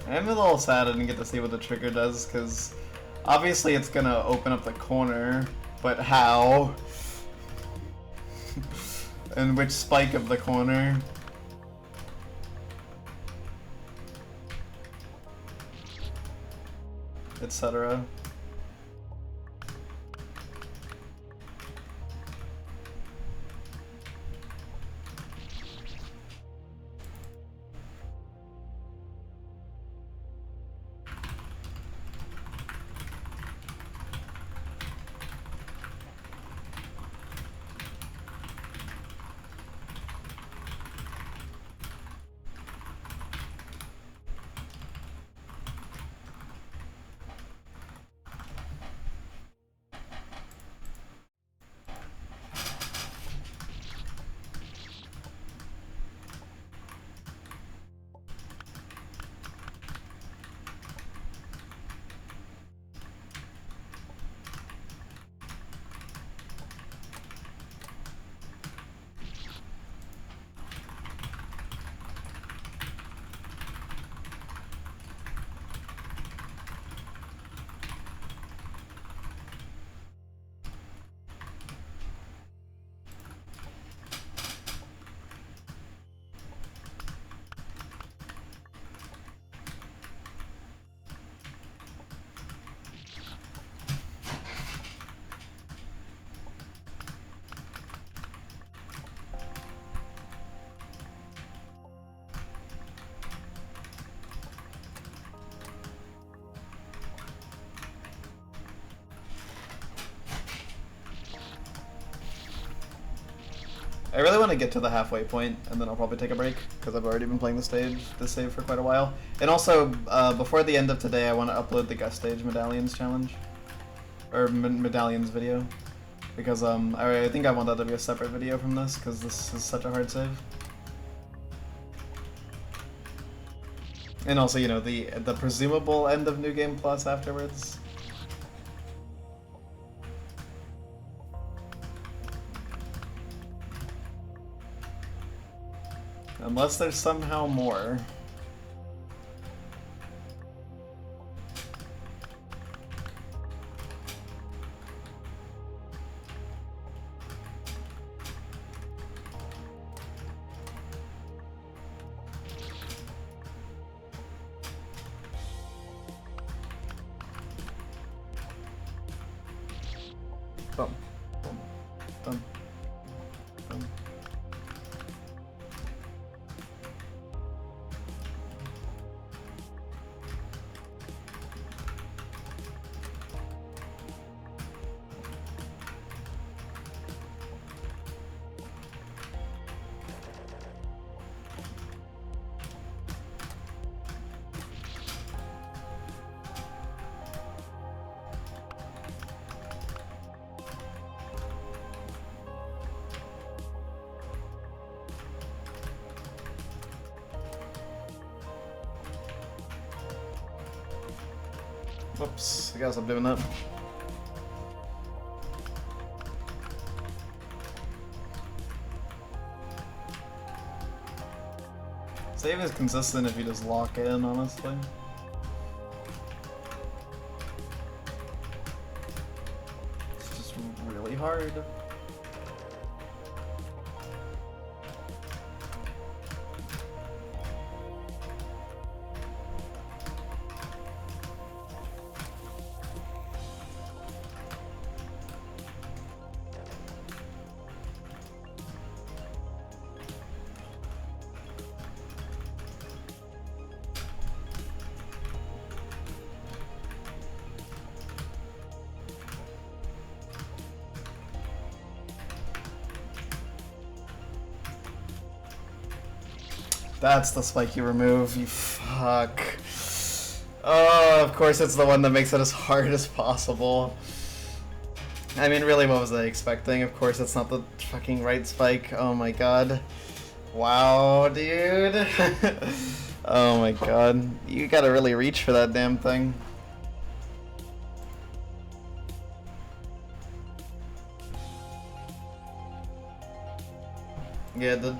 I'm a little sad I didn't get to see what the trigger does, because obviously it's gonna open up the corner, but how? and which spike of the corner. Etc. I really want to get to the halfway point, and then I'll probably take a break, because I've already been playing this save for quite a while. And also, before the end of today, I want to upload the Gust Stage Medallions challenge. Or Medallions video. Because I think I want that to be a separate video from this, because this is such a hard save. And also, you know, the presumable end of New Game Plus afterwards. Unless there's somehow more. Boom. Boom. Done. Boom. Whoops, I guess I'm doing that. Save is consistent if you just lock in, honestly. It's just really hard. That's the spike you remove, you fuck. Oh, of course it's the one that makes it as hard as possible. I mean, really, what was I expecting? Of course it's not the fucking right spike. Oh my god. Wow, dude. Oh my god. You gotta really reach for that damn thing. Yeah, the...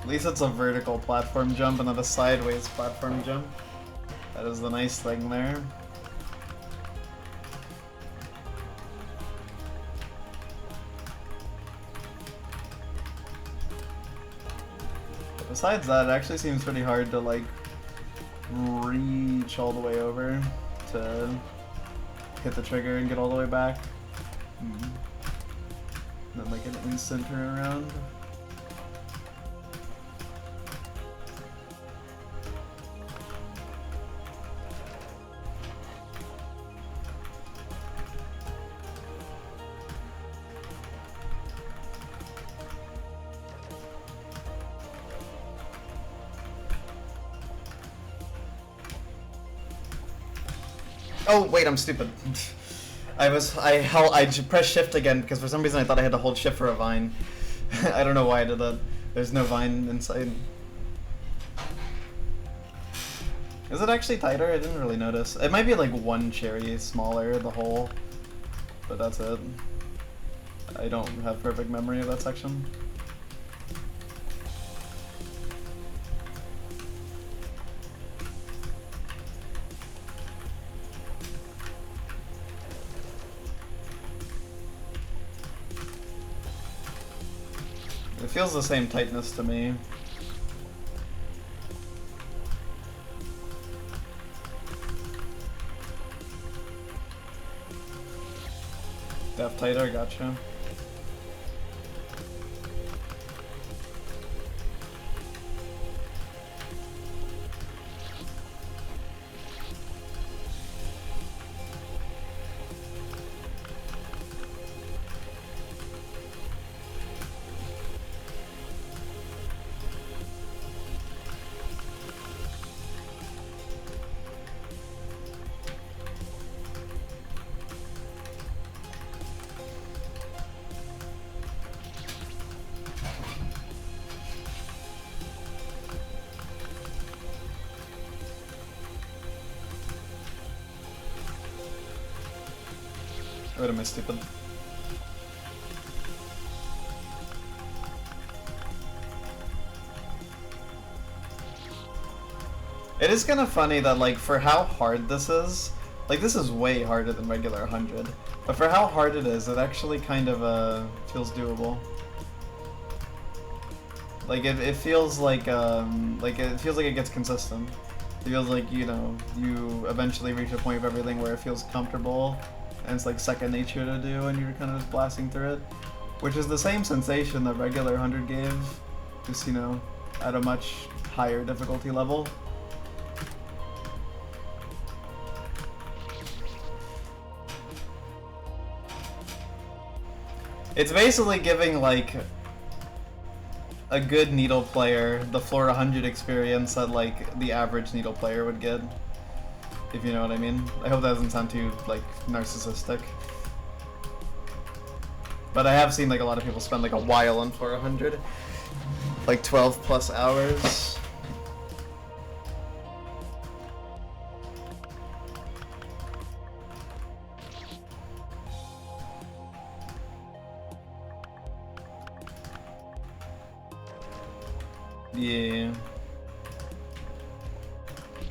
least it's a vertical platform jump and not a sideways platform jump. That is the nice thing there. But besides that, it actually seems pretty hard to like reach all the way over to hit the trigger and get all the way back. And then like an instant turnaround. Oh wait, I'm stupid. I pressed shift again because for some reason I thought I had to hold shift for a vine. I don't know why I did that. There's no vine inside. Is it actually tighter? I didn't really notice. It might be like one cherry smaller, the hole, but that's it. I don't have perfect memory of that section. It feels the same tightness to me. Depth tighter, gotcha. What am I stupid? It is kind of funny that like for how hard this is, like this is way harder than regular 100, but for how hard it is, it actually kind of feels doable. Like it feels like it feels like it gets consistent. It feels like, you know, you eventually reach a point of everything where it feels comfortable and it's like second nature to do and you're kind of just blasting through it. Which is the same sensation that regular 100 gave, just, you know, at a much higher difficulty level. It's basically giving like a good needle player the floor 100 experience that like the average needle player would get. If you know what I mean. I hope that doesn't sound too, like, narcissistic. But I have seen, like, a lot of people spend, like, a while on floor 100. Like, 12 plus hours. Yeah.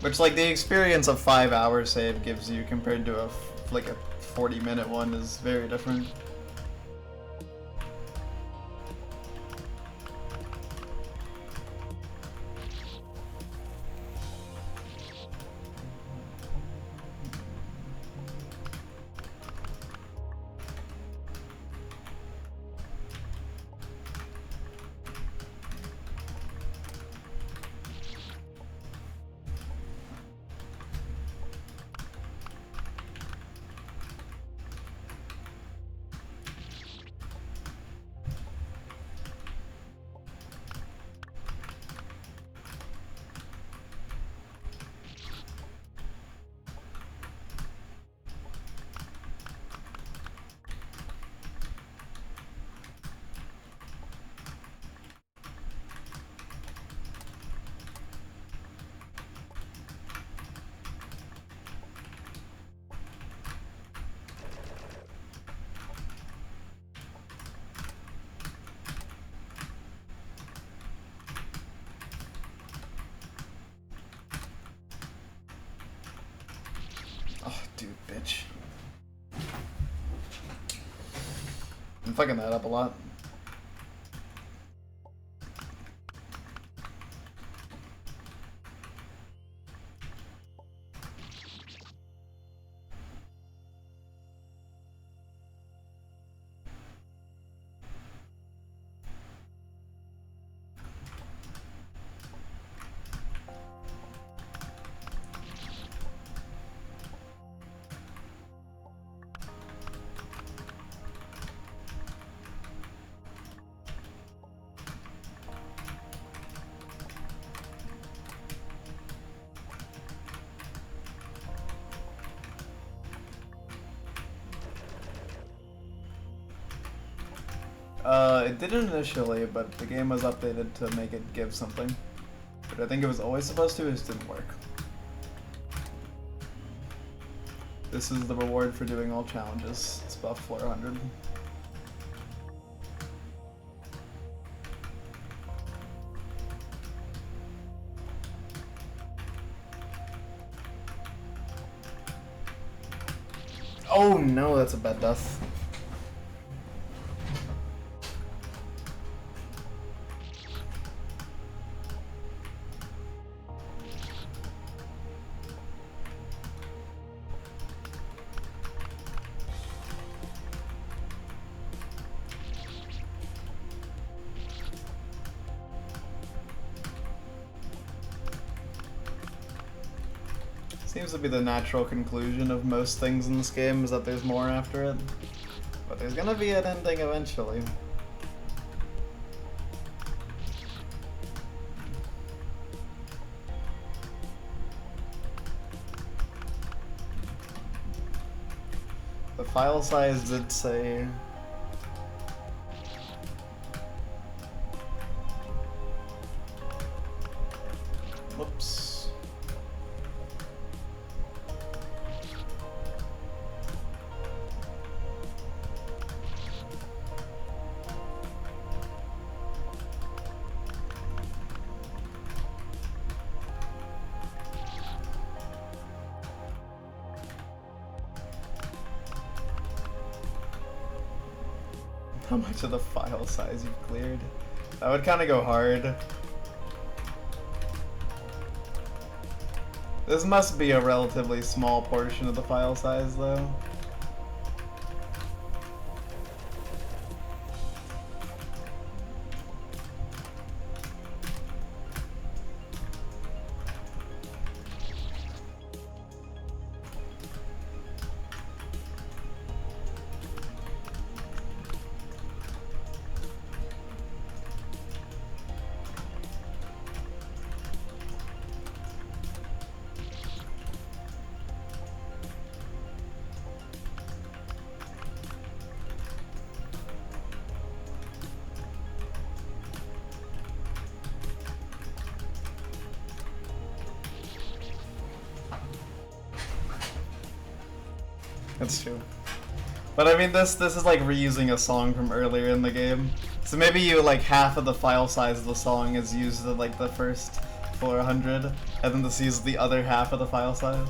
Which, like, the experience of 5-hour save gives you compared to a 40-minute one is very different. Bitch. I'm fucking that up a lot. It didn't initially, but the game was updated to make it give something. But I think it was always supposed to, it just didn't work. This is the reward for doing all challenges. It's buff floor 100. Oh no, that's a bad death. Seems to be the natural conclusion of most things in this game, is that there's more after it. But there's gonna be an ending eventually. The file size did say... Whoops. How much of the file size you've cleared? That would kind of go hard. This must be a relatively small portion of the file size, though. That's true. But I mean, this is like reusing a song from earlier in the game. So maybe you like half of the file size of the song is used in like the first 400, and then this uses the other half of the file size.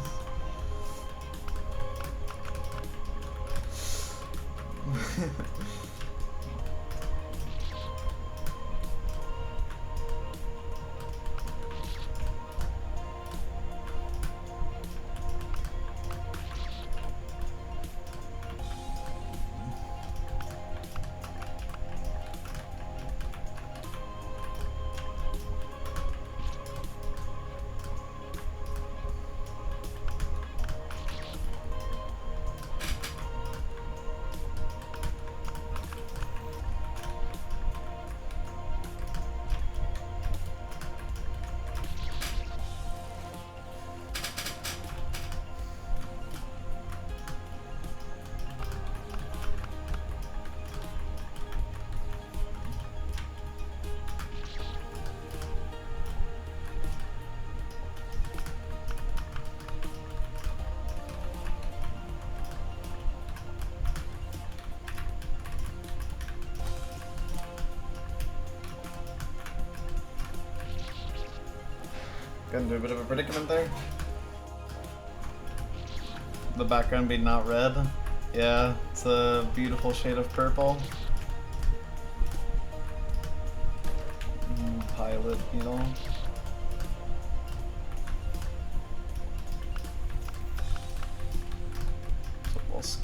Got into a bit of a predicament there. The background be not red. Yeah, it's a beautiful shade of purple. Pilot beetle. Tobolsk.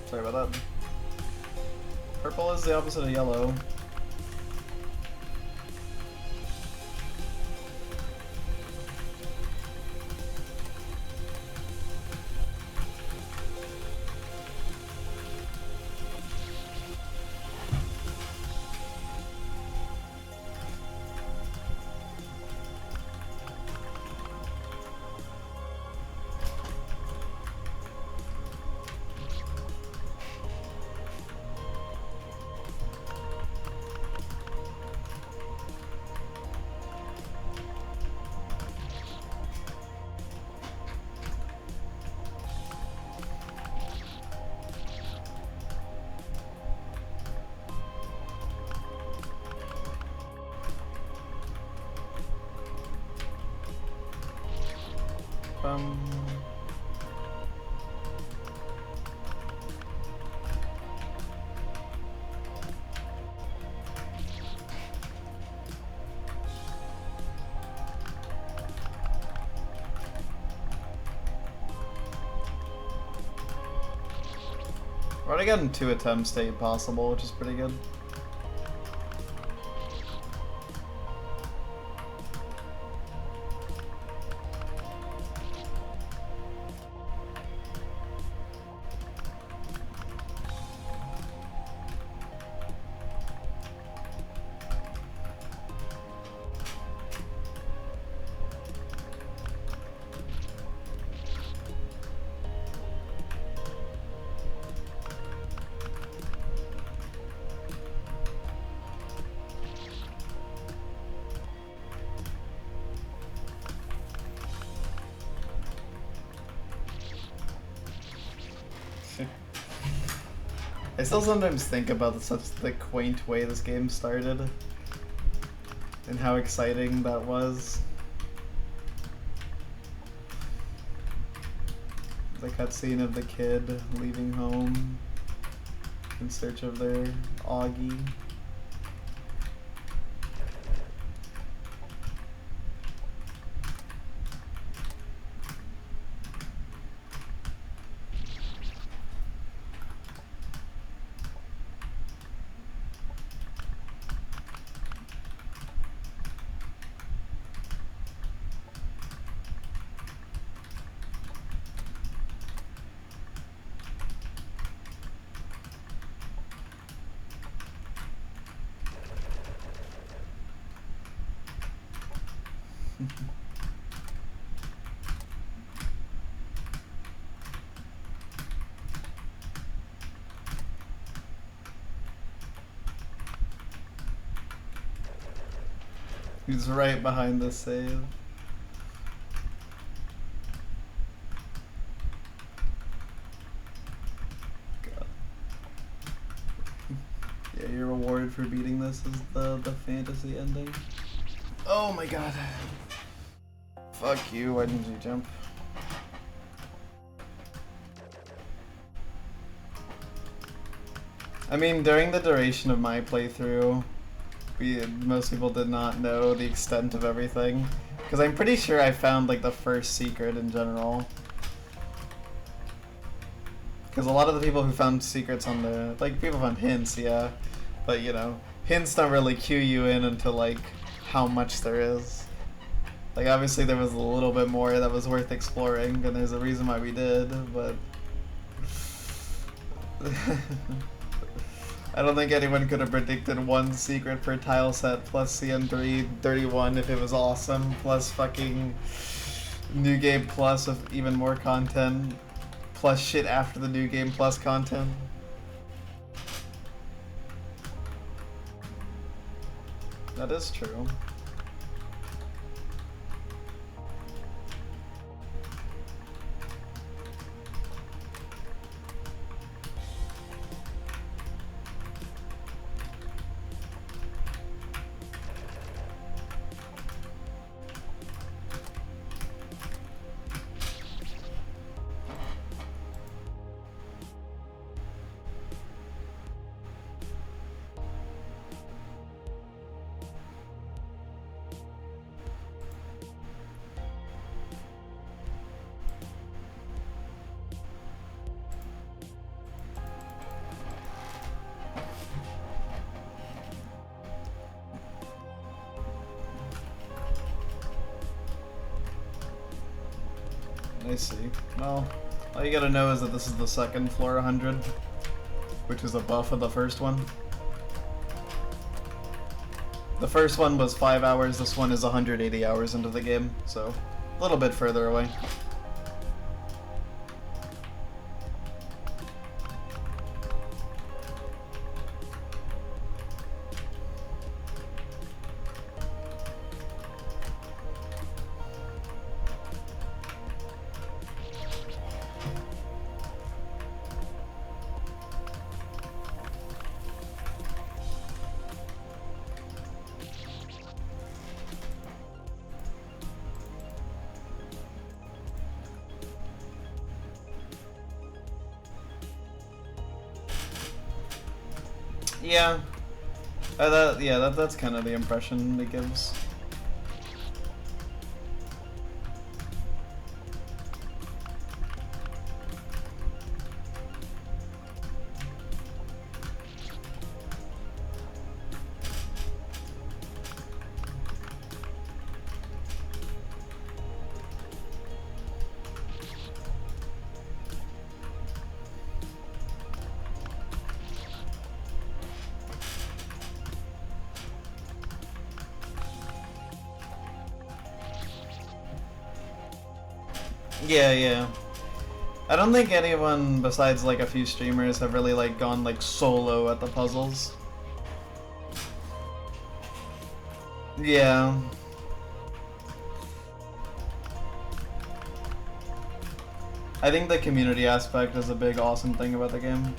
Sorry about that. Purple is the opposite of yellow. We're already getting 2 attempts to 8 possible, which is pretty good. I still sometimes think about such the quaint way this game started and how exciting that was. The cutscene of the kid leaving home in search of their Augie. He's right behind the save. God. Yeah, your reward for beating this is the fantasy ending. Oh my god. Fuck you, why didn't you jump? I mean, during the duration of my playthrough, most people did not know the extent of everything. Because I'm pretty sure I found, like, the first secret in general. Because a lot of the people who found secrets on the... Like, people found hints, yeah. But, you know, hints don't really cue you in into, like, how much there is. Like, obviously there was a little bit more that was worth exploring, and there's a reason why we did, but... I don't think anyone could have predicted one secret per tile set plus CN331 if it was awesome, plus fucking New Game Plus with even more content, plus shit after the New Game Plus content. That is true. I see. Well, all you gotta know is that this is the second floor 100, which is a buff of the first one. The first one was 5 hours, this one is 180 hours into the game, so a little bit further away. Yeah, that's kind of the impression it gives. Yeah. I don't think anyone besides like a few streamers have really like gone like solo at the puzzles. Yeah. I think the community aspect is a big awesome thing about the game.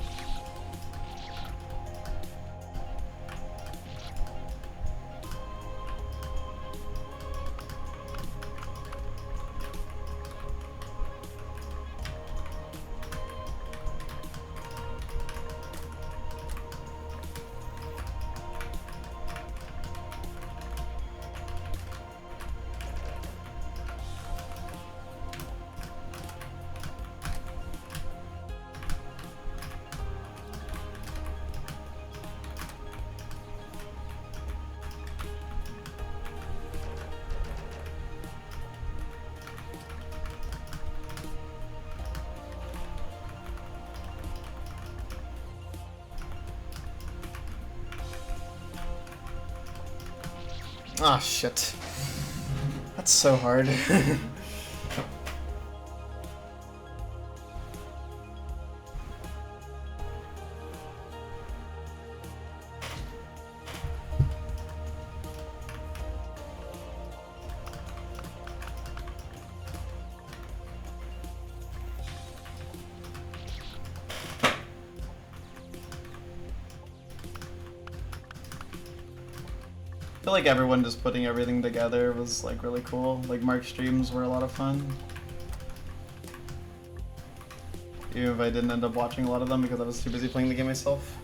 Ah, shit. That's so hard. I feel like everyone just putting everything together was like really cool. Like Mark's streams were a lot of fun. Even if I didn't end up watching a lot of them because I was too busy playing the game myself.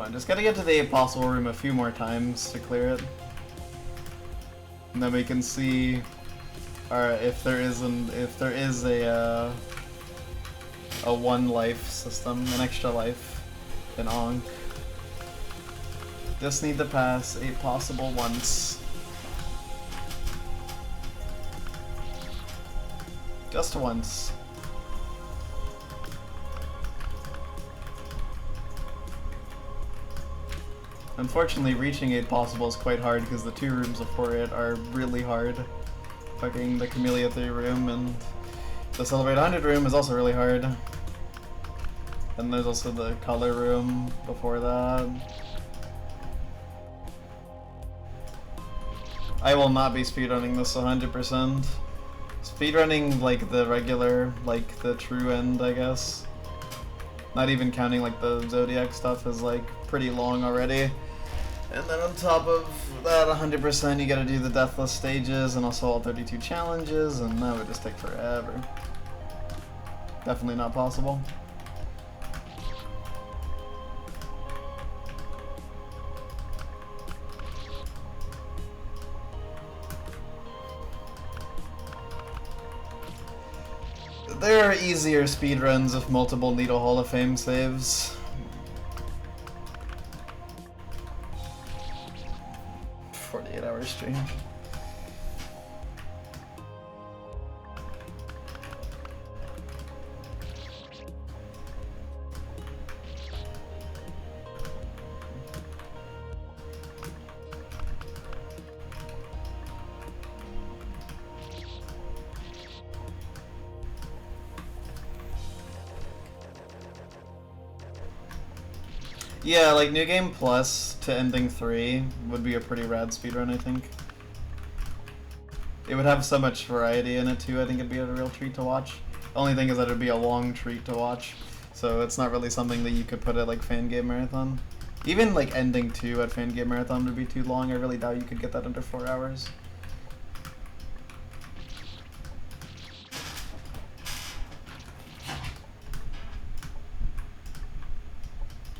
on, just gotta get to the Apostle Room a few more times to clear it. And then we can see if there is a one life system, an extra life in Ankh. Just need to pass 8 possible once. Just once. Unfortunately, reaching 8 possible is quite hard because the 2 rooms before it are really hard. Fucking the Camellia 3 room and the Celebrate 100 room is also really hard. And there's also the color room before that. I will not be speedrunning this 100%. Speedrunning like the regular, like the true end, I guess. Not even counting like the Zodiac stuff is like pretty long already. And then on top of that 100% you gotta do the Deathless stages and also all 32 challenges, and that would just take forever. Definitely not possible. There are easier speedruns of multiple Needle Hall of Fame saves. 48-hour stream. Yeah, like New Game Plus to Ending 3 would be a pretty rad speedrun, I think. It would have so much variety in it too, I think it'd be a real treat to watch. The only thing is that it'd be a long treat to watch, so it's not really something that you could put at like Fan Game Marathon. Even like Ending 2 at Fan Game Marathon would be too long, I really doubt you could get that under 4 hours.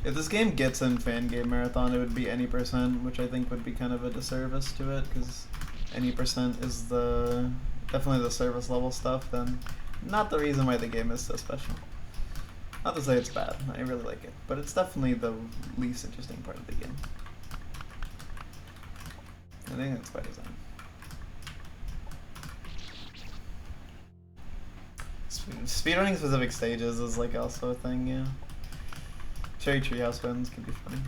If this game gets in Fan Game Marathon, it would be any %, which I think would be kind of a disservice to it, because any % is definitely the service level stuff, then not the reason why the game is so special. Not to say it's bad, I really like it, but it's definitely the least interesting part of the game. I think that's by design. Speedrunning specific stages is like also a thing, yeah. Cherry Treehouse wins could be funny.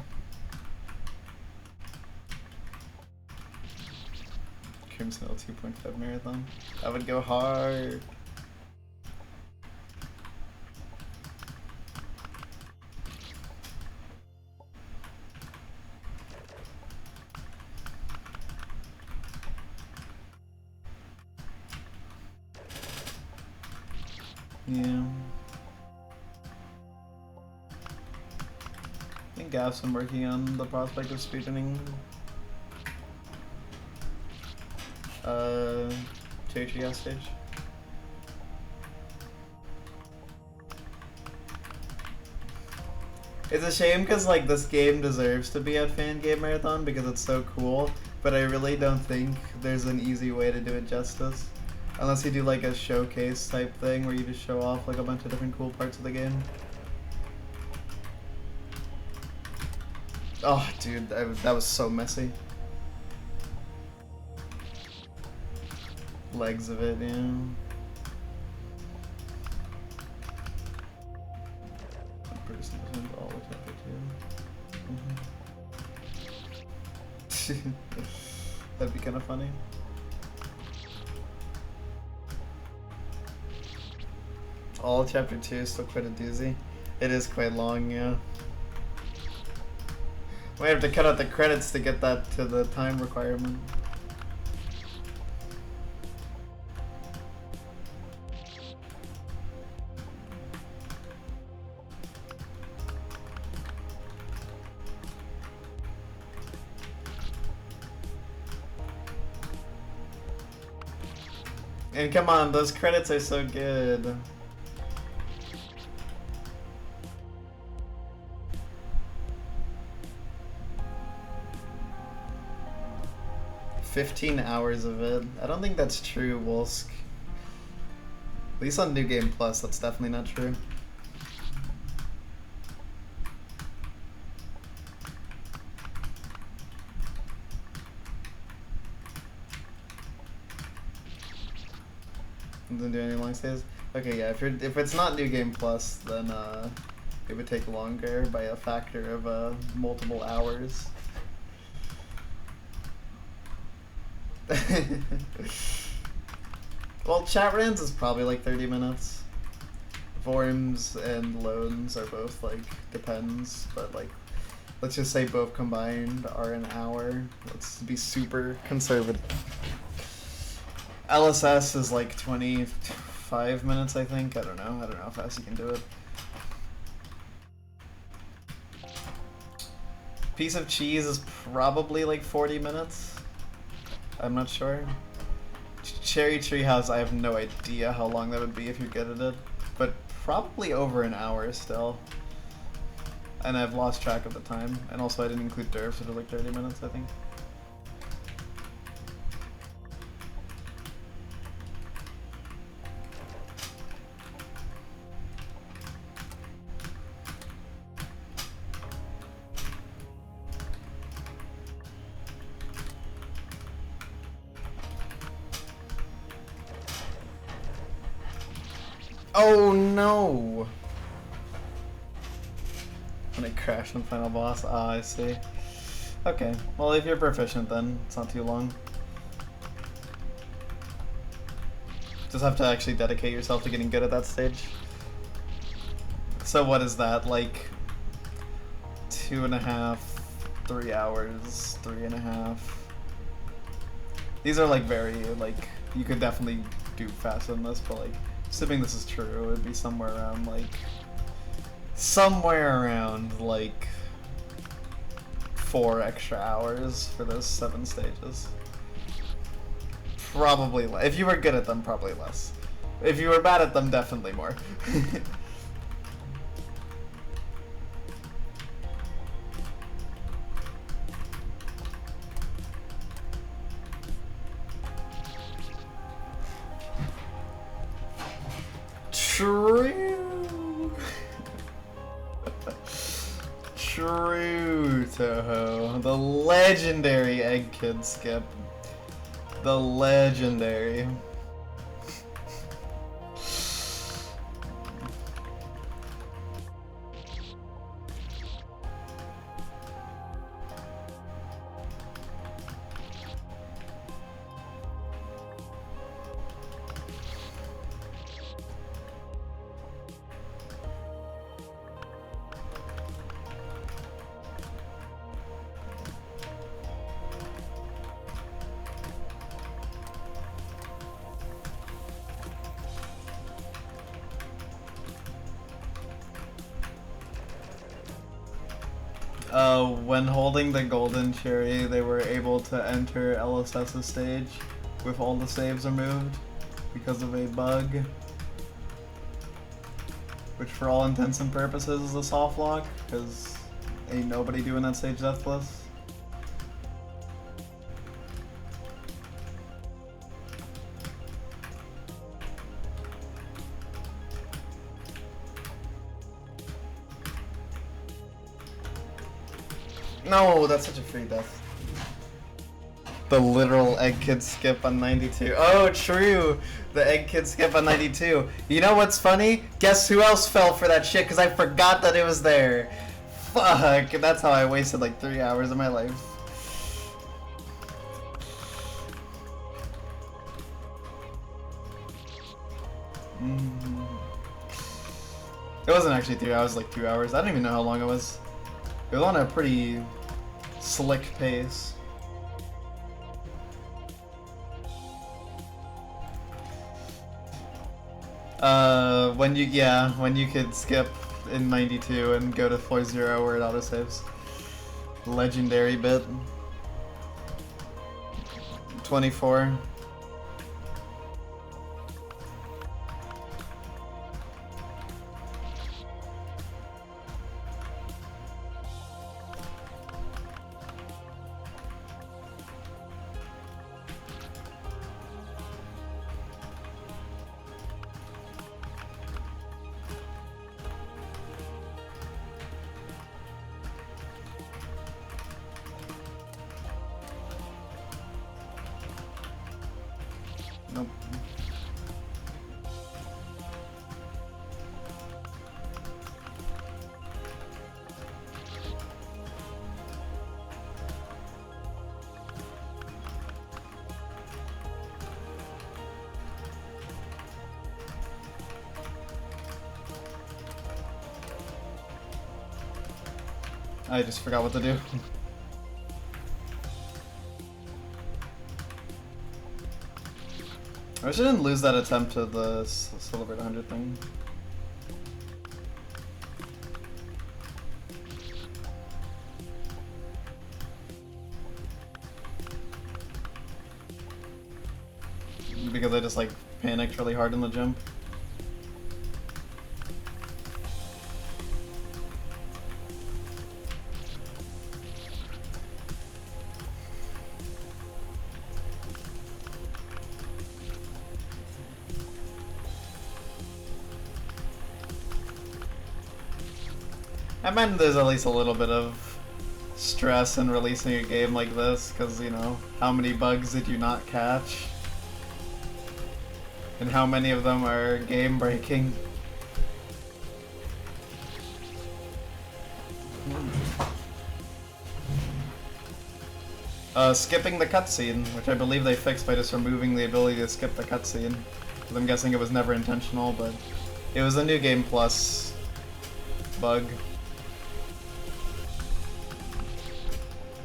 Crimson Hill 2.5 marathon. That would go hard. Yeah. I think Gav's been working on the prospect of speedrunning Cherry stage. It's a shame because like this game deserves to be at Fan Game Marathon because it's so cool, but I really don't think there's an easy way to do it justice. Unless you do like a showcase type thing where you just show off like a bunch of different cool parts of the game. Oh, dude, that was so messy. Legs of it, yeah. One person has went all the chapter 2. That'd be kind of funny. All chapter 2 is still quite a doozy. It is quite long, yeah. Might have to cut out the credits to get that to the time requirement. And come on, those credits are so good. 15 hours of it. I don't think that's true, Wolsk. At least on New Game Plus, that's definitely not true. Doesn't do any long stays. Okay, yeah. If it's not New Game Plus, then it would take longer by a factor of multiple hours. Well, chat runs is probably like 30 minutes. Forms and loans are both like depends, but like let's just say both combined are an hour. Let's be super conservative. LSS is like 25 minutes, I think. I don't know how fast you can do it. Piece of Cheese is probably like 40 minutes. I'm not sure. Cherry Treehouse, I have no idea how long that would be if you're good at it, but probably over an hour still. And I've lost track of the time. And also I didn't include Derf, so it was like 30 minutes, I think. Oh no! When I crashed on Final Boss, ah, I see. Okay, well if you're proficient then, it's not too long. Just have to actually dedicate yourself to getting good at that stage. So what is that, like 2.5, 3 hours, 3.5? These are like very, like, you could definitely do faster than this, but like, assuming this is true, it would be somewhere around like 4 extra hours for those 7 stages. Probably less. If you were good at them, probably less. If you were bad at them, definitely more. True. True, Toho. The legendary Egg Kid skip. The legendary. When holding the golden cherry, they were able to enter LSS's stage with all the saves removed because of a bug, which for all intents and purposes is a soft lock, because ain't nobody doing that stage deathless. No, that's such a free death. The literal Egg Kid skip on 92. Oh, true! The Egg Kid skip on 92. You know what's funny? Guess who else fell for that shit, because I forgot that it was there. Fuck, that's how I wasted like 3 hours of my life. It wasn't actually 3 hours, like 2 hours. I don't even know how long it was. It was on a pretty slick pace. When you could skip in 92 and go to floor 0 where it autosaves. Legendary bit. 24. Nope. I just forgot what to do. I wish I didn't lose that attempt to the Celebrate 100 thing. Because I just like panicked really hard in the jump. I meant there's at least a little bit of stress in releasing a game like this, because, you know, how many bugs did you not catch? And how many of them are game-breaking? Skipping the cutscene, which I believe they fixed by just removing the ability to skip the cutscene. Because I'm guessing it was never intentional, but it was a New Game Plus bug.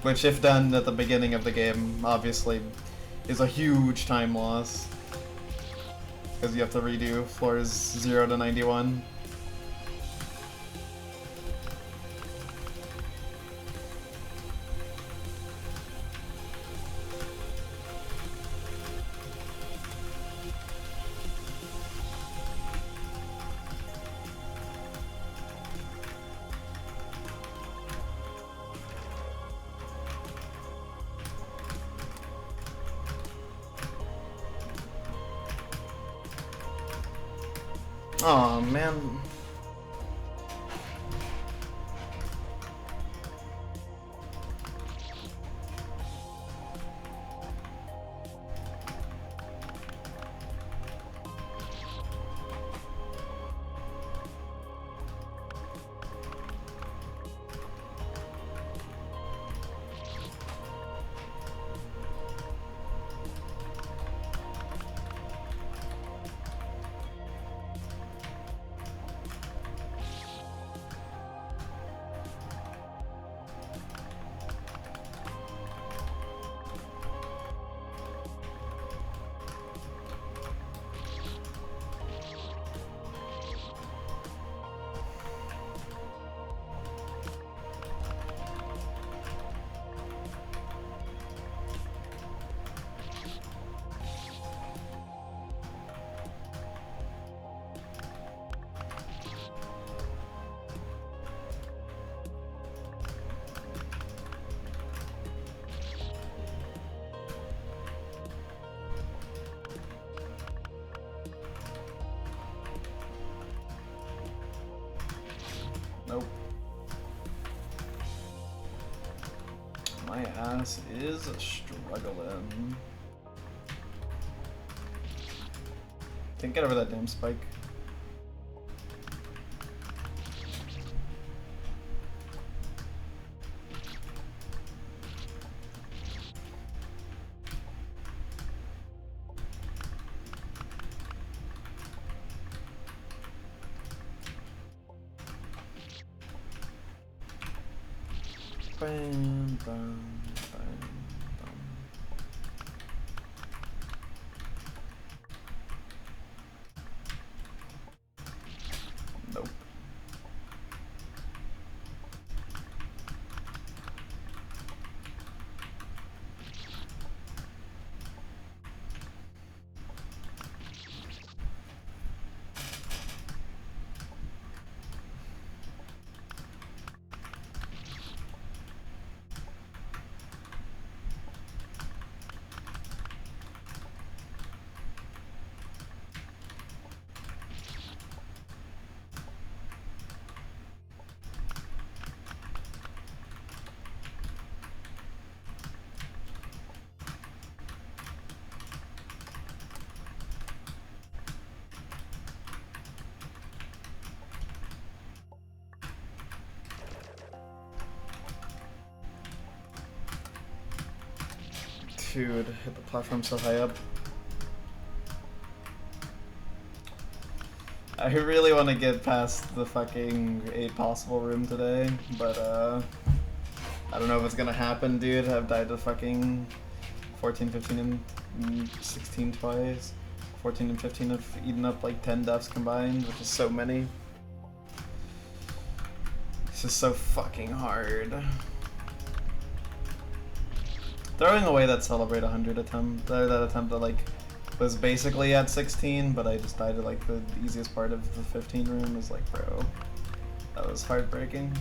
Which, if done at the beginning of the game, obviously is a huge time loss. Because you have to redo floors 0 to 91. Aw, man. Nope. My ass is struggling. Can't get over that damn spike. Bam, bam, bam, bam. Nope. Dude, hit the platform so high up. I really want to get past the fucking 8 possible room today, but I don't know if it's gonna happen, dude. I've died to fucking 14, 15, and 16 twice. 14 and 15 have eaten up like 10 deaths combined, which is so many. This is so fucking hard. Throwing away that Celebrate 100 attempt, that attempt that like was basically at 16, but I just died at like the easiest part of the 15 room is like, bro, that was heartbreaking.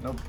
Nope.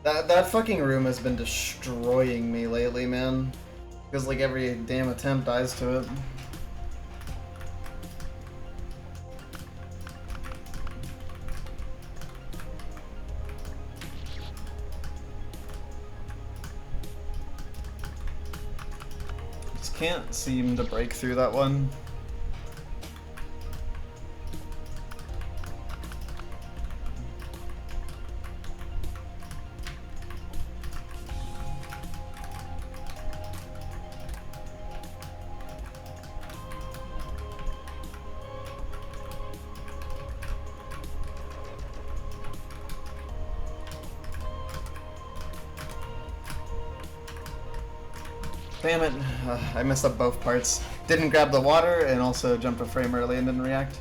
That fucking room has been destroying me lately, man. Because like every damn attempt dies to it. Just can't seem to break through that one. Damn it, I messed up both parts. Didn't grab the water and also jumped a frame early and didn't react.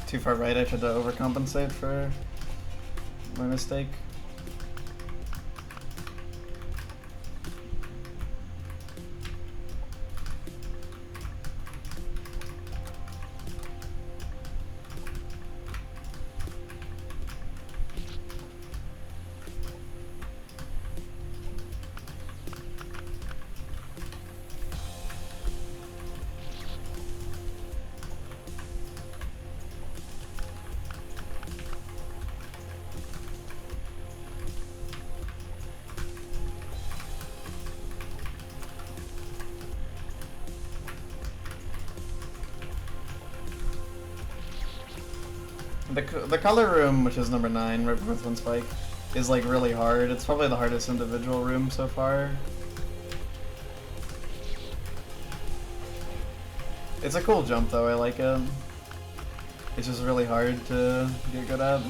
Too far right, I tried to overcompensate for my mistake. The color room, which is number 9, right with one spike, is like really hard. It's probably the hardest individual room so far. It's a cool jump though, I like it. It's just really hard to get good at.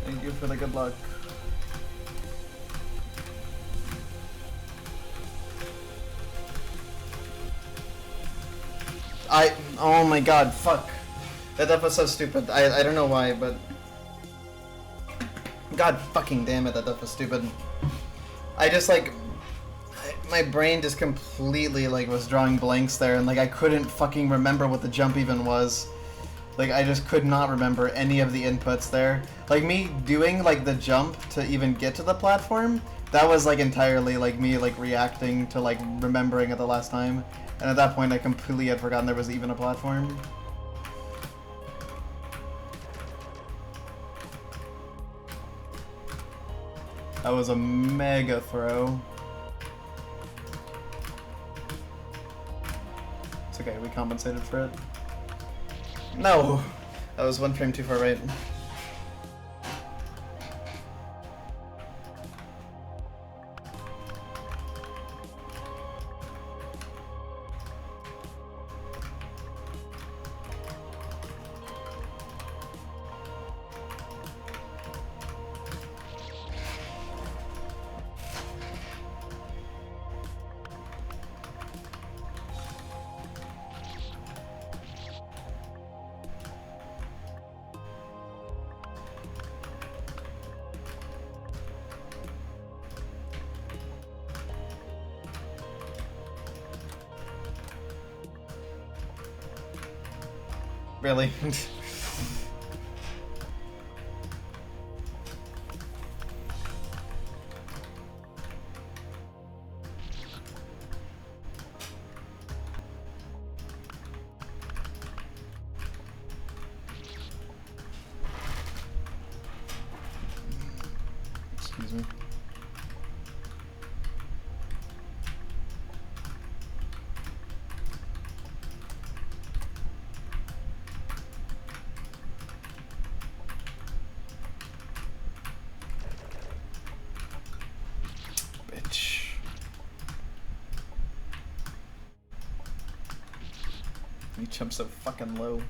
Thank you for the good luck. Oh my god, fuck. That was so stupid. I don't know why, but... God fucking damn it, that was stupid. I just like... My brain just completely like was drawing blanks there, and like I couldn't fucking remember what the jump even was. Like I just could not remember any of the inputs there. Like me doing like the jump to even get to the platform, that was like entirely like me like reacting to like remembering it the last time. And at that point I completely had forgotten there was even a platform. That was a mega throw. It's okay, we compensated for it. No! That was one frame too far right. Really? Excuse me. Bitch. You jump so fucking low.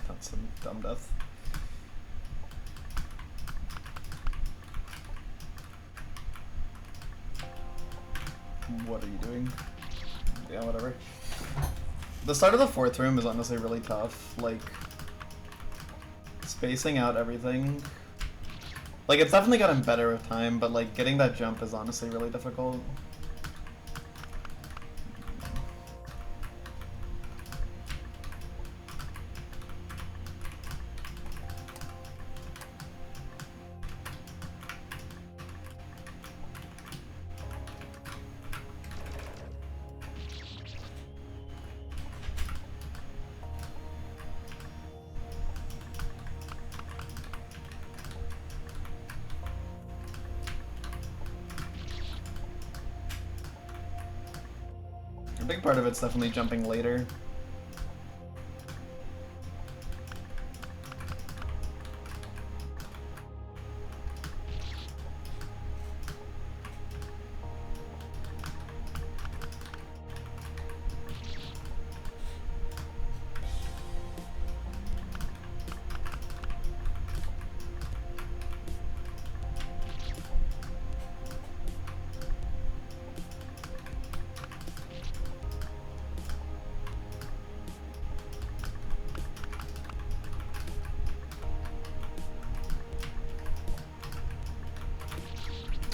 That's some dumb death. What are you doing? Yeah, whatever. The start of the 4th room is honestly really tough. Like, spacing out everything. Like, it's definitely gotten better with time, but like, getting that jump is honestly really difficult. A big part of it's definitely jumping later.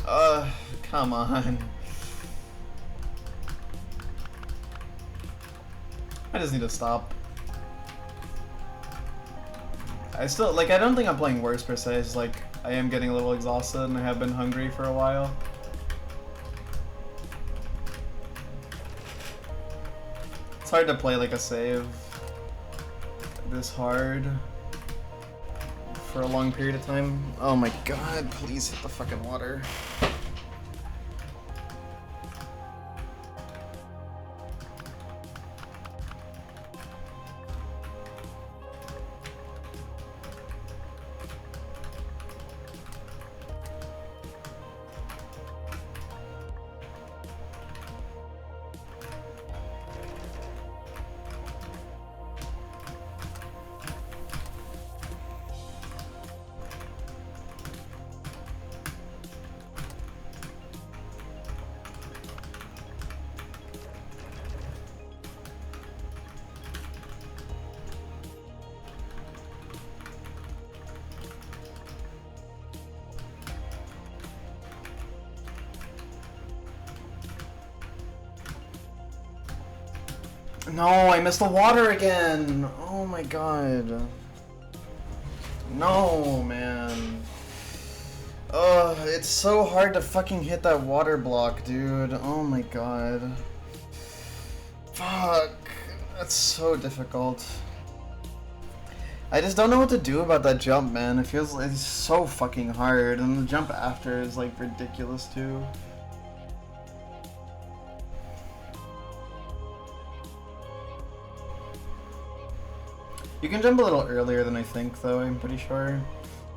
Come on. I just need to stop. I still, like, I don't think I'm playing worse per se, it's like, I am getting a little exhausted and I have been hungry for a while. It's hard to play like a save this hard for a long period of time. Oh my god, please hit the fucking water. No, I missed the water again! Oh my god. No, man. Ugh, it's so hard to fucking hit that water block, dude. Oh my god. Fuck. That's so difficult. I just don't know what to do about that jump, man. It feels like it's so fucking hard, and the jump after is like ridiculous too. You can jump a little earlier than I think, though, I'm pretty sure.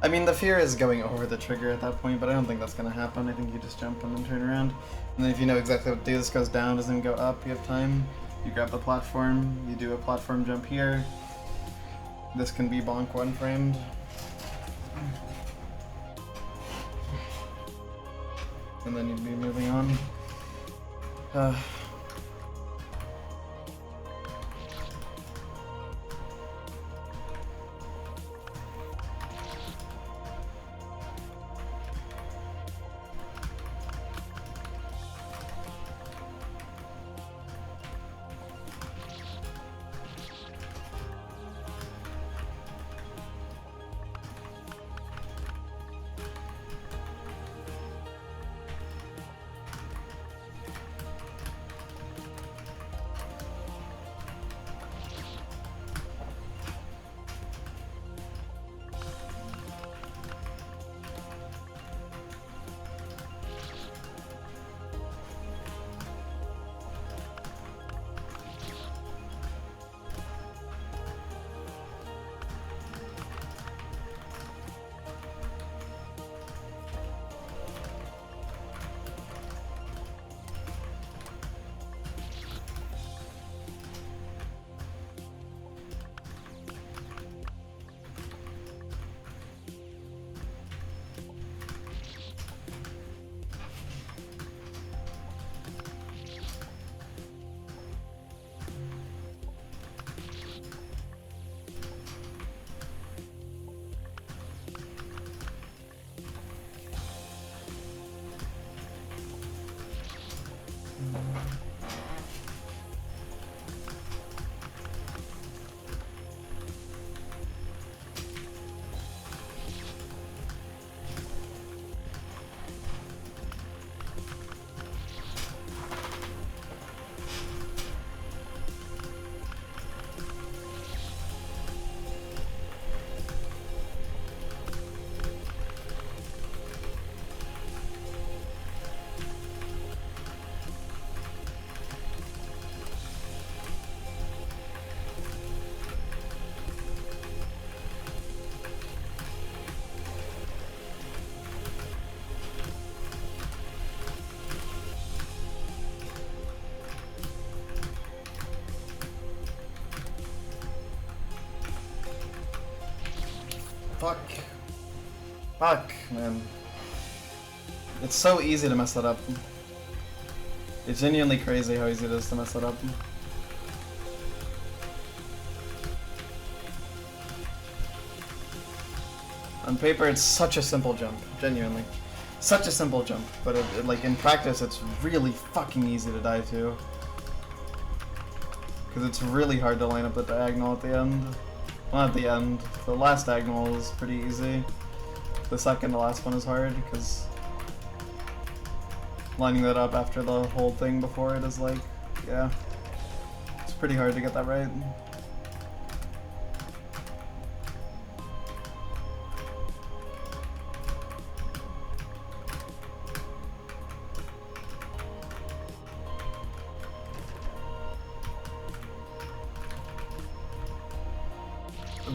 I mean, the fear is going over the trigger at that point, but I don't think that's gonna happen. I think you just jump and then turn around. And then if you know exactly what to do, this goes down, doesn't go up, you have time. You grab the platform, you do a platform jump here. This can be bonk one framed. And then you'd be moving on. Fuck. Fuck, man. It's so easy to mess that up. It's genuinely crazy how easy it is to mess that up. On paper, it's such a simple jump, genuinely. Such a simple jump, but like in practice, it's really fucking easy to die to. Because it's really hard to line up the diagonal at the end. Well, not at the end. The last diagonal is pretty easy. The second to last one is hard, because lining that up after the whole thing before it is like, yeah. It's pretty hard to get that right.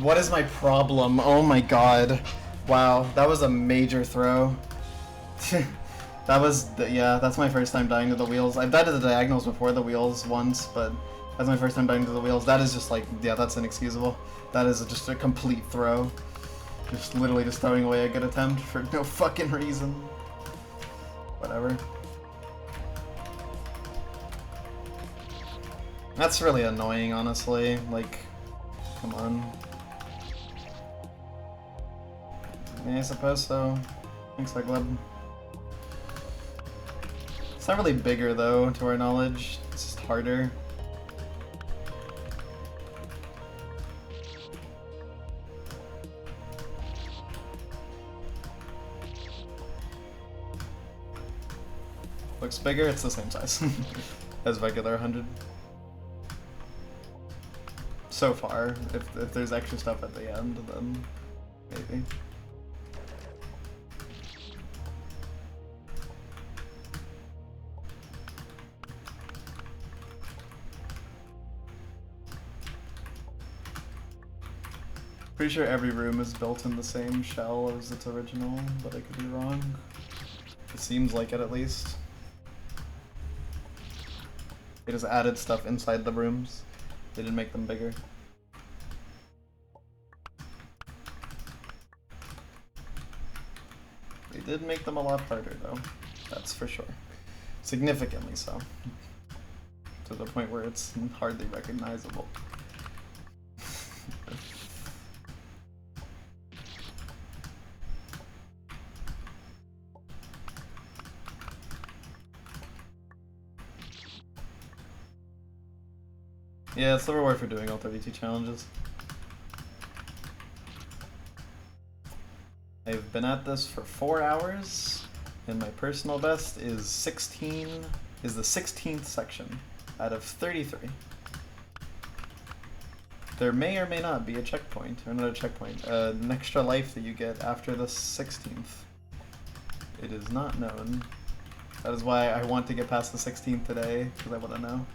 What is my problem? Oh my god. Wow, that was a major throw. That was, yeah, that's my first time dying to the wheels. I've died to the diagonals before the wheels once, but that's my first time dying to the wheels. That is just like, yeah, that's inexcusable. That is just a complete throw. Just literally just throwing away a good attempt for no fucking reason. Whatever. That's really annoying, honestly. Like, come on. Yeah, I suppose so. Thanks, Gleb. It's not really bigger, though, to our knowledge. It's just harder. Looks bigger, it's the same size as regular 100. So far. If there's extra stuff at the end, then maybe. Pretty sure every room is built in the same shell as its original, but I could be wrong. It seems like it, at least. They just added stuff inside the rooms. They didn't make them bigger. They did make them a lot harder, though. That's for sure. Significantly so. To the point where it's hardly recognizable. Yeah, it's the reward for doing all 32 challenges. I've been at this for 4 hours, and my personal best is the 16th section out of 33. There may or may not be a checkpoint, or not a checkpoint, an extra life that you get after the 16th. It is not known. That is why I want to get past the 16th today, because I want to know.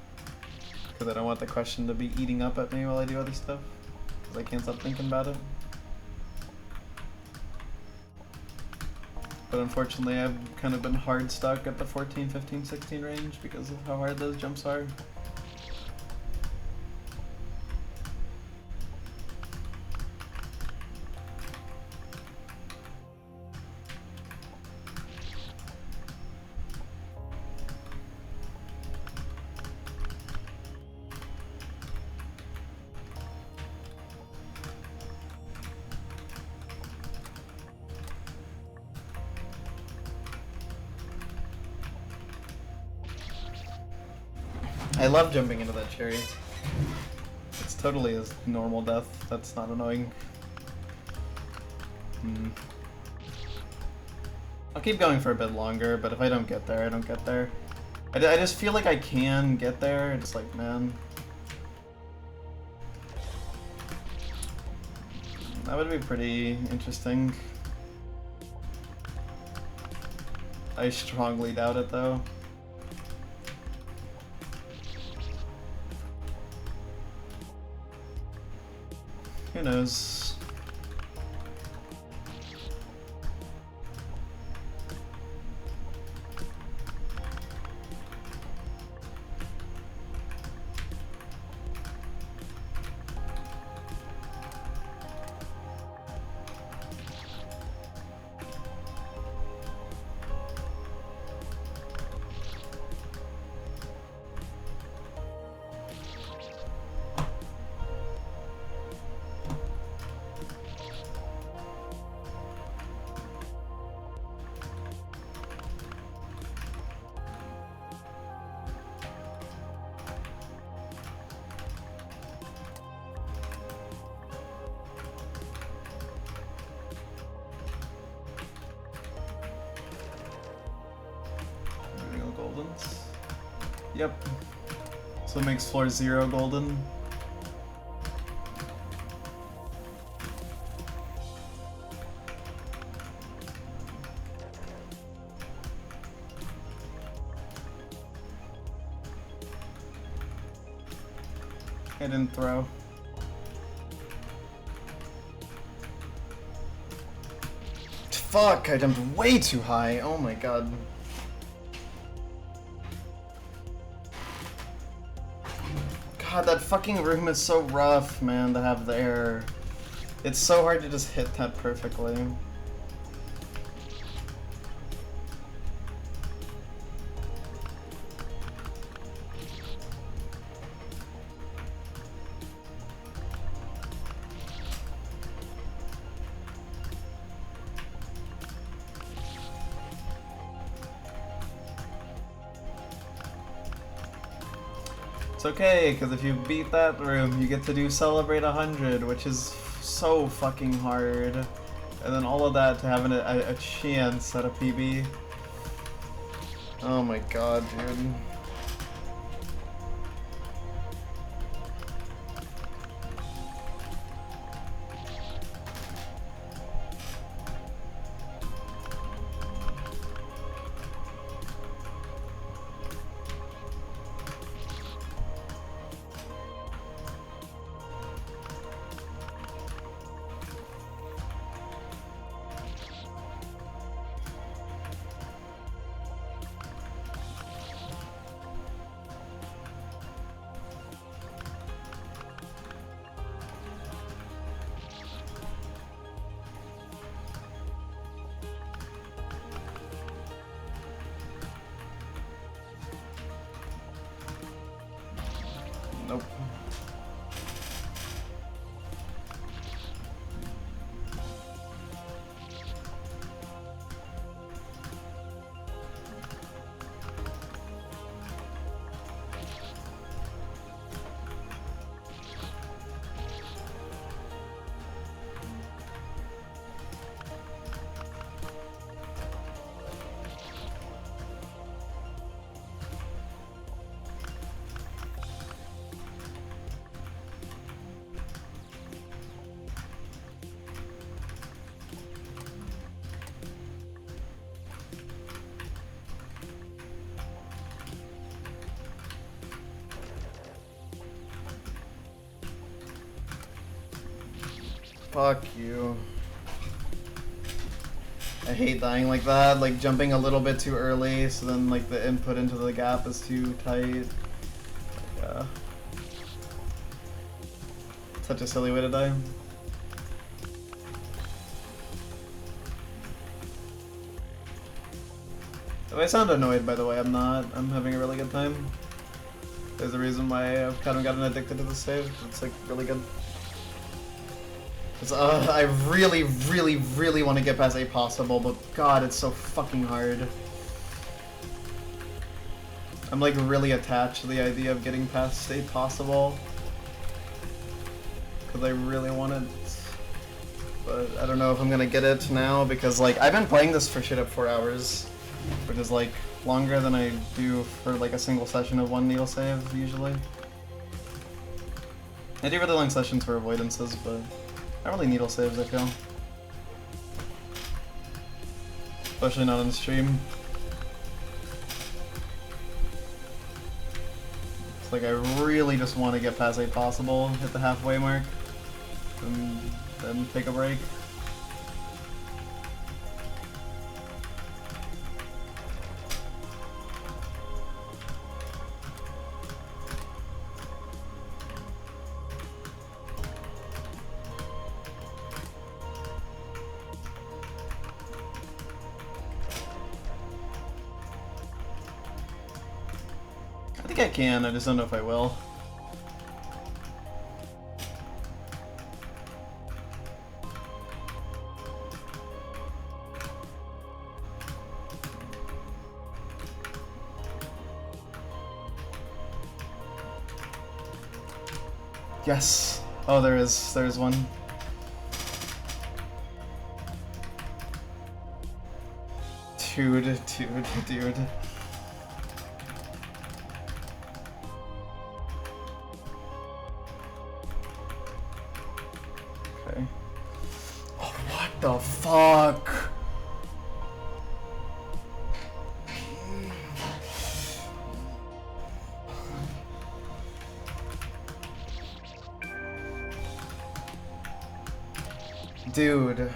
Because I don't want the question to be eating up at me while I do other stuff. Because I can't stop thinking about it. But unfortunately I've kind of been hard stuck at the 14, 15, 16 range because of how hard those jumps are. I love jumping into that cherry. It's totally a normal death. That's not annoying. I'll keep going for a bit longer, but if I don't get there, I don't get there. I just feel like I can get there. It's like, man. That would be pretty interesting. I strongly doubt it, though. Who knows? goldens. Yep. So it makes floor 0 golden. I didn't throw. Fuck, I jumped way too high. Oh my god. God, that fucking room is so rough, man, to have there. It's so hard to just hit that perfectly. It's okay, because if you beat that room, you get to do Celebrate 100, which is so fucking hard. And then all of that to having a chance at a PB. Oh my god, dude. Nope. Fuck you. I hate dying like that, like jumping a little bit too early, so then like the input into the gap is too tight. Yeah. Such a silly way to die. If I sound annoyed, by the way, I'm not. I'm having a really good time. There's a reason why I've kind of gotten addicted to this save. It's like really good. I really, really, really want to get past A possible, but god, it's so fucking hard. I'm like really attached to the idea of getting past A possible. Because I really want it. But I don't know if I'm gonna get it now, because like, I've been playing this for shit up 4 hours. Which is like, longer than I do for like a single session of one needle save, usually. I do really long sessions for avoidances, but not really needle saves, I feel. Especially not on stream. It's like I really just want to get past A possible, hit the halfway mark, and then take a break. I think I can, I just don't know if I will. Yes! Oh, there's one. Dude. Okay. Oh, what the fuck? Dude.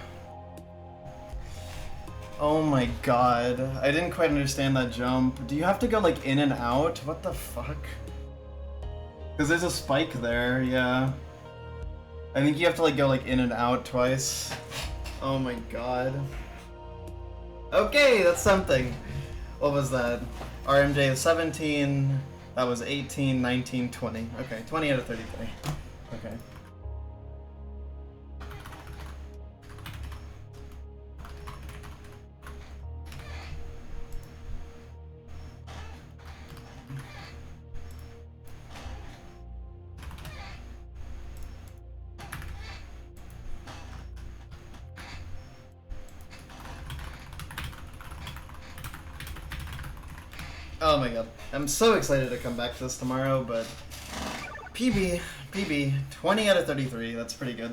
Oh my god. I didn't quite understand that jump. Do you have to go like in and out? What the fuck? Because there's a spike there, yeah. I think you have to like go like in and out twice. Oh my god. Okay, that's something. What was that? RMJ 17, that was 18, 19, 20. Okay, 20 out of 33. Okay. Oh my god. I'm so excited to come back to this tomorrow, but PB, 20 out of 33, that's pretty good.